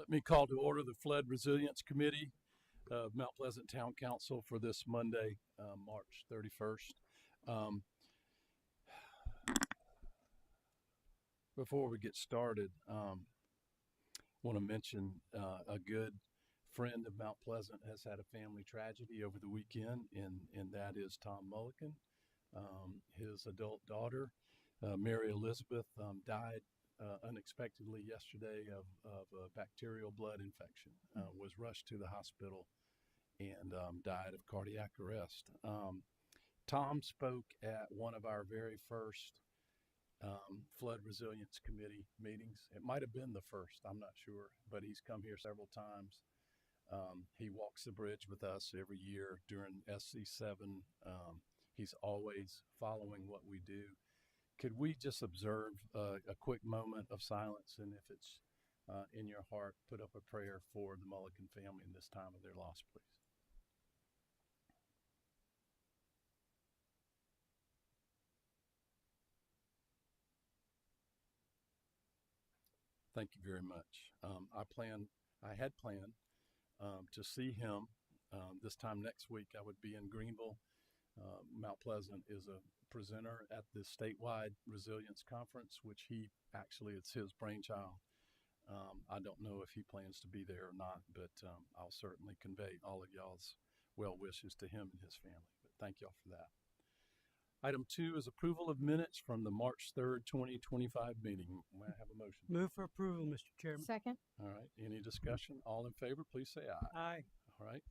O: Let me call to order the Flood Resilience Committee of Mount Pleasant Town Council for this Monday, March 31st. Before we get started, want to mention a good friend of Mount Pleasant has had a family tragedy over the weekend, and that is Tom Mulliken. His adult daughter, Mary Elizabeth, died unexpectedly yesterday of a bacterial blood infection, was rushed to the hospital and died of cardiac arrest. Tom spoke at one of our very first Flood Resilience Committee meetings. It might have been the first, I'm not sure, but he's come here several times. He walks the bridge with us every year during SC7. He's always following what we do. Could we just observe a quick moment of silence, and if it's in your heart, put up a prayer for the Mulliken family in this time of their loss, please. Thank you very much. I had planned to see him this time next week. I would be in Greenville. Mount Pleasant is a presenter at the statewide resilience conference, which it's his brainchild. I don't know if he plans to be there or not, but I'll certainly convey all of y'all's well wishes to him and his family. But thank y'all for that. Item 2 is approval of minutes from the March 3rd, 2025 meeting. May I have a motion?
B: Move for approval, Mr. Chairman.
M: Second.
O: All right. Any discussion? All in favor, please say aye.
B: Aye.
O: All right.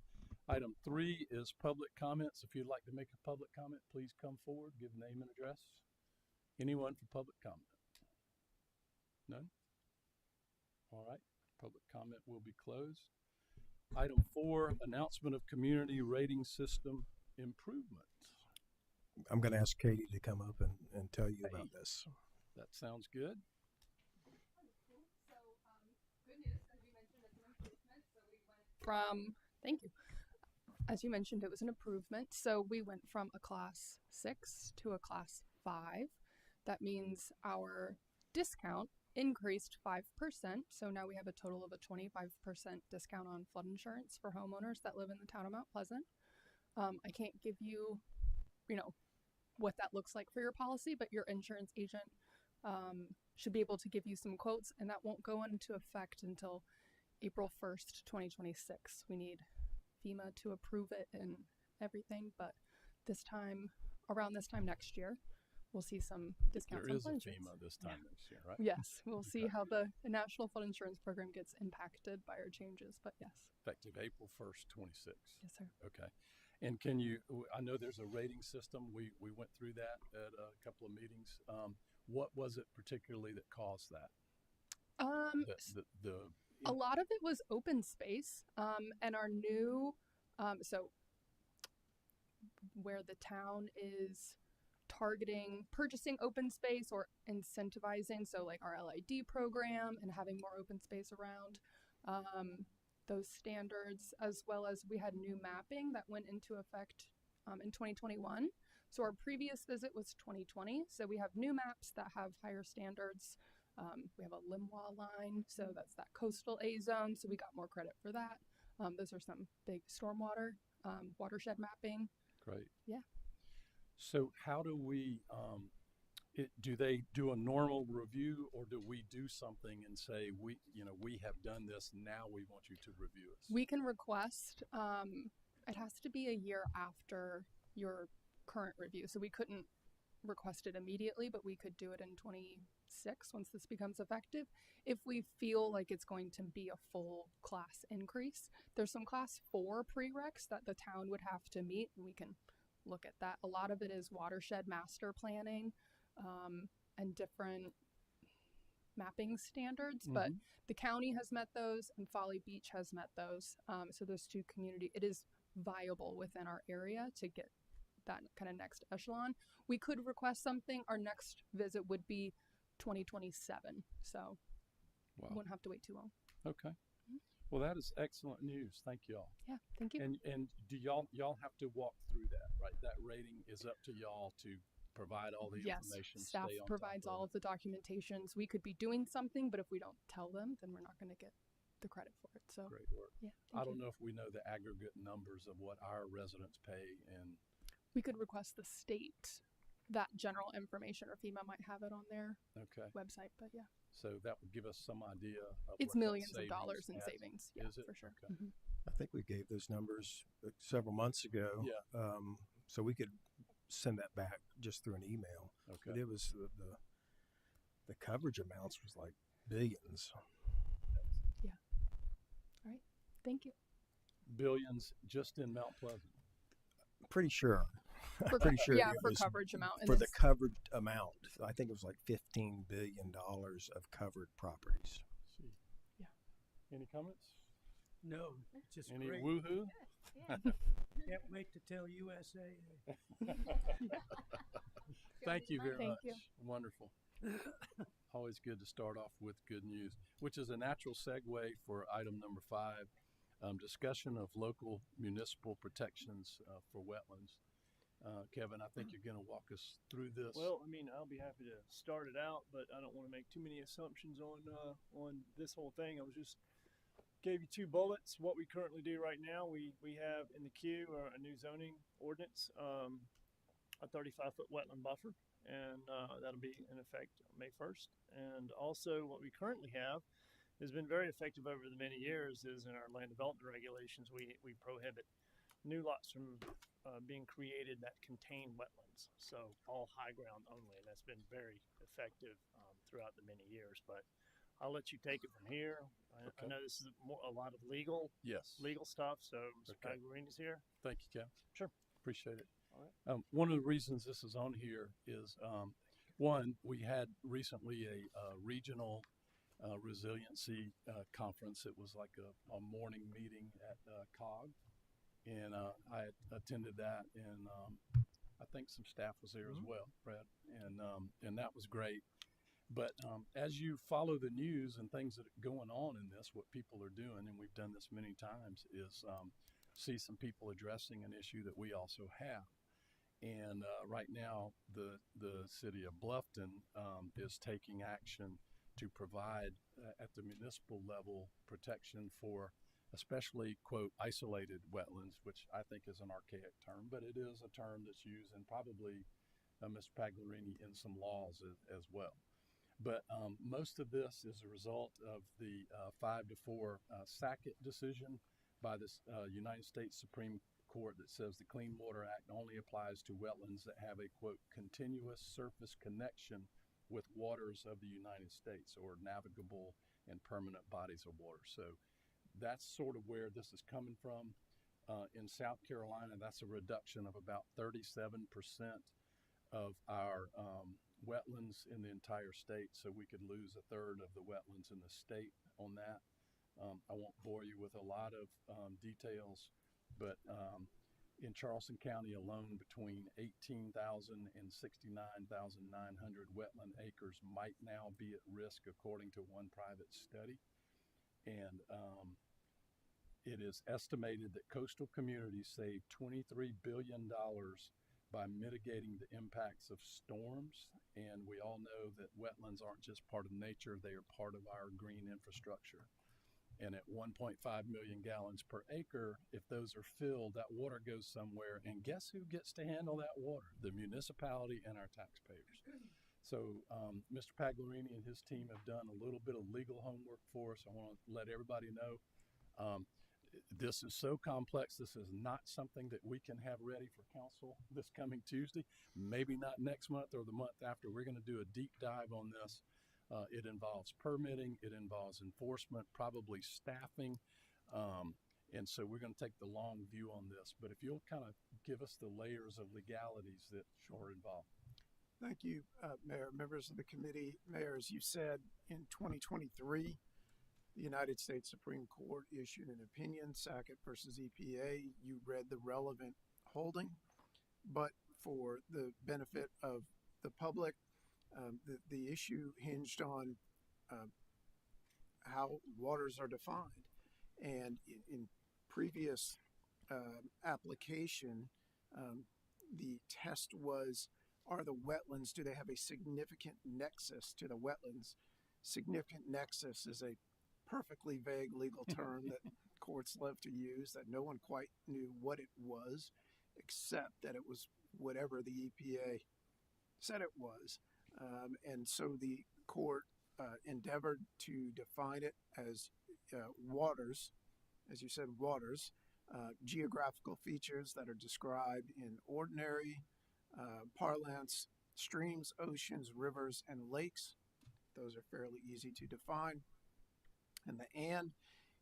O: Item 3 is public comments. If you'd like to make a public comment, please come forward, give name and address. Anyone for public comment? None? All right. Public comment will be closed. Item 4, announcement of community rating system improvement.
R: I'm going to ask Katie to come up and tell you about this.
O: That sounds good.
N: Thank you. As you mentioned, it was an improvement. So we went from a class 6 to a class 5. That means our discount increased 5%. So now we have a total of a 25% discount on flood insurance for homeowners that live in the town of Mount Pleasant. I can't give you, what that looks like for your policy, but your insurance agent should be able to give you some quotes, and that won't go into effect until April 1st, 2026. We need FEMA to approve it and everything, but around this time next year, we'll see some discounts
O: There
N: on
O: is a
N: flood insurance.
O: FEMA this time next year, right?
N: Yes, we'll see how the National Flood Insurance Program gets impacted by our changes, but yes.
O: Effective April 1st, 26.
N: Yes, sir.
O: Okay. And I know there's a rating system. We went through that at a couple of meetings. What was it particularly that caused that?
N: A lot of it was open space, and our new, so where the town is targeting purchasing open space or incentivizing, so like our LID program and having more open space around, those standards, as well as we had new mapping that went into effect in 2021. So our previous visit was 2020. So we have new maps that have higher standards. We have a Limwa line, so that's that coastal A zone. So we got more credit for that. Those are some big stormwater watershed mapping.
O: Great.
N: Yeah.
O: So how do we, do they do a normal review, or do we do something and say, we have done this, now we want you to review us?
N: We can request, it has to be a year after your current review. So we couldn't request it immediately, but we could do it in 26 once this becomes effective. If we feel like it's going to be a full class increase, there's some class 4 prereqs that the town would have to meet, and we can look at that. A lot of it is watershed master planning, and different mapping standards, but the county has met those and Folly Beach has met those. So those two it is viable within our area to get that kind of next echelon. We could request something. Our next visit would be 2027. So we wouldn't have to wait too long.
O: Okay. Well, that is excellent news. Thank you all.
N: Yeah, thank you.
O: And do y'all have to walk through that, right? That rating is up to y'all to provide all the information.
N: Staff provides all of the documentations. We could be doing something, but if we don't tell them, then we're not going to get the credit for it. So
O: Great work.
N: Yeah,
O: I
N: thank
O: don't
N: you.
O: know if we know the aggregate numbers of what our residents pay, and
N: We could request the state that general information, or FEMA might have it on their
O: okay,
N: website. But yeah,
O: so that would give us some idea of
N: it's
O: what that
N: millions of
O: savings
N: dollars in
O: adds.
N: savings. Yeah,
O: Is it?
N: for sure.
O: Okay.
N: Mhm.
H: I think we gave those numbers several months ago.
O: Yeah.
H: So we could send that back just through an email.
O: Okay.
H: But it was the coverage amounts was like billions.
N: Yeah. All right. Thank you.
O: Billions just in Mount Pleasant.
H: Pretty sure.
N: For
H: Pretty
N: co-
H: sure.
N: yeah,
H: it
N: for
H: was
N: coverage amount, and
H: For the
N: it's-
H: covered amount, I think it was like $15 billion of covered properties.
O: See.
N: Yeah.
O: Any comments?
B: No, just
O: Any
B: great.
O: woohoo?
B: Can't wait to tell USA.
O: Thank you very
N: Thank
O: much.
N: you.
O: Wonderful. Always good to start off with good news, which is a natural segue for item number 5, discussion of local municipal protections for wetlands. Kevin, I think you're going to walk us through this.
V: Well, I mean, I'll be happy to start it out, but I don't want to make too many assumptions on this whole thing. I was just gave you 2 bullets. What we currently do right now, we have in the queue a new zoning ordinance, a 35-foot wetland buffer, and that'll be in effect May 1st. And also, what we currently have has been very effective over the many years is in our land development regulations, we prohibit new lots from being created that contain wetlands. So all high ground only, and that's been very effective throughout the many years. But I'll let you take it from here. I know this is a lot of legal stuff. So Mr. Pagliarini's here.
O: Thank you, Kevin.
V: Sure.
O: Appreciate it.
V: All right.
O: One of the reasons this is on here is, one, we had recently a regional resiliency conference. It was like a morning meeting at COG, and I attended that, and I think some staff was there as well, Brad, and that was great. But as you follow the news and things that are going on in this, what people are doing, and we've done this many times, is see some people addressing an issue that we also have. And right now, the city of Bluffton is taking action to provide at the municipal level protection for especially, quote, isolated wetlands, which I think is an archaic term, but it is a term that's used in probably, Mr. Pagliarini, in some laws as well. But most of this is a result of the 5-4 Sackett decision by the United States Supreme Court that says the Clean Water Act only applies to wetlands that have a, quote, continuous surface connection with waters of the United States, or navigable and permanent bodies of water. So that's sort of where this is coming from. In South Carolina, that's a reduction of about 37% of our wetlands in the entire state. So we could lose a third of the wetlands in the state on that. I won't bore you with a lot of details, but in Charleston County alone, between 18,000 and 69,900 wetland acres might now be at risk, according to one private study. And it is estimated that coastal communities save $23 billion by mitigating the impacts of storms. And we all know that wetlands aren't just part of nature, they are part of our green infrastructure. And at 1.5 million gallons per acre, if those are filled, that water goes somewhere. And guess who gets to handle that water? The municipality and our taxpayers. So Mr. Pagliarini and his team have done a little bit of legal homework for us. I want to let everybody know this is so complex. This is not something that we can have ready for council this coming Tuesday, maybe not next month or the month after. We're going to do a deep dive on this. It involves permitting, it involves enforcement, probably staffing. And so we're going to take the long view on this. But if you'll kind of give us the layers of legalities that are involved.
R: Thank you, Mayor, members of the committee. Mayor, as you said, in 2023, the United States Supreme Court issued an opinion, Sackett versus EPA. You read the relevant holding, but for the benefit of the public, the issue hinged on how waters are defined. And in previous application, the test was, are the wetlands, do they have a significant nexus to the wetlands? Significant nexus is a perfectly vague legal term that courts love to use that no one quite knew what it was, except that it was whatever the EPA said it was. And so the court endeavored to define it as waters, as you said, waters, geographical features that are described in ordinary parlance, streams, oceans, rivers, and lakes. Those are fairly easy to define. And the and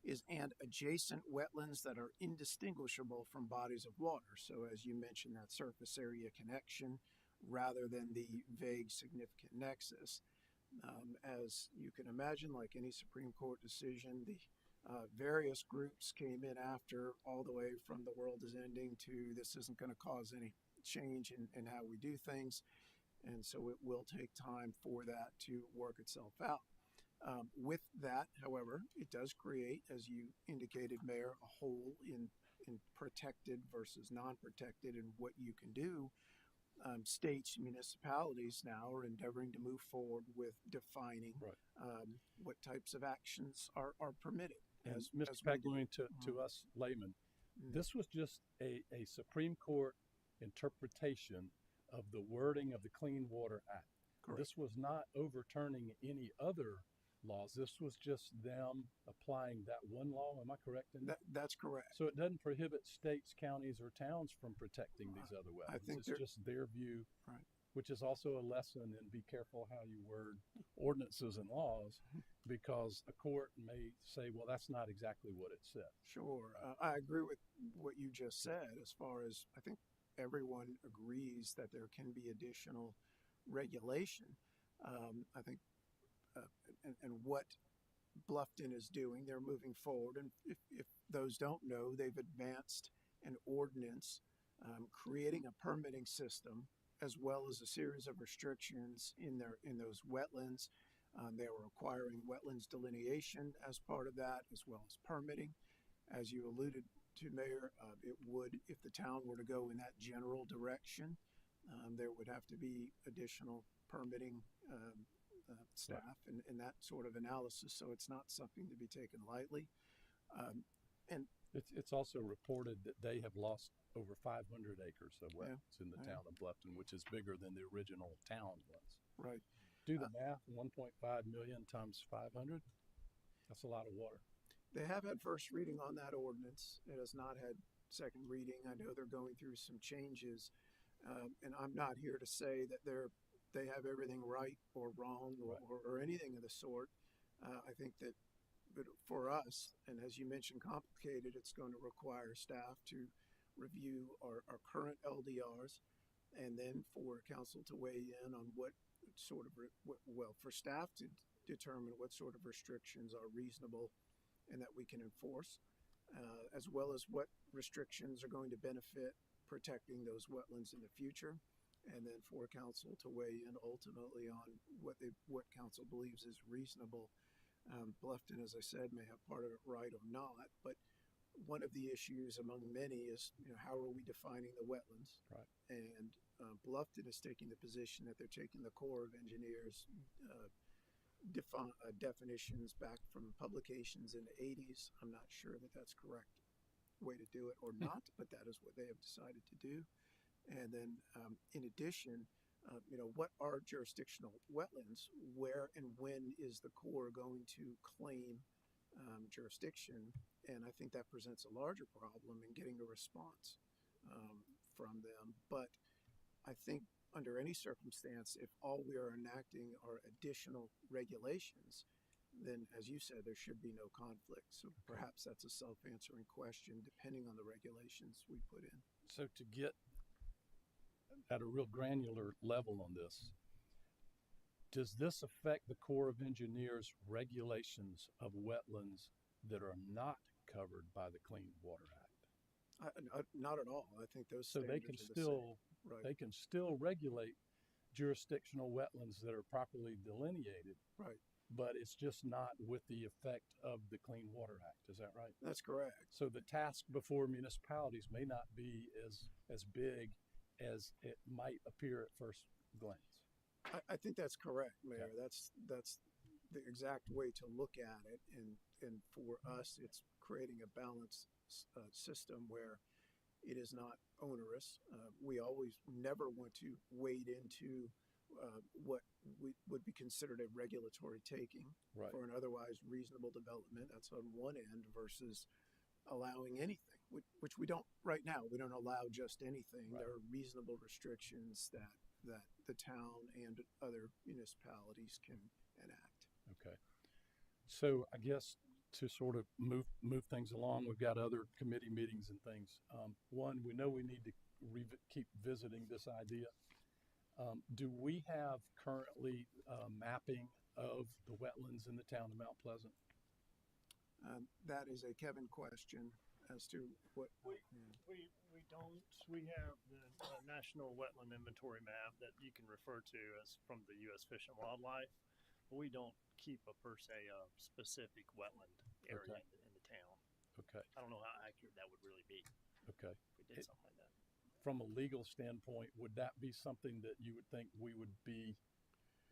R: is and adjacent wetlands that are indistinguishable from bodies of water. So as you mentioned, that surface area connection rather than the vague significant nexus. As you can imagine, like any Supreme Court decision, the various groups came in after, all the way from the world is ending to this isn't going to cause any change in how we do things. And so it will take time for that to work itself out. With that, however, it does create, as you indicated, Mayor, a hole in protected versus non-protected and what you can do. States, municipalities now are endeavoring to move forward with defining what types of actions are permitted.
O: And
R: As
O: Mr.
R: we
O: Pagluian, to us laymen, this was just a Supreme Court interpretation of the wording of the Clean Water Act.
R: Correct.
O: This was not overturning any other laws. This was just them applying that one law. Am I correct in that?
R: That's correct.
O: So it doesn't prohibit states, counties, or towns from protecting these other wetlands.
R: I think
O: it's just their view,
R: right.
O: which is also a lesson in be careful how you word ordinances and laws, because a court may say, well, that's not exactly what it said.
R: Sure. I agree with what you just said as far as I think everyone agrees that there can be additional regulation. I think, and what Bluffton is doing, they're moving forward. And if those don't know, they've advanced an ordinance creating a permitting system as well as a series of restrictions in those wetlands. They were requiring wetlands delineation as part of that, as well as permitting. As you alluded to, Mayor, it would, if the town were to go in that general direction, there would have to be additional permitting staff and that sort of analysis. So it's not something to be taken lightly. And
O: it's also reported that they have lost over 500 acres of wetlands in the town of Bluffton, which is bigger than the original town was.
R: Right.
O: Do the math, 1.5 million times 500, that's a lot of water.
R: They have had first reading on that ordinance. It has not had second reading. I know they're going through some changes, and I'm not here to say that they have everything right or wrong or anything of the sort. I think that but for us, and as you mentioned, complicated, it's going to require staff to review our current LDRs, and then for council to weigh in on what sort of, for staff to determine what sort of restrictions are reasonable and that we can enforce, as well as what restrictions are going to benefit protecting those wetlands in the future, and then for council to weigh in ultimately on what council believes is reasonable. Bluffton, as I said, may have part of it right or not, but one of the issues among many is, how are we defining the wetlands?
O: Right.
R: And Bluffton is taking the position that they're taking the Corps of Engineers definitions back from publications in the 80s. I'm not sure that that's correct way to do it or not, but that is what they have decided to do. And then in addition, what are jurisdictional wetlands? Where and when is the Corps going to claim jurisdiction? And I think that presents a larger problem in getting a response from them. But I think under any circumstance, if all we are enacting are additional regulations, then, as you said, there should be no conflict. So perhaps that's a self-answering question, depending on the regulations we put in.
O: So to get at a real granular level on this, does this affect the Corps of Engineers regulations of wetlands that are not covered by the Clean Water Act?
R: Not at all. I think those
O: so they can
R: standards are the
O: still
R: same. Right.
O: they can still regulate jurisdictional wetlands that are properly delineated.
R: Right.
O: But it's just not with the effect of the Clean Water Act. Is that right?
R: That's correct.
O: So the task before municipalities may not be as big as it might appear at first glance.
R: I think that's correct, Mayor.
O: Yeah.
R: That's the exact way to look at it, and for us, it's creating a balanced system where it is not onerous. We always never want to wade into what would be considered a regulatory taking
H: Right.
R: for an otherwise reasonable development. That's on one end versus allowing anything, which we don't right now. We don't allow just anything.
H: Right.
R: There are reasonable restrictions that the town and other municipalities can enact.
H: Okay. So I guess to sort of move things along, we've got other committee meetings and things. One, we know we need to keep visiting this idea. Do we have currently mapping of the wetlands in the town of Mount Pleasant?
R: That is a Kevin question as to what.
V: We don't. We have the National Wetland Inventory map that you can refer to as from the U.S. Fish and Wildlife, but we don't keep a per se specific wetland area
H: Okay.
V: in the town.
H: Okay.
V: I don't know how accurate that would really be
H: Okay.
V: if we did something like that.
H: From a legal standpoint, would that be something that you would think we would be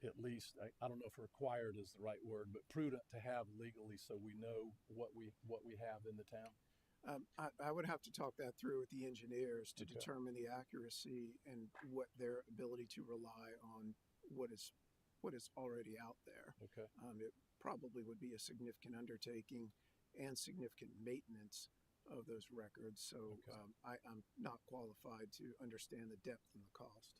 H: at least, I don't know if required is the right word, but prudent to have legally so we know what we have in the town?
R: I would have to talk that through with the engineers to
H: Okay.
R: determine the accuracy and what their ability to rely on what is already out there.
H: Okay.
R: It probably would be a significant undertaking and significant maintenance of those records. So I'm not qualified to understand the depth and the cost.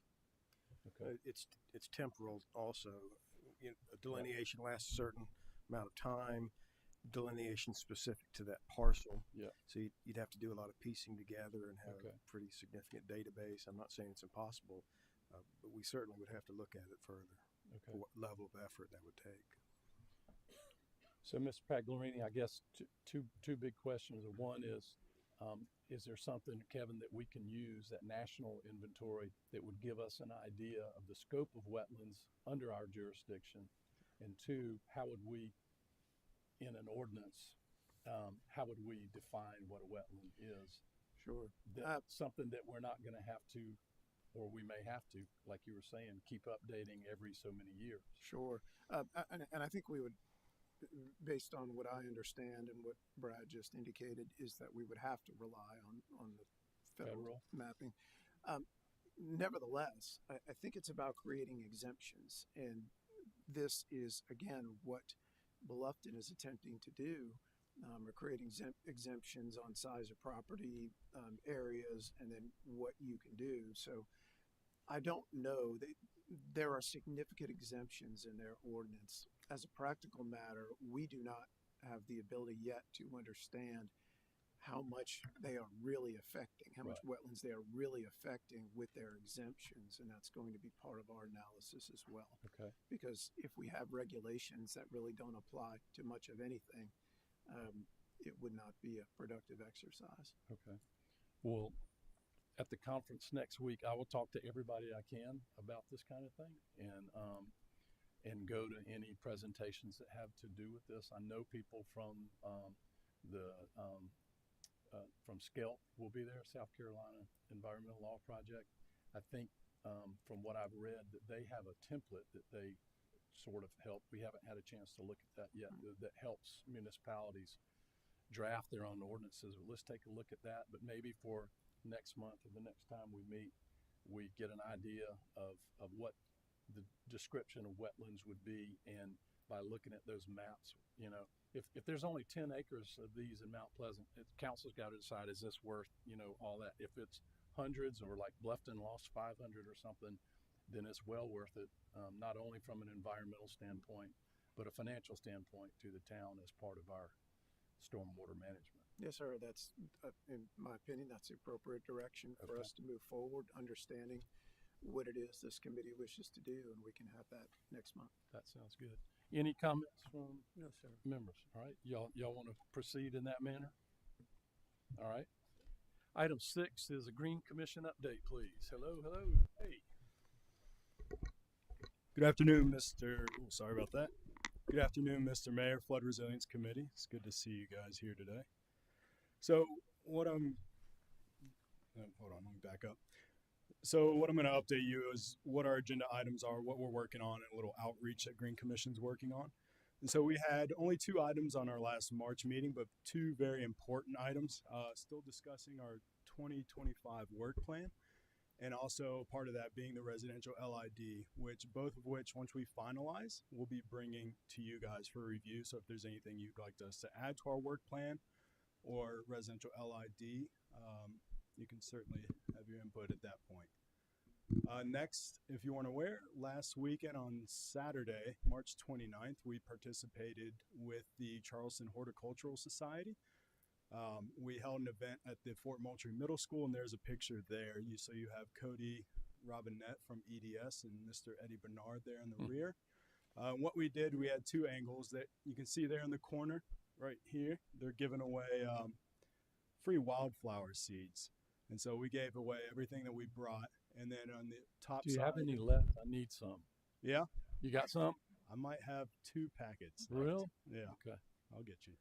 H: Okay. It's temporal
P: also. A delineation lasts a certain amount of time, delineation specific to that parcel.
H: Yeah.
P: So you'd have to do a lot of piecing together and have
H: Okay.
P: a pretty significant database. I'm not saying it's impossible, but we certainly would have to look at it further.
H: Okay.
P: For what level of effort that would take.
H: So, Mr. Pagliarini, I guess two big questions. One is there something, Kevin, that we can use, that national inventory, that would give us an idea of the scope of wetlands under our jurisdiction? And two, how would we, in an ordinance, how would we define what a wetland is?
R: Sure.
H: That's something that we're not going to have to, or we may have to, like you were saying, keep updating every so many years.
R: Sure. And I think we would, based on what I understand and what Brad just indicated, is that we would have to rely on the federal mapping. Nevertheless, I think it's about creating exemptions. And this is, again, what Bluffton is attempting to do. We're creating exemptions on size of property, areas, and then what you can do. So I don't know. There are significant exemptions in their ordinance. As a practical matter, we do not have the ability yet to understand how much they are really affecting, how much wetlands they are really affecting with their exemptions, and that's going to be part of our analysis as well.
H: Okay.
R: Because if we have regulations that really don't apply to much of anything, it would not be a productive exercise.
H: Okay. Well, at the conference next week, I will talk to everybody I can about this kind of thing, and go to any presentations that have to do with this. I know people from from SCELP will be there, South Carolina Environmental Law Project. I think from what I've read that they have a template that they sort of help. We haven't had a chance to look at that yet. That helps municipalities draft their own ordinances. Let's take a look at that. But maybe for next month or the next time we meet, we get an idea of what the description of wetlands would be, and by looking at those maps, if there's only 10 acres of these in Mount Pleasant, council's got to decide, is this worth all that? If it's hundreds, or like Bluffton lost 500 or something, then it's well worth it, not only from an environmental standpoint but a financial standpoint to the town as part of our stormwater management.
R: Yes, sir. That's, in my opinion, that's the appropriate direction for us to move forward, understanding what it is this committee wishes to do, and we can have that next month.
H: That sounds good. Any comments from
B: No, sir.
H: members? All right, y'all want to proceed in that manner? All right. Item 6 is a Green Commission update, please. Hello. Hey.
S: Good afternoon, sorry about that. Good afternoon, Mr. Mayor, Flood Resilience Committee. It's good to see you guys here today. So hold on, let me back up. So what I'm going to update you is what our agenda items are, what we're working on, and a little outreach that Green Commission's working on. And so we had only 2 items on our last March meeting, but 2 very important items. Still discussing our 2025 work plan, and also part of that being the residential LID, both of which, once we finalize, we'll be bringing to you guys for review. So if there's anything you'd like us to add to our work plan or residential LID, you can certainly have your input at that point. Next, if you weren't aware, last weekend on Saturday, March 29th, we participated with the Charleston Horticultural Society. We held an event at the Fort Moultrie Middle School, and there's a picture there. So you have Cody Robinette from EDS and Mr. Eddie Bernard there in the rear. What we did, we had 2 angles that you can see there in the corner right here. They're giving away free wildflower seeds. And so we gave away everything that we brought. And then on the top
H: Do you
S: side,
H: have any left? I need some.
S: Yeah.
H: You got some?
S: I might have 2 packets.
H: Real?
S: Yeah.
H: Okay.
S: I'll get you.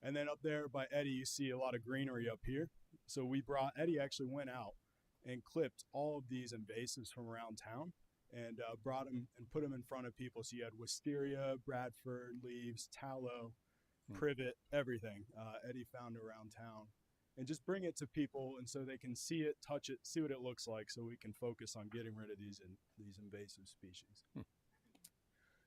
S: And then up there by Eddie, you see a lot of greenery up here. So Eddie actually went out and clipped all of these invasives from around town and brought them and put them in front of people. So you had wisteria, Bradford leaves, tallow, privet, everything Eddie found around town. And just bring it to people, and so they can see it, touch it, see what it looks like, so we can focus on getting rid of these invasive species.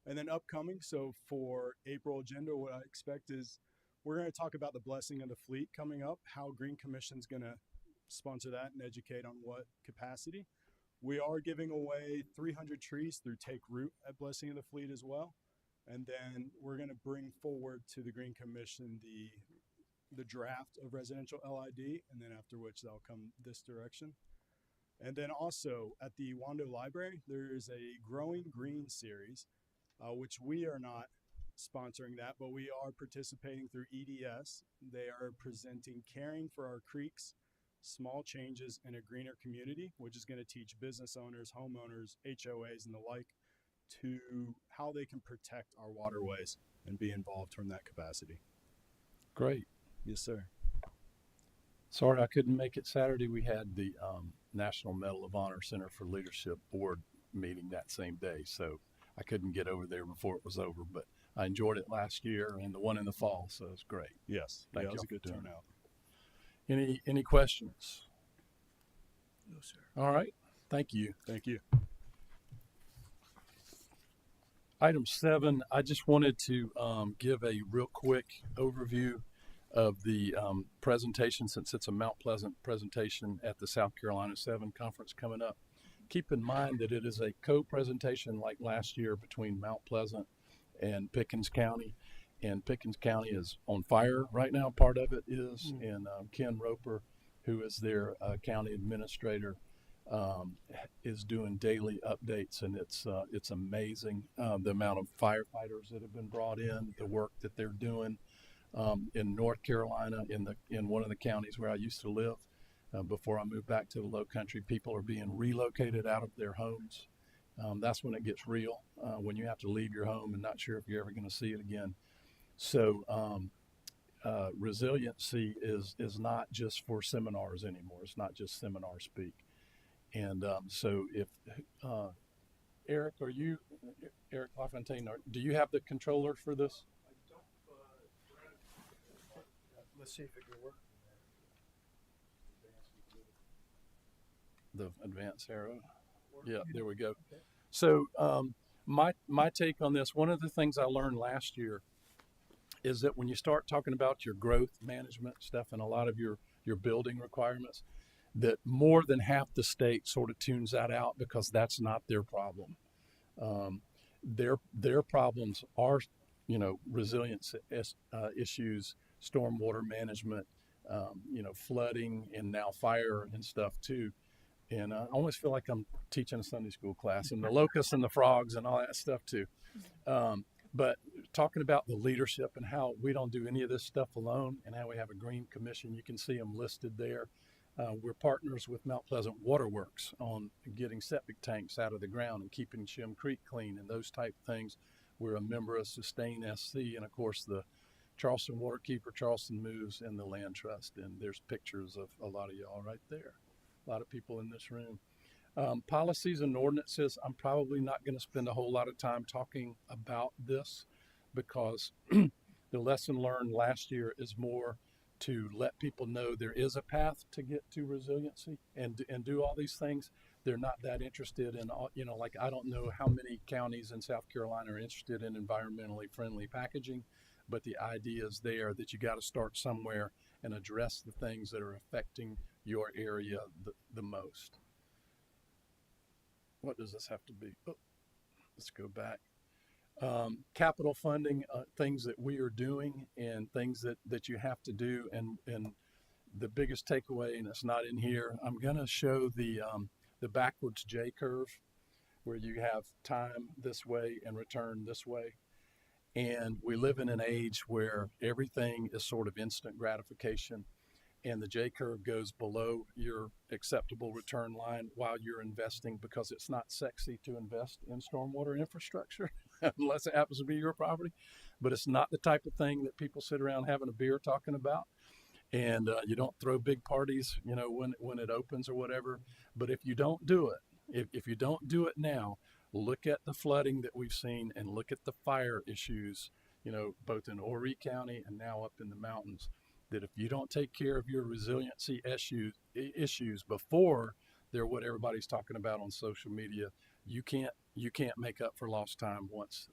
S: And then upcoming, so for April agenda, what I expect is we're going to talk about the blessing of the fleet coming up, how Green Commission's going to sponsor that and educate on what capacity. We are giving away 300 trees through Take Root at Blessing of the Fleet as well. And then we're going to bring forward to the Green Commission the draft of residential LID, and then after which they'll come this direction. And then also at the Wando Library, there is a Growing Green series, which we are not sponsoring that, but we are participating through EDS. They are presenting Caring for Our Creeks, Small Changes in a Greener Community, which is going to teach business owners, homeowners, HOAs, and the like to how they can protect our waterways and be involved from that capacity.
H: Great.
S: Yes, sir.
H: Sorry I couldn't make it Saturday. We had the National Medal of Honor Center for Leadership Board meeting that same day, so I couldn't get over there before it was over, but I enjoyed it last year and the one in the fall, so it's great.
S: Yes.
H: Thank
S: Yeah, it was
H: y'all
S: a good
H: for doing
S: turnout.
H: Any questions?
B: No, sir.
H: All right. Thank you.
S: Thank you.
H: Item 7, I just wanted to give a real quick overview of the presentation, since it's a Mount Pleasant presentation at the South Carolina 7 conference coming up. Keep in mind that it is a co-presentation like last year between Mount Pleasant and Pickens County. And Pickens County is on fire right now, part of it is, and Ken Roper, who is their county administrator, is doing daily updates, and it's amazing the amount of firefighters that have been brought in, the work that they're doing. In North Carolina, in one of the counties where I used to live, before I moved back to the Low Country, people are being relocated out of their homes. That's when it gets real, when you have to leave your home and not sure if you're ever going to see it again. So resiliency is not just for seminars anymore. It's not just seminar speak. And so if Eric LaFontaine, do you have the controller for this?
P: Let's see if it can work.
H: The advanced arrow. Yeah, there we go. So my take on this, one of the things I learned last year is that when you start talking about your growth management stuff and a lot of your building requirements, that more than half the state sort of tunes that out because that's not their problem. Their problems are, resilience issues, stormwater management, flooding, and now fire and stuff too. And I almost feel like I'm teaching a Sunday school class, and the locusts and the frogs and all that stuff too. But talking about the leadership and how we don't do any of this stuff alone, and how we have a Green Commission, you can see them listed there. We're partners with Mount Pleasant Waterworks on getting septic tanks out of the ground and keeping Shim Creek clean and those type of things. We're a member of Sustain SC, and of course the Charleston Waterkeeper, Charleston Moves, and the Land Trust. And there's pictures of a lot of y'all right there. A lot of people in this room. Policies and ordinances, I'm probably not going to spend a whole lot of time talking about this, because the lesson learned last year is more to let people know there is a path to get to resiliency and do all these things. They're not that interested in all, like I don't know how many counties in South Carolina are interested in environmentally friendly packaging, but the idea is there that you got to start somewhere and address the things that are affecting your area the most. What does this have to be? Oh, let's go back. Capital funding, things that we are doing and things that you have to do. And the biggest takeaway, and it's not in here, I'm going to show the backwards J curve where you have time this way and return this way. And we live in an age where everything is sort of instant gratification, and the J curve goes below your acceptable return line while you're investing, because it's not sexy to invest in stormwater infrastructure unless it happens to be your property. But it's not the type of thing that people sit around having a beer talking about. And you don't throw big parties, when it opens or whatever. But if you don't do it, if you don't do it now, look at the flooding that we've seen and look at the fire issues, both in Horry County and now up in the mountains, that if you don't take care of your resiliency issues before they're what everybody's talking about on social media, you can't make up for lost time once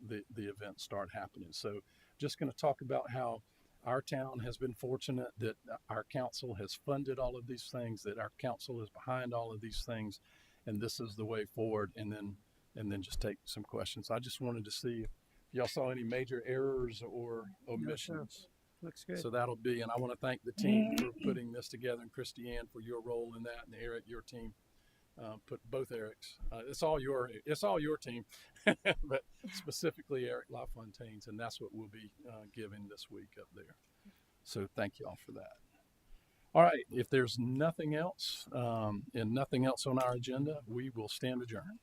H: the events start happening. So just going to talk about how our town has been fortunate that our council has funded all of these things, that our council is behind all of these things, and this is the way forward. And then just take some questions. I just wanted to see if y'all saw any major errors or omissions.
B: Looks good.
H: So that'll be, and I want to thank the team for putting this together, and Christiane for your role in that, and Eric, your team. Put both Erics. It's all your team, but specifically Eric LaFontaine's, and that's what we'll be giving this week up there. So thank you all for that. All right, if there's nothing else and nothing else on our agenda, we will stand adjourned.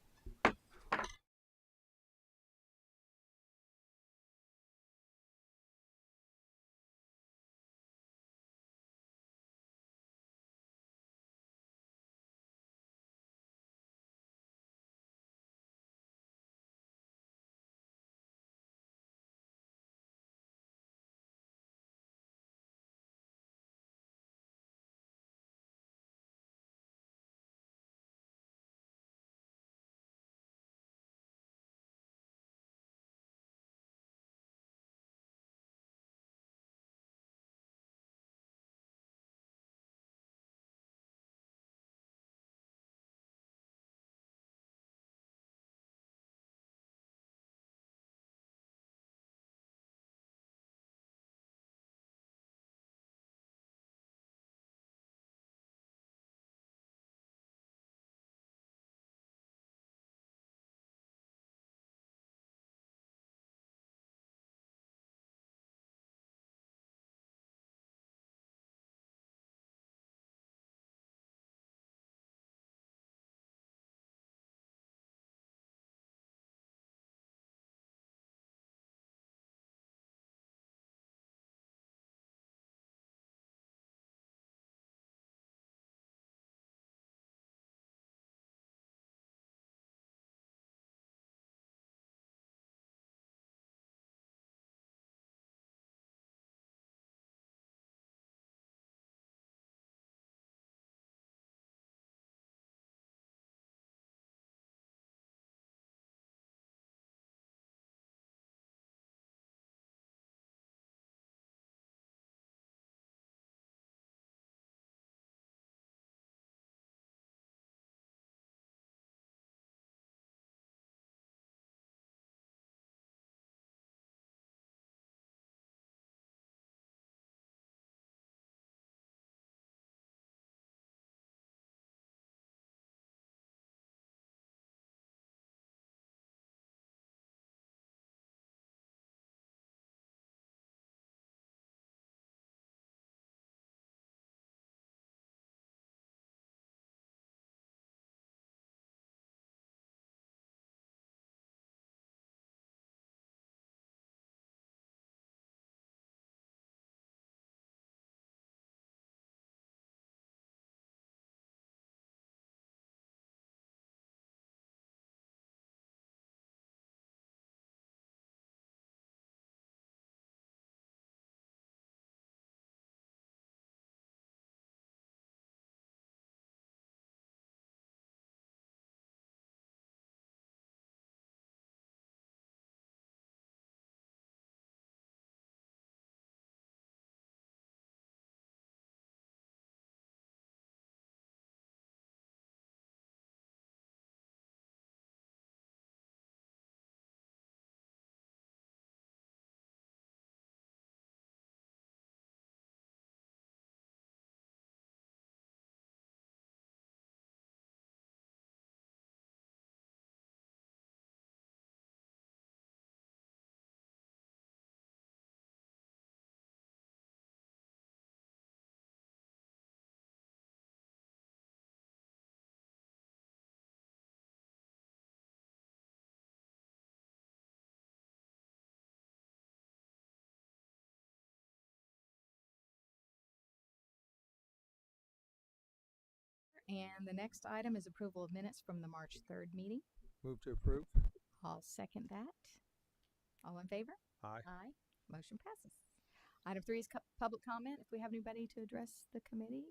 M: And the next item is approval of minutes from the March 3rd meeting.
G: Move to approve.
M: I'll second that. All in favor?
G: Aye.
M: Aye. Motion passes. Item 3 is public comment. If we have anybody to address the committee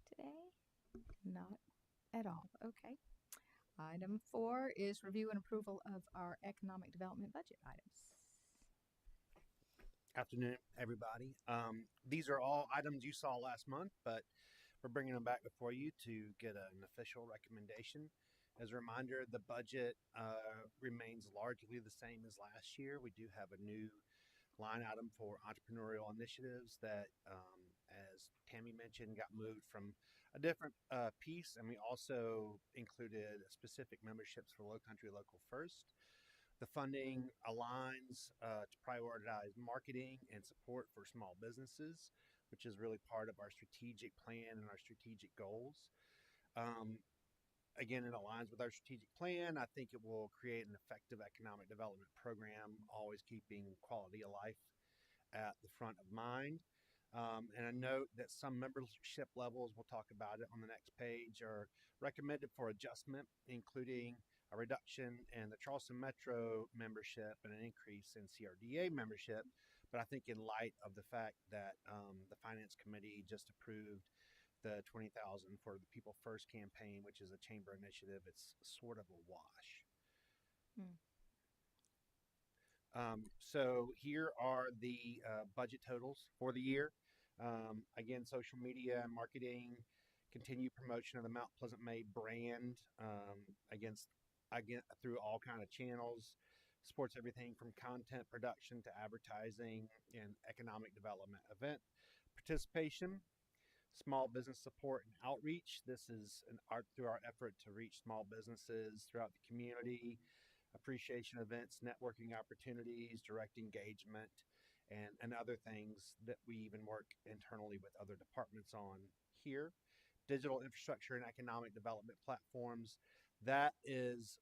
M: today? Not at all. Okay. Item 4 is review and approval of our economic development budget items.
T: Afternoon, everybody. These are all items you saw last month, but we're bringing them back before you to get an official recommendation. As a reminder, the budget remains largely the same as last year. We do have a new line item for entrepreneurial initiatives that, as Tammy mentioned, got moved from a different piece, and we also included specific memberships for Low Country Local First. The funding aligns to prioritize marketing and support for small businesses, which is really part of our strategic plan and our strategic goals. Again, it aligns with our strategic plan. I think it will create an effective economic development program, always keeping quality of life at the front of mind. And I note that some membership levels, we'll talk about it on the next page, are recommended for adjustment, including a reduction in the Charleston Metro membership and an increase in CRDA membership. But I think in light of the fact that the Finance Committee just approved the $20,000 for the People First campaign, which is a chamber initiative, it's sort of a wash. So here are the budget totals for the year. Again, social media and marketing, continued promotion of the Mount Pleasant Made brand through all kind of channels, supports everything from content production to advertising and economic development event participation. Small business support and outreach. This is through our effort to reach small businesses throughout the community, appreciation events, networking opportunities, direct engagement, and other things that we even work internally with other departments on here. Digital infrastructure and economic development platforms. That is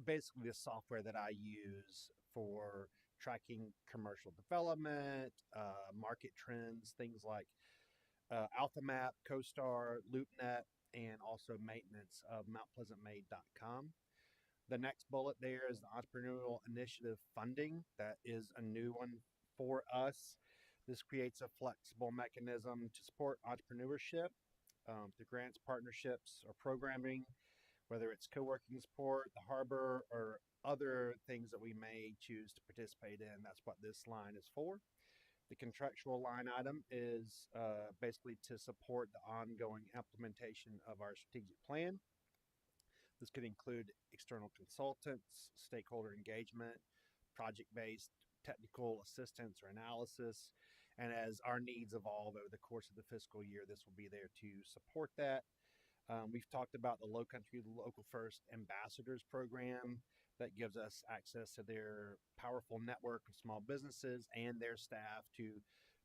T: basically the software that I use for tracking commercial development, market trends, things like AlphaMap, CoStar, LoopNet, and also maintenance of MountPleasantMade.com. The next bullet there is the Entrepreneurial Initiative funding. That is a new one for us. This creates a flexible mechanism to support entrepreneurship through grants, partnerships, or programming, whether it's co-working support, the harbor, or other things that we may choose to participate in. That's what this line is for. The contractual line item is basically to support the ongoing implementation of our strategic plan. This could include external consultants, stakeholder engagement, project-based technical assistance or analysis. And as our needs evolve over the course of the fiscal year, this will be there to support that. We've talked about the Low Country Local First Ambassadors Program that gives us access to their powerful network of small businesses and their staff to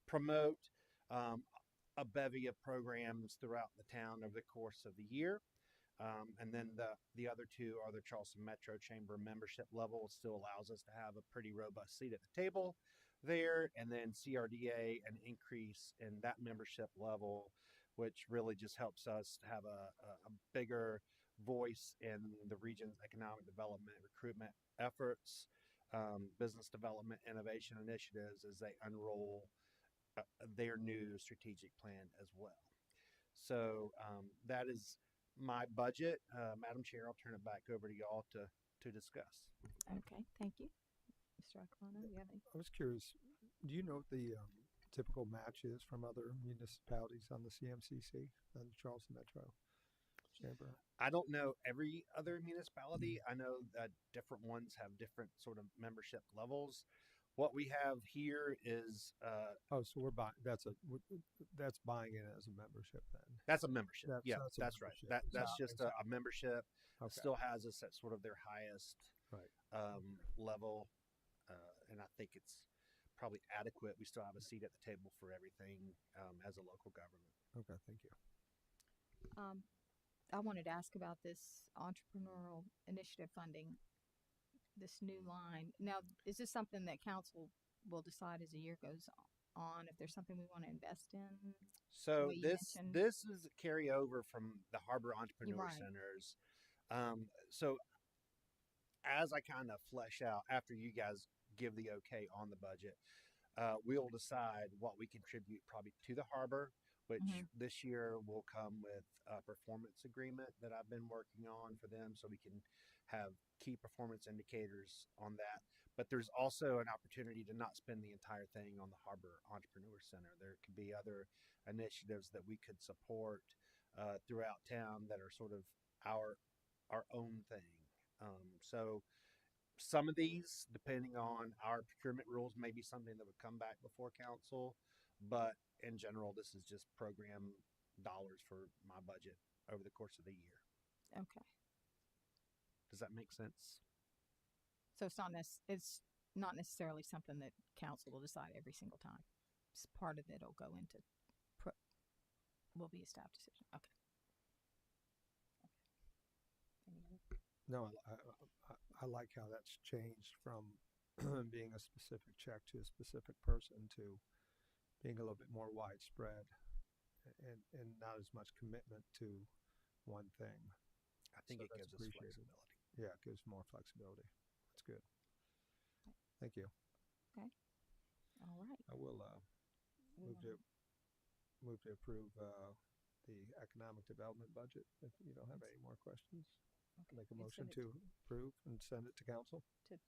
T: promote a bevy of programs throughout the town over the course of the year. And then the other two are the Charleston Metro Chamber membership level. It still allows us to have a pretty robust seat at the table there. And then CRDA, an increase in that membership level, which really just helps us have a bigger voice in the region's economic development, recruitment efforts, business development, innovation initiatives as they unroll their new strategic plan as well. So that is my budget. Madam Chair, I'll turn it back over to y'all to discuss.
M: Okay, thank you. Mr. Aquilano, you have any?
G: I was curious, do you know what the typical match is from other municipalities on the CMCC and the Charleston Metro Chamber?
T: I don't know every other municipality. I know that different ones have different sort of membership levels. What we have here is
G: so we're buying. That's buying it as a membership then.
T: That's a membership. That's right. That's
G: Not
T: just a membership.
G: Okay.
T: Still has us at sort of their highest level, and I think it's probably adequate. We still have a seat at the table for everything as a local government.
G: Okay, thank you.
M: I wanted to ask about this entrepreneurial initiative funding, this new line. Now, is this something that council will decide as the year goes on, if there's something we want to invest in?
T: So
M: Well, you
T: this
M: mentioned-
T: this is a carryover from the Harbor Entrepreneur
M: right.
T: Centers. So as I kind of flesh out after you guys give the okay on the budget, we'll decide what we contribute probably to the harbor, which this year will come with a performance agreement that I've been working on for them, so we can have key performance indicators on that. But there's also an opportunity to not spend the entire thing on the Harbor Entrepreneur Center. There could be other initiatives that we could support throughout town that are sort of our own thing. So some of these, depending on our procurement rules, may be something that would come back before council. But in general, this is just program dollars for my budget over the course of the year.
M: Okay.
T: Does that make sense?
M: So it's not necessarily something that council will decide every single time. Part of it'll go into will be a staff decision. Okay. Any other?
G: No, I like how that's changed from being a specific check to a specific person to being a little bit more widespread and not as much commitment to one thing.
T: I think it
G: that's
T: gives us
G: appreciated.
T: flexibility.
G: Yeah, it gives more flexibility. That's good. Thank you.
M: Okay. All right.
G: I will move to approve the economic development budget. If you don't have any more questions, make a
M: And
G: motion
M: send it
G: to approve and send it to council.
M: to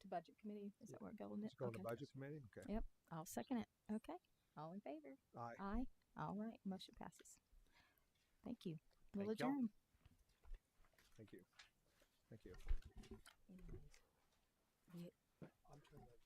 M: budget committee. Is that where it goes?
G: Let's go to
M: Okay.
G: budget committee. Okay.
M: Yep. I'll second it. Okay. All in favor?
G: Aye.
M: Aye. All right. Motion passes. Thank you. We'll
T: Thank y'all.
M: adjourn.
G: Thank you. Thank you.
M: Anyways,
G: I'm trying to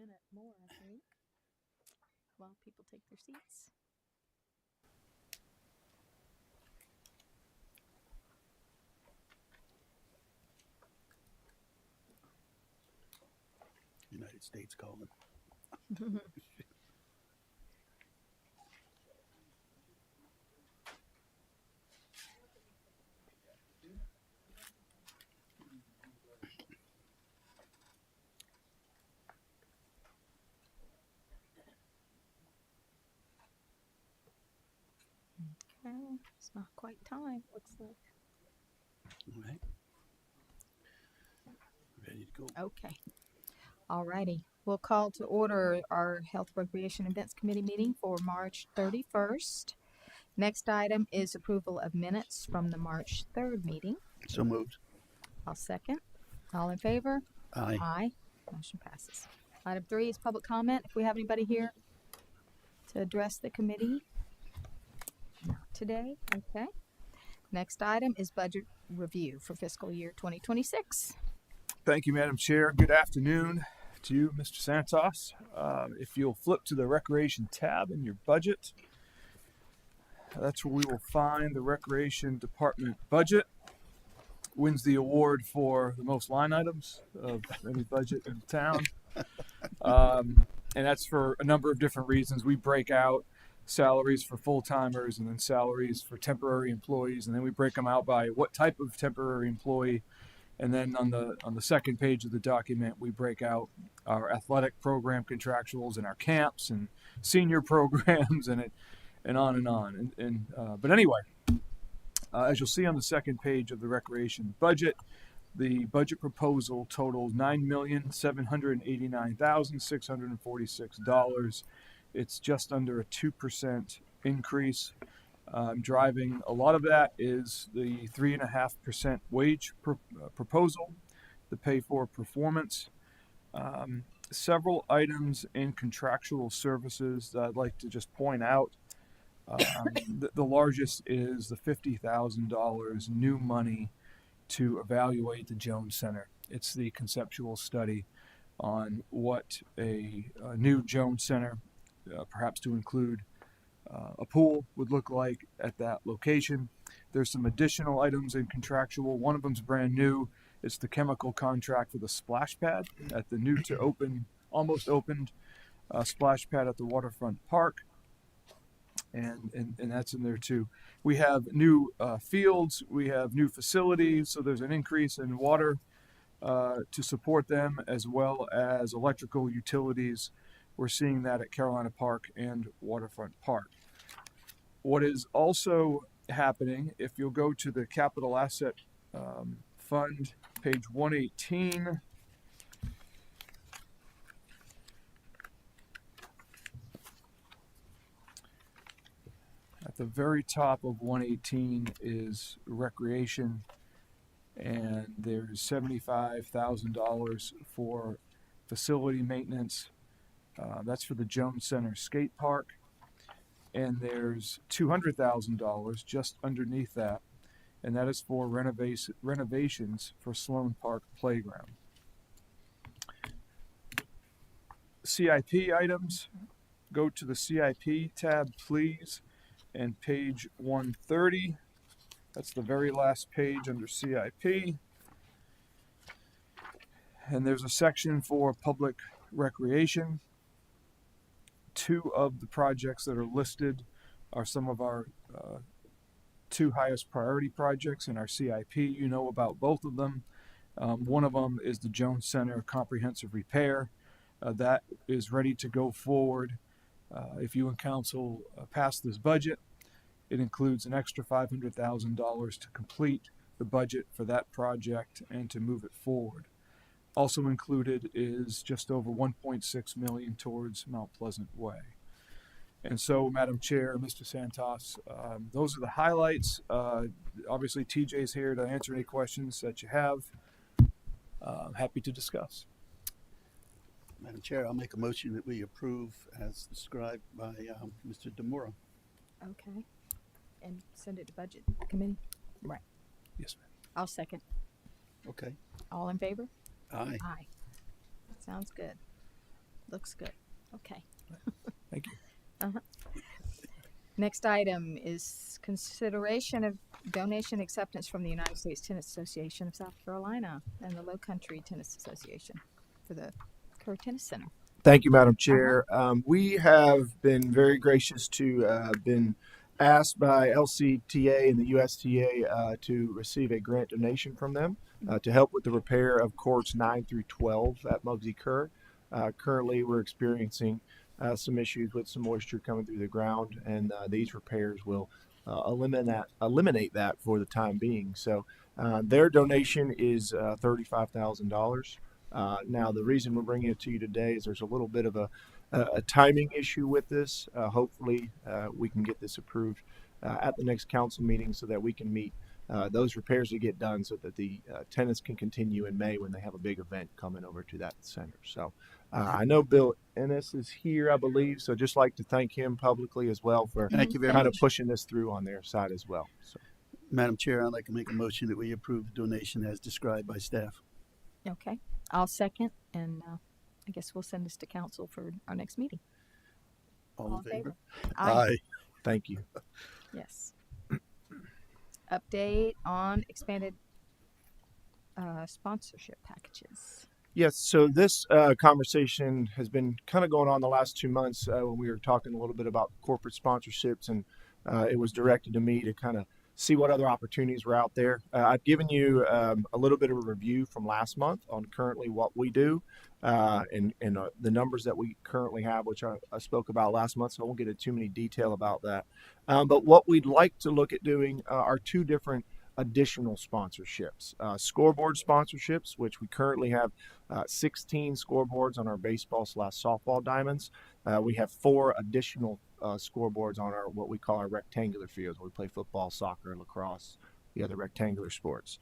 E: minute more, I think, while people take their seats.
D: United States calling.
E: Okay, it's not quite time, looks like.
D: All right. Ready to go.
M: Okay. Alrighty. We'll call to order our Health, Recreation, Events Committee meeting for March 31st. Next item is approval of minutes from the March 3rd meeting.
D: So moved.
M: I'll second. All in favor?
D: Aye.
M: Aye. Motion passes. Item 3 is public comment. If we have anybody here to address the committee. Not today. Okay. Next item is budget review for fiscal year 2026.
A: Thank you, Madam Chair. Good afternoon to you, Mr. Santos. If you'll flip to the Recreation tab in your budget, that's where we will find the Recreation Department budget. Wins the award for the most line items of any budget in town. And that's for a number of different reasons. We break out salaries for full-timers and then salaries for temporary employees, and then we break them out by what type of temporary employee. And then on the second page of the document, we break out our athletic program contractuals and our camps and senior programs and on and on. But anyway, as you'll see on the second page of the recreation budget, the budget proposal totaled $9,789,646. It's just under a 2% increase. Driving a lot of that is the 3.5% wage proposal, the pay for performance. Several items in contractual services that I'd like to just point out. The largest is the $50,000 new money to evaluate the Jones Center. It's the conceptual study on what a new Jones Center, perhaps to include a pool, would look like at that location. There's some additional items in contractual. One of them's brand new. It's the chemical contract for the splash pad at the new to open, almost opened splash pad at the waterfront park. And that's in there too. We have new fields, we have new facilities, so there's an increase in water to support them, as well as electrical utilities. We're seeing that at Carolina Park and Waterfront Park. What is also happening, if you'll go to the Capital Asset Fund, page 118, at the very top of 118 is recreation, and there's $75,000 for facility maintenance. That's for the Jones Center Skate Park. And there's $200,000 just underneath that, and that is for renovations for Sloan Park Playground. CIP items, go to the CIP tab, please, and page 130. That's the very last page under CIP. And there's a section for public recreation. Two of the projects that are listed are some of our two highest priority projects in our CIP. You know about both of them. One of them is the Jones Center comprehensive repair. That is ready to go forward. If you and council pass this budget, it includes an extra $500,000 to complete the budget for that project and to move it forward. Also included is just over $1.6 million towards Mount Pleasant Way. And so, Madam Chair, Mr. Santos, those are the highlights. Obviously, TJ's here to answer any questions that you have. I'm happy to discuss.
D: Madam Chair, I'll make a motion that we approve as described by Mr. Demuro.
M: Okay. And send it to Budget Committee? Right.
A: Yes, ma'am.
M: I'll second.
D: Okay.
M: All in favor?
D: Aye.
M: Aye. Sounds good.
E: Looks good. Okay.
A: Thank you.
M: Uh-huh. Next item is consideration of donation acceptance from the United States Tennis Association of South Carolina and the Low Country Tennis Association for the Kerr Tennis Center.
R: Thank you, Madam Chair. We have been very gracious to been asked by LCTA and the USTA to receive a grant donation from them to help with the repair of courts 9 through 12 at Muggsy Kerr. Currently, we're experiencing some issues with some moisture coming through the ground, and these repairs will eliminate that for the time being. So their donation is $35,000. Now, the reason we're bringing it to you today is there's a little bit of a timing issue with this. Hopefully, we can get this approved at the next council meeting so that we can meet those repairs to get done so that the tennis can continue in May when they have a big event coming over to that center. So I know Bill Ennis is here, I believe, so just like to thank him publicly as well for
D: Thank you very
R: kind
D: much.
R: of pushing this through on their side as well. So.
D: Madam Chair, I'd like to make a motion that we approve the donation as described by staff.
M: Okay, I'll second, and I guess we'll send this to council for our next meeting.
D: All in favor?
M: Aye.
R: Thank you.
M: Yes. Update on expanded sponsorship packages.
R: Yes, so this conversation has been kind of going on the last 2 months when we were talking a little bit about corporate sponsorships, and it was directed to me to kind of see what other opportunities were out there. I've given you a little bit of a review from last month on currently what we do and the numbers that we currently have, which I spoke about last month, so I won't get into too many detail about that. But what we'd like to look at doing are two different additional sponsorships. Scoreboard sponsorships, which we currently have 16 scoreboards on our baseball/softball diamonds. We have 4 additional scoreboards on our what we call our rectangular fields, where we play football, soccer, lacrosse, the other rectangular sports.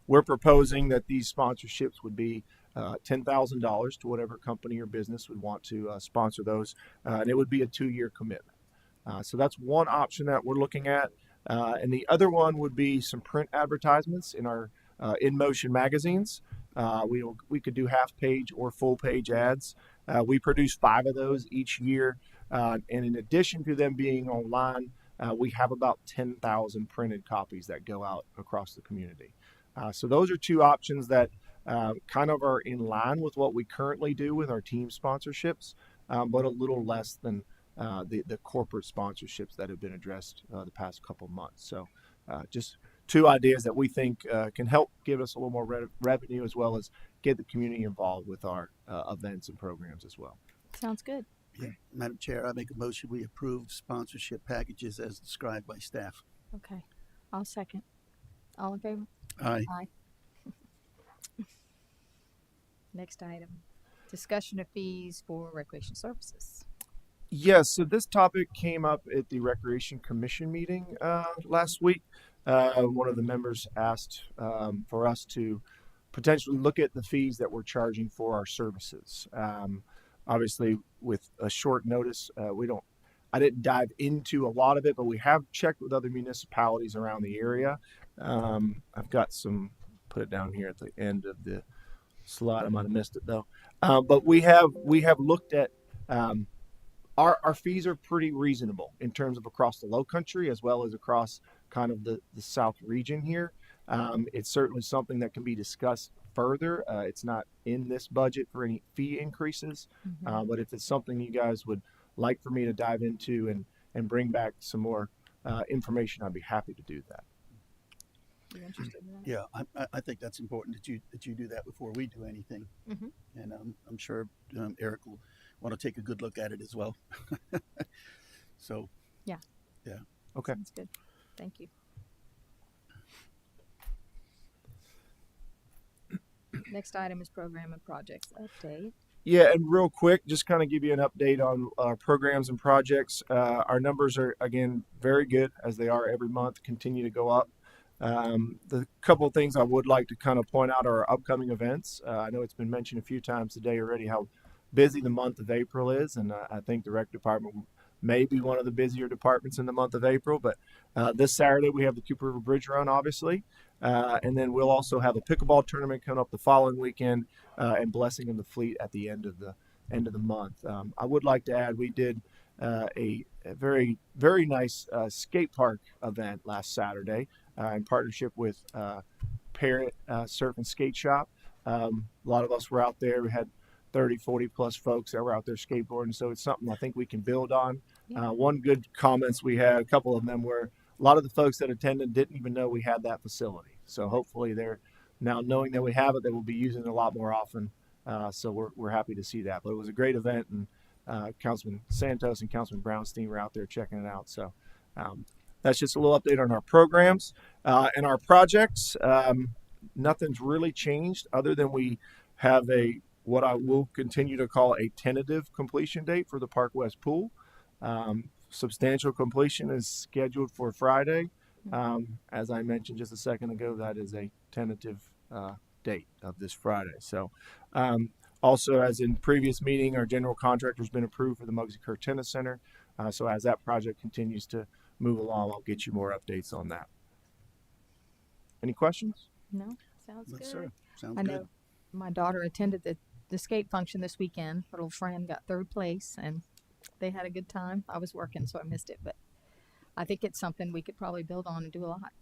R: We're proposing that these sponsorships would be $10,000 to whatever company or business would want to sponsor those, and it would be a 2-year commitment. So that's one option that we're looking at. And the other one would be some print advertisements in our In Motion magazines. We could do half-page or full-page ads. We produce 5 of those each year. And in addition to them being online, we have about 10,000 printed copies that go out across the community. So those are 2 options that kind of are in line with what we currently do with our team sponsorships, but a little less than the corporate sponsorships that have been addressed the past couple months. So just 2 ideas that we think can help give us a little more revenue, as well as get the community involved with our events and programs as well.
M: Sounds good.
D: Yeah. Madam Chair, I make a motion we approve sponsorship packages as described by staff.
M: Okay, I'll second. All in favor?
D: Aye.
M: Aye. Next item, discussion of fees for recreation services.
R: Yes, so this topic came up at the Recreation Commission meeting last week. One of the members asked for us to potentially look at the fees that we're charging for our services. Obviously, with a short notice, I didn't dive into a lot of it, but we have checked with other municipalities around the area. I've got put it down here at the end of the slide. I might have missed it though. But we have looked at our fees are pretty reasonable in terms of across the Low Country as well as across kind of the South region here. It's certainly something that can be discussed further. It's not in this budget for any fee increases, but if it's something you guys would like for me to dive into and bring back some more information, I'd be happy to do that.
M: You interested in that?
D: Yeah, I think that's important that you do that before we do anything. And I'm sure Eric will want to take a good look at it as well. So
M: yeah.
R: Okay.
M: Sounds good. Thank you. Next item is program and projects update.
R: Yeah, and real quick, just kind of give you an update on our programs and projects. Our numbers are, again, very good, as they are every month, continue to go up. The couple of things I would like to kind of point out are our upcoming events. I know it's been mentioned a few times today already how busy the month of April is, and I think the rec department may be one of the busier departments in the month of April. But this Saturday we have the Cooper River Bridge Run, obviously, and then we'll also have a pickleball tournament coming up the following weekend, and Blessing of the Fleet at the end of end of the month. I would like to add we did a very, very nice skate park event last Saturday in partnership with Parrot Surf and Skate Shop. A lot of us were out there. We had 30, 40 plus folks that were out there skateboarding. So it's something I think we can build on. One good comments we had, a couple of them were a lot of the folks that attended didn't even know we had that facility. So hopefully they're now knowing that we have it, they will be using it a lot more often. So we're happy to see that. But it was a great event, and Councilman Santos and Councilman Brownstein were out there checking it out. So that's just a little update on our programs and our projects. Nothing's really changed other than we have what I will continue to call a tentative completion date for the Park West pool. Substantial completion is scheduled for Friday. As I mentioned just a second ago, that is a tentative date of this Friday. So also, as in previous meeting, our general contractor has been approved for the Muggsy Kerr Tennis Center. So as that project continues to move along, I'll get you more updates on that. Any questions?
M: No, sounds
D: Yes,
M: good.
D: sir. Sounds
M: I know
D: good.
M: my daughter attended the skate function this weekend. Her little friend got third place, and they had a good time. I was working, so I missed it, but I think it's something we could probably build on and do a lot.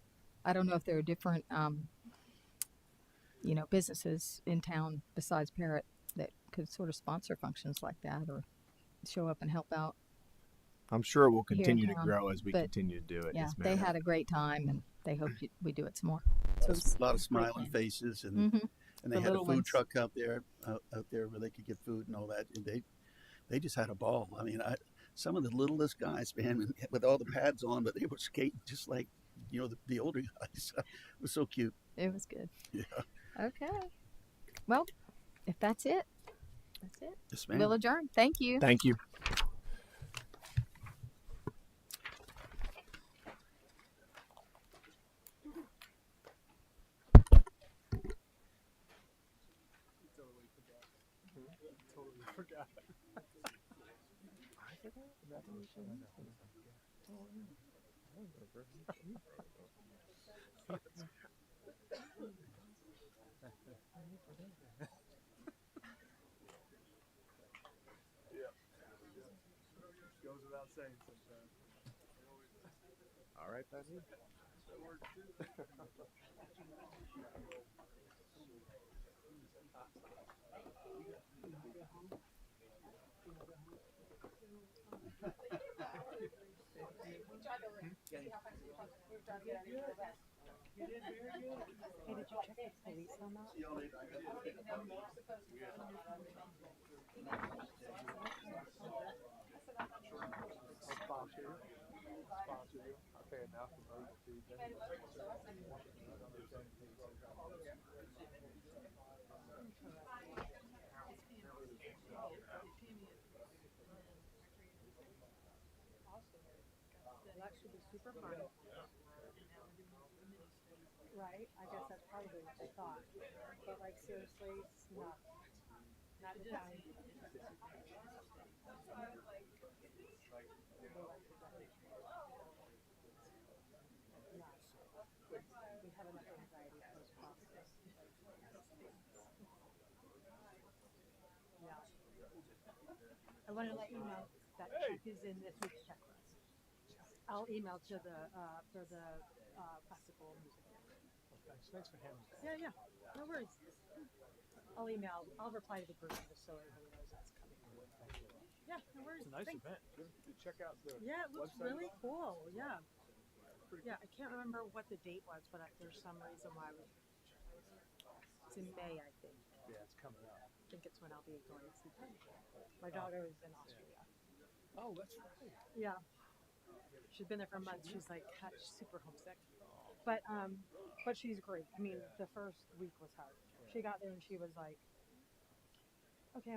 M: I don't know if there are different, businesses in town besides Parrot that could sort of sponsor functions like that or show up and help out.
R: I'm sure it will
M: here in
R: continue to
M: town.
R: grow as we
M: But,
R: continue to do it.
M: Yeah,
R: Yes,
M: they
R: ma'am.
M: had a great time, and they hope we do it some more.
D: So
M: it was
D: a lot of
M: great
D: smiling
M: fun.
D: faces, and
M: Mhm.
D: and they
M: The
D: had a
M: little
D: food
M: ones.
D: truck out there where they could get food and all that. And they just had a ball. I mean, some of the littlest guys, man, with all the pads on, but they were skating just like the older guys. It was so cute.
M: It was good.
D: Yeah.
M: Okay. Well, if that's it, that's it.
D: Yes, ma'am.
M: We'll adjourn. Thank you.
R: Thank you.
V: Totally forgot. Goes without saying sometimes.
T: All right, buddy.
V: That works too.
I: Hey, did you check the police on that?
V: Sponsor you. I pay enough for medical fees.
I: That should be super fun. Right, I guess that's probably what they thought. But like seriously, no. Not the time. No. We have enough anxiety post-process. Yeah. I want to let you know that check is in this week's checklist. I'll email to the for the classical music.
V: Thanks for handling that.
I: Yeah, yeah. No worries. I'll email. I'll reply to the group just so everybody knows that's coming. Yeah, no worries.
V: It's a nice
I: Thanks.
V: event. Check out the
I: Yeah, it looks
V: website.
I: really cool. Yeah. Yeah, I can't remember what the date was, but there's some reason why it's in May, I think.
V: Yeah, it's coming up.
I: I think it's when I'll be going to see them. My daughter is in Austria.
V: Oh, that's right.
I: Yeah. She's been there for months. She's like super homesick. But she's great. I mean, the first week was hard. She got there and she was like, okay,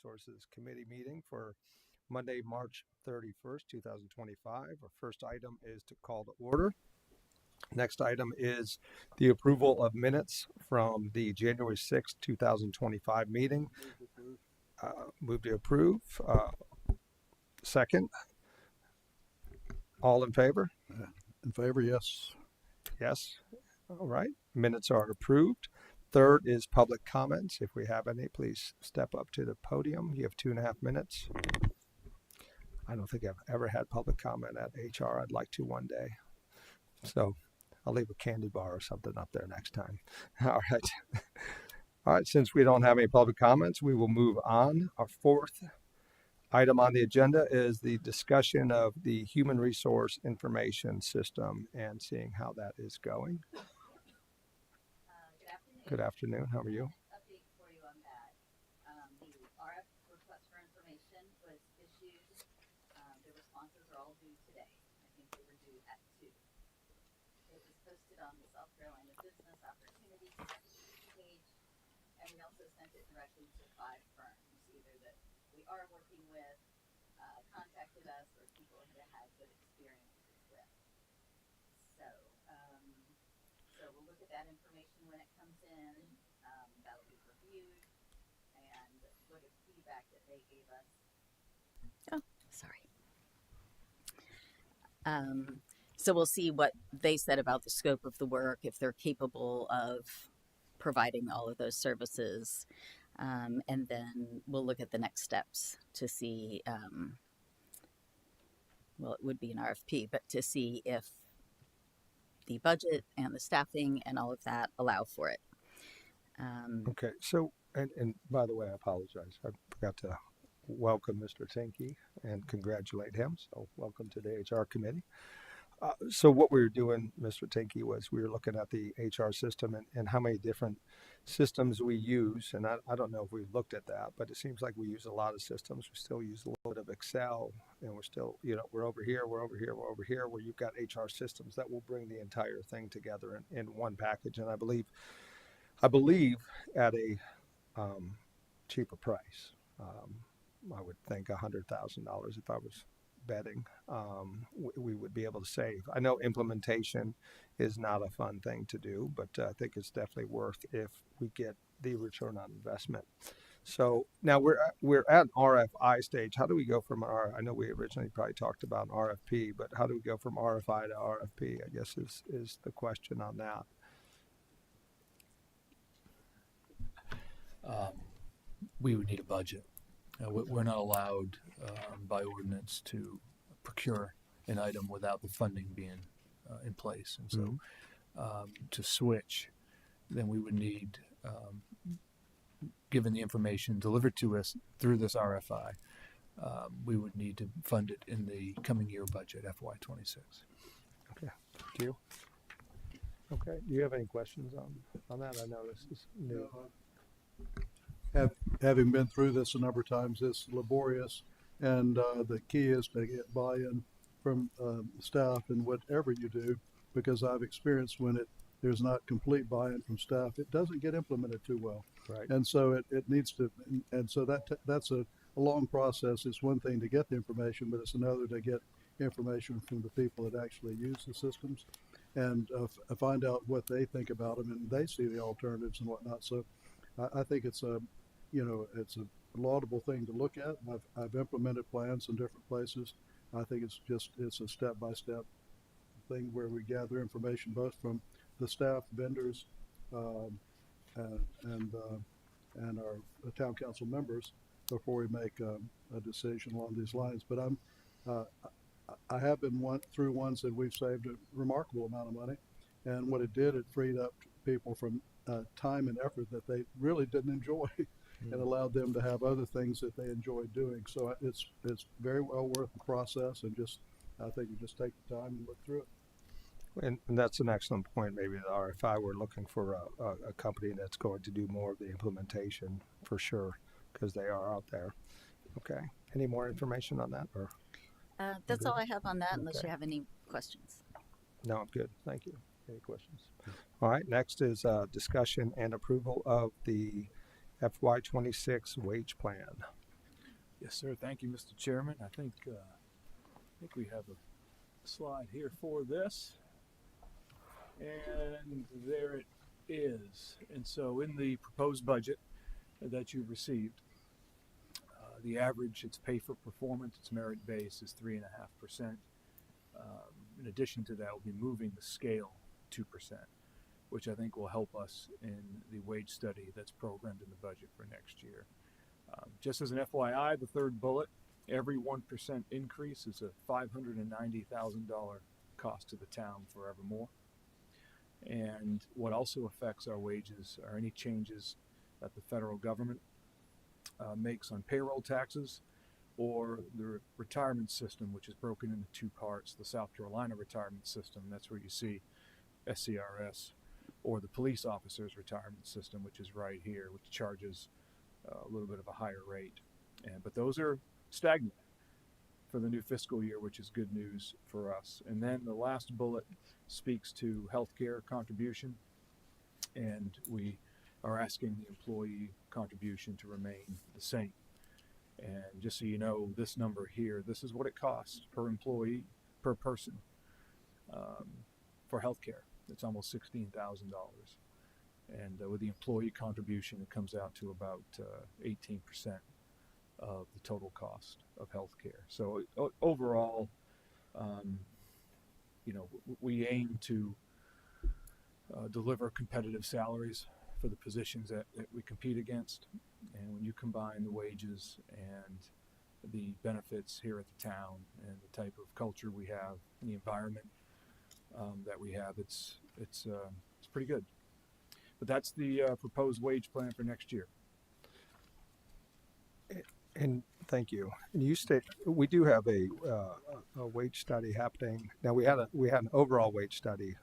G: Resources Committee meeting for Monday, March 31st, 2025. Our first item is to call to order. Next item is the approval of minutes from the January 6th, 2025 meeting. Move to approve. Second. All in favor?
F: In favor, yes.
G: Yes. All right. Minutes are approved. Third is public comments. If we have any, please step up to the podium. You have 2.5 minutes. I don't think I've ever had public comment at HR. I'd like to one day. So I'll leave a candy bar or something up there next time. All right. All right. Since we don't have any public comments, we will move on. Our fourth item on the agenda is the discussion of the Human Resource Information System and seeing how that is going. Good afternoon. How are you?
Q: Update for you on that. The RF request for information was issued. The responses are all due today. I think they were due at 2. It was posted on the South Carolina Business Opportunity page, and we also sent it directly to 5 firms, either that we are working with, contacted us, or people that had good experiences with. So we'll look at that information when it comes in. That'll be reviewed and look at the feedback that they gave us.
E: Oh, sorry. So we'll see what they said about the scope of the work, if they're capable of providing all of those services. And then we'll look at the next steps to see, well, it would be an RFP, but to see if the budget and the staffing and all of that allow for it.
G: Okay. So, and by the way, I apologize. I forgot to welcome Mr. Tinky and congratulate him. So welcome to the HR committee. So what we were doing, Mr. Tinky, was we were looking at the HR system and how many different systems we use. And I don't know if we've looked at that, but it seems like we use a lot of systems. We still use a little bit of Excel, and we're still, we're over here, we're over here, we're over here, where you've got HR systems that will bring the entire thing together in one package. And I believe at a cheaper price. I would think $100,000 if I was betting, we would be able to save. I know implementation is not a fun thing to do, but I think it's definitely worth if we get the return on investment. So now we're at RFI stage. How do we go from I know we originally probably talked about an RFP, but how do we go from RFI to RFP, I guess is the question on that.
A: We would need a budget. We're not allowed by ordinance to procure an item without the funding being in place. And so to switch, then we would need, given the information delivered to us through this RFI, we would need to fund it in the coming year budget, FY26.
G: Okay, thank you. Okay, do you have any questions on that? I know this is new.
F: Having been through this a number of times, it's laborious, and the key is to get buy-in from staff in whatever you do, because I've experienced when there's not complete buy-in from staff, it doesn't get implemented too well.
G: Right.
F: And so it needs to, and so that's a long process. It's one thing to get the information, but it's another to get information from the people that actually use the systems and find out what they think about them, and they see the alternatives and whatnot. So I think it's a laudable thing to look at. I've implemented plans in different places. I think it's a step-by-step thing where we gather information both from the staff, vendors, and our town council members before we make a decision along these lines. But I have been through ones that we've saved a remarkable amount of money, and what it did, it freed up people from time and effort that they really didn't enjoy, and allowed them to have other things that they enjoyed doing. So it's very well worth the process, and I think you just take the time and look through it.
G: And that's an excellent point. Maybe the RFI, we're looking for a company that's going to do more of the implementation for sure, because they are out there. Okay. Any more information on that? Or
E: that's all I have on that, unless
G: Okay.
E: you have any questions.
G: No, I'm good. Thank you. Any questions? All right. Next is discussion and approval of the FY26 wage plan.
A: Yes, sir. Thank you, Mr. Chairman. I think we have a slide here for this. And there it is. And so in the proposed budget that you've received, the average, its pay for performance, its merit base is 3.5%. In addition to that, we'll be moving the scale 2%, which I think will help us in the wage study that's programmed in the budget for next year. Just as an FYI, the third bullet, every 1% increase is a $590,000 cost to the town forevermore. And what also affects our wages are any changes that the federal government makes on payroll taxes or the retirement system, which is broken into two parts, the South Carolina retirement system, that's where you see SCRS, or the police officers retirement system, which is right here, which charges a little bit of a higher rate. But those are stagnant for the new fiscal year, which is good news for us. And then the last bullet speaks to healthcare contribution, and we are asking the employee contribution to remain the same. And just so you know, this number here, this is what it costs per employee, per person, for healthcare. It's almost $16,000. And with the employee contribution, it comes out to about 18% of the total cost of healthcare. So overall, we aim to deliver competitive salaries for the positions that we compete against. And when you combine the wages and the benefits here at the town and the type of culture we have and the environment that we have, it's pretty good. But that's the proposed wage plan for next year.
G: And thank you. And you state we do have a wage study happening now. We had an overall wage study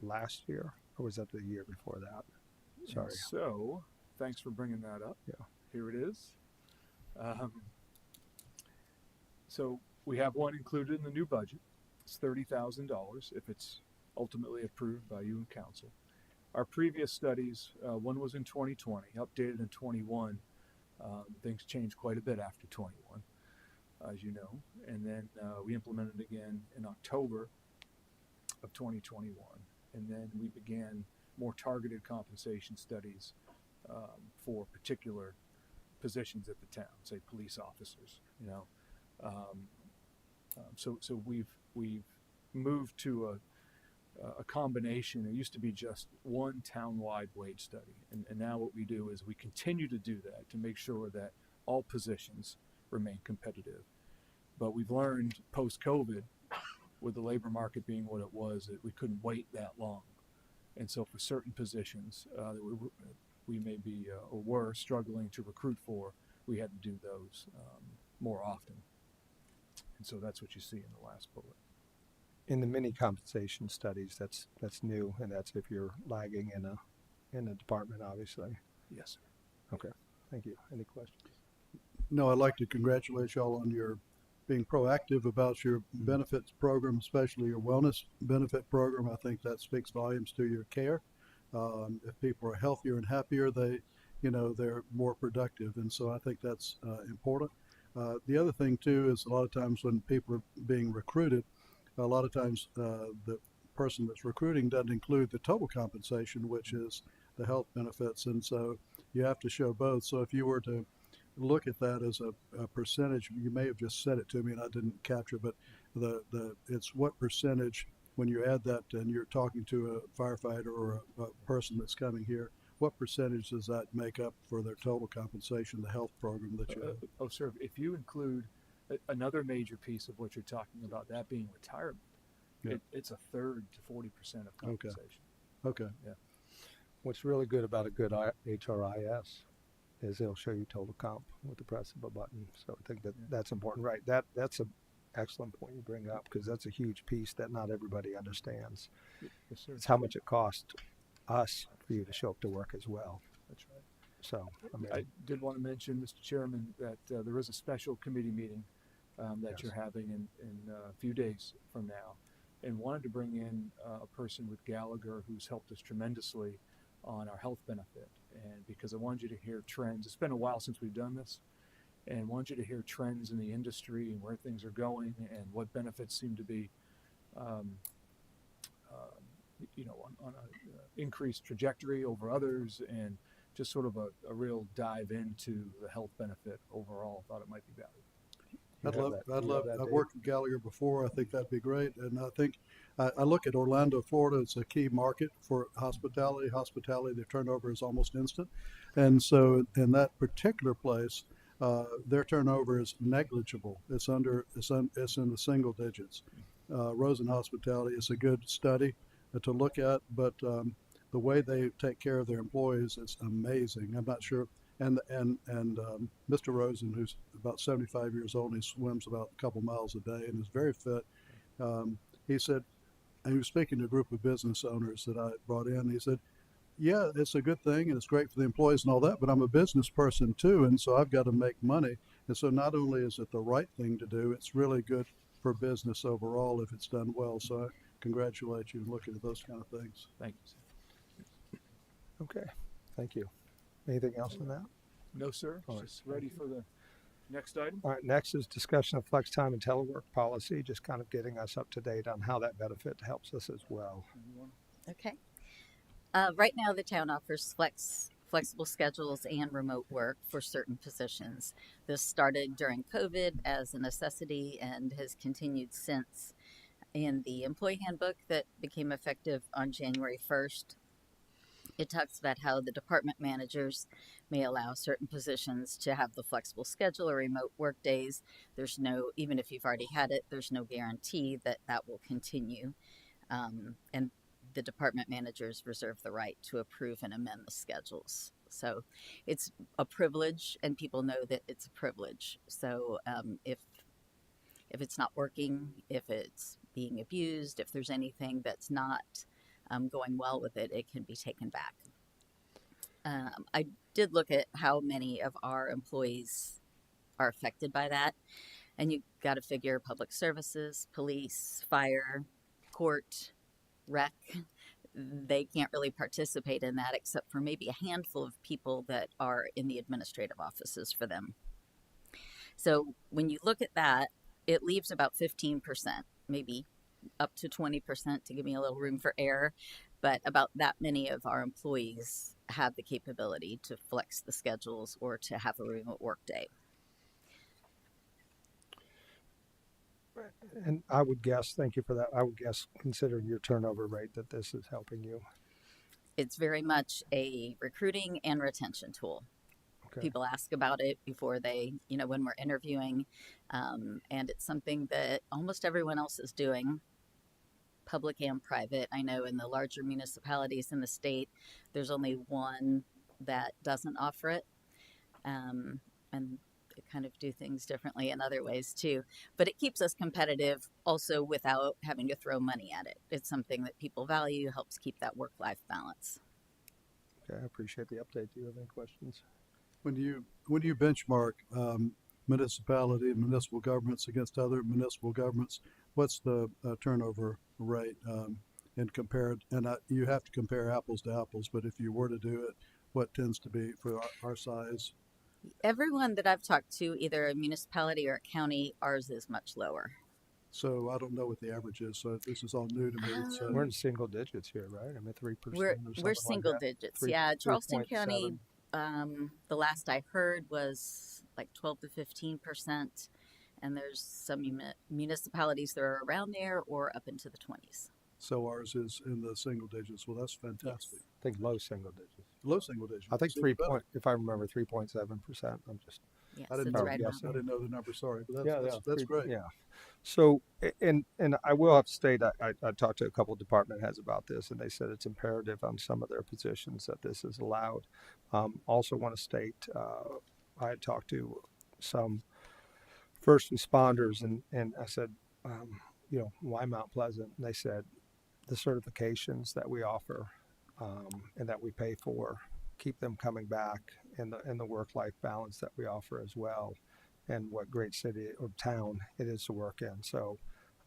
G: last year, or was that the year before that? Sorry.
A: And so, thanks for bringing that up.
G: Yeah.
A: Here it is. So we have one included in the new budget. It's $30,000 if it's ultimately approved by you and council. Our previous studies, one was in 2020, updated in 21. Things changed quite a bit after 21, as you know. And then we implemented again in October of 2021. And then we began more targeted compensation studies for particular positions at the town, say police officers, So we've moved to a combination. It used to be just one town-wide wage study. And now what we do is we continue to do that to make sure that all positions remain competitive. But we've learned post-COVID, with the labor market being what it was, that we couldn't wait that long. And so for certain positions that we may be or were struggling to recruit for, we had to do those more often. And so that's what you see in the last bullet.
G: In the mini compensation studies, that's new, and that's if you're lagging in a department, obviously.
A: Yes, sir.
G: Okay, thank you. Any questions?
F: No, I'd like to congratulate y'all on your being proactive about your benefits program, especially your wellness benefit program. I think that speaks volumes to your care. If people are healthier and happier, they're more productive, and so I think that's important. The other thing too is a lot of times when people are being recruited, a lot of times the person that's recruiting doesn't include the total compensation, which is the health benefits, and so you have to show both. So if you were to look at that as a percentage, you may have just said it to me and I didn't capture, but it's what percentage when you add that and you're talking to a firefighter or a person that's coming here, what percentage does that make up for their total compensation, the health program that you have?
A: Sir, if you include another major piece of what you're talking about, that being retirement, it's a third to 40% of compensation.
F: Okay.
A: Yeah.
G: What's really good about a good HRIS is it'll show you total comp with the press of a button. So I think that's important, right? That's an excellent point you bring up, because that's a huge piece that not everybody understands.
A: Yes, sir.
G: It's how much it costs us for you to show up to work as well.
A: That's right.
G: So
A: I did want to mention, Mr. Chairman, that there is a special committee meeting that you're having in a few days from now, and wanted to bring in a person with Gallagher who's helped us tremendously on our health benefit, and because I wanted you to hear trends. It's been a while since we've done this, and wanted you to hear trends in the industry and where things are going and what benefits seem to be, on a increased trajectory over others, and just sort of a real dive into the health benefit overall. Thought it might be valuable.
F: I've worked with Gallagher before. I think that'd be great. And I think I look at Orlando, Florida. It's a key market for hospitality. Hospitality, the turnover is almost instant. And so in that particular place, their turnover is negligible. It's in the single digits. Rosen Hospitality is a good study to look at, but the way they take care of their employees is amazing. I'm not sure. And Mr. Rosen, who's about 75 years old, and he swims about a couple miles a day and is very fit. He said, and he was speaking to a group of business owners that I brought in. He said, yeah, it's a good thing and it's great for the employees and all that, but I'm a business person too, and so I've got to make money. And so not only is it the right thing to do, it's really good for business overall if it's done well. So I congratulate you in looking at those kind of things.
A: Thank you.
G: Okay, thank you. Anything else on that?
A: No, sir.
G: All right.
A: Just ready for the next item.
G: All right, next is discussion of flex time and telework policy, just kind of getting us up to date on how that benefit helps us as well.
Q: Okay. Right now, the town offers flexible schedules and remote work for certain positions. This started during COVID as a necessity and has continued since. In the employee handbook that became effective on January 1st, it talks about how the department managers may allow certain positions to have the flexible schedule or remote work days. There's no, even if you've already had it, there's no guarantee that that will continue. And the department managers reserve the right to approve and amend the schedules. So it's a privilege, and people know that it's a privilege. So if it's not working, if it's being abused, if there's anything that's not going well with it, it can be taken back. I did look at how many of our employees are affected by that, and you got to figure public services, police, fire, court, rec. They can't really participate in that except for maybe a handful of people that are in the administrative offices for them. So when you look at that, it leaves about 15%, maybe up to 20% to give me a little room for error, but about that many of our employees have the capability to flex the schedules or to have a remote work day.
G: And I would guess, thank you for that, I would guess, considering your turnover rate, that this is helping you.
Q: It's very much a recruiting and retention tool.
G: Okay.
Q: People ask about it before they, when we're interviewing, and it's something that almost everyone else is doing, public and private. I know in the larger municipalities in the state, there's only one that doesn't offer it, and they kind of do things differently in other ways too. But it keeps us competitive also without having to throw money at it. It's something that people value, helps keep that work-life balance.
G: Okay, I appreciate the update. Do you have any questions?
F: When you benchmark municipality and municipal governments against other municipal governments, what's the turnover rate and compared? And you have to compare apples to apples, but if you were to do it, what tends to be for our size?
Q: Everyone that I've talked to, either a municipality or a county, ours is much lower.
F: So I don't know what the average is. So this is all new to me. So
G: We're in single digits here, right? I mean, 3%.
Q: We're single digits. Yeah, Charleston County. The last I heard was like 12 to 15%, and there's some municipalities that are around there or up into the 20s.
F: So ours is in the single digits. Well, that's fantastic.
G: I think low single digits.
F: Low single digits.
G: I think if I remember, 3.7%. I'm just.
Q: Yes,
F: I didn't know. I didn't know the number. Sorry, but that's great.
G: Yeah. So, and I will have to state, I talked to a couple of department heads about this, and they said it's imperative on some of their positions that this is allowed. Also want to state, I had talked to some first responders, and I said, why Mount Pleasant? And they said the certifications that we offer and that we pay for keep them coming back, and the work-life balance that we offer as well, and what great city or town it is to work in. So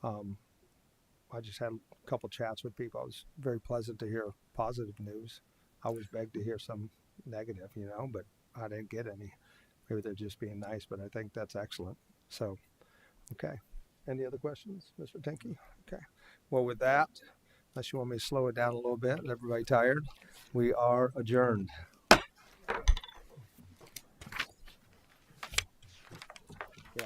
G: I just had a couple chats with people. It was very pleasant to hear positive news. I was begged to hear some negative, but I didn't get any. maybe they're just being nice, but I think that's excellent. So, okay. Any other questions, Mr. Tinky? Okay. Well, with that, unless you want me to slow it down a little bit, everybody tired, we are adjourned. Yeah.